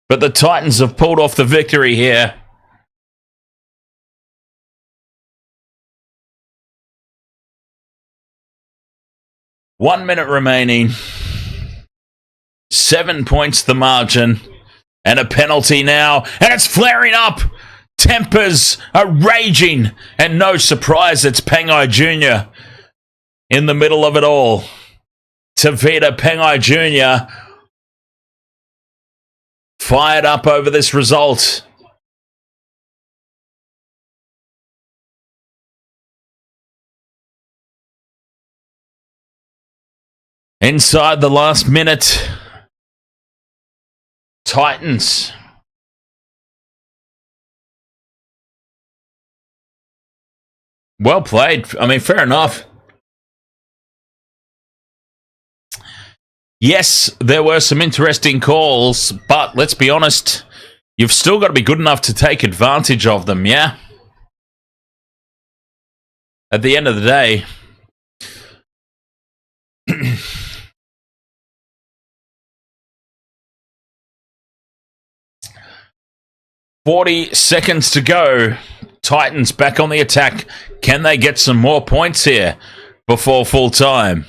But the Titans have pulled off the victory here. One minute remaining. 7 points the margin. And a penalty now. And it's flaring up. Tempers are raging. And no surprise, it's Pengai Jr. in the middle of it all. Tavita Pengai Jr. fired up over this result. Inside the last minute, Titans. Well played. I mean, fair enough. Yes, there were some interesting calls, but let's be honest, you've still got to be good enough to take advantage of them, yeah? At the end of the day, 40 seconds to go. Titans back on the attack. Can they get some more points here before full time?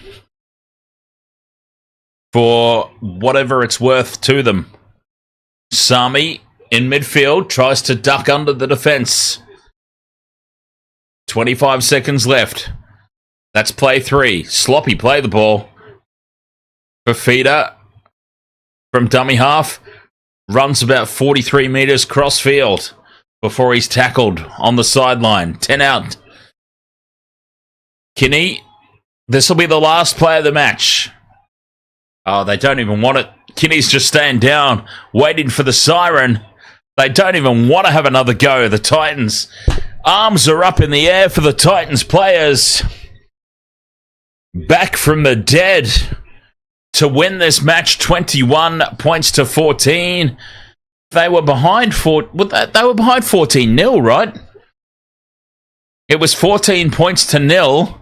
For whatever it's worth to them. Sami in midfield tries to duck under the defense. 25 seconds left. That's play 3. Sloppy play the ball. Fafita from dummy half runs about 43 metres cross field before he's tackled on the sideline. 10 out. Kinney, this will be the last play of the match. Oh, they don't even want it. Kinney's just staying down, waiting for the siren. They don't even want to have another go. The Titans. Arms are up in the air for the Titans players. Back from the dead to win this match 21 points to 14. They were behind 14-0, right? It was 14 points to 0.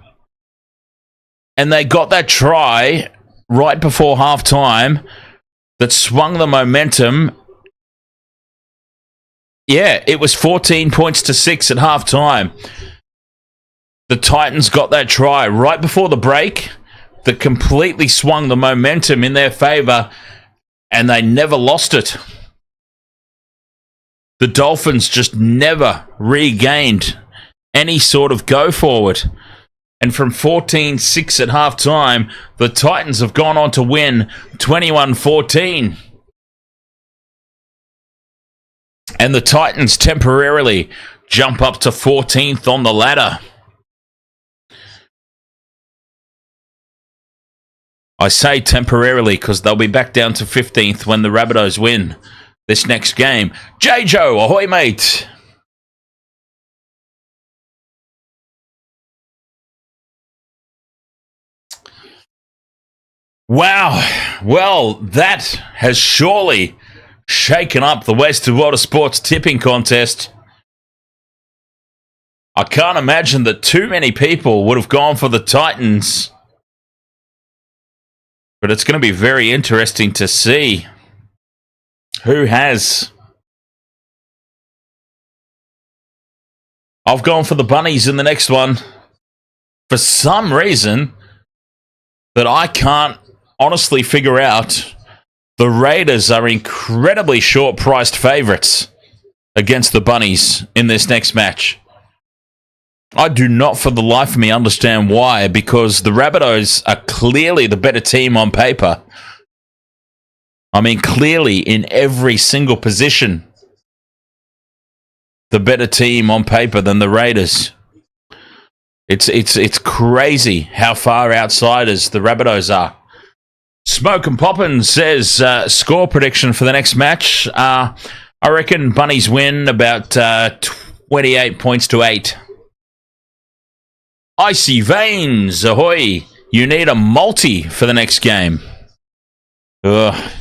And they got that try right before halftime that swung the momentum. Yeah, it was 14 points to 6 at halftime. The Titans got that try right before the break that completely swung the momentum in their favour, and they never lost it. The Dolphins just never regained any sort of go forward. And from 14-6 at halftime, the Titans have gone on to win 21-14. And the Titans temporarily jump up to 14th on the ladder. I say temporarily because they'll be back down to 15th when the Rabbitohs win this next game. J-Joe, ahoy, mate. Wow. Well, that has surely shaken up the Wasted Water Sports tipping contest. I can't imagine that too many people would have gone for the Titans. But it's going to be very interesting to see who has. I've gone for the Bunnies in the next one. For some reason that I can't honestly figure out, the Raiders are incredibly short-priced favourites against the Bunnies in this next match. I do not for the life of me understand why, because the Rabbitohs are clearly the better team on paper. I mean, clearly in every single position, the better team on paper than the Raiders. It's crazy how far outsiders the Rabbitohs are. Smoke and Poppin says, score prediction for the next match. I reckon Bunnies win about 28 points to 8. Icy Veins, ahoy. You need a multi for the next game. Ugh.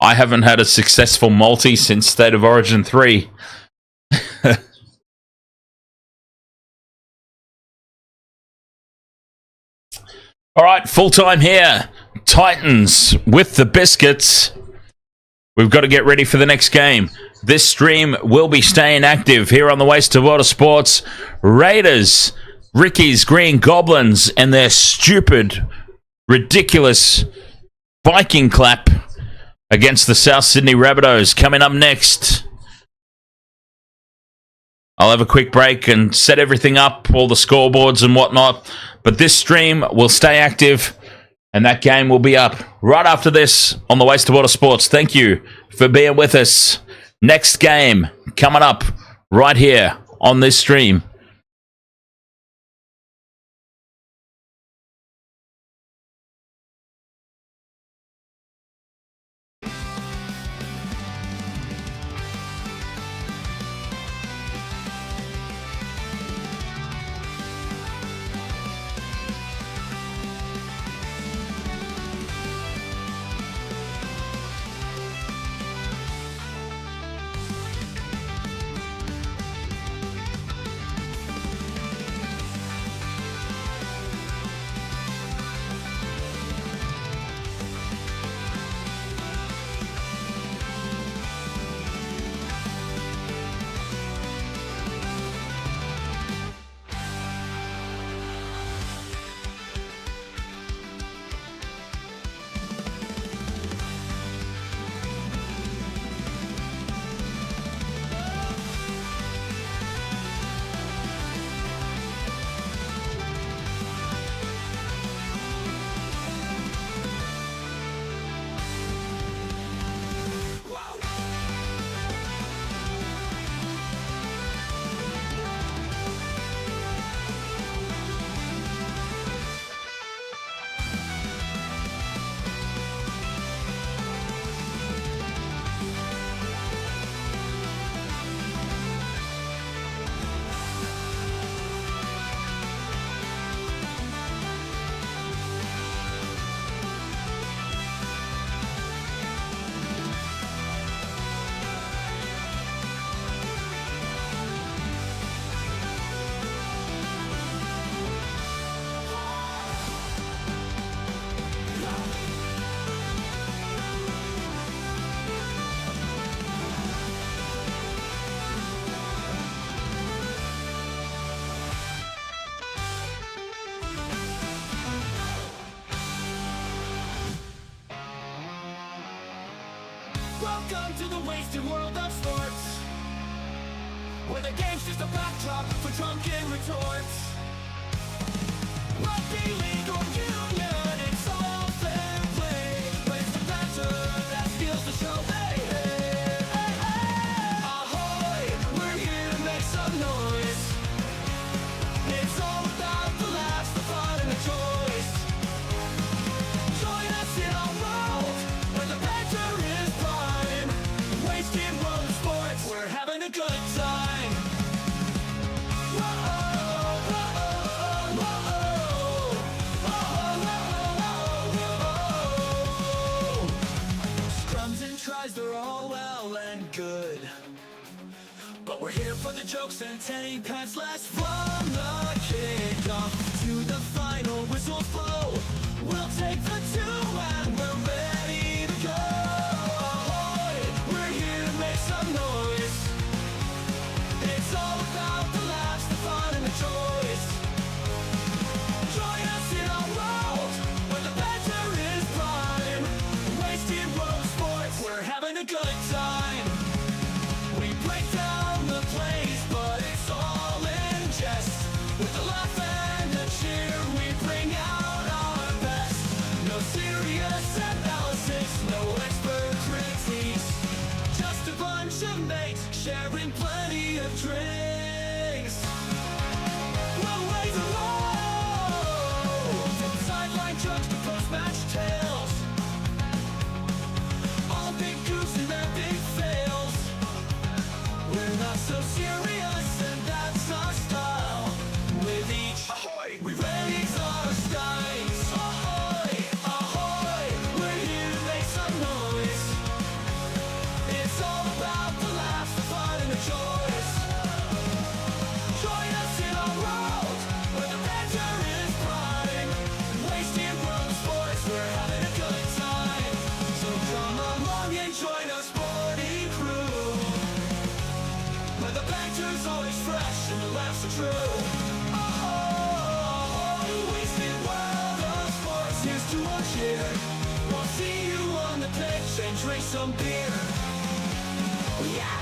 I haven't had a successful multi since State of Origin 3. All right, full time here. Titans with the biscuits. We've got to get ready for the next game. This stream will be staying active here on the Wasted Water Sports. Raiders, Ricky's Green Goblins, and their stupid, ridiculous Viking clap against the South Sydney Rabbitohs coming up next. I'll have a quick break and set everything up, all the scoreboards and whatnot. But this stream will stay active, and that game will be up right after this on the Wasted Water Sports. Thank you for being with us. Next game coming up right here on this stream. Welcome to the wasted world of sports, where the game's just a backdrop for drunken retorts. Rugby league or union, it's all fair play, but it's the Panther that steals the show. Hey, hey, hey, hey. Ahoy, we're here to make some noise. It's all about the laughs, the fun, and the choice. Join us in our world where the Panther is prime. Wasted world of sports, we're having a good time. Scrums and tries, they're all well and good, but we're here for the jokes and tank pads last. From the kickoff to the final whistle blow, we'll take the two and we're ready to go. Ahoy, we're here to make some noise. It's all about the laughs, the fun, and the choice. Join us in our world where the Panther is prime. Wasted world of sports, we're having a good time. We break down the plays, but it's all in jest. With a laugh and a cheer, we bring out our best. No serious analysis, no expert critiques, just a bunch of mates sharing plenty of drinks. We'll wave the road, from sideline jokes to post-match tales, all big goofs and their big fails. We're not so serious, and that's our style. With each ahoy, we raise our skies. Ahoy, ahoy, we're here to make some noise. It's all about the laughs, the fun, and the choice. Join us in our world where the Panther is prime. Wasted world of sports, we're having a good time. So come along and join our sporty crew, where the Panther's always fresh and the laughs are true. Oh, wasted world of sports, here's to our cheer. We'll see you on the pitch and drink some beer. Yeah!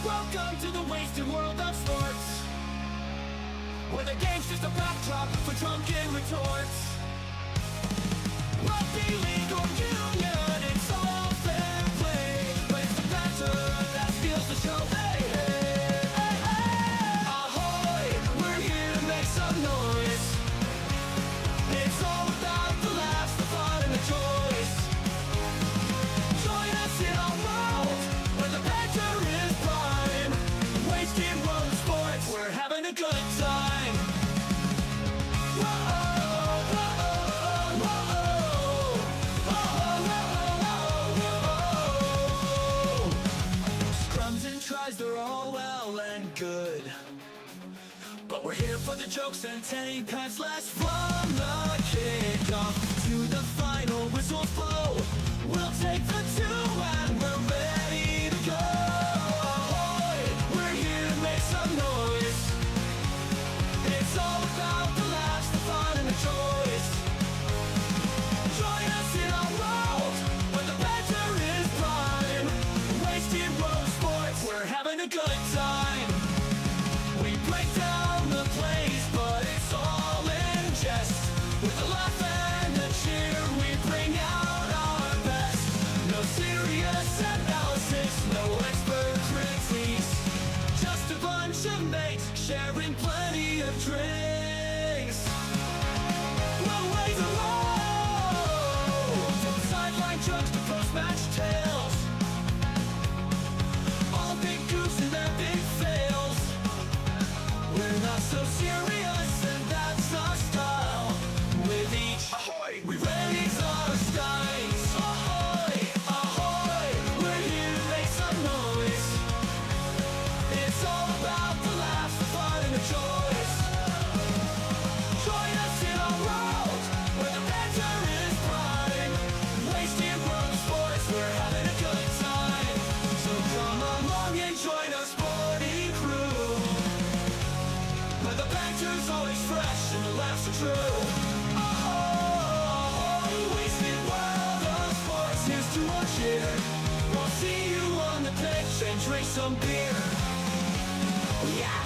Welcome to the wasted world of sports, where the game's just a backdrop for drunken retorts. Rugby league or union, it's all fair play, but it's the Panther that steals the show. Hey, hey, hey, hey. Ahoy, we're here to make some noise. It's all about the laughs, the fun, and the choice. Join us in our world, where the Panther is prime. Wasted world of sports, we're having a good time. Scrums and tries, they're all well and good, but we're here for the jokes and tank pads last from the kickoff to the final whistles blow. We'll take the two and we're ready to go. Ahoy, we're here to make some noise. It's all about the laughs, the fun, and the choice. Join us in our world, where the Panther is prime. Wasted world of sports, we're having a good time. We break down the plays, but it's all in jest. With a laugh and a cheer, we bring out our best. No serious analysis, no expert critiques, just a bunch of mates sharing plenty of drinks. We'll raise a roll, from sideline jokes to post-match tales, all big goofs and their big fails. We're not so serious, and that's our style. With each ahoy, we raise our skies. Ahoy, ahoy, we're here to make some noise. It's all about the laughs, the fun, and the choice. Join us in our world, where the Panther is prime. Wasted world of sports, we're having a good time. So come along and join our sporty crew, where the Panther's always fresh and the laughs are true. Oh, wasted world of sports, here's to our cheer. We'll see you on the pitch and drink some beer. Yeah!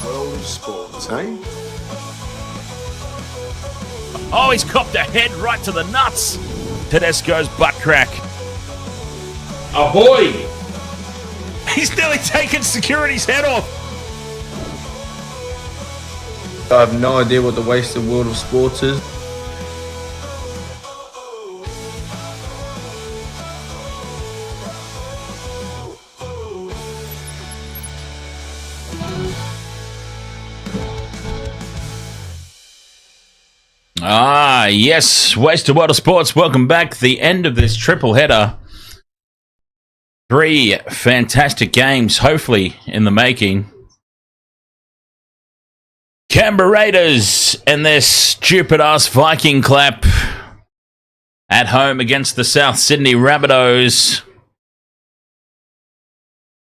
World of sports, eh? Oh, he's copped a head right to the nuts. Tedesco's butt crack. Ahoy! He's nearly taken security's head off. I have no idea what the wasted world of sports is. Ah, yes. Wasted World of Sports. Welcome back. The end of this triple header. 3 fantastic games, hopefully, in the making. Canberra Raiders and their stupid-ass Viking clap at home against the South Sydney Rabbitohs.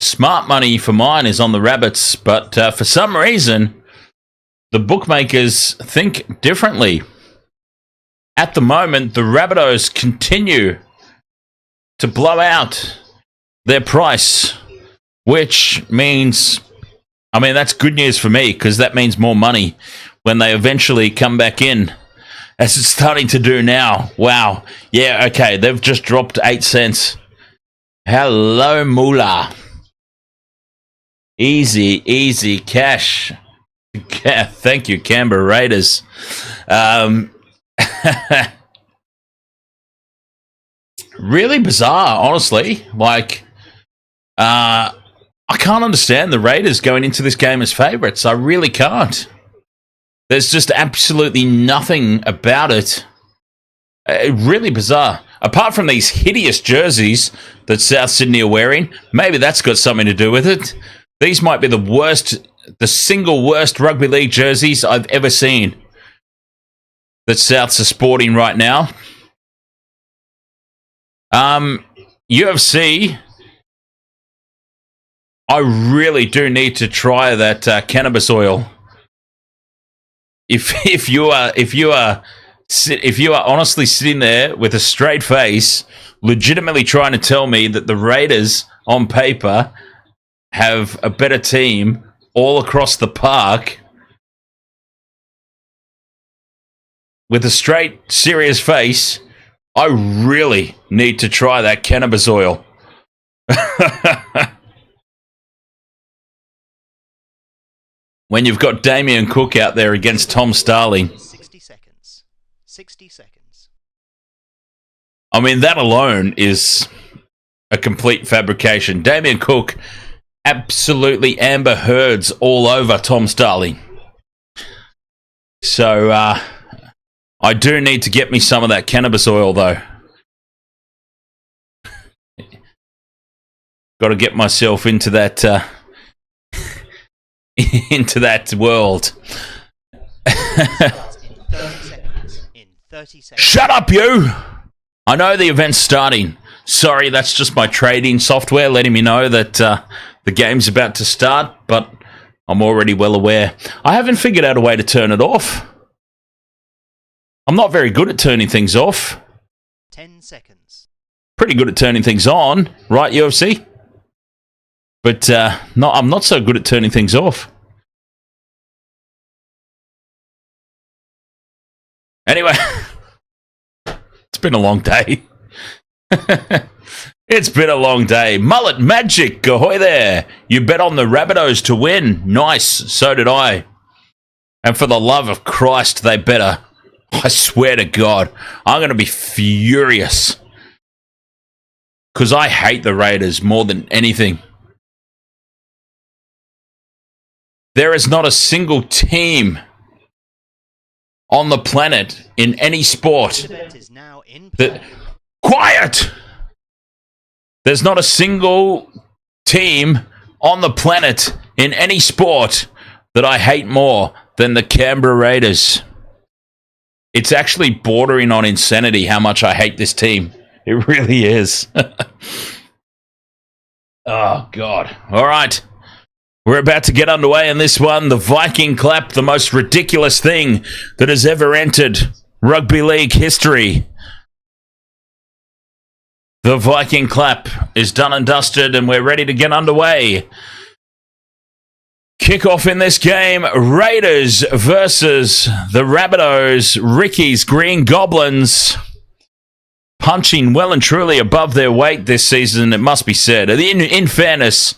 Smart money for mine is on the Rabbits, but for some reason, the bookmakers think differently. At the moment, the Rabbitohs continue to blow out their price, which means, I mean, that's good news for me because that means more money when they eventually come back in, as it's starting to do now. Wow. Yeah, okay, they've just dropped 8 cents. Hello, Moolah. Easy, easy cash. Thank you, Canberra Raiders. Really bizarre, honestly. Like, I can't understand the Raiders going into this game as favourites. I really can't. There's just absolutely nothing about it. Really bizarre. Apart from these hideous jerseys that South Sydney are wearing, maybe that's got something to do with it. These might be the worst, the single worst rugby league jerseys I've ever seen that Souths are sporting right now. UFC, I really do need to try that cannabis oil. If you are honestly sitting there with a straight face, legitimately trying to tell me that the Raiders on paper have a better team all across the park, with a straight, serious face, I really need to try that cannabis oil. When you've got Damien Cook out there against Tom Starling. 60 seconds. 60 seconds. I mean, that alone is a complete fabrication. Damien Cook absolutely Amber Heards all over Tom Starling. So, I do need to get me some of that cannabis oil, though. Got to get myself into that into that world. In 30 seconds. Shut up, you! I know the event's starting. Sorry, that's just my trading software letting me know that the game's about to start, but I'm already well aware. I haven't figured out a way to turn it off. I'm not very good at turning things off. 10 seconds. Pretty good at turning things on, right, UFC? But no, I'm not so good at turning things off. Anyway, it's been a long day. It's been a long day. Mullet Magic, ahoy there. You bet on the Rabbitohs to win. Nice, so did I. And for the love of Christ, they better. I swear to God, I'm going to be furious. Because I hate the Raiders more than anything. There is not a single team on the planet in any sport that... Quiet! There's not a single team on the planet in any sport that I hate more than the Canberra Raiders. It's actually bordering on insanity how much I hate this team. It really is. Oh, God. All right. We're about to get underway in this one. The Viking clap, the most ridiculous thing that has ever entered rugby league history. The Viking clap is done and dusted, and we're ready to get underway. Kickoff in this game, Raiders versus the Rabbitohs. Ricky's Green Goblins punching well and truly above their weight this season, it must be said. In fairness,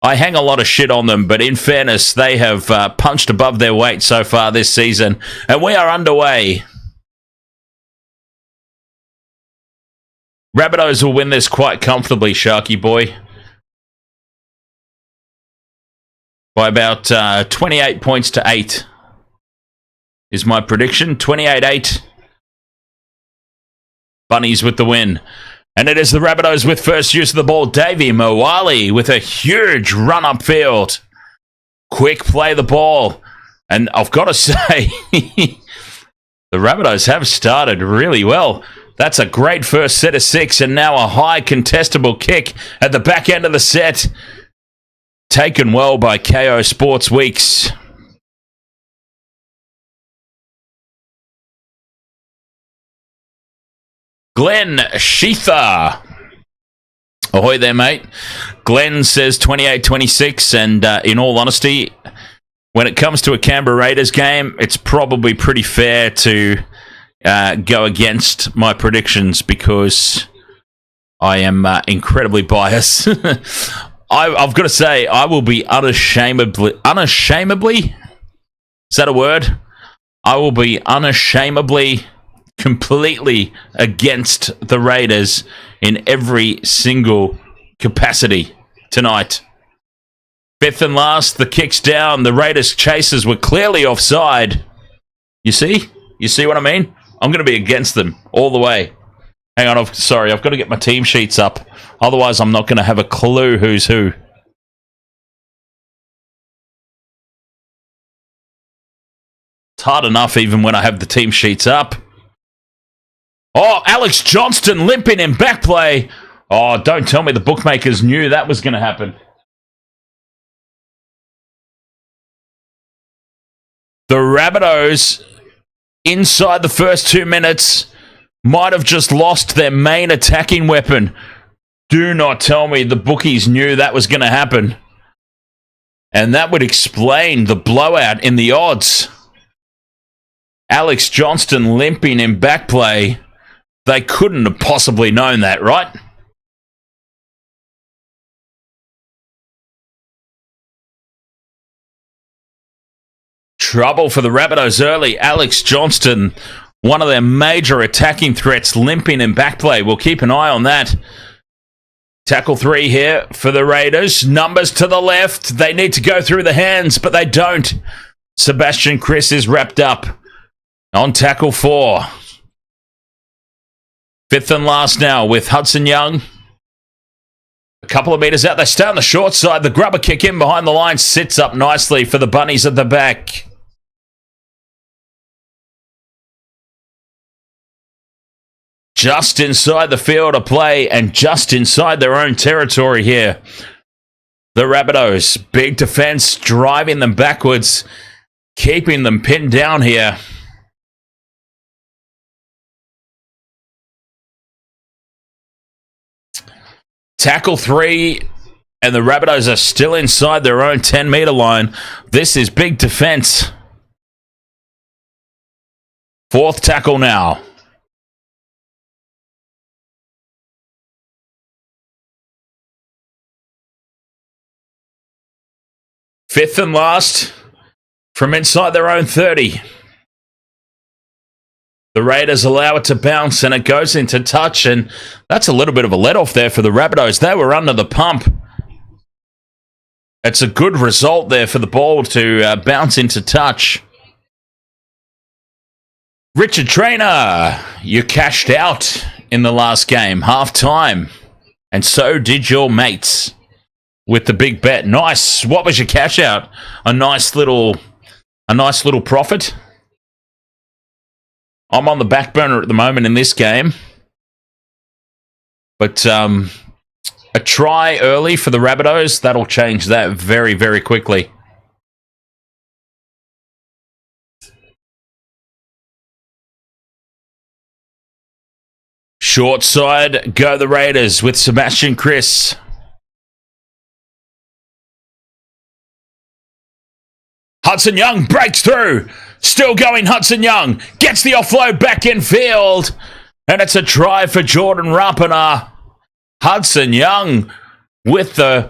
I hang a lot of shit on them, but in fairness, they have punched above their weight so far this season, and we are underway. Rabbitohs will win this quite comfortably, Sharky boy. By about 28 points to 8 is my prediction. 28-8. Bunnies with the win. And it is the Rabbitohs with first use of the ball. Davey Moali with a huge run upfield. Quick play the ball. And I've got to say, the Rabbitohs have started really well. That's a great first set of 6, and now a high contestable kick at the back end of the set. Taken well by KO Sports Weeks. Glenn Sheether. Ahoy there, mate. Glenn says 28-26, and in all honesty, when it comes to a Canberra Raiders game, it's probably pretty fair to go against my predictions because I am incredibly biased. I've got to say, I will be unashamedly, is that a word? I will be unashamedly, completely against the Raiders in every single capacity tonight. Fifth and last, the kick's down. The Raiders chasers were clearly offside. You see? You see what I mean? I'm going to be against them all the way. Hang on, I've got to get my team sheets up. Otherwise, I'm not going to have a clue who's who. It's hard enough even when I have the team sheets up. Oh, Alex Johnston limping in back play. Oh, don't tell me the bookmakers knew that was going to happen. The Rabbitohs, inside the first 2 minutes, might have just lost their main attacking weapon. Do not tell me the bookies knew that was going to happen. And that would explain the blowout in the odds. Alex Johnston limping in back play. They couldn't have possibly known that, right? Trouble for the Rabbitohs early. Alex Johnston, one of their major attacking threats, limping in back play. We'll keep an eye on that. Tackle 3 here for the Raiders. Numbers to the left. They need to go through the hands, but they don't. Sebastian Chris is wrapped up on tackle 4. Fifth and last now with Hudson Young. A couple of meters out. They stay on the short side. The grubber kick in behind the line sits up nicely for the Bunnies at the back. Just inside the field of play and just inside their own territory here. The Rabbitohs, big defense, driving them backwards, keeping them pinned down here. Tackle 3, and the Rabbitohs are still inside their own 10-meter line. This is big defense. Fourth tackle now. Fifth and last from inside their own 30. The Raiders allow it to bounce and it goes into touch, and that's a little bit of a let-off there for the Rabbitohs. They were under the pump. It's a good result there for the ball to bounce into touch. Richard Trainer, you cashed out in the last game, half-time, and so did your mates. With the big bet. Nice. What was your cash out? A nice little profit. I'm on the back burner at the moment in this game. But a try early for the Rabbitohs, that'll change that very, very quickly. Short side, go the Raiders with Sebastian Chris. Hudson Young breaks through. Still going Hudson Young. Gets the offload back in field. And it's a try for Jordan Rapana. Hudson Young with the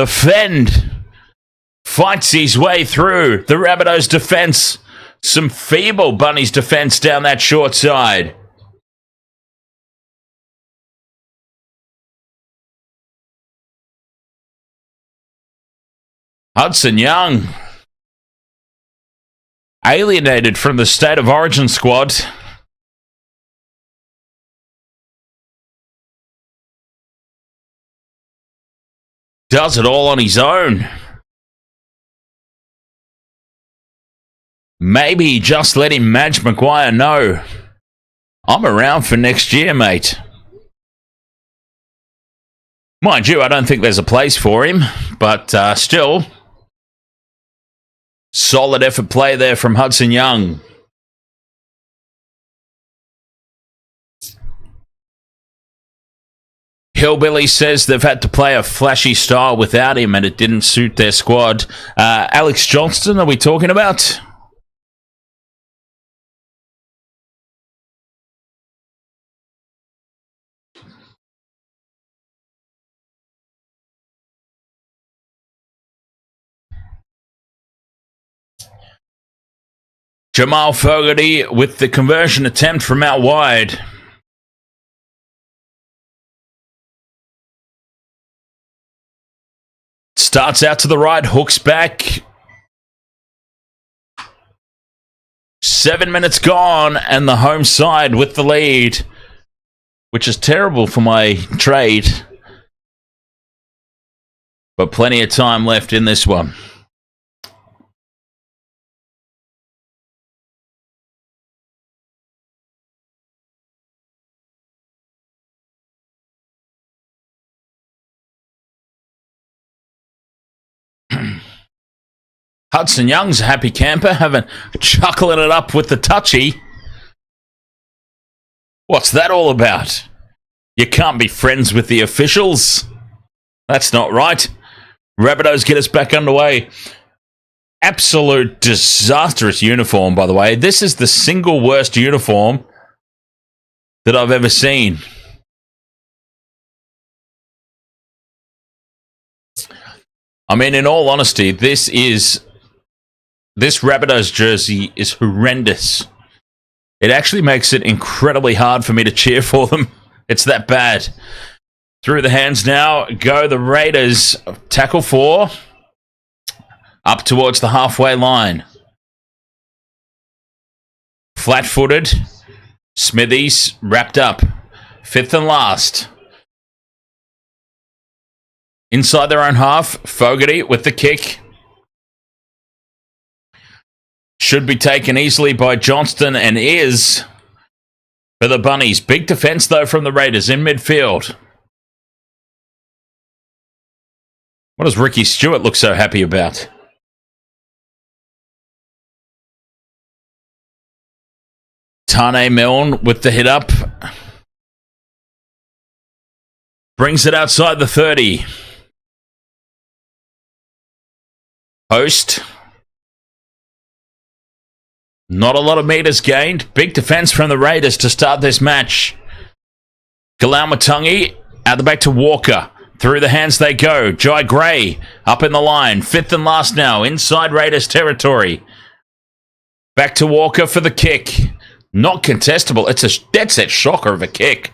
fend. Fights his way through the Rabbitohs defence. Some feeble Bunnies defence down that short side. Hudson Young, alienated from the State of Origin squad. Does it all on his own. Maybe just letting Madge Maguire know, I'm around for next year, mate. Mind you, I don't think there's a place for him, but still, solid effort play there from Hudson Young. Hillbilly says they've had to play a flashy style without him and it didn't suit their squad. Alex Johnston, are we talking about? Jamal Fogarty with the conversion attempt from out wide. Starts out to the right, hooks back. 7 minutes gone, and the home side with the lead, which is terrible for my trade. But plenty of time left in this one. Hudson Young's a happy camper, chuckling it up with the touchy. What's that all about? You can't be friends with the officials. That's not right. Rabbitohs get us back underway. Absolute disastrous uniform, by the way. This is the single worst uniform that I've ever seen. I mean, in all honesty, this Rabbitohs jersey is horrendous. It actually makes it incredibly hard for me to cheer for them. It's that bad. Through the hands now, go the Raiders. Tackle 4. Up towards the halfway line. Flat-footed. Smithies wrapped up. 5th and last. Inside their own half, Fogarty with the kick. Should be taken easily by Johnston and is for the Bunnies. Big defence, though, from the Raiders in midfield. What does Ricky Stewart look so happy about? Tane Milne with the hit up. Brings it outside the 30. Post. Not a lot of metres gained. Big defence from the Raiders to start this match. Galaumatungi out the back to Walker. Through the hands they go. Jai Gray up in the line. 5th and last now. Inside Raiders territory. Back to Walker for the kick. Not contestable. It's a dead-set shocker of a kick.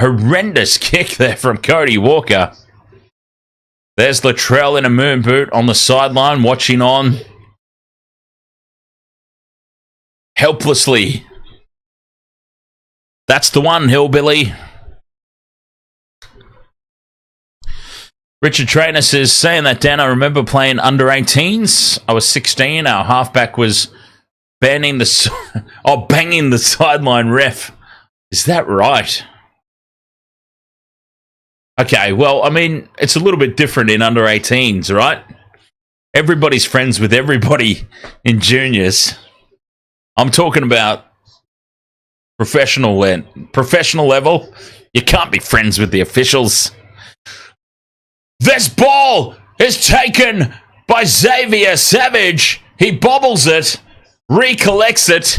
Horrendous kick there from Cody Walker. There's Latrell in a moon boot on the sideline watching on. Helplessly. That's the one, Hillbilly. Richard Trainer says, saying that, Dan, I remember playing under 18s. I was 16. Our halfback was banging the sideline ref. Is that right? Okay, well, I mean, it's a little bit different in under 18s, right? Everybody's friends with everybody in juniors. I'm talking about Professional level. You can't be friends with the officials. This ball is taken by Xavier Savage. He bobbles it, recollects it.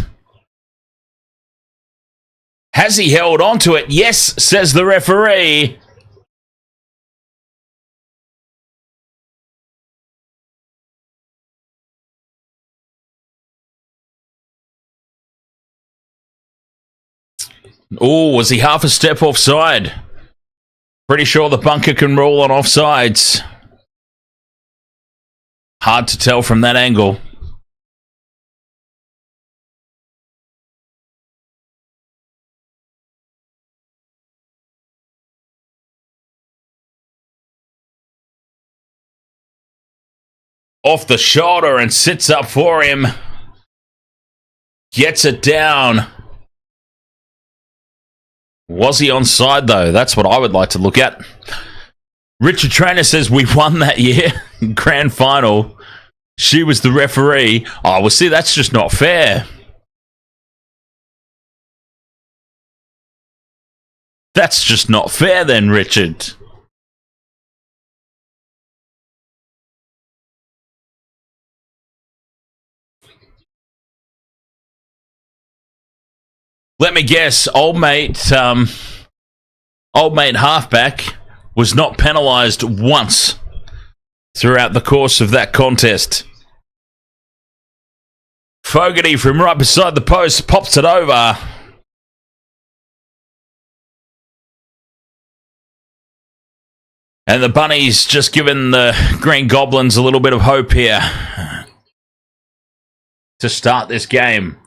Has he held on to it? Yes, says the referee. Oh, was he half a step offside? Pretty sure the bunker can rule on offsides. Hard to tell from that angle. Off the shoulder and sits up for him. Gets it down. Was he onside, though? That's what I would like to look at. Richard Trainer says we won that year. Grand final. She was the referee. Oh, well, see, that's just not fair. That's just not fair then, Richard. Let me guess, old mate halfback was not penalised once throughout the course of that contest. Fogarty from right beside the post pops it over. And the Bunnies just giving the Green Goblins a little bit of hope here to start this game.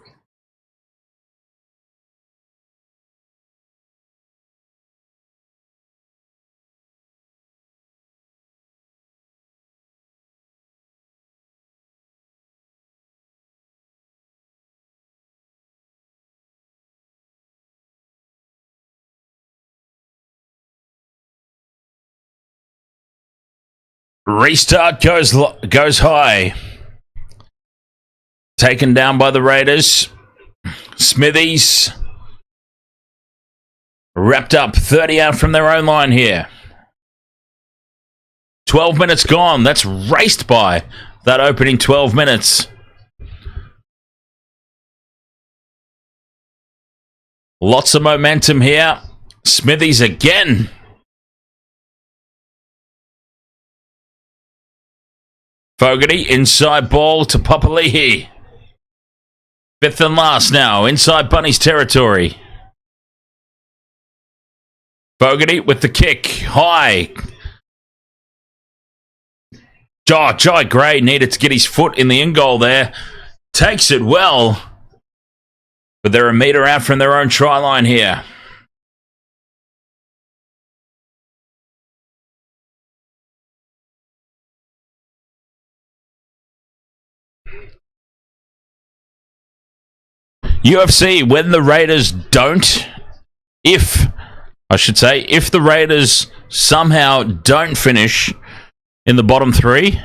Restart goes high. Taken down by the Raiders. Smithies wrapped up 30 out from their own line here. 12 minutes gone. That's raced by that opening 12 minutes. Lots of momentum here. Smithies again. Fogarty, inside ball to Papali'i. Fifth and last now, inside Bunnies territory. Fogarty with the kick, high. Jai Gray needed to get his foot in the in goal there. Takes it well. But they're a metre out from their own try line here. UFC, when the Raiders don't, if the Raiders somehow don't finish in the bottom three,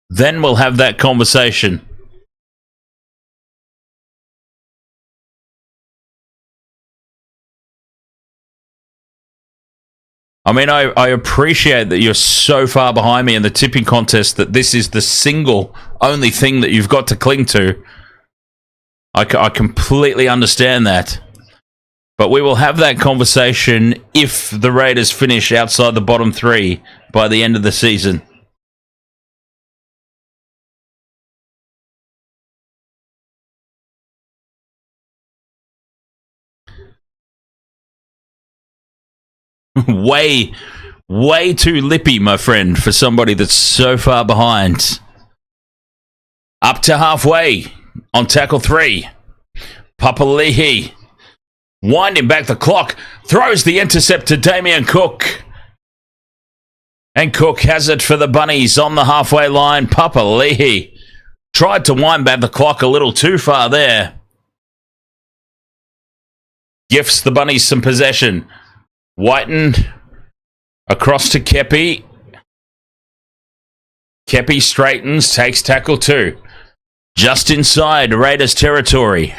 then we'll have that conversation. I mean, I appreciate that you're so far behind me in the tipping contest that this is the single only thing that you've got to cling to. I completely understand that. But we will have that conversation if the Raiders finish outside the bottom three by the end of the season. way too lippy, my friend, for somebody that's so far behind. Up to halfway. On tackle 3, Papali'i winding back the clock, throws the intercept to Damien Cook. And Cook has it for the Bunnies on the halfway line. Papali'i tried to wind back the clock a little too far there. Gifts the Bunnies some possession. Whiten across to Kepi. Kepi straightens, takes tackle 2. Just inside Raiders territory.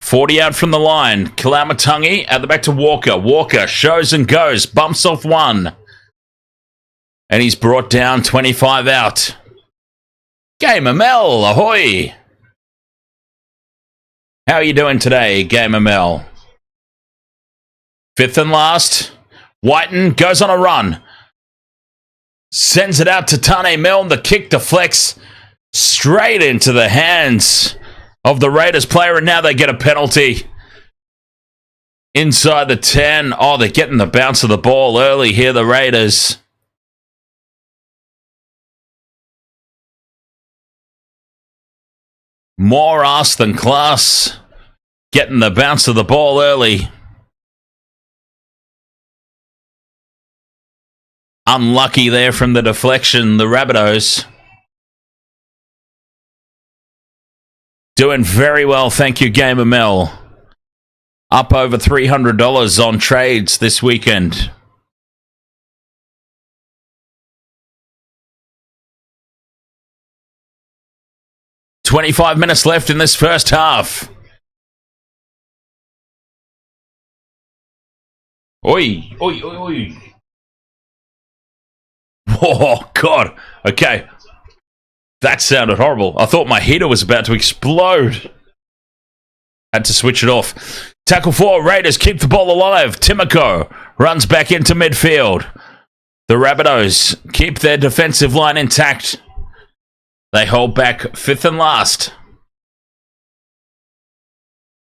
40 out from the line. Kalamatangi at the back to Walker. Walker shows and goes. Bumps off one. And he's brought down 25 out. Game Mel, ahoy! How are you doing today, Game Mel? Fifth and last. Whiten goes on a run. Sends it out to Tane Milne. The kick deflects straight into the hands of the Raiders player, and now they get a penalty. Inside the 10. Oh, they're getting the bounce of the ball early here, the Raiders. More ass than class. Getting the bounce of the ball early. Unlucky there from the deflection, the Rabbitohs. Doing very well, thank you, Gamer Mel. Up over $300 on trades this weekend. "25 minutes left in this first half. Oi, oi, oi, oi. Oh, God. Okay. That sounded horrible. I thought my heater was about to explode. Had to switch it off. Tackle 4, Raiders keep the ball alive. Timoko runs back into midfield. The Rabbitohs keep their defensive line intact. They hold back fifth and last.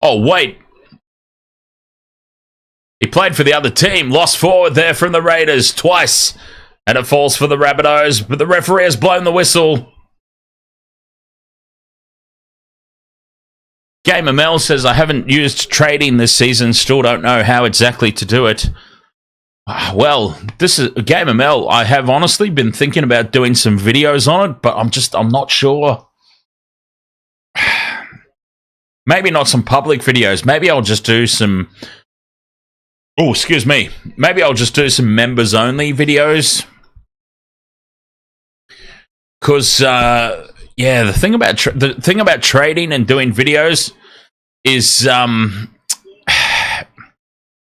Oh, wait. He played for the other team. Lost forward there from the Raiders twice. And it falls for the Rabbitohs, but the referee has blown the whistle. Gamer Mel says, I haven't used trading this season. Still don't know how exactly to do it. Well, this is Gamer Mel. I have honestly been thinking about doing some videos on it, but I'm not sure. Maybe not some public videos. Maybe I'll just do some... Oh, excuse me. Maybe I'll just do some members-only videos. Because, yeah, the thing about trading and doing videos is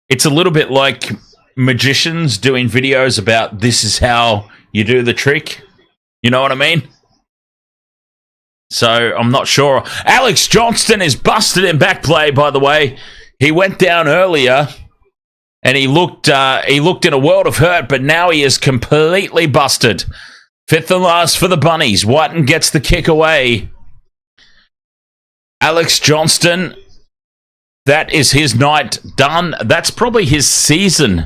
it's a little bit like magicians doing videos about this is how you do the trick. You know what I mean? So, I'm not sure. Alex Johnston is busted in back play, by the way. He went down earlier and he looked in a world of hurt, but now he is completely busted. Fifth and last for the Bunnies. Whiten gets the kick away. Alex Johnston, that is his night done. That's probably his season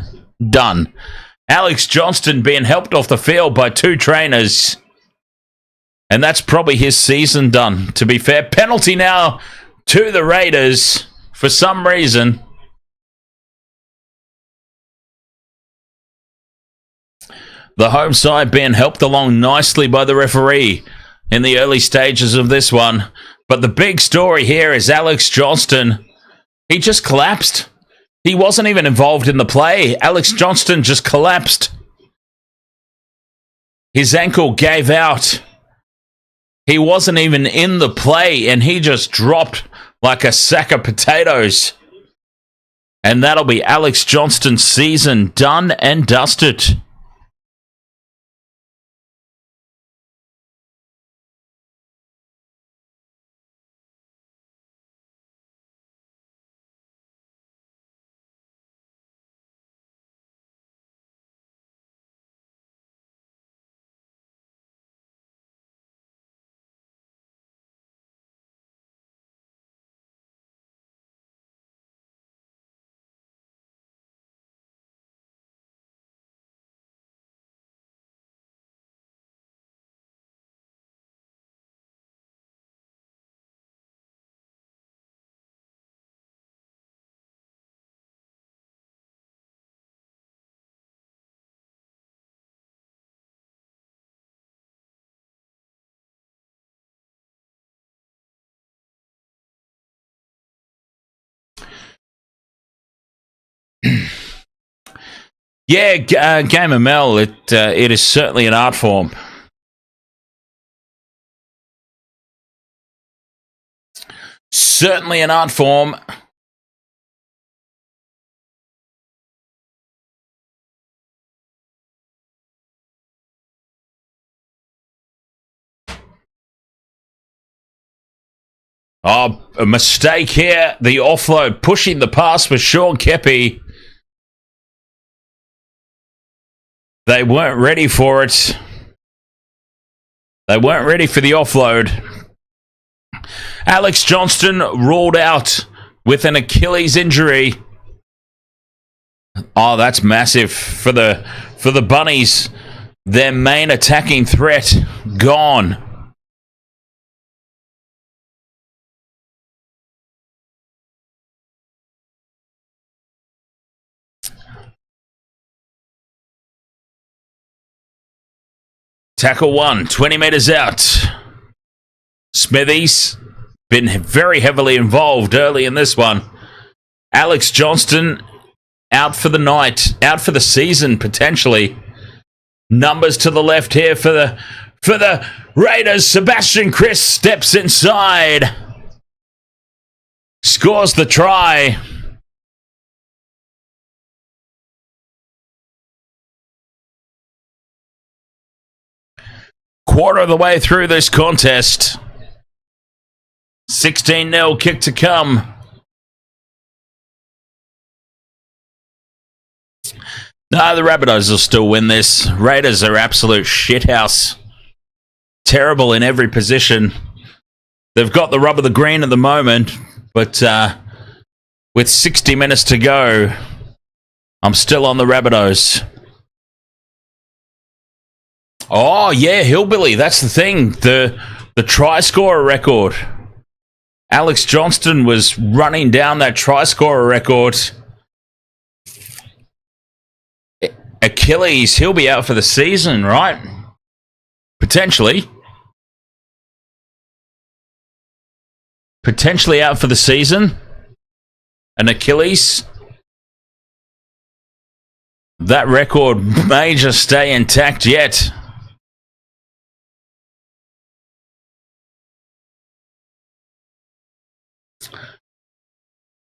done. Alex Johnston being helped off the field by two trainers. And that's probably his season done, to be fair. Penalty now to the Raiders for some reason. The home side being helped along nicely by the referee in the early stages of this one. But the big story here is Alex Johnston. He just collapsed. He wasn't even involved in the play. Alex Johnston just collapsed. His ankle gave out. He wasn't even in the play, and he just dropped like a sack of potatoes. And that'll be Alex Johnston's season done and dusted. Yeah, Gamer Mel, it is certainly an art form. certainly an art form. Oh, a mistake here. The offload pushing the pass for Sean Kepi. They weren't ready for it. They weren't ready for the offload. Alex Johnston ruled out with an Achilles injury. Oh, that's massive for the Bunnies. Their main attacking threat gone. Tackle 1, 20 metres out. Smithies been very heavily involved early in this one. Alex Johnston out for the night, out for the season potentially. Numbers to the left here for the Raiders. Sebastian Chris steps inside. Scores the try. Quarter of the way through this contest. 16-0 kick to come. No, the Rabbitohs will still win this. Raiders are absolute shithouse. Terrible in every position. They've got the rub of the green at the moment, but with 60 minutes to go, I'm still on the Rabbitohs. Oh, yeah, Hillbilly. That's the thing. The try scorer record. Alex Johnston was running down that try scorer record. Achilles, he'll be out for the season, right? Potentially. Potentially out for the season. An Achilles. That record may just stay intact yet.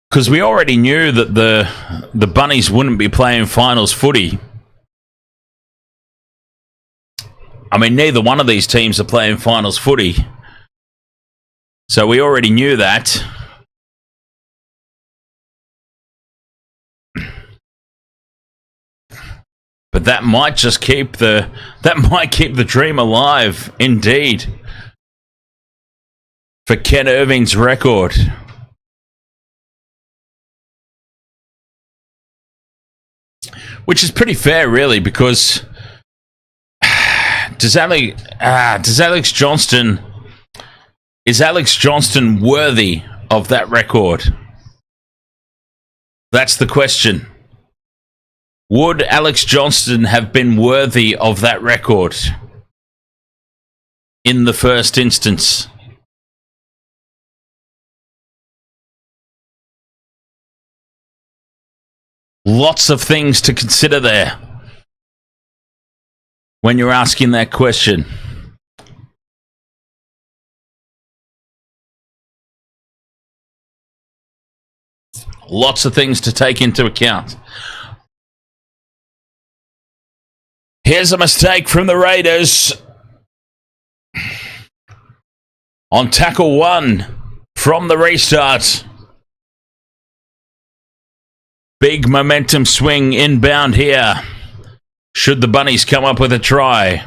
Because we already knew that the Bunnies wouldn't be playing finals footy. I mean, neither one of these teams are playing finals footy. So we already knew that. But that might just keep the dream alive, indeed. For Ken Irving's record. Which is pretty fair, really, because is Alex Johnston worthy of that record? That's the question. Would Alex Johnston have been worthy of that record in the first instance? Lots of things to consider there when you're asking that question. Lots of things to take into account. Here's a mistake from the Raiders. On tackle 1 from the restart. Big momentum swing inbound here. Should the Bunnies come up with a try?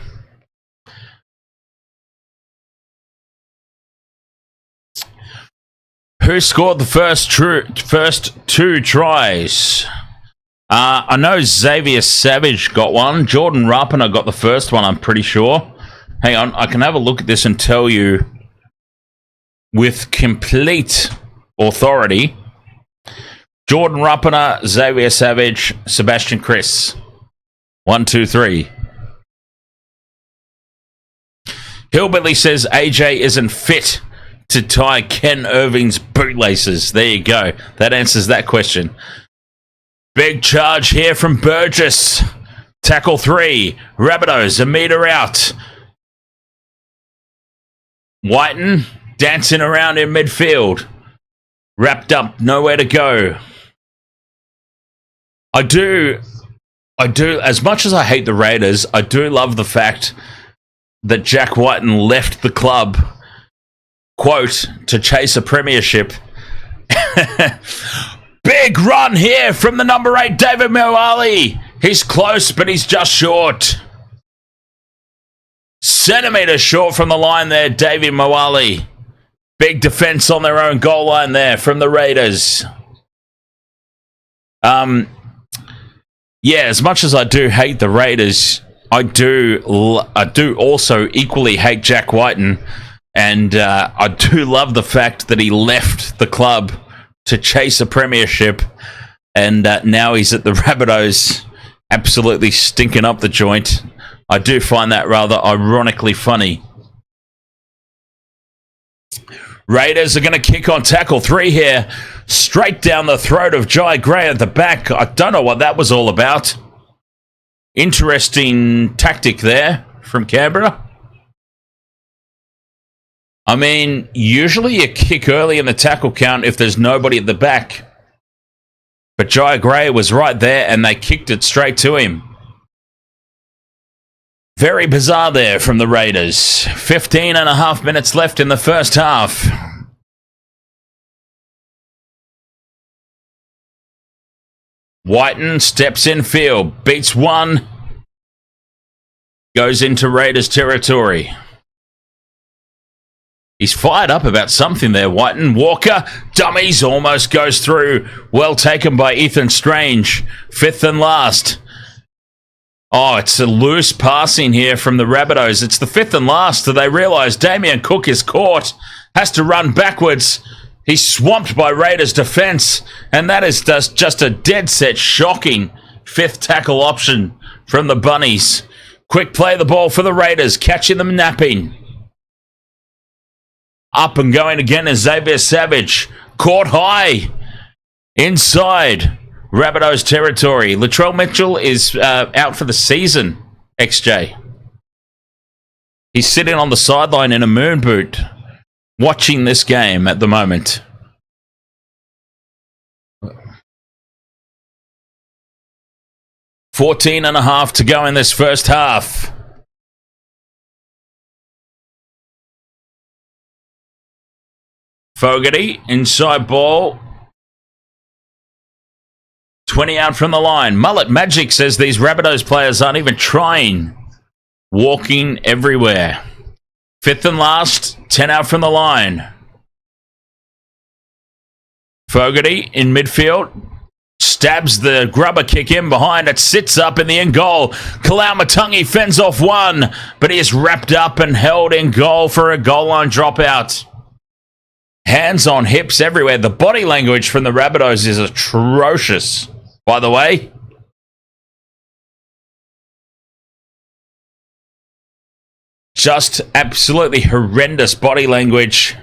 Who scored the first 2 tries? I know Xavier Savage got one. Jordan Rapana got the first one, I'm pretty sure. Hang on, I can have a look at this and tell you with complete authority. Jordan Rapana, Xavier Savage, Sebastian Chris. 1, 2, 3. Hillbilly says AJ isn't fit to tie Ken Irving's bootlaces. There you go. That answers that question. Big charge here from Burgess. Tackle 3. Rabbitohs, a metre out. Whiten dancing around in midfield. Wrapped up, nowhere to go. I do, as much as I hate the Raiders, I do love the fact that Jack Whiten left the club, quote, to chase a premiership. Big run here from the number 8, David Moali. He's close, but he's just short. Centimetres short from the line there, David Moali. Big defence on their own goal line there from the Raiders. Yeah, as much as I do hate the Raiders, I do also equally hate Jack Whiten, and I do love the fact that he left the club to chase a premiership, and now he's at the Rabbitohs, absolutely stinking up the joint. I do find that rather ironically funny. Raiders are going to kick on tackle 3 here. Straight down the throat of Jai Gray at the back. I don't know what that was all about. Interesting tactic there from Canberra. I mean, usually you kick early in the tackle count if there's nobody at the back. But Jai Gray was right there and they kicked it straight to him. Very bizarre there from the Raiders. 15 and a half minutes left in the first half. Whiten steps in field, beats one, goes into Raiders territory. He's fired up about something there, Whiten. Walker, dummies, almost goes through. Well taken by Ethan Strange. 5th and last. Oh, it's a loose passing here from the Rabbitohs. It's the 5th and last. So they realise Damien Cook is caught. Has to run backwards. He's swamped by Raiders defence. And that is just a dead set shocking 5th tackle option from the Bunnies. Quick play the ball for the Raiders. Catching them napping. Up and going again is Xavier Savage. Caught high. Inside Rabbitohs territory. Latrell Mitchell is out for the season, XJ. He's sitting on the sideline in a moon boot, watching this game at the moment. $14 and a half to go in this first half. Fogarty, inside ball. 20 out from the line. Mullet Magic says these Rabbitohs players aren't even trying. Walking everywhere. 5th and last, 10 out from the line. Fogarty in midfield. Stabs the grubber kick in behind. It sits up in the end goal. Kalau-Matangi fends off one, but he is wrapped up and held in goal for a goal line dropout. Hands on hips everywhere. The body language from the Rabbitohs is atrocious, by the way. Just absolutely horrendous body language.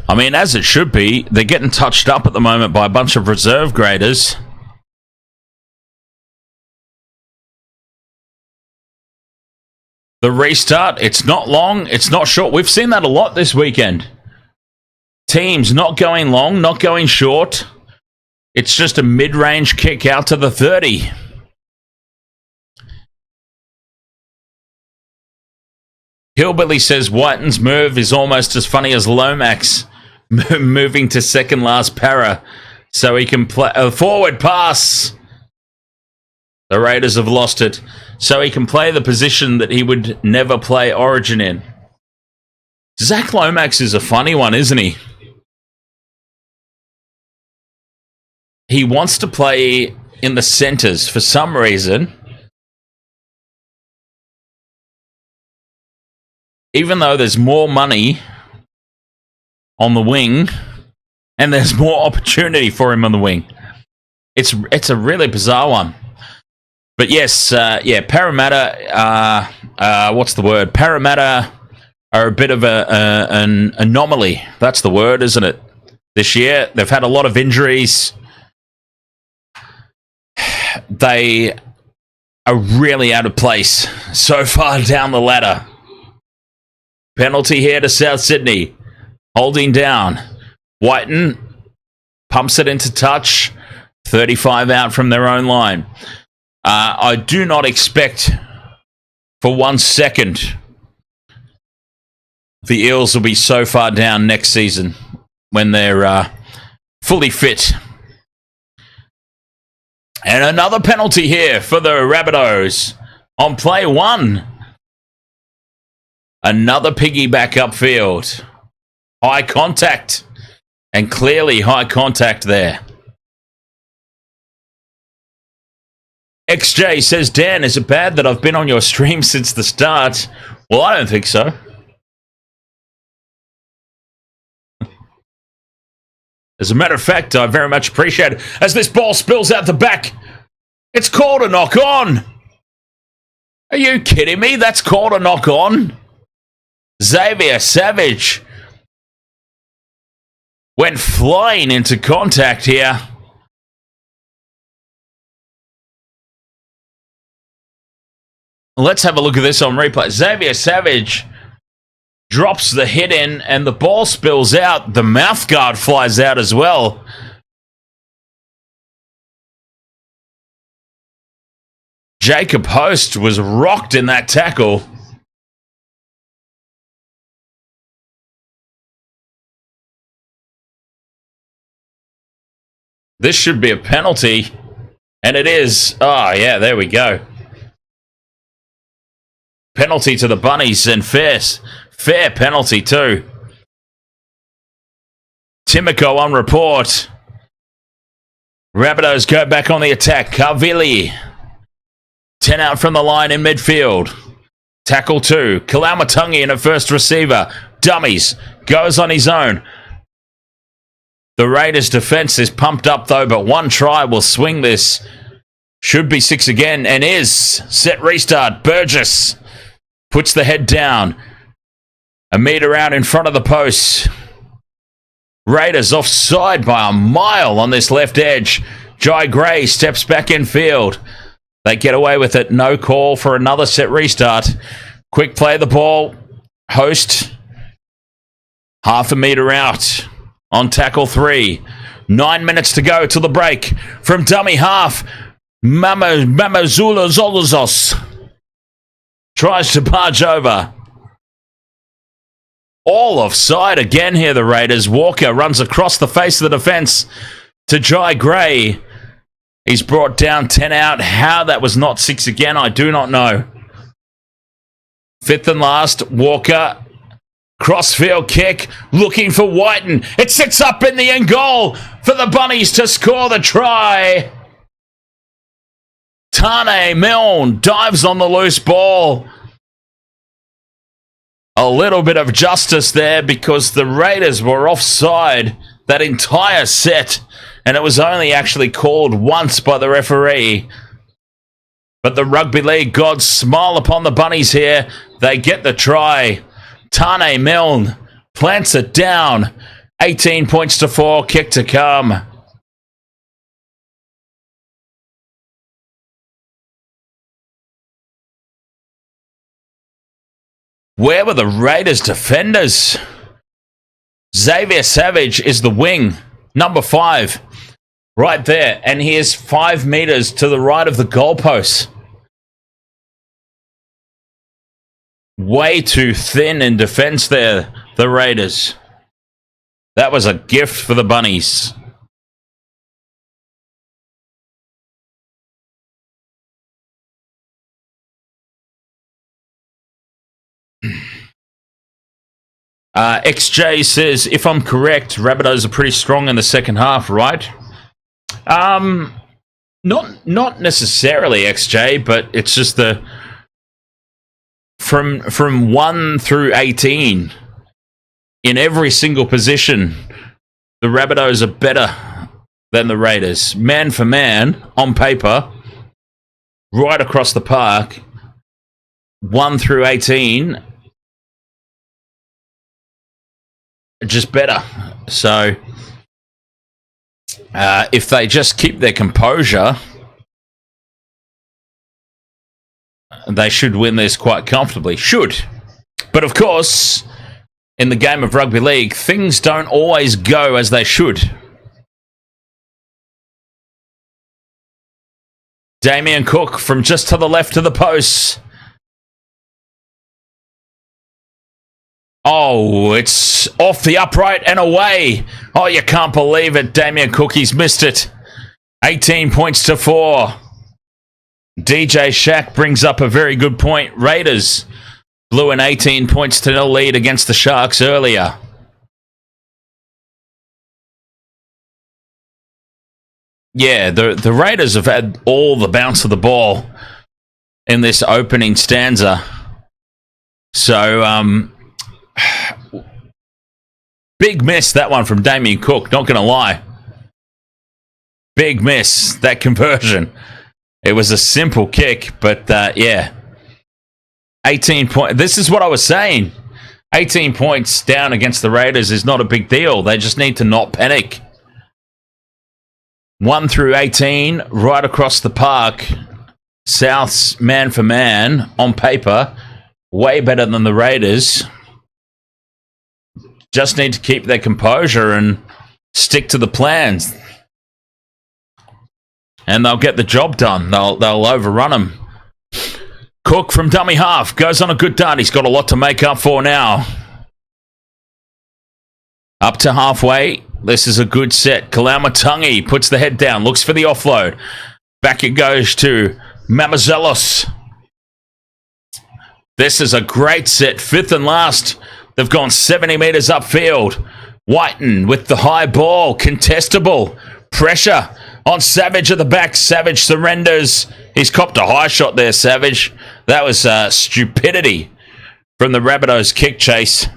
I mean, as it should be, they're getting touched up at the moment by a bunch of reserve graders. The restart, it's not long, it's not short. We've seen that a lot this weekend. Teams not going long, not going short. It's just a mid-range kick out to the 30. Hillbilly says Whiten's move is almost as funny as Lomax moving to second last para so he can play a forward pass. The Raiders have lost it. So he can play the position that he would never play Origin in. Zach Lomax is a funny one, isn't he? He wants to play in the centres for some reason. Even though there's more money on the wing and there's more opportunity for him on the wing. It's a really bizarre one. But yes, Parramatta, what's the word? Parramatta are a bit of an anomaly. That's the word, isn't it? This year, they've had a lot of injuries. They are really out of place so far down the ladder. Penalty here to South Sydney. Holding down. Whiten pumps it into touch. 35 out from their own line. I do not expect for 1 second the Eels will be so far down next season when they're fully fit. And another penalty here for the Rabbitohs on play 1. Another piggyback upfield. High contact. And clearly high contact there. XJ says, Dan, is it bad that I've been on your stream since the start? Well, I don't think so. As a matter of fact, I very much appreciate it. As this ball spills out the back, it's called a knock on. Are you kidding me? That's called a knock on. Xavier Savage went flying into contact here. Let's have a look at this on replay. Xavier Savage drops the hit in and the ball spills out. The mouth guard flies out as well. Jacob Host was rocked in that tackle. This should be a penalty. And it is. Oh, yeah, there we go. Penalty to the Bunnies, and fair penalty too. Timoko on report. Rabbitohs go back on the attack. Carvilli. 10 out from the line in midfield. Tackle 2. Kalamatangi in a first receiver. Dummies. Goes on his own. The Raiders' defense is pumped up though, but 1 try will swing this. Should be 6 again, and is. Set restart. Burgess puts the head down. A metre out in front of the post. Raiders offside by a mile on this left edge. Jai Gray steps back in field. They get away with it. No call for another set restart. Quick play the ball. Host. Half a metre out on tackle 3. 9 minutes to go till the break. From dummy half. Mamazula Zolozos tries to barge over. All offside again here, the Raiders. Walker runs across the face of the defence to Jai Gray. He's brought down 10 out. How that was not 6 again, I do not know. 5th and last, Walker. Crossfield kick, looking for Whiten. It sits up in the end goal for the Bunnies to score the try. Tane Milne dives on the loose ball. A little bit of justice there because the Raiders were offside that entire set, and it was only actually called once by the referee. But the Rugby League gods smile upon the Bunnies here. They get the try. Tane Milne plants it down. 18 points to 4, kick to come. Where were the Raiders defenders? Xavier Savage is the wing, number 5, right there. And he is 5 metres to the right of the goalpost. Way too thin in defence there, the Raiders. That was a gift for the Bunnies. XJ says, if I'm correct, Rabbitohs are pretty strong in the second half, right? Not necessarily, XJ, but it's just the from 1 through 18 in every single position, the Rabbitohs are better than the Raiders. Man for man, on paper, right across the park, 1 through 18, just better. So if they just keep their composure they should win this quite comfortably. Should. But of course, in the game of rugby league, things don't always go as they should. Damien Cook from just to the left of the post. Oh, it's off the upright and away. Oh, you can't believe it. Damien Cook, he's missed it. 18 points to 4. DJ Shack brings up a very good point. Raiders blew an 18 points to 0 lead against the Sharks earlier. Yeah, the Raiders have had all the bounce of the ball in this opening stanza. So, big miss, that one from Damien Cook, not going to lie. Big miss, that conversion. It was a simple kick, but yeah. 18 points. This is what I was saying. 18 points down against the Raiders is not a big deal. They just need to not panic. 1 through 18, right across the park. South's man for man, on paper, way better than the Raiders. Just need to keep their composure and stick to the plans. And they'll get the job done. They'll overrun them. Cook from dummy half goes on a good dart. He's got a lot to make up for now. Up to halfway. This is a good set. Kalaumatangi puts the head down, looks for the offload. Back it goes to Mamazelos. This is a great set. 5th and last. They've gone 70 metres upfield. Whiten with the high ball. Contestable. Pressure on Savage at the back. Savage surrenders. He's copped a high shot there, Savage. That was stupidity from the Rabbitohs kick chase.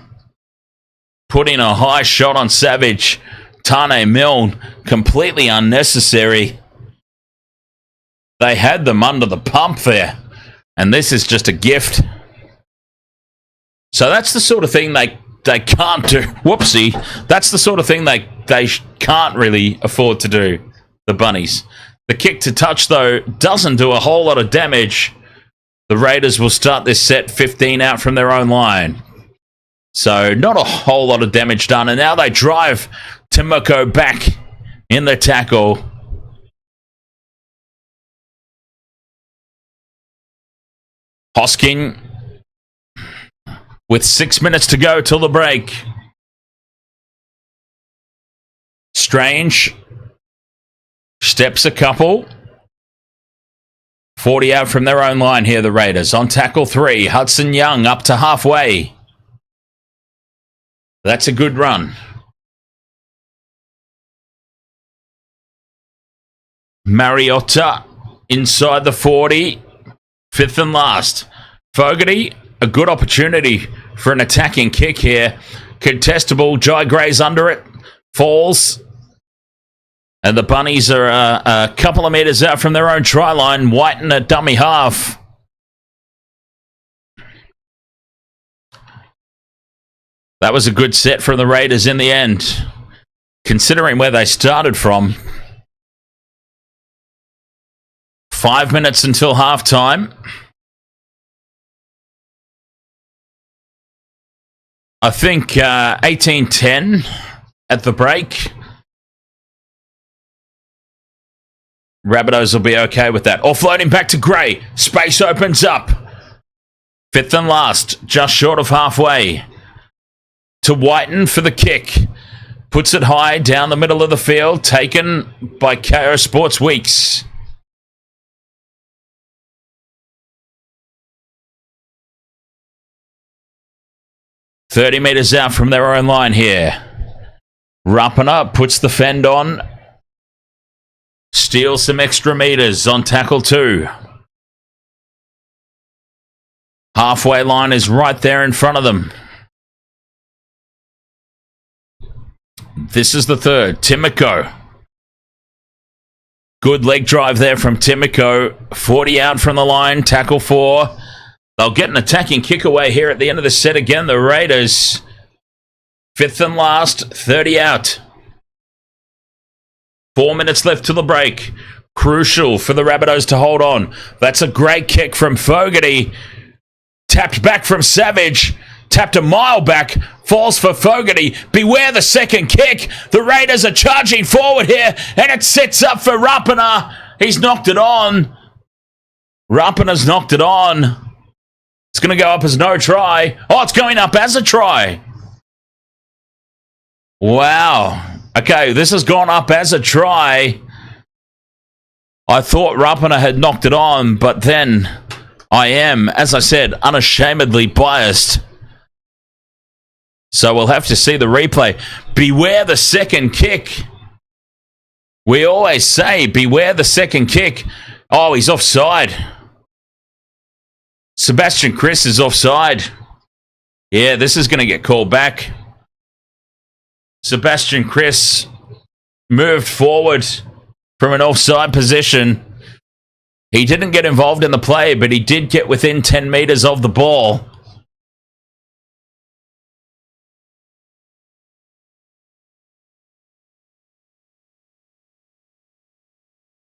Put in a high shot on Savage. Tane Milne, completely unnecessary. They had them under the pump there. And this is just a gift. So that's the sort of thing they can't do. Whoopsie. That's the sort of thing they can't really afford to do, the Bunnies. The kick to touch, though, doesn't do a whole lot of damage. The Raiders will start this set 15 out from their own line. So not a whole lot of damage done. And now they drive Timoko back in the tackle. Hosking with 6 minutes to go till the break. Strange steps a couple. 40 out from their own line here, the Raiders. On tackle 3, Hudson Young up to halfway. That's a good run. Mariota inside the 40. 5th and last. Fogarty, a good opportunity for an attacking kick here. Contestable. Jai Gray's under it. Falls. And the Bunnies are a couple of metres out from their own try line. Whiten at dummy half. That was a good set from the Raiders in the end, considering where they started from. 5 minutes until halftime. I think 18-10 at the break. Rabbitohs will be okay with that. Offloading back to Gray. Space opens up. 5th and last, just short of halfway. To Whiten for the kick. Puts it high down the middle of the field. Taken by KO Sports Weeks. .30 metres out from their own line here. Rapana puts the fend on. Steals some extra metres on tackle 2. Halfway line is right there in front of them. This is the 3rd. Timoko. Good leg drive there from Timoko. 40 out from the line. Tackle 4. They'll get an attacking kick away here at the end of the set again. The Raiders. 5th and last. 30 out. 4 minutes left to the break. Crucial for the Rabbitohs to hold on. That's a great kick from Fogarty. Tapped back from Savage. Tapped a mile back. Falls for Fogarty. Beware the second kick. The Raiders are charging forward here. And it sets up for Rapana. He's knocked it on. Rapana's knocked it on. It's going to go up as no try. Oh, it's going up as a try. Wow. Okay, this has gone up as a try. I thought Rapana had knocked it on, but then I am, as I said, unashamedly biased. So we'll have to see the replay. Beware the second kick. We always say, beware the second kick. Oh, he's offside. Sebastian Chris is offside. Yeah, this is going to get called back. Sebastian Chris moved forward from an offside position. He didn't get involved in the play, but he did get within 10 metres of the ball.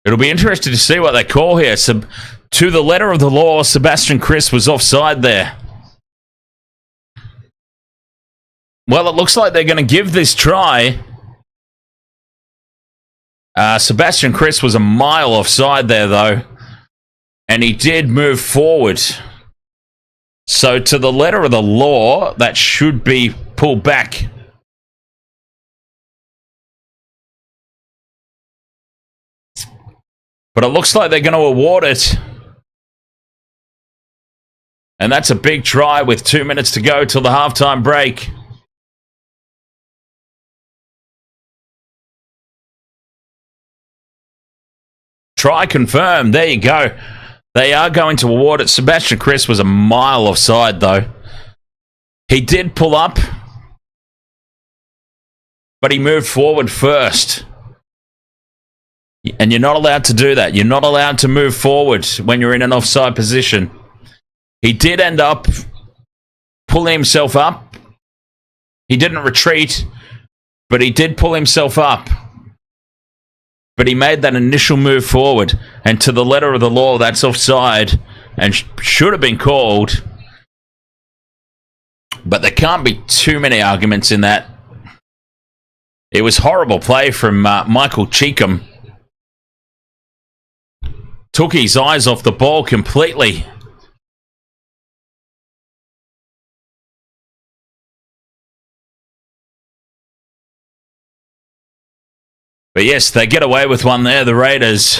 It'll be interesting to see what they call here. To the letter of the law, Sebastian Chris was offside there. Well, it looks like they're going to give this try. Sebastian Chris was a mile offside there, though. And he did move forward. So, to the letter of the law, that should be pulled back. But it looks like they're going to award it. And that's a big try with 2 minutes to go till the halftime break. Try confirmed. There you go. They are going to award it. Sebastian Chris was a mile offside, though. He did pull up, but he moved forward first. And you're not allowed to do that. You're not allowed to move forward when you're in an offside position. He did end up pulling himself up. He didn't retreat, but he did pull himself up. But he made that initial move forward. And to the letter of the law, that's offside and should have been called. But there can't be too many arguments in that. It was horrible play from Michael Cheekham. Took his eyes off the ball completely. But yes, they get away with one there, the Raiders.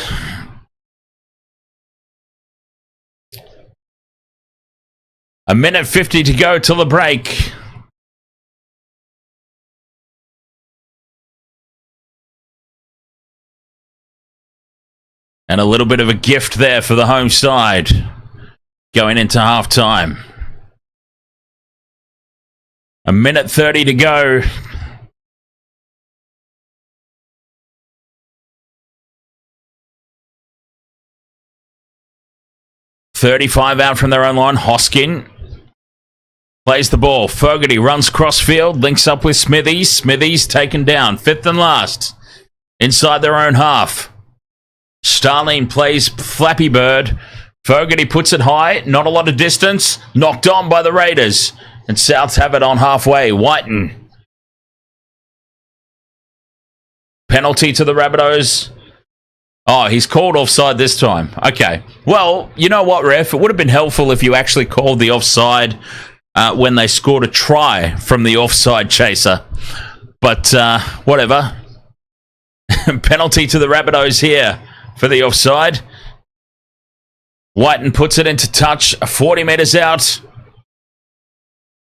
A minute 50 to go till the break. And a little bit of a gift there for the home side going into halftime. A minute 30 to go. .35 out from their own line. Hoskin plays the ball. Fogarty runs crossfield, links up with Smithies. Smithies taken down. Fifth and last. Inside their own half. Starling plays Flappy Bird. Fogarty puts it high. Not a lot of distance. Knocked on by the Raiders. And Souths have it on halfway. Whiten. Penalty to the Rabbitohs. Oh, he's called offside this time. Okay. Well, you know what, ref? It would have been helpful if you actually called the offside when they scored a try from the offside chaser. But whatever. Penalty to the Rabbitohs here for the offside. Whiten puts it into touch 40 metres out.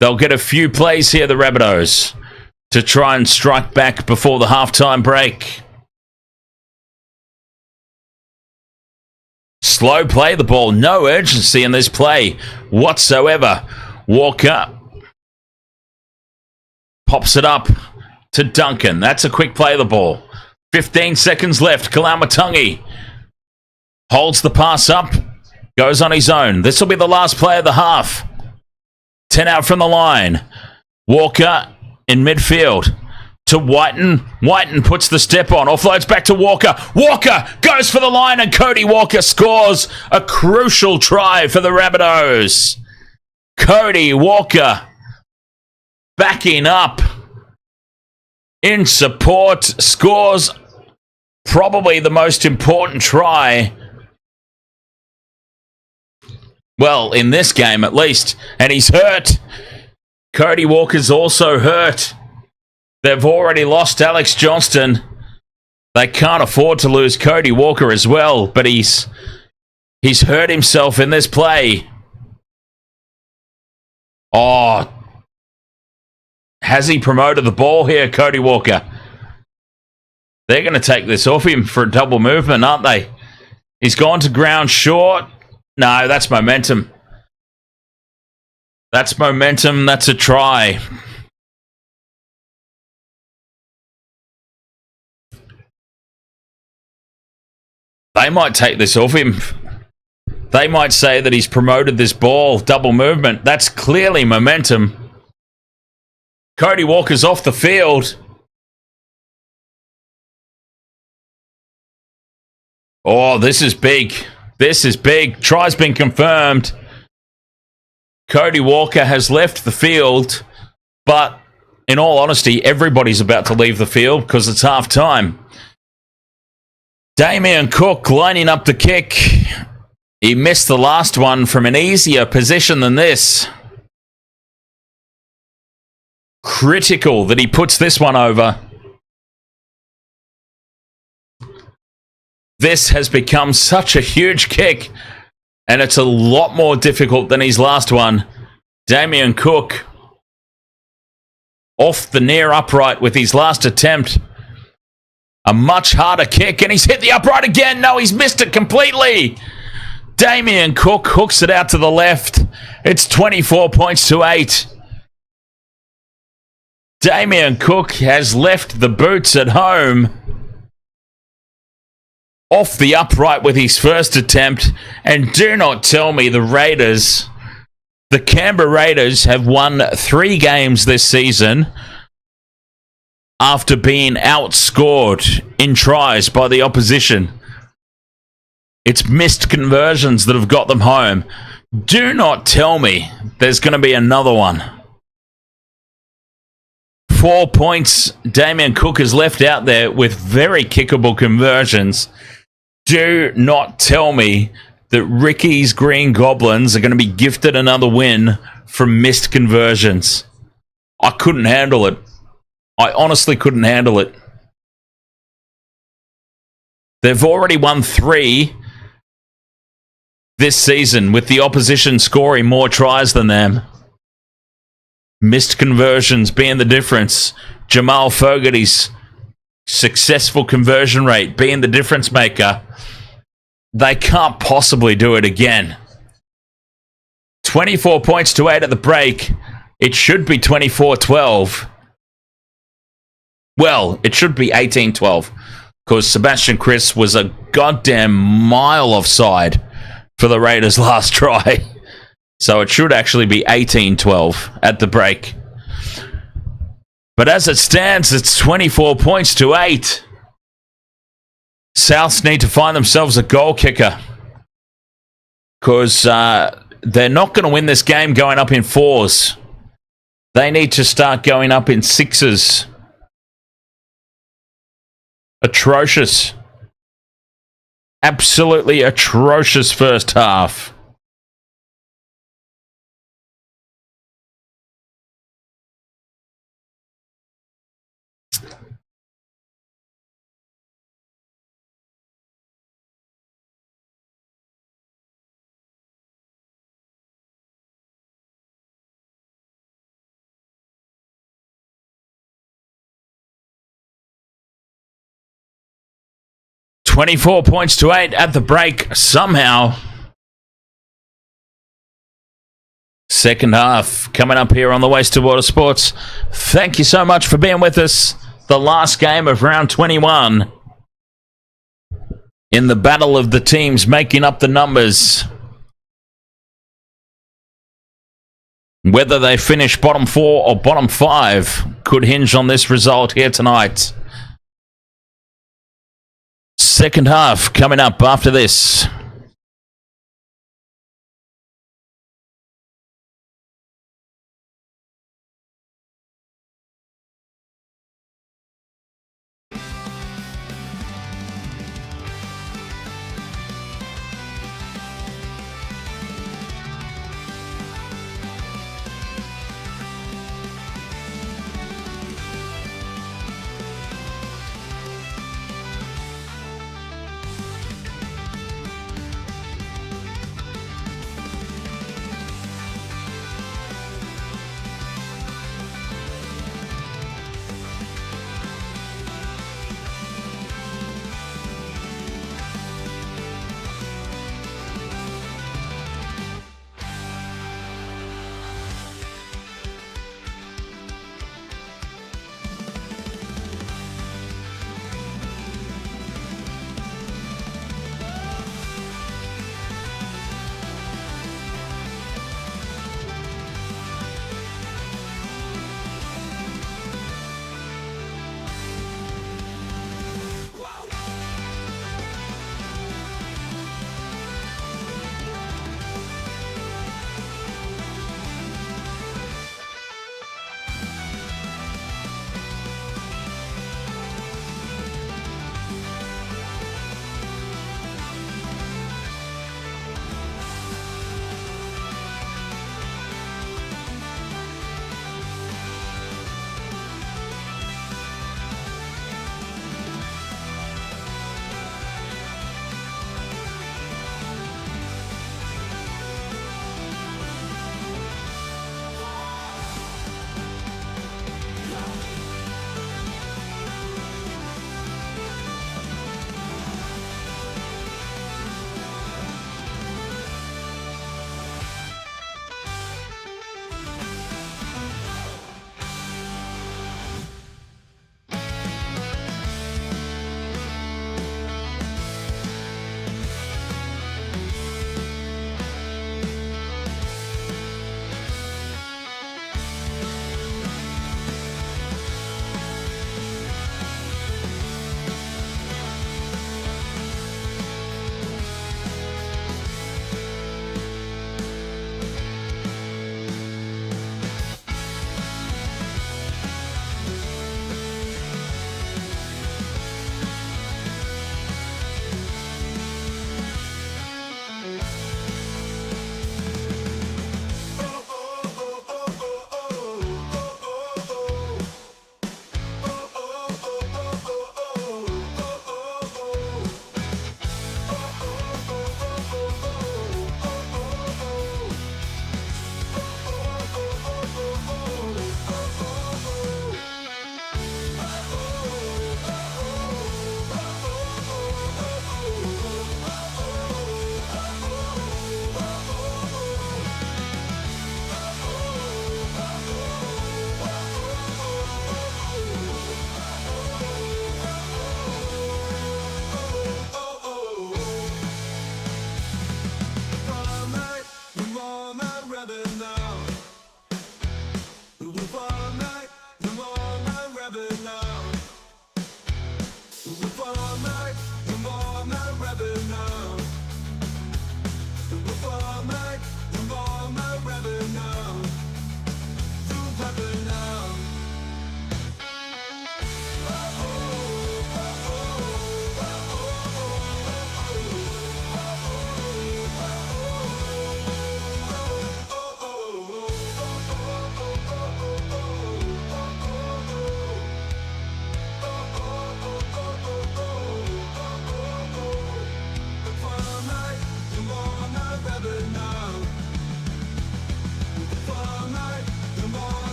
They'll get a few plays here, the Rabbitohs, to try and strike back before the halftime break. Slow play the ball. No urgency in this play whatsoever. Walker pops it up to Duncan. That's a quick play of the ball. 15 seconds left. Kalamatangi holds the pass up. Goes on his own. This will be the last play of the half. 10 out from the line. Walker in midfield. to Whiten. Whiten puts the step on, offloads back to Walker. Walker goes for the line, and Cody Walker scores a crucial try for the Rabbitohs. Cody Walker backing up in support, scores probably the most important try, well, in this game at least, and he's hurt. Cody Walker's also hurt. They've already lost Alex Johnston. They can't afford to lose Cody Walker as well, but he's hurt himself in this play. Oh, has he promoted the ball here, Cody Walker? They're going to take this off him for a double movement, aren't they? He's gone to ground short. No, that's momentum. That's momentum. That's a try. They might take this off him. They might say that he's promoted this ball. Double movement. That's clearly momentum. Cody Walker's off the field. Oh, this is big. This is big. Try's been confirmed. Cody Walker has left the field, but in all honesty, everybody's about to leave the field because it's half time. Damien Cook lining up the kick. He missed the last one from an easier position than this. Critical that he puts this one over. This has become such a huge kick, and it's a lot more difficult than his last one. Damien Cook off the near upright with his last attempt. A much harder kick, and he's hit the upright again. No, he's missed it completely. Damien Cook hooks it out to the left. It's 24 points to 8. Damien Cook has left the boots at home. Off the upright with his first attempt. And do not tell me the Raiders, the Canberra Raiders, have won 3 games this season after being outscored in tries by the opposition. It's missed conversions that have got them home. Do not tell me there's going to be another one. 4 points Damien Cook has left out there with very kickable conversions. Do not tell me that Ricky's Green Goblins are going to be gifted another win from missed conversions. I couldn't handle it. I honestly couldn't handle it. They've already won 3 this season with the opposition scoring more tries than them. Missed conversions being the difference. Jamal Fogarty's successful conversion rate being the difference maker. They can't possibly do it again. 24 points to 8 at the break. It should be 24-12. Well, it should be 18-12 because Sebastian Kris was a goddamn mile offside for the Raiders' last try. So it should actually be 18-12 at the break. But as it stands, it's 24 points to 8. Souths need to find themselves a goal kicker because they're not going to win this game going up in 4s. They need to start going up in 6s. Atrocious. Absolutely atrocious first half. $24 points to 8 at the break somehow. Second half coming up here on the Wasted Water Sports. Thank you so much for being with us. The last game of round 21 in the battle of the teams making up the numbers. Whether they finish bottom 4 or bottom 5 could hinge on this result here tonight. Second half coming up after this.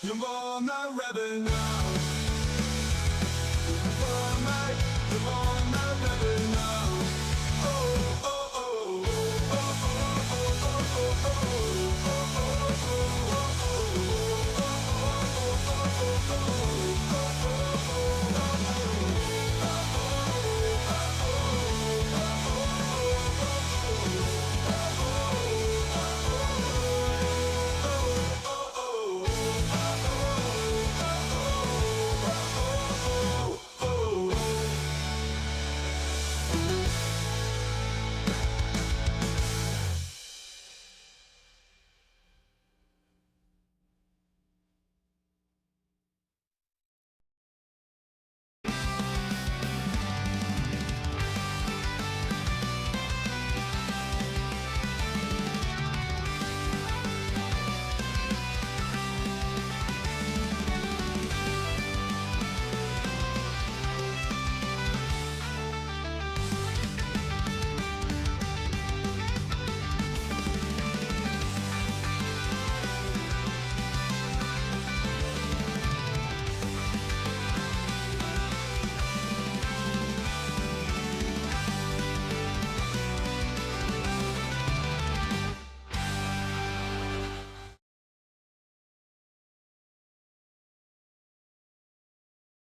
You're more my rebel now. You're more my rebel now. Oh, oh, oh, oh, oh, oh,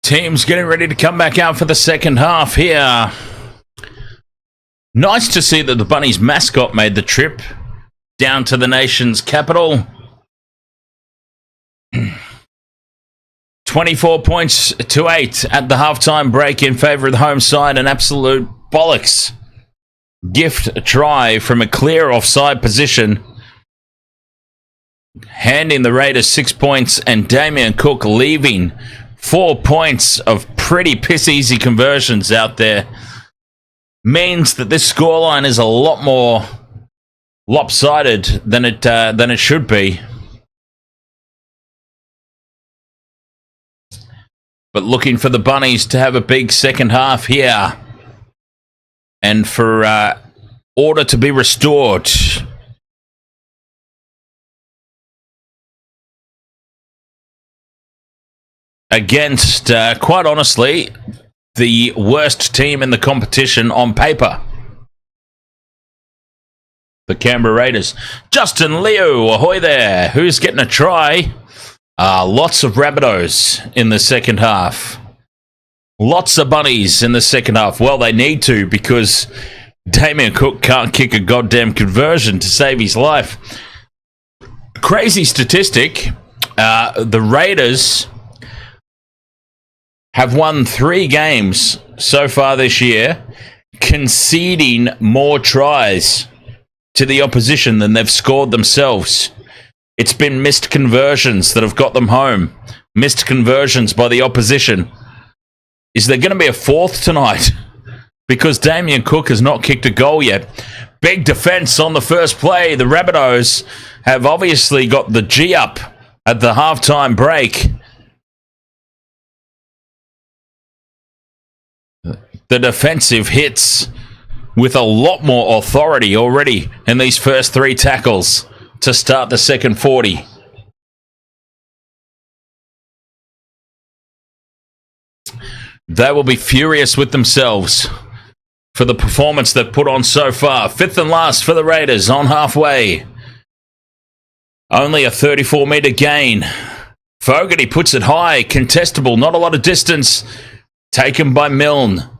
Teams getting ready to come back out for the second half here. Nice to see that the Bunnies mascot made the trip down to the nation's capital. 24 points to 8 at the halftime break in favour of the home side. An absolute bollocks gift try from a clear offside position, handing the Raiders 6 points, and Damien Cook leaving 4 points of pretty piss-easy conversions out there. Means that this scoreline is a lot more lopsided than it should be. But looking for the Bunnies to have a big second half here, and for order to be restored. Against, quite honestly, the worst team in the competition on paper. The Canberra Raiders. Justin Liu, ahoy there. Who's getting a try? Lots of Rabbitohs in the second half. Lots of Bunnies in the second half. Well, they need to, because Damien Cook can't kick a goddamn conversion to save his life. Crazy statistic. The Raiders have won 3 games so far this year, conceding more tries to the opposition than they've scored themselves. It's been missed conversions that have got them home. Missed conversions by the opposition. Is there going to be a fourth tonight? Because Damien Cook has not kicked a goal yet. Big defence on the first play. The Rabbitohs have obviously got the G up at the halftime break. The defensive hits with a lot more authority already in these first 3 tackles to start the second 40. They will be furious with themselves for the performance they've put on so far. 5th and last for the Raiders on halfway. Only a 34-metre gain. Fogarty puts it high, contestable, not a lot of distance. Taken by Milne.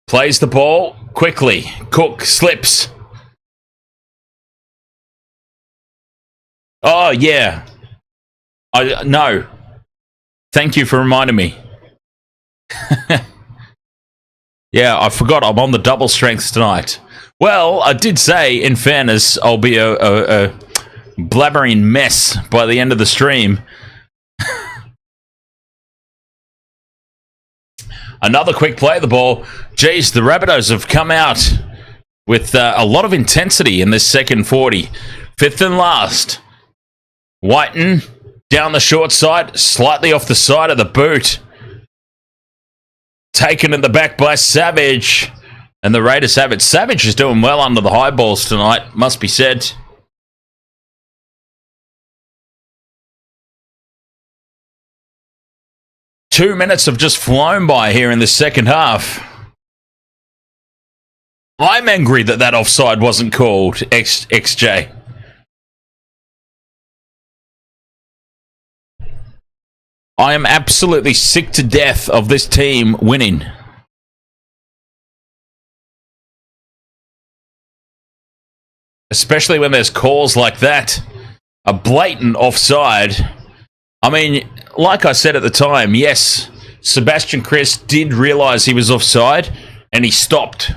Plays the ball quickly. Cook slips. Oh, yeah. No. Thank you for reminding me. Yeah, I forgot I'm on the double strengths tonight. Well, I did say, in fairness, I'll be a blabbering mess by the end of the stream. Another quick play of the ball. Geez, the Rabbitohs have come out with a lot of intensity in this second 40. 5th and last. Whiten down the short side, slightly off the side of the boot. Taken in the back by Savage. And the Raiders have it. Savage is doing well under the high balls tonight, must be said. 2 minutes have just flown by here in the second half. I'm angry that offside wasn't called, XJ. I am absolutely sick to death of this team winning. Especially when there's calls like that. A blatant offside. I mean, like I said at the time, yes, Sebastian Kris did realise he was offside and he stopped.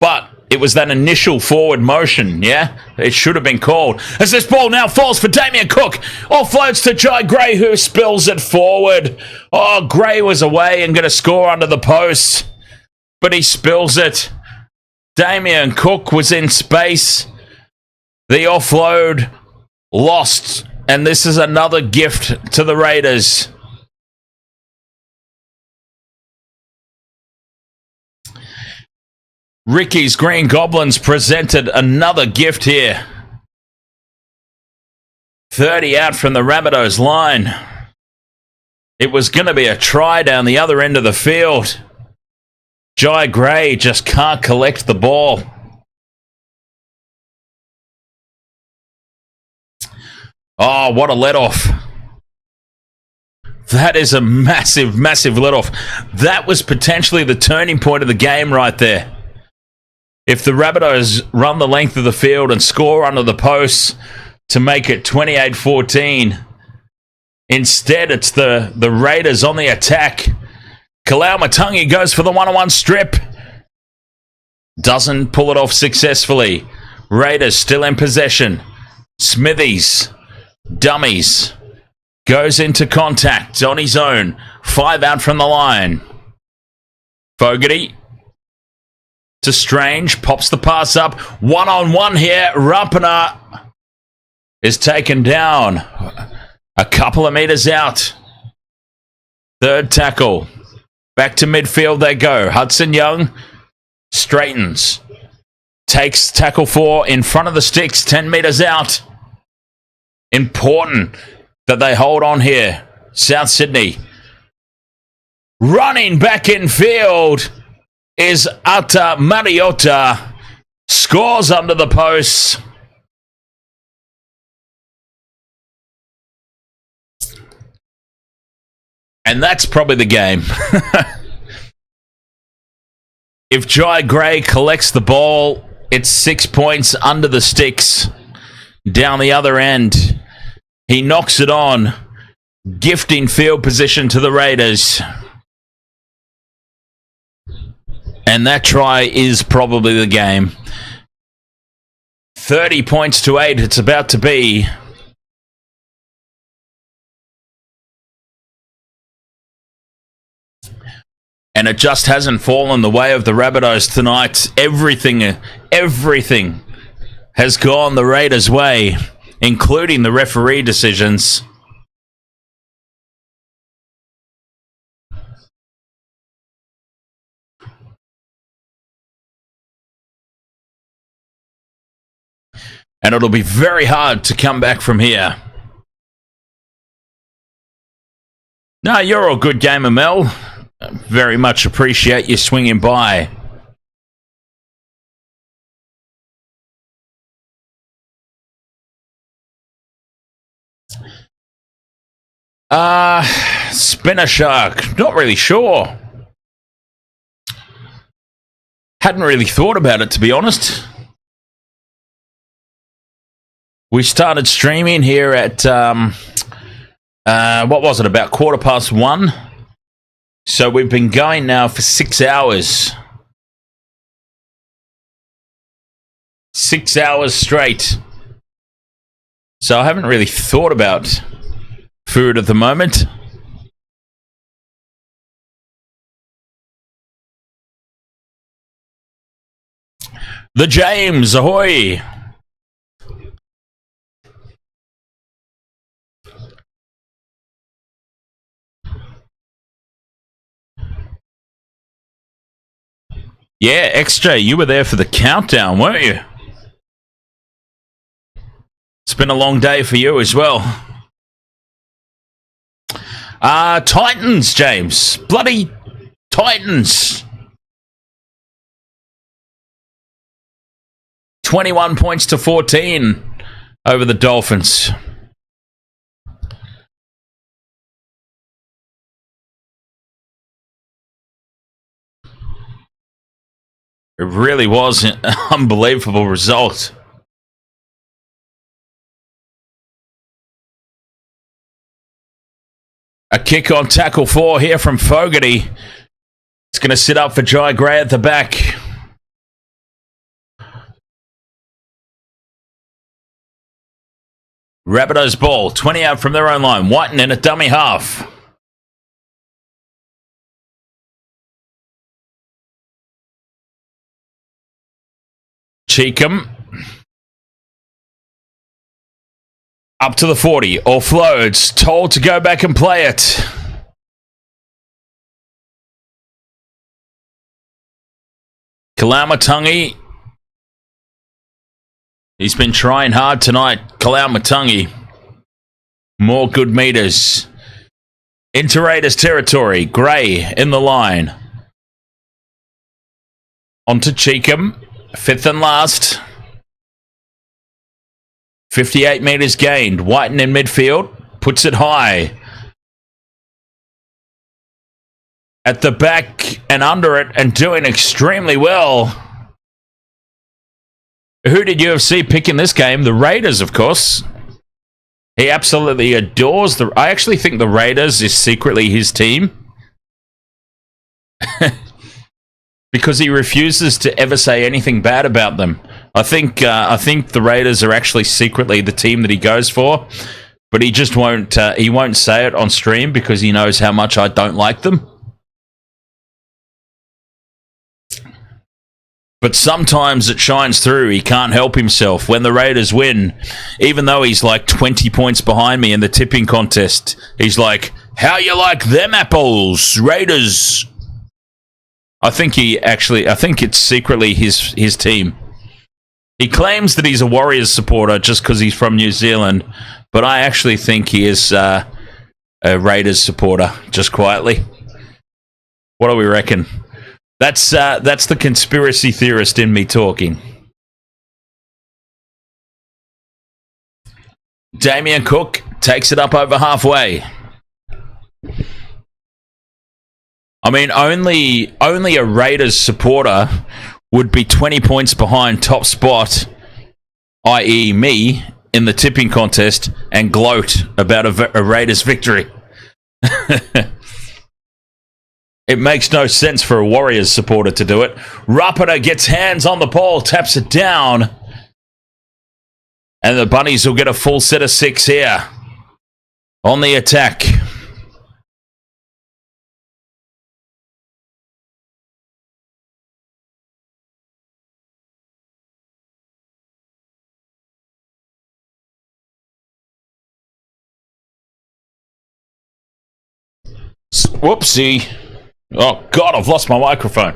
But it was that initial forward motion, yeah? It should have been called. As this ball now falls for Damien Cook. Offloads to Jai Gray, who spills it forward. Oh, Gray was away and going to score under the post. But he spills it. Damien Cook was in space. The offload lost. And this is another gift to the Raiders. Ricky's Green Goblins presented another gift here. 30 out from the Rabbitohs line. It was going to be a try down the other end of the field. Jai Gray just can't collect the ball. Oh, what a let-off. That is a massive, massive let-off. That was potentially the turning point of the game right there. If the Rabbitohs run the length of the field and score under the posts to make it 28-14, instead it's the Raiders on the attack. Kalau Matangi goes for the one-on-one strip. Doesn't pull it off successfully. Raiders still in possession. Smithies, dummies, goes into contact on his own. 5 out from the line. Fogarty to Strange, pops the pass up. One-on-one here. Rapana is taken down. A couple of metres out. Third tackle. Back to midfield they go. Hudson Young straightens. Takes tackle 4 in front of the sticks. 10 metres out. Important that they hold on here. South Sydney. Running back in field is Ata Mariota. Scores under the posts. And that's probably the game. If Jai Gray collects the ball, it's 6 points under the sticks. Down the other end. He knocks it on. Gifting field position to the Raiders. And that try is probably the game. 30 points to 8 it's about to be. And it just hasn't fallen the way of the Rabbitohs tonight. Everything has gone the Raiders' way, including the referee decisions. And it'll be very hard to come back from here. No, you're all good, Gamer Mel. Very much appreciate you swinging by. Spinner Shark. Not really sure. Hadn't really thought about it, to be honest. We started streaming here at, what was it, about 1:15. So we've been going now for 6 hours. 6 hours straight. So I haven't really thought about food at the moment. The James, ahoy! Yeah, XJ, you were there for the countdown, weren't you? It's been a long day for you as well. Titans, James. Bloody Titans. 21 points to 14 over the Dolphins. It really was an unbelievable result. A kick on tackle 4 here from Fogarty. It's going to sit up for Jai Gray at the back. Rabbitohs ball, 20 out from their own line. Whiten in a dummy half. Cheekham. Up to the 40. Offloads. Told to go back and play it. Kalamatangi. He's been trying hard tonight. Kalamatangi. More good meters. Into Raiders territory. Gray in the line. Onto Cheekham. Fifth and last. 58 metres gained. Whiten in midfield. Puts it high. At the back and under it and doing extremely well. Who did UFC pick in this game? The Raiders, of course. He absolutely adores the... I actually think the Raiders is secretly his team. Because he refuses to ever say anything bad about them. I think the Raiders are actually secretly the team that he goes for, but he just won't. He won't say it on stream because he knows how much I don't like them. But sometimes it shines through. He can't help himself when the Raiders win, even though he's like 20 points behind me in the tipping contest. He's like, "How you like them apples, Raiders?" I think it's secretly his team. He claims that he's a Warriors supporter just because he's from New Zealand, but I actually think he is a Raiders supporter, just quietly. What do we reckon? That's the conspiracy theorist in me talking. Damien Cook takes it up over halfway. I mean, only a Raiders supporter would be 20 points behind top spot, i.e. me, in the tipping contest and gloat about a Raiders victory. It makes no sense for a Warriors supporter to do it. Rapida gets hands on the ball, taps it down. And the Bunnies will get a full set of 6 here on the attack. Whoopsie. Oh, God, I've lost my microphone.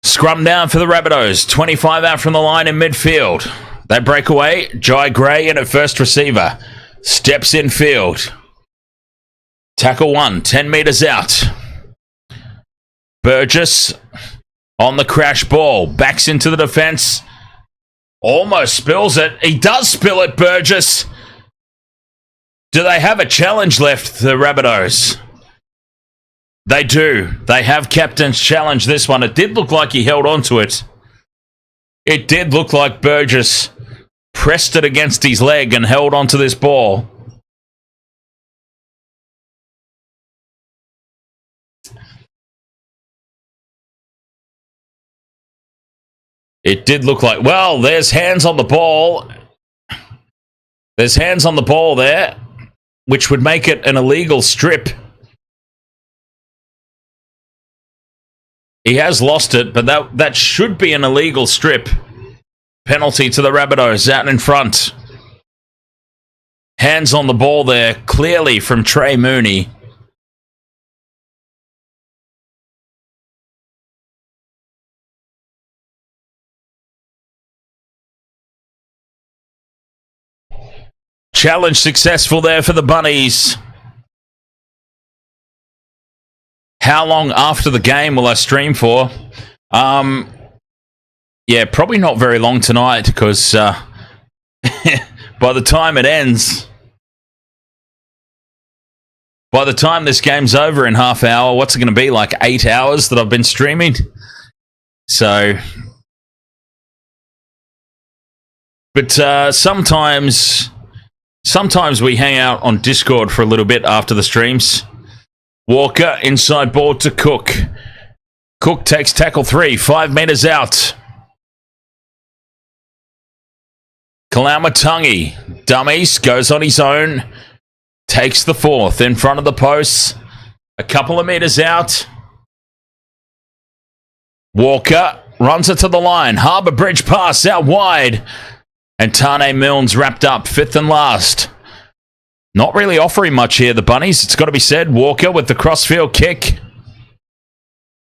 Scrum down for the Rabbitohs. 25 out from the line in midfield. They break away. Jai Gray in at first receiver. Steps in field. Tackle 1, 10 metres out. Burgess on the crash ball. Backs into the defence. Almost spills it. He does spill it, Burgess. Do they have a challenge left, the Rabbitohs? They do. They have captain's challenge this one. It did look like he held on to it. It did look like Burgess pressed it against his leg and held on to this ball. It did look like... Well, there's hands on the ball. There's hands on the ball there, which would make it an illegal strip. He has lost it, but that should be an illegal strip. Penalty to the Rabbitohs out in front. Hands on the ball there, clearly from Trey Mooney. Challenge successful there for the Bunnies. How long after the game will I stream for? Yeah, probably not very long tonight, because by the time it ends, by the time this game's over in half hour, what's it going to be, like 8 hours that I've been streaming? So, but sometimes we hang out on Discord for a little bit after the streams. Walker, inside ball to Cook. Cook takes tackle 3, 5 metres out. Kalamatangi, dummies, goes on his own. Takes the 4th in front of the posts. A couple of metres out. Walker runs it to the line. Harbour Bridge pass out wide. And Tane Milne's wrapped up, 5th and last. Not really offering much here, the Bunnies. It's got to be said. Walker with the crossfield kick.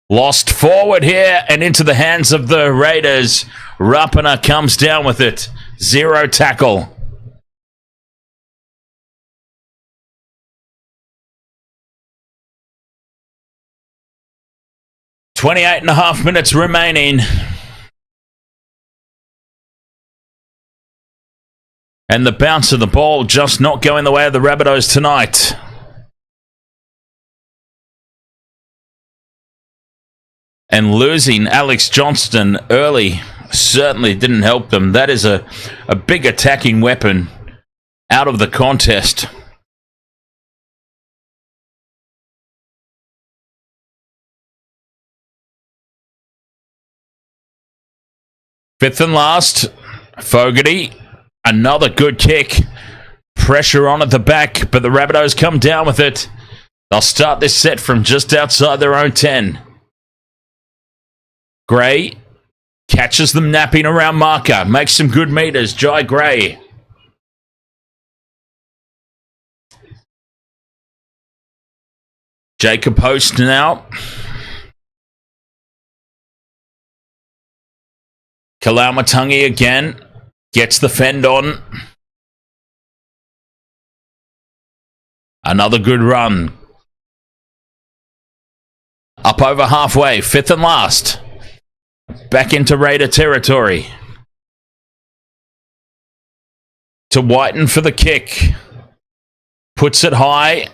Lost forward here and into the hands of the Raiders. Rapana comes down with it. 0 tackle. .28.5 minutes remaining. And the bounce of the ball just not going the way of the Rabbitohs tonight. And losing Alex Johnston early certainly didn't help them. That is a big attacking weapon out of the contest. Fifth and last, Fogarty. Another good kick. Pressure on at the back, but the Rabbitohs come down with it. They'll start this set from just outside their own 10. Gray catches them napping around marker. Makes some good meters. Jai Gray. Jacob Post now. Kalamatangi again. Gets the fend on. Another good run. Up over halfway. 5th and last. Back into Raider territory. To Whiten for the kick. Puts it high.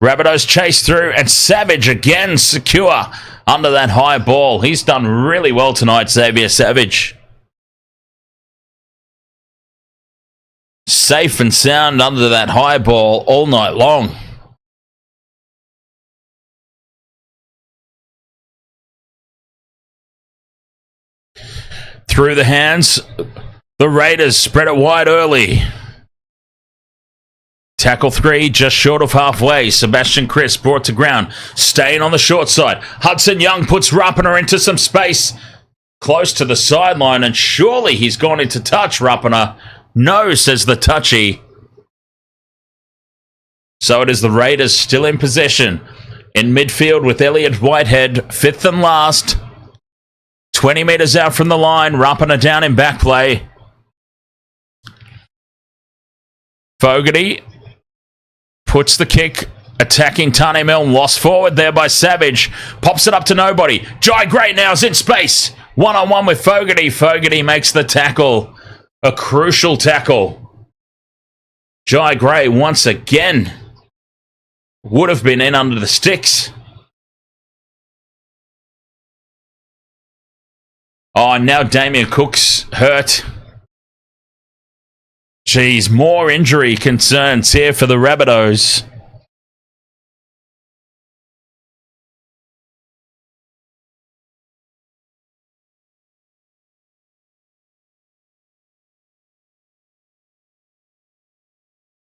Rabbitohs chase through, and Savage again secure under that high ball. He's done really well tonight, Xavier Savage. Safe and sound under that high ball all night long. Through the hands, the Raiders spread it wide early. Tackle 3, just short of halfway. Sebastian Chris brought to ground. Staying on the short side. Hudson Young puts Rapana into some space. Close to the sideline, and surely he's gone into touch, Rapana. No, says the touchy. So it is the Raiders still in possession. In midfield with Elliot Whitehead, 5th and last. 20 metres out from the line. Rapana down in back play. Fogarty puts the kick. Attacking Tane Milne. Lost forward there by Savage. Pops it up to nobody. Jai Gray now is in space. One-on-one with Fogarty. Fogarty makes the tackle. A crucial tackle. Jai Gray once again would have been in under the sticks. Oh, now Damien Cook's hurt. Geez, more injury concerns here for the Rabbitohs.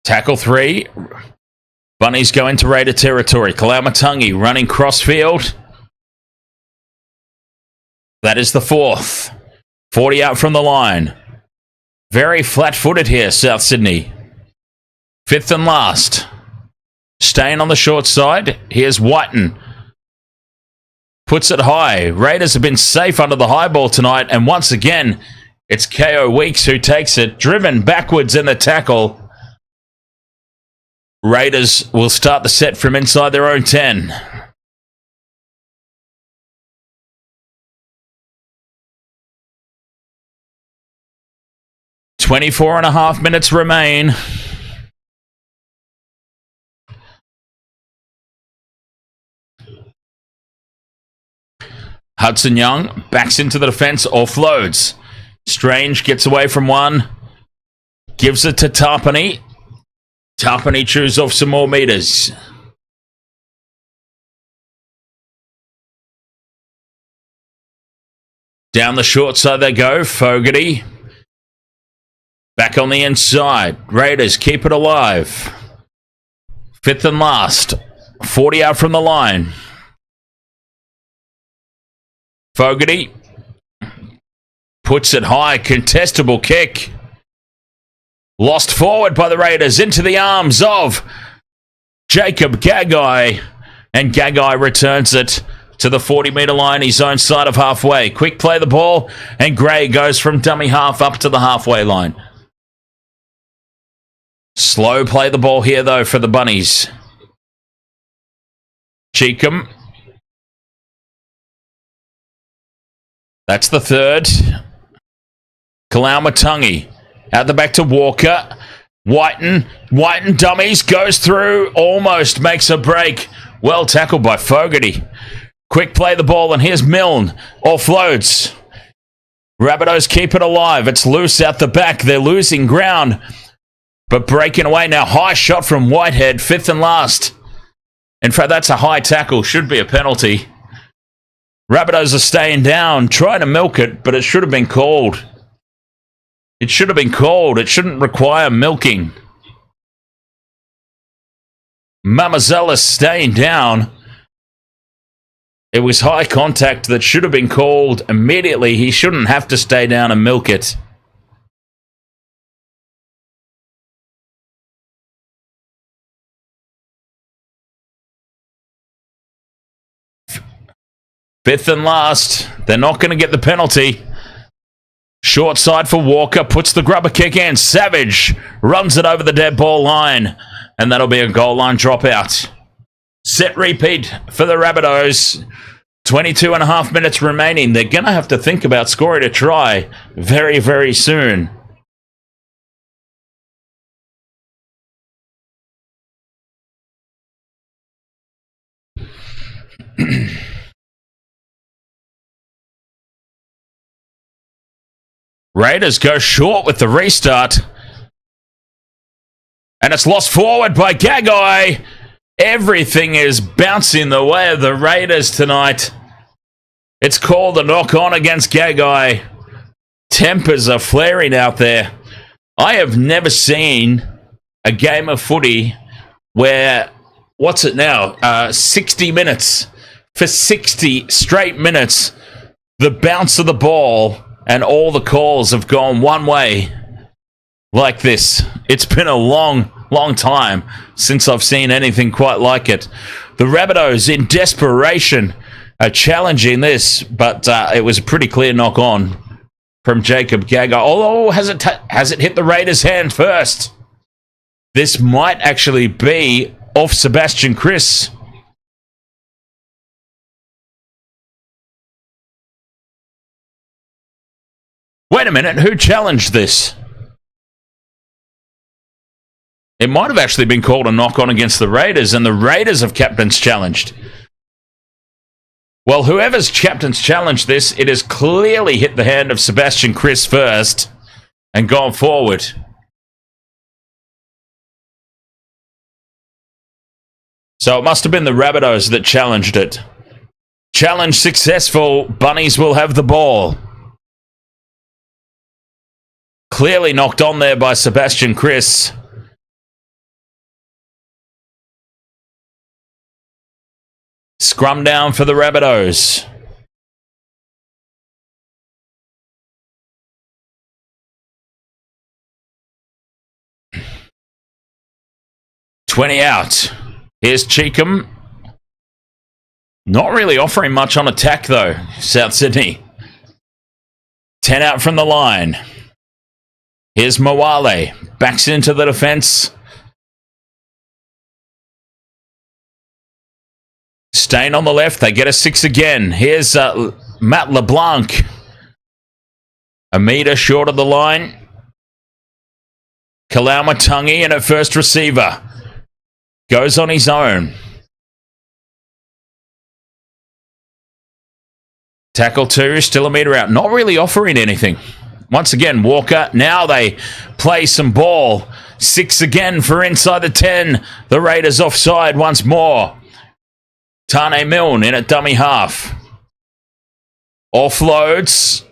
Tackle 3. Bunnies go into Raider territory. Kalamatangi running crossfield. That is the 4th. 40 out from the line. Very flat-footed here, South Sydney. 5th and last. Staying on the short side. Here's Whiten. Puts it high. Raiders have been safe under the high ball tonight. And once again, it's KO Weeks who takes it. Driven backwards in the tackle. Raiders will start the set from inside their own 10. .24.5 minutes remain. Hudson Young backs into the defence, offloads. Strange gets away from one. Gives it to Tarpany. Tarpany chews off some more meters. Down the short side they go. Fogarty. Back on the inside. Raiders keep it alive. Fifth and last. 40 out from the line. Fogarty puts it high. Contestable kick. Lost forward by the Raiders into the arms of Jacob Gagai. And Gagai returns it to the 40-metre line, his own side of halfway. Quick play the ball, and Gray goes from dummy half up to the halfway line. Slow play the ball here, though, for the Bunnies. Cheekham. That's the third. Kalaumatangi. Out the back to Walker. Whiten dummies. Goes through. Almost makes a break. Well tackled by Fogarty. Quick play the ball, and here's Milne. Offloads. Rabbitohs keep it alive. It's loose out the back. They're losing ground. But breaking away now. High shot from Whitehead. Fifth and last. In fact, that's a high tackle. Should be a penalty. Rabbitohs are staying down. Trying to milk it, but it should have been called. It should have been called. It shouldn't require milking. Mamazelis staying down. It was high contact that should have been called immediately. He shouldn't have to stay down and milk it. Fifth and last. They're not going to get the penalty. Short side for Walker. Puts the grubber kick in. Savage runs it over the dead ball line. And that'll be a goal line dropout. Set repeat for the Rabbitohs. 22.5 minutes remaining. They're going to have to think about scoring a try very, very soon. Raiders go short with the restart. And it's lost forward by Gagai. Everything is bouncing the way of the Raiders tonight. It's called a knock-on against Gagai. Tempers are flaring out there. I have never seen a game of footy where, 60 minutes. For 60 straight minutes, the bounce of the ball and all the calls have gone one way like this. It's been a long, long time since I've seen anything quite like it. The Rabbitohs, in desperation, are challenging this, but it was a pretty clear knock-on from Jacob Gagai. Although, has it hit the Raiders' hand first? This might actually be off Sebastian Chris. Wait a minute, who challenged this? It might have actually been called a knock-on against the Raiders, and the Raiders have captains challenged. Well, whoever's captains challenged this, it has clearly hit the hand of Sebastian Chris first and gone forward. So it must have been the Rabbitohs that challenged it. Challenge successful. Bunnies will have the ball. Clearly knocked on there by Sebastian Chris. Scrum down for the Rabbitohs. $20 out. Here's Cheekham. Not really offering much on attack, though, South Sydney. 10 out from the line. Here's Moale. Backs into the defence. Staying on the left, they get a 6 again. Here's Matt LeBlanc. A metre short of the line. Kalaumatangi in at first receiver. Goes on his own. Tackle 2, still a metre out. Not really offering anything. Once again, Walker. Now they play some ball. 6 again for inside the 10. The Raiders offside once more. Tane Milne in at dummy half. Offloads.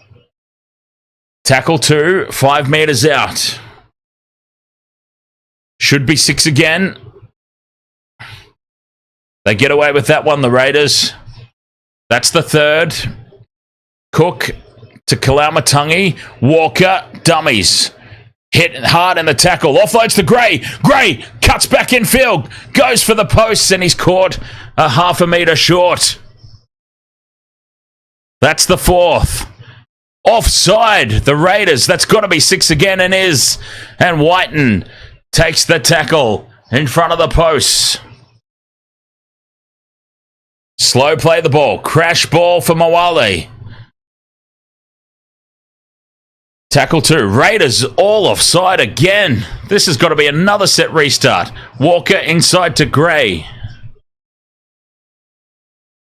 Tackle 2, 5 metres out. Should be 6 again. They get away with that one, the Raiders. That's the 3rd. Cook to Kalaumatangi. Walker, dummies. Hit hard in the tackle. Offloads to Gray. Gray cuts back in field. Goes for the posts and he's caught a half a metre short. That's the 4th. Offside, the Raiders. That's got to be 6 again and is. And Whiten takes the tackle in front of the posts. Slow play the ball. Crash ball for Mawale. Tackle 2. Raiders all offside again. This has got to be another set restart. Walker inside to Gray.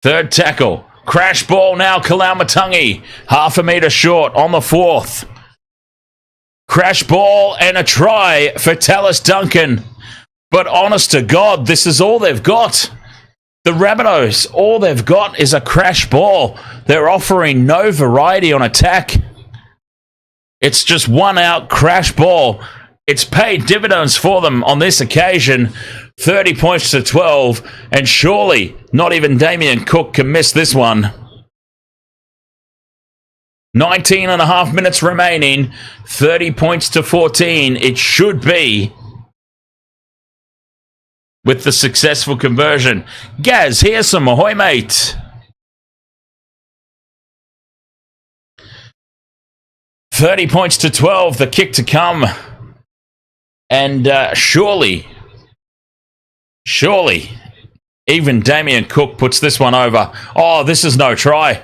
3rd tackle. Crash ball now, Kalaumatangi. Half a metre short on the 4th. Crash ball and a try for Tallis Duncan. But honest to God, this is all they've got. The Rabbitohs, all they've got is a crash ball. They're offering no variety on attack. It's just one out crash ball. It's paid dividends for them on this occasion. 30 points to 12. And surely not even Damien Cook can miss this one. 19 and a half minutes remaining. 30 points to 14. It should be with the successful conversion. Gaz, here's some Ahoy, mate. $30 points to 12, the kick to come. And surely, even Damien Cook puts this one over. Oh, this is no try.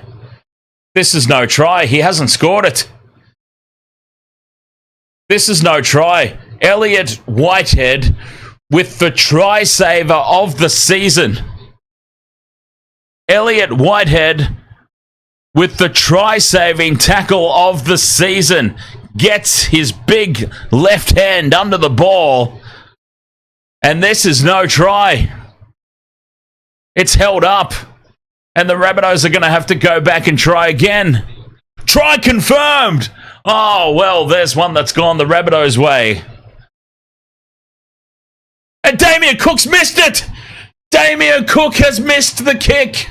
This is no try. He hasn't scored it. This is no try. Elliot Whitehead with the try saver of the season. Elliot Whitehead with the try-saving tackle of the season. Gets his big left hand under the ball. And this is no try. It's held up. And the Rabbitohs are going to have to go back and try again. Try confirmed! Oh, well, there's one that's gone the Rabbitohs' way. And Damien Cook's missed it! Damien Cook has missed the kick.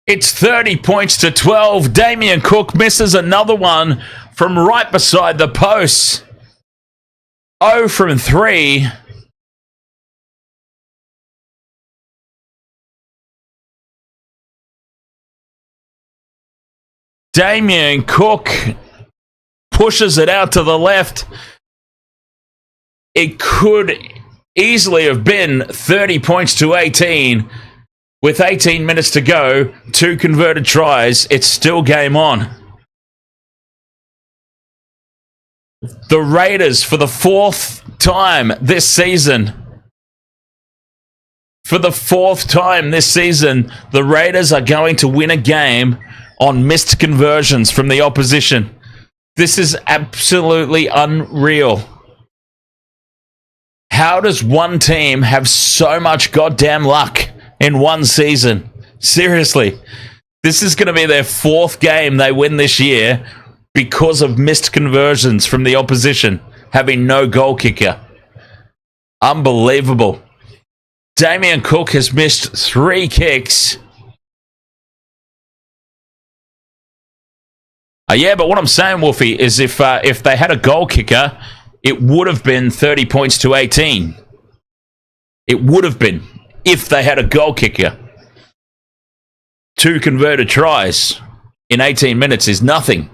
It's 30 points to 12. Damien Cook misses another one from right beside the posts. 0 from 3. Damien Cook pushes it out to the left. It could easily have been 30 points to 18. With 18 minutes to go, 2 converted tries, it's still game on. The Raiders, for the 4th time this season, the Raiders are going to win a game on missed conversions from the opposition. This is absolutely unreal. How does one team have so much goddamn luck in one season? Seriously, this is going to be their 4th game they win this year because of missed conversions from the opposition, having no goal kicker. Unbelievable. Damien Cook has missed 3 kicks. Yeah, but what I'm saying, Wolfie, is if they had a goal kicker, it would have been 30 points to 18. It would have been. If they had a goal kicker. 2 converted tries in 18 minutes is nothing.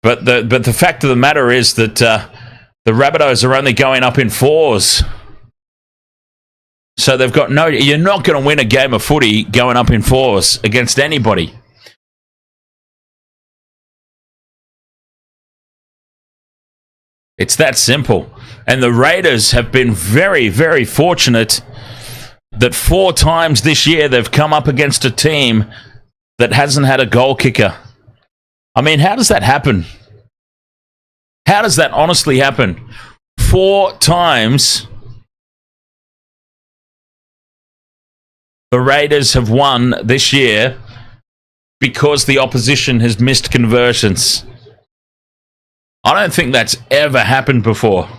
But the fact of the matter is that the The Rabbitohs are only going up in 4s. So they've got you're not going to win a game of footy going up in 4s against anybody. It's that simple. And the Raiders have been very, very fortunate that 4 times this year they've come up against a team that hasn't had a goal kicker. I mean, how does that happen? How does that honestly happen? 4 times the Raiders have won this year because the opposition has missed conversions. I don't think that's ever happened before.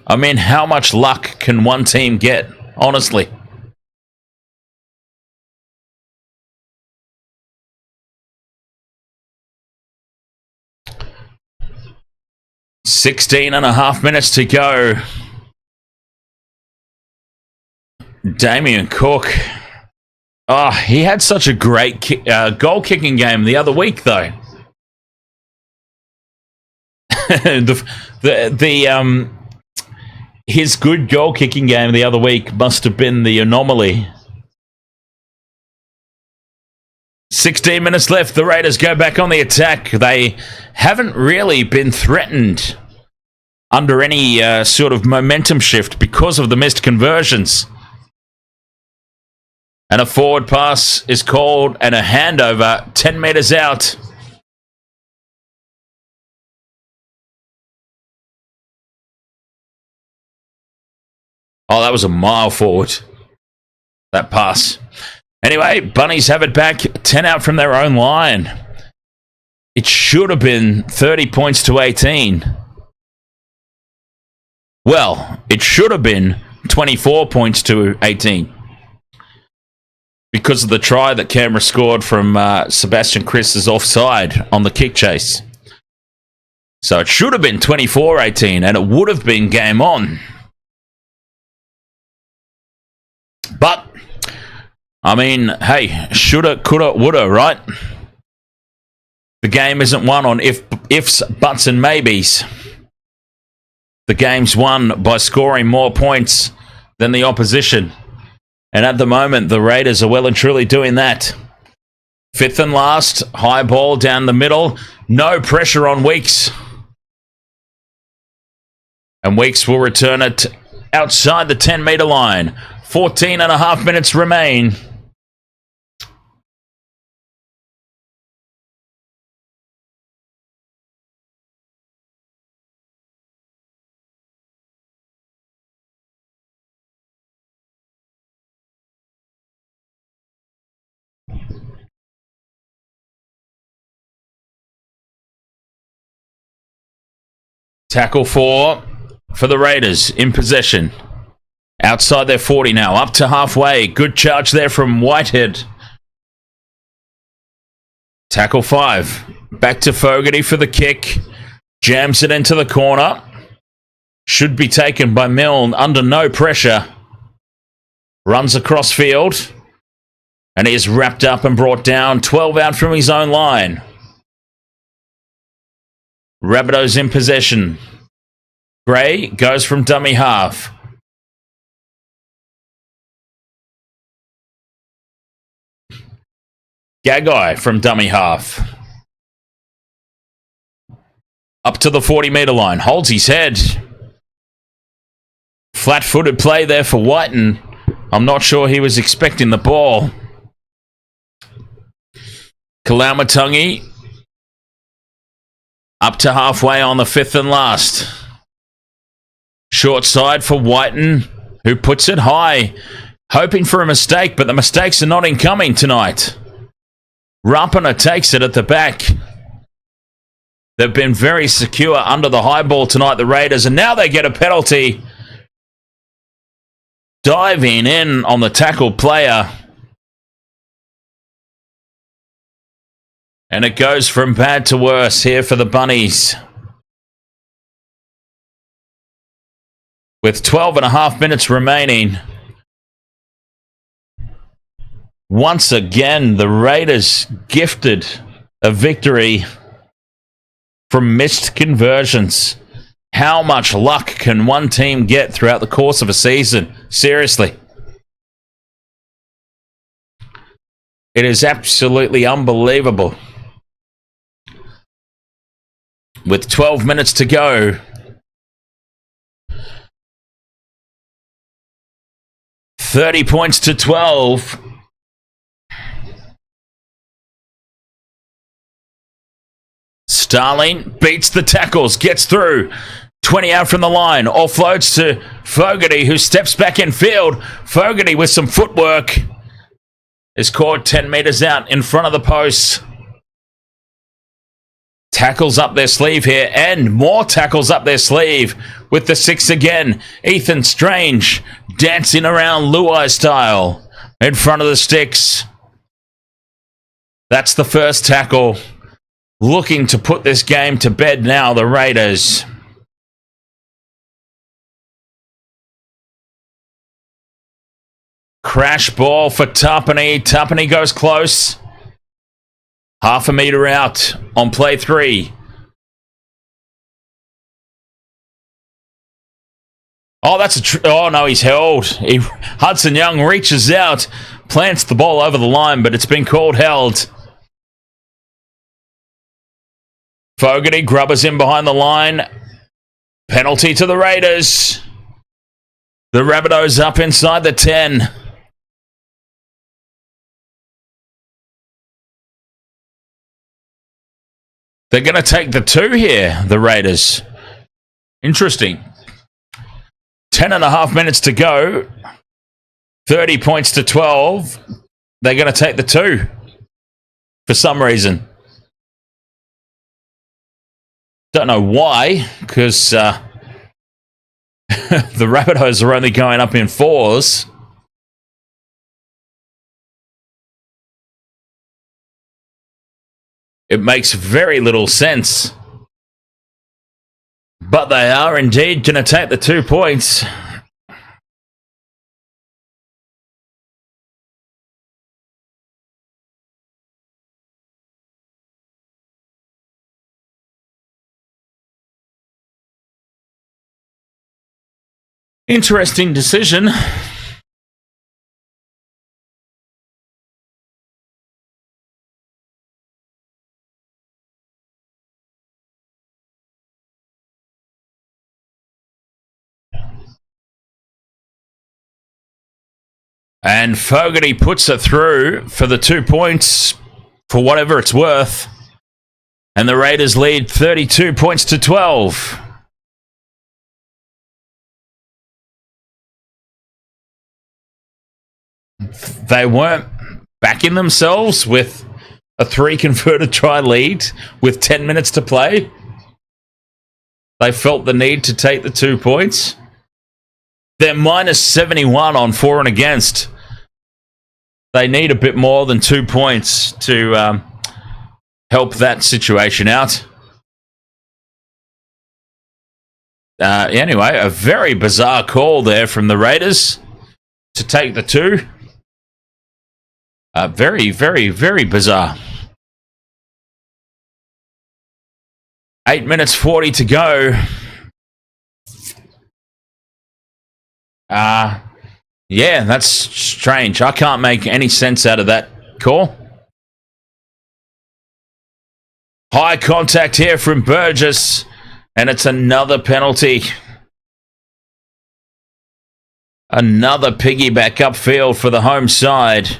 I mean, how much luck can one team get, honestly? Sixteen and a half minutes to go. Damien Cook. Oh, he had such a great goal-kicking game the other week, though. His good goal-kicking game the other week must have been the anomaly. 16 minutes left. The Raiders go back on the attack. They haven't really been threatened under any sort of momentum shift because of the missed conversions. And a forward pass is called and a handover 10 metres out. Oh, that was a mile forward, that pass. Anyway, Bunnies have it back, 10 out from their own line. It should have been 30 points to 18. Well, it should have been 24 points to 18. Because of the try that Canberra scored from Sebastian Chris's offside on the kick chase. So it should have been 24-18, and it would have been game on. But, I mean, hey, shoulda, coulda, woulda, right? The game isn't won on ifs, buts, and maybes. The game's won by scoring more points than the opposition. And at the moment, the Raiders are well and truly doing that. 5th and last, high ball down the middle. No pressure on Weeks. And Weeks will return it outside the 10-metre line. 14 and a half minutes remain. Tackle 4 for the Raiders in possession. Outside their 40 now, up to halfway. Good charge there from Whitehead. Tackle 5. Back to Fogarty for the kick. Jams it into the corner. Should be taken by Milne under no pressure. Runs across field. And he is wrapped up and brought down. 12 out from his own line. Rabbitohs in possession. Gray goes from dummy half. Gagai from dummy half. Up to the 40-metre line. Holds his head. Flat-footed play there for Whiten. I'm not sure he was expecting the ball. Kalaumatangi. Up to halfway on the 5th and last. Short side for Whiten, who puts it high. Hoping for a mistake, but the mistakes are not incoming tonight. Rapana takes it at the back. They've been very secure under the high ball tonight, the Raiders, and now they get a penalty. Diving in on the tackle player. And it goes from bad to worse here for the Bunnies. With 12 and a half minutes remaining. Once again, the Raiders gifted a victory from missed conversions. How much luck can one team get throughout the course of a season? Seriously. It is absolutely unbelievable. With 12 minutes to go. $30 points to 12. Starling beats the tackles, gets through. 20 out from the line, offloads to Fogarty, who steps back in field. Fogarty with some footwork is caught 10 metres out in front of the post. Tackles up their sleeve here, and more tackles up their sleeve with the 6 again. Ethan Strange dancing around Luai style in front of the sticks. That's the first tackle. Looking to put this game to bed now, the Raiders. Crash ball for Tapani. Tapani goes close. Half a metre out on play 3. Oh, that's oh no, he's held. Hudson Young reaches out, plants the ball over the line, but it's been called held. Fogarty grubbers in behind the line. Penalty to the Raiders. The Rabbitohs up inside the 10. They're going to take the 2 here, the Raiders. Interesting. 10.5 minutes to go. 30 points to 12. They're going to take the 2 for some reason. Don't know why, because the Rabbitohs are only going up in 4s. It makes very little sense. But they are indeed going to take the 2 points. Interesting decision. And Fogarty puts it through for the 2 points, for whatever it's worth. And the Raiders lead 32 points to 12. They weren't backing themselves with a 3 converted try lead with 10 minutes to play. They felt the need to take the 2 points. They're minus 71 on for and against. They need a bit more than 2 points to help that situation out. Anyway, a very bizarre call there from the Raiders to take the 2. Very, very, very bizarre. 8 minutes 40 to go. Yeah, that's strange. I can't make any sense out of that call. High contact here from Burgess, and it's another penalty. Another piggyback upfield for the home side.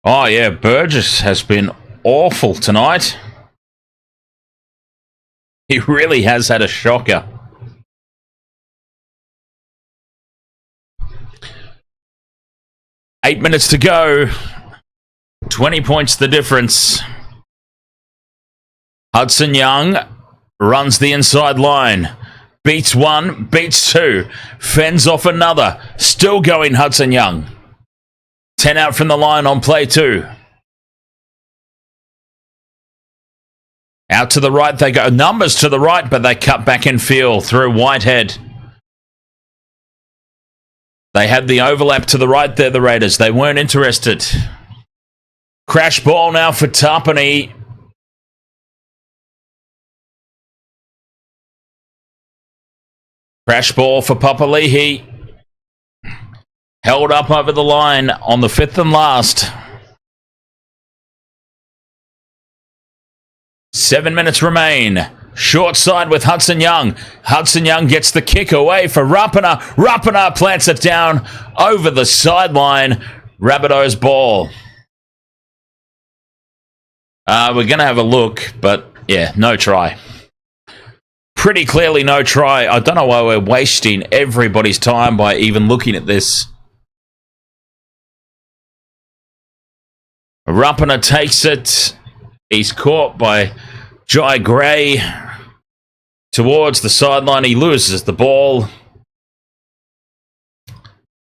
Oh, yeah, Burgess has been awful tonight. He really has had a shocker. Eight minutes to go. 20 points the difference. Hudson Young runs the inside line. Beats 1, beats 2. Fends off another. Still going Hudson Young. 10 out from the line on play 2. Out to the right they go. Numbers to the right, but they cut back in field through Whitehead. They had the overlap to the right there, the Raiders. They weren't interested. Crash ball now for Tarpany. Crash ball for Papali'i. Held up over the line on the fifth and last. 7 minutes remain. Short side with Hudson Young. Hudson Young gets the kick away for Rapana. Rapana plants it down over the sideline. Rabbitohs ball. We're going to have a look, but yeah, no try. Pretty clearly no try. I don't know why we're wasting everybody's time by even looking at this. Rapana takes it. He's caught by Jai Gray towards the sideline. He loses the ball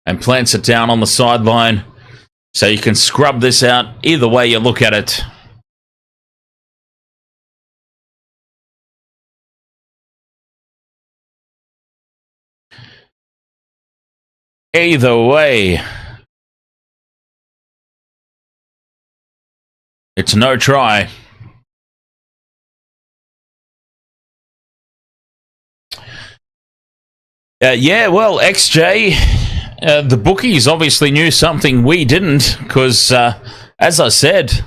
and plants it down on the sideline. So you can scrub this out either way you look at it. Either way, it's no try. Yeah, well, XJ, the bookies obviously knew something we didn't, because, as I said,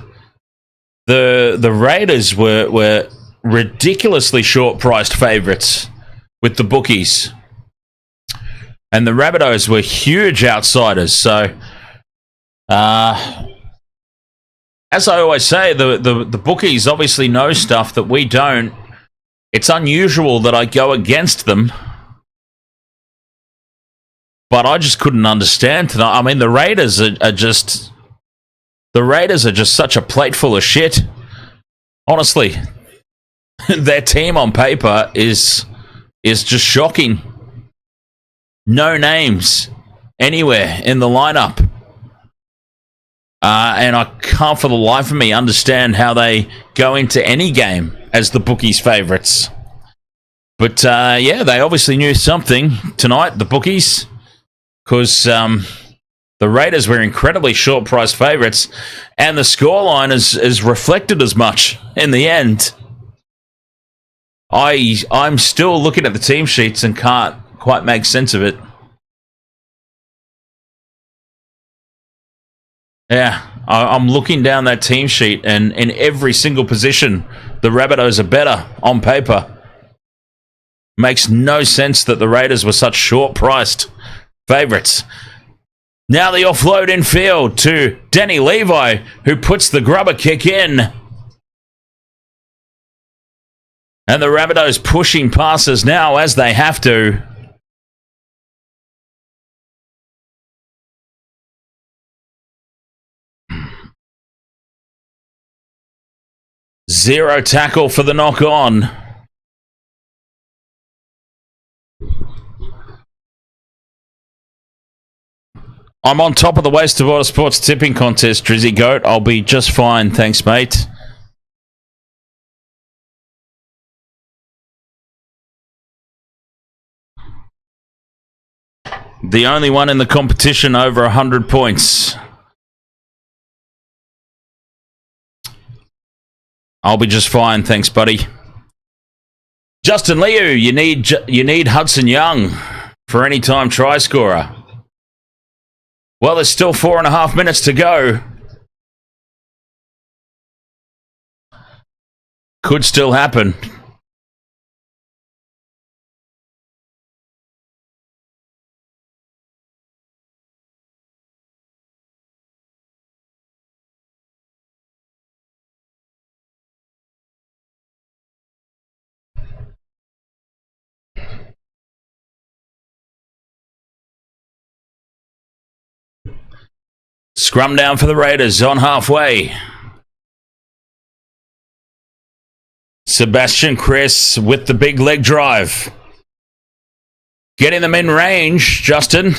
the Raiders were ridiculously short-priced favourites with the bookies. And the Rabbitohs were huge outsiders, so... as I always say, the bookies obviously know stuff that we don't. It's unusual that I go against them. But I just couldn't understand tonight. I mean, the Raiders are just... The Raiders are just such a plate full of shit. Honestly. Their team on paper is just shocking. No names anywhere in the lineup. And I can't for the life of me understand how they go into any game as the bookies' favourites. But, yeah, they obviously knew something tonight, the bookies, because the Raiders were incredibly short-priced favourites, and the scoreline is reflected as much in the end. I'm still looking at the team sheets and can't quite make sense of it. Yeah, I'm looking down that team sheet, and in every single position, the Rabbitohs are better on paper. Makes no sense that the Raiders were such short-priced favourites. Now the offload in field to Danny Levi, who puts the grubber kick in. And the Rabbitohs pushing passes now as they have to. Zero tackle for the knock-on. I'm on top of the Waste of Water Sports tipping contest, Drizzy Goat. I'll be just fine, thanks, mate. The only one in the competition over 100 points. I'll be just fine, thanks, buddy. Justin Liu, you need Hudson Young for any time try scorer. Well, there's still 4.5 minutes to go. Could still happen. Scrum down for the Raiders on halfway. Sebastian Chris with the big leg drive. Getting them in range, Justin.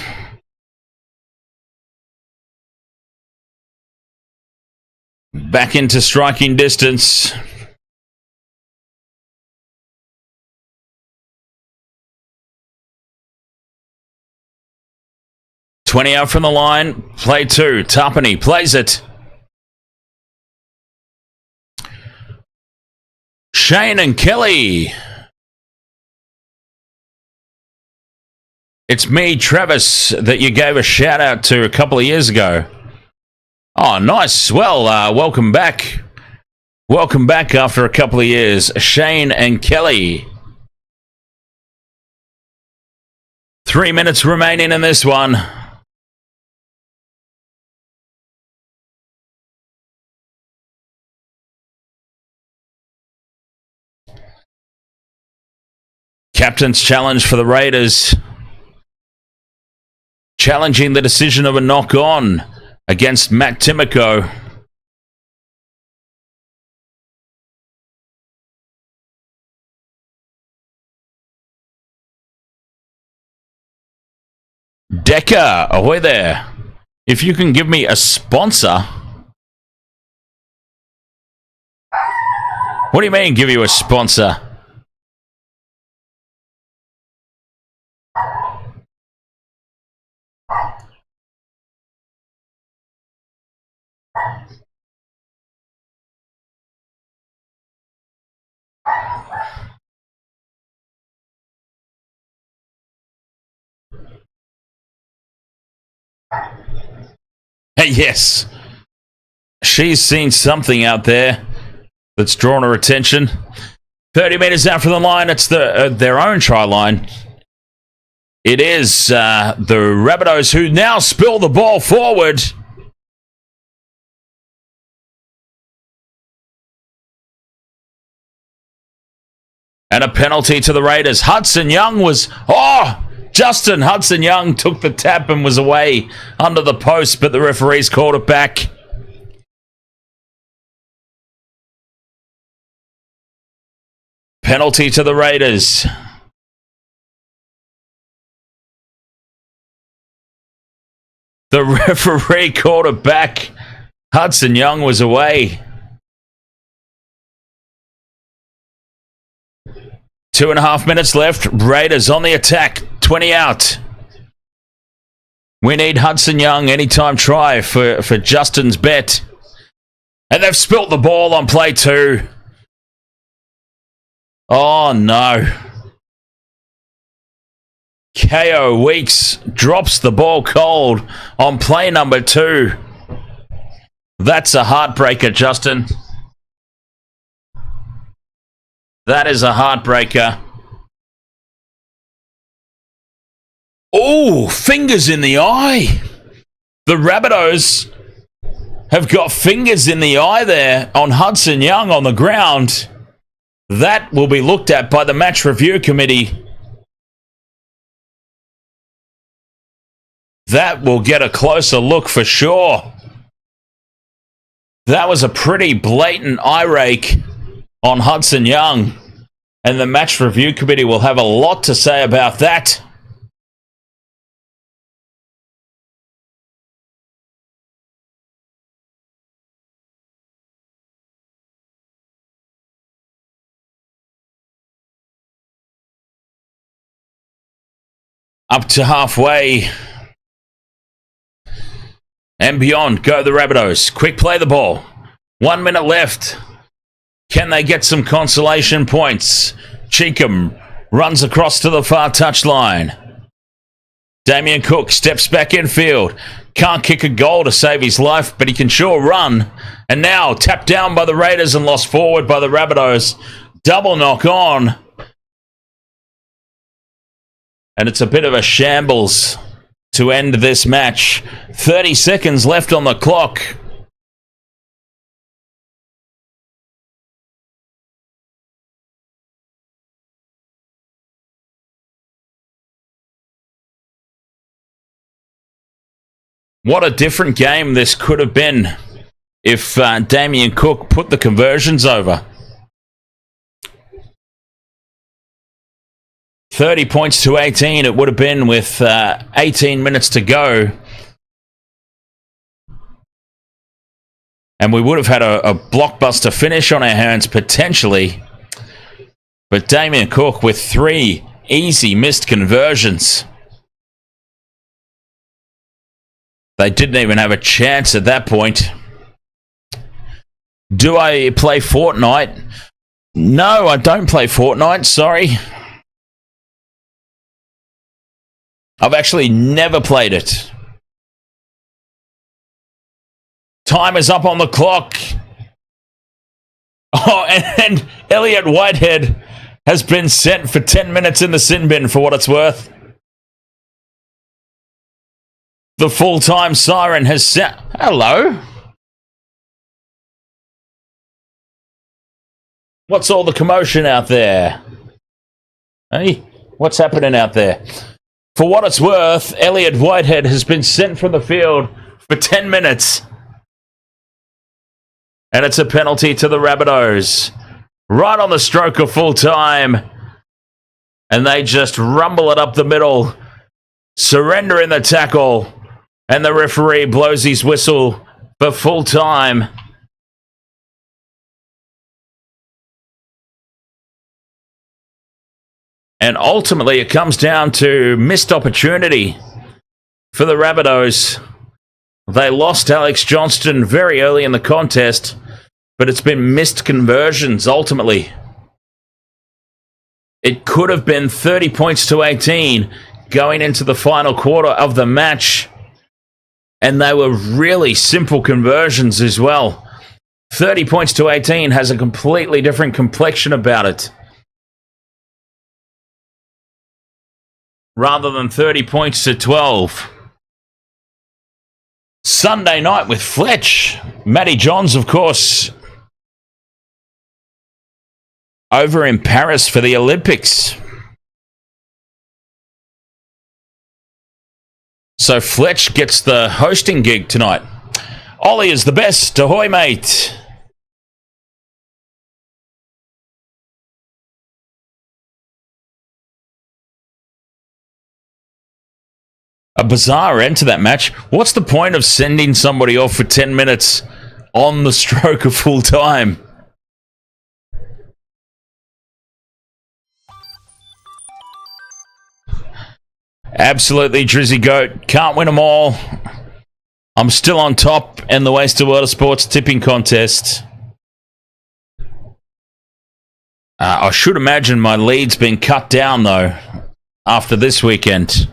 Back into striking distance. 20 out from the line. Play 2. Tarpany plays it. Shane and Kelly. It's me, Travis, that you gave a shout out to a couple of years ago. Oh, nice. Well, welcome back. Welcome back after a couple of years. Shane and Kelly. 3 minutes remaining in this one. Captain's challenge for the Raiders. Challenging the decision of a knock-on against Matt Timoko. Decker, ahoy there. If you can give me a sponsor. What do you mean, give you a sponsor? Yes. She's seen something out there that's drawn her attention. 30 metres out from the line. It's their own try line. It is the Rabbitohs who now spill the ball forward. And a penalty to the Raiders. Hudson Young was... Oh! Justin Hudson Young took the tap and was away under the post, but the referees called it back. Penalty to the Raiders. The referee called it back. Hudson Young was away. 2.5 minutes left. Raiders on the attack. 20 out. We need Hudson Young anytime try for Justin's bet. And they've spilt the ball on play 2. Oh no. KO Weeks drops the ball cold on play number 2. That's a heartbreaker, Justin. That is a heartbreaker. Oh, fingers in the eye. The Rabbitohs have got fingers in the eye there on Hudson Young on the ground. That will be looked at by the match review committee. That will get a closer look for sure. That was a pretty blatant eye rake on Hudson Young. And the match review committee will have a lot to say about that. Up to halfway. And beyond go the Rabbitohs. Quick play the ball. 1 minute left. Can they get some consolation points? Cheekham runs across to the far touchline. Damien Cook steps back infield. Can't kick a goal to save his life, but he can sure run. And now tapped down by the Raiders and lost forward by the Rabbitohs. Double knock on. And it's a bit of a shambles to end this match. 30 seconds left on the clock. What a different game this could have been if Damien Cook put the conversions over. 30 points to 18 it would have been with 18 minutes to go. And we would have had a blockbuster finish on our hands potentially. But Damien Cook with 3 easy missed conversions. They didn't even have a chance at that point. Do I play Fortnite? No, I don't play Fortnite, sorry. I've actually never played it. Time is up on the clock. Oh, and Elliot Whitehead has been sent for 10 minutes in the sin bin for what it's worth. The full-time siren has set... Hello? What's all the commotion out there? Hey, what's happening out there? For what it's worth, Elliot Whitehead has been sent from the field for 10 minutes. And it's a penalty to the Rabbitohs. Right on the stroke of full time. And they just rumble it up the middle. Surrender in the tackle. And the referee blows his whistle for full time. And ultimately it comes down to missed opportunity for the Rabbitohs. They lost Alex Johnston very early in the contest, but it's been missed conversions ultimately. It could have been 30 points to 18 going into the final quarter of the match. And they were really simple conversions as well. 30 points to 18 has a completely different complexion about it. Rather than 30 points to 12. Sunday night with Fletch. Matty Johns, of course, over in Paris for the Olympics. So Fletch gets the hosting gig tonight. Ollie is the best. Ahoy, mate. A bizarre end to that match. What's the point of sending somebody off for 10 minutes on the stroke of full time? Absolutely, Drizzy Goat. Can't win them all. I'm still on top in the Wasted World of Sports tipping contest. I should imagine my lead's been cut down, though, after this weekend.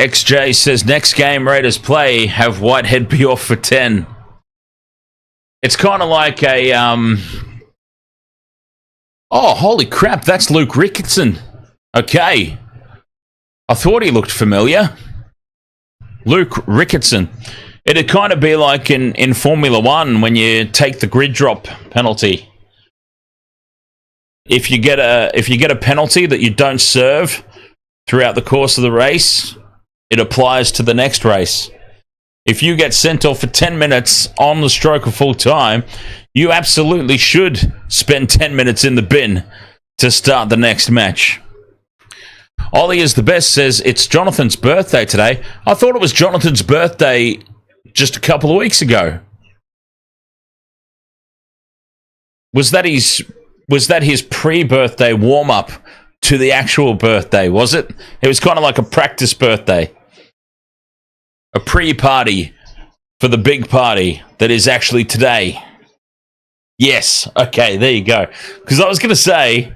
XJ says, next game Raiders play, have Whitehead be off for 10. It's kind of like a, Oh, holy crap, that's Luke Ricketson. Okay. I thought he looked familiar. Luke Ricketson. It'd kind of be like in Formula One when you take the grid drop penalty. If you get a penalty that you don't serve throughout the course of the race, it applies to the next race. If you get sent off for 10 minutes on the stroke of full time, you absolutely should spend 10 minutes in the bin to start the next match. Ollie is the best says, it's Jonathan's birthday today. I thought it was Jonathan's birthday just a couple of weeks ago. Was that his pre-birthday warm-up to the actual birthday, was it? It was kind of like a practice birthday. A pre-party for the big party that is actually today. Yes, okay, there you go. Because I was going to say,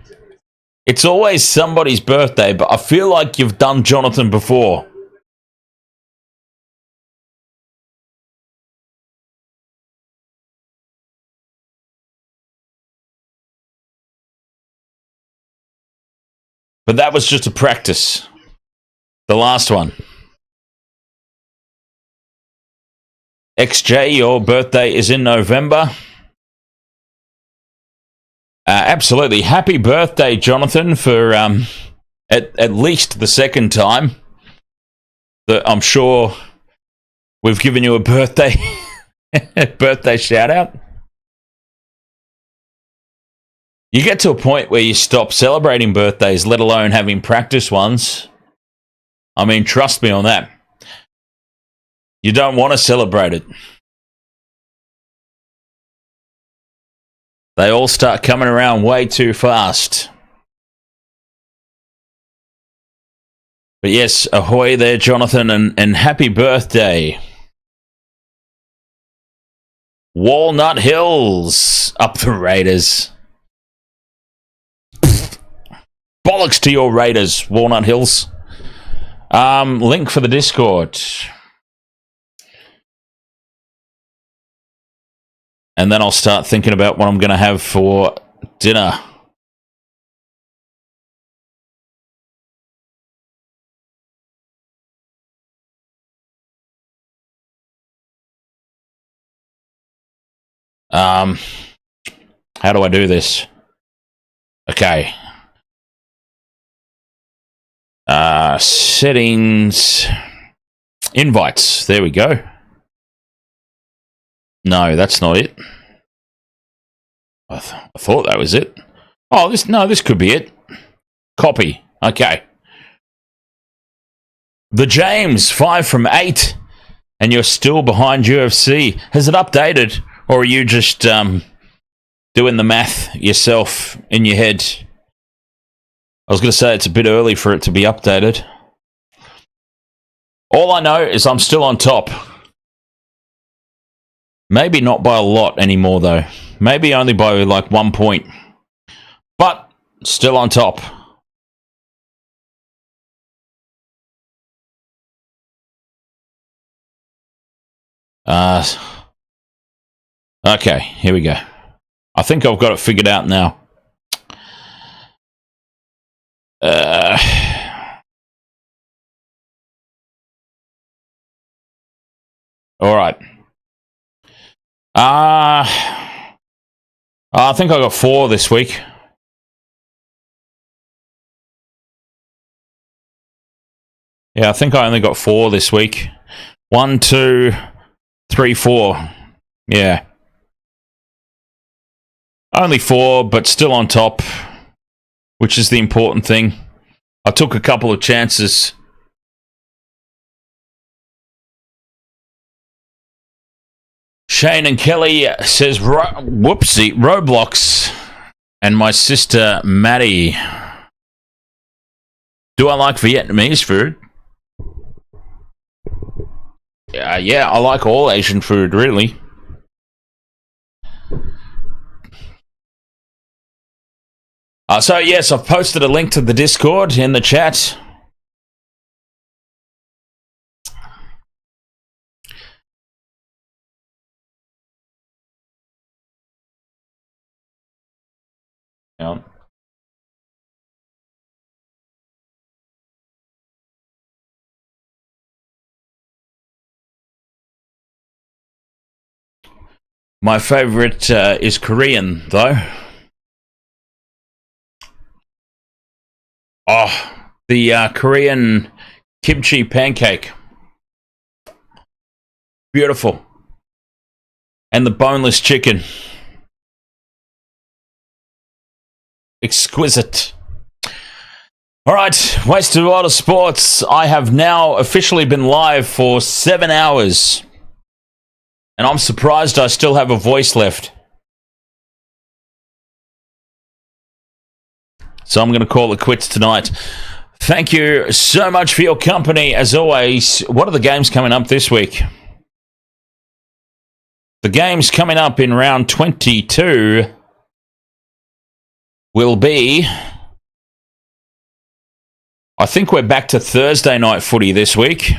it's always somebody's birthday, but I feel like you've done Jonathan before. But that was just a practice. The last one. XJ, your birthday is in November. Absolutely. Happy birthday, Jonathan, for at least the second time that I'm sure we've given you a birthday birthday shout out. You get to a point where you stop celebrating birthdays, let alone having practice ones. I mean, trust me on that. You don't want to celebrate it. They all start coming around way too fast. But yes, ahoy there, Jonathan, and happy birthday. Walnut Hills up the Raiders. Bollocks to your Raiders, Walnut Hills. Link for the Discord. And then I'll start thinking about what I'm going to have for dinner. How do I do this? Okay. Settings. Invites. There we go. No, that's not it. I thought that was it. Oh, this could be it. Copy. Okay. The James, 5 from 8. And you're still behind UFC. Has it updated? Or are you just doing the math yourself in your head? I was going to say it's a bit early for it to be updated. All I know is I'm still on top. Maybe not by a lot anymore, though. Maybe only by like 1 point. But still on top. Okay, here we go. I think I've got it figured out now. All right. I think I got 4 this week. Yeah, I think I only got 4 this week. 1, 2, 3, 4. Yeah. Only 4, but still on top, which is the important thing. I took a couple of chances. Shane and Kelly says, whoopsie, Roblox. And my sister, Maddie. Do I like Vietnamese food? Yeah, I like all Asian food, really. So, yes, I've posted a link to the Discord in the chat. Yeah. My favorite is Korean, though. Oh, the Korean kimchi pancake. Beautiful. And the boneless chicken. Exquisite. All right, Wasted World of Sports. I have now officially been live for 7 hours. And I'm surprised I still have a voice left. So I'm going to call it quits tonight. Thank you so much for your company, as always. What are the games coming up this week? The games coming up in round 22 will be... I think we're back to Thursday night footy this week.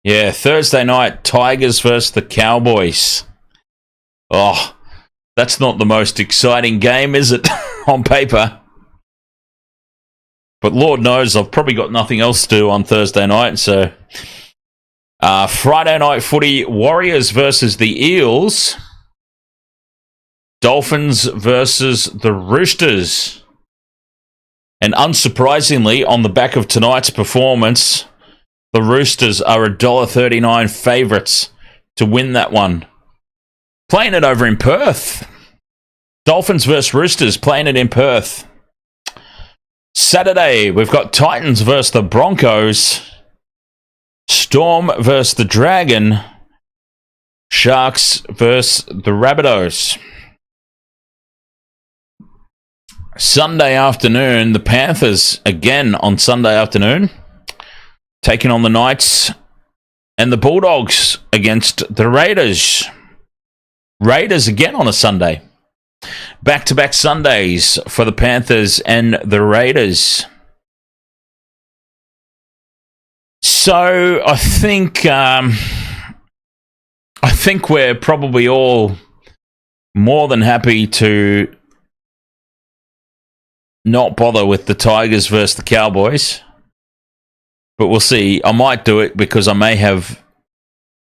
Yeah, Thursday night, Tigers versus the Cowboys. Oh, that's not the most exciting game, is it? On paper. But Lord knows I've probably got nothing else to do on Thursday night, so... Friday night footy, Warriors versus the Eels. Dolphins versus the Roosters. And unsurprisingly, on the back of tonight's performance, the Roosters are $1.39 favourites to win that one. Playing it over in Perth. Dolphins versus Roosters, playing it in Perth. Saturday, we've got Titans versus the Broncos. Storm versus the Dragon. Sharks versus the Rabbitohs. Sunday afternoon, the Panthers again on Sunday afternoon, taking on the Knights, and the Bulldogs against the Raiders. Raiders again on a Sunday. Back-to-back Sundays for the Panthers and the Raiders. So I think we're probably all more than happy to not bother with the Tigers versus the Cowboys. But we'll see. I might do it because I may have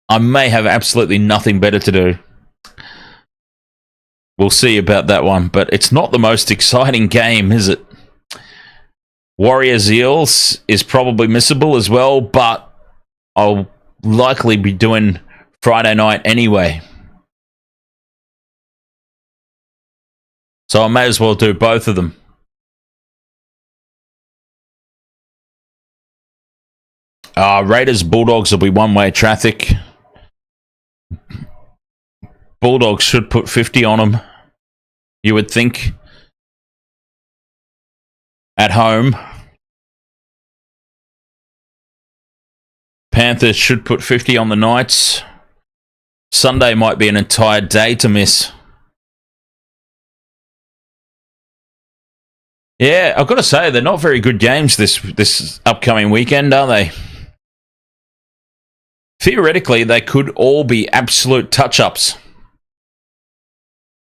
absolutely nothing better to do. We'll see about that one. But it's not the most exciting game, is it? Warriors Eels is probably missable as well, but I'll likely be doing Friday night anyway. So I may as well do both of them. Raiders Bulldogs will be one-way traffic. Bulldogs should put 50 on them, you would think. At home. Panthers should put 50 on the Knights. Sunday might be an entire day to miss. Yeah, I've got to say, they're not very good games this upcoming weekend, are they? Theoretically, they could all be absolute touch-ups.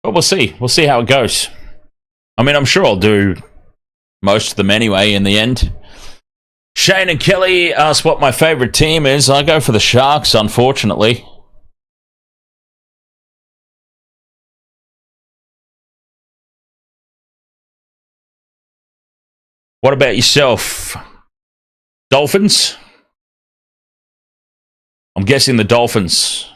But we'll see. We'll see how it goes. I mean, I'm sure I'll do most of them anyway in the end. Shane and Kelly asked what my favourite team is. I go for the Sharks, unfortunately. What about yourself? Dolphins? I'm guessing the Dolphins.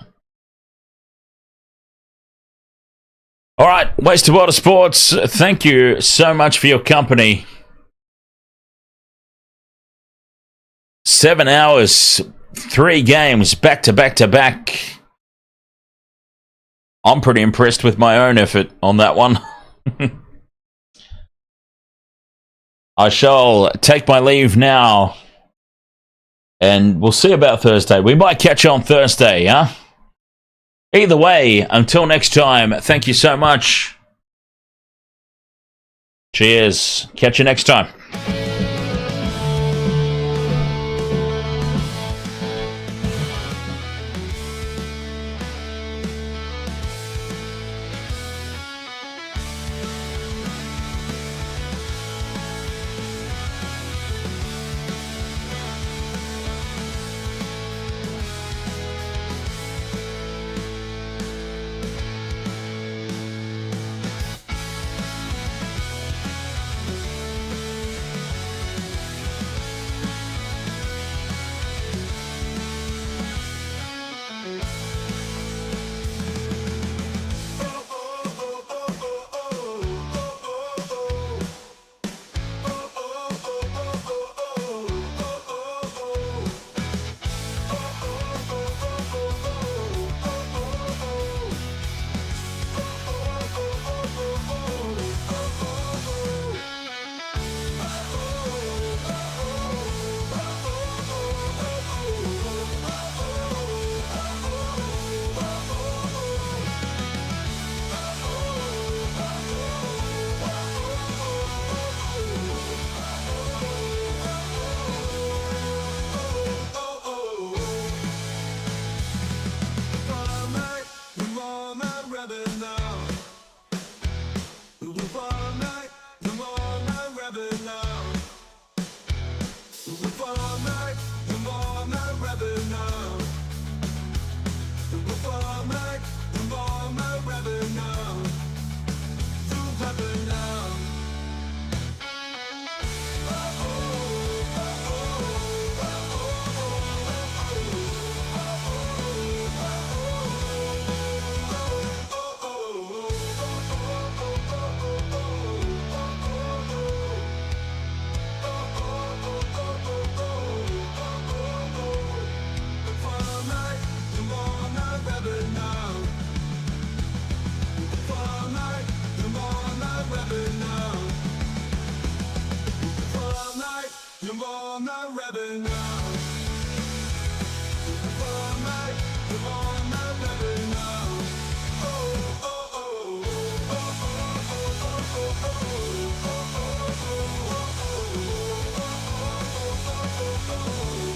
All right, Wasted World of Sports, thank you so much for your company. 7 hours, 3 games, back to back to back. I'm pretty impressed with my own effort on that one. I shall take my leave now. And we'll see about Thursday. We might catch you on Thursday, huh? Either way, until next time, thank you so much. Cheers. Catch you next time. baby, now. Come on, my baby, now. Oh, oh, oh, oh, oh, oh, oh, oh, oh, oh, oh, oh, oh, oh, oh, oh, oh, oh.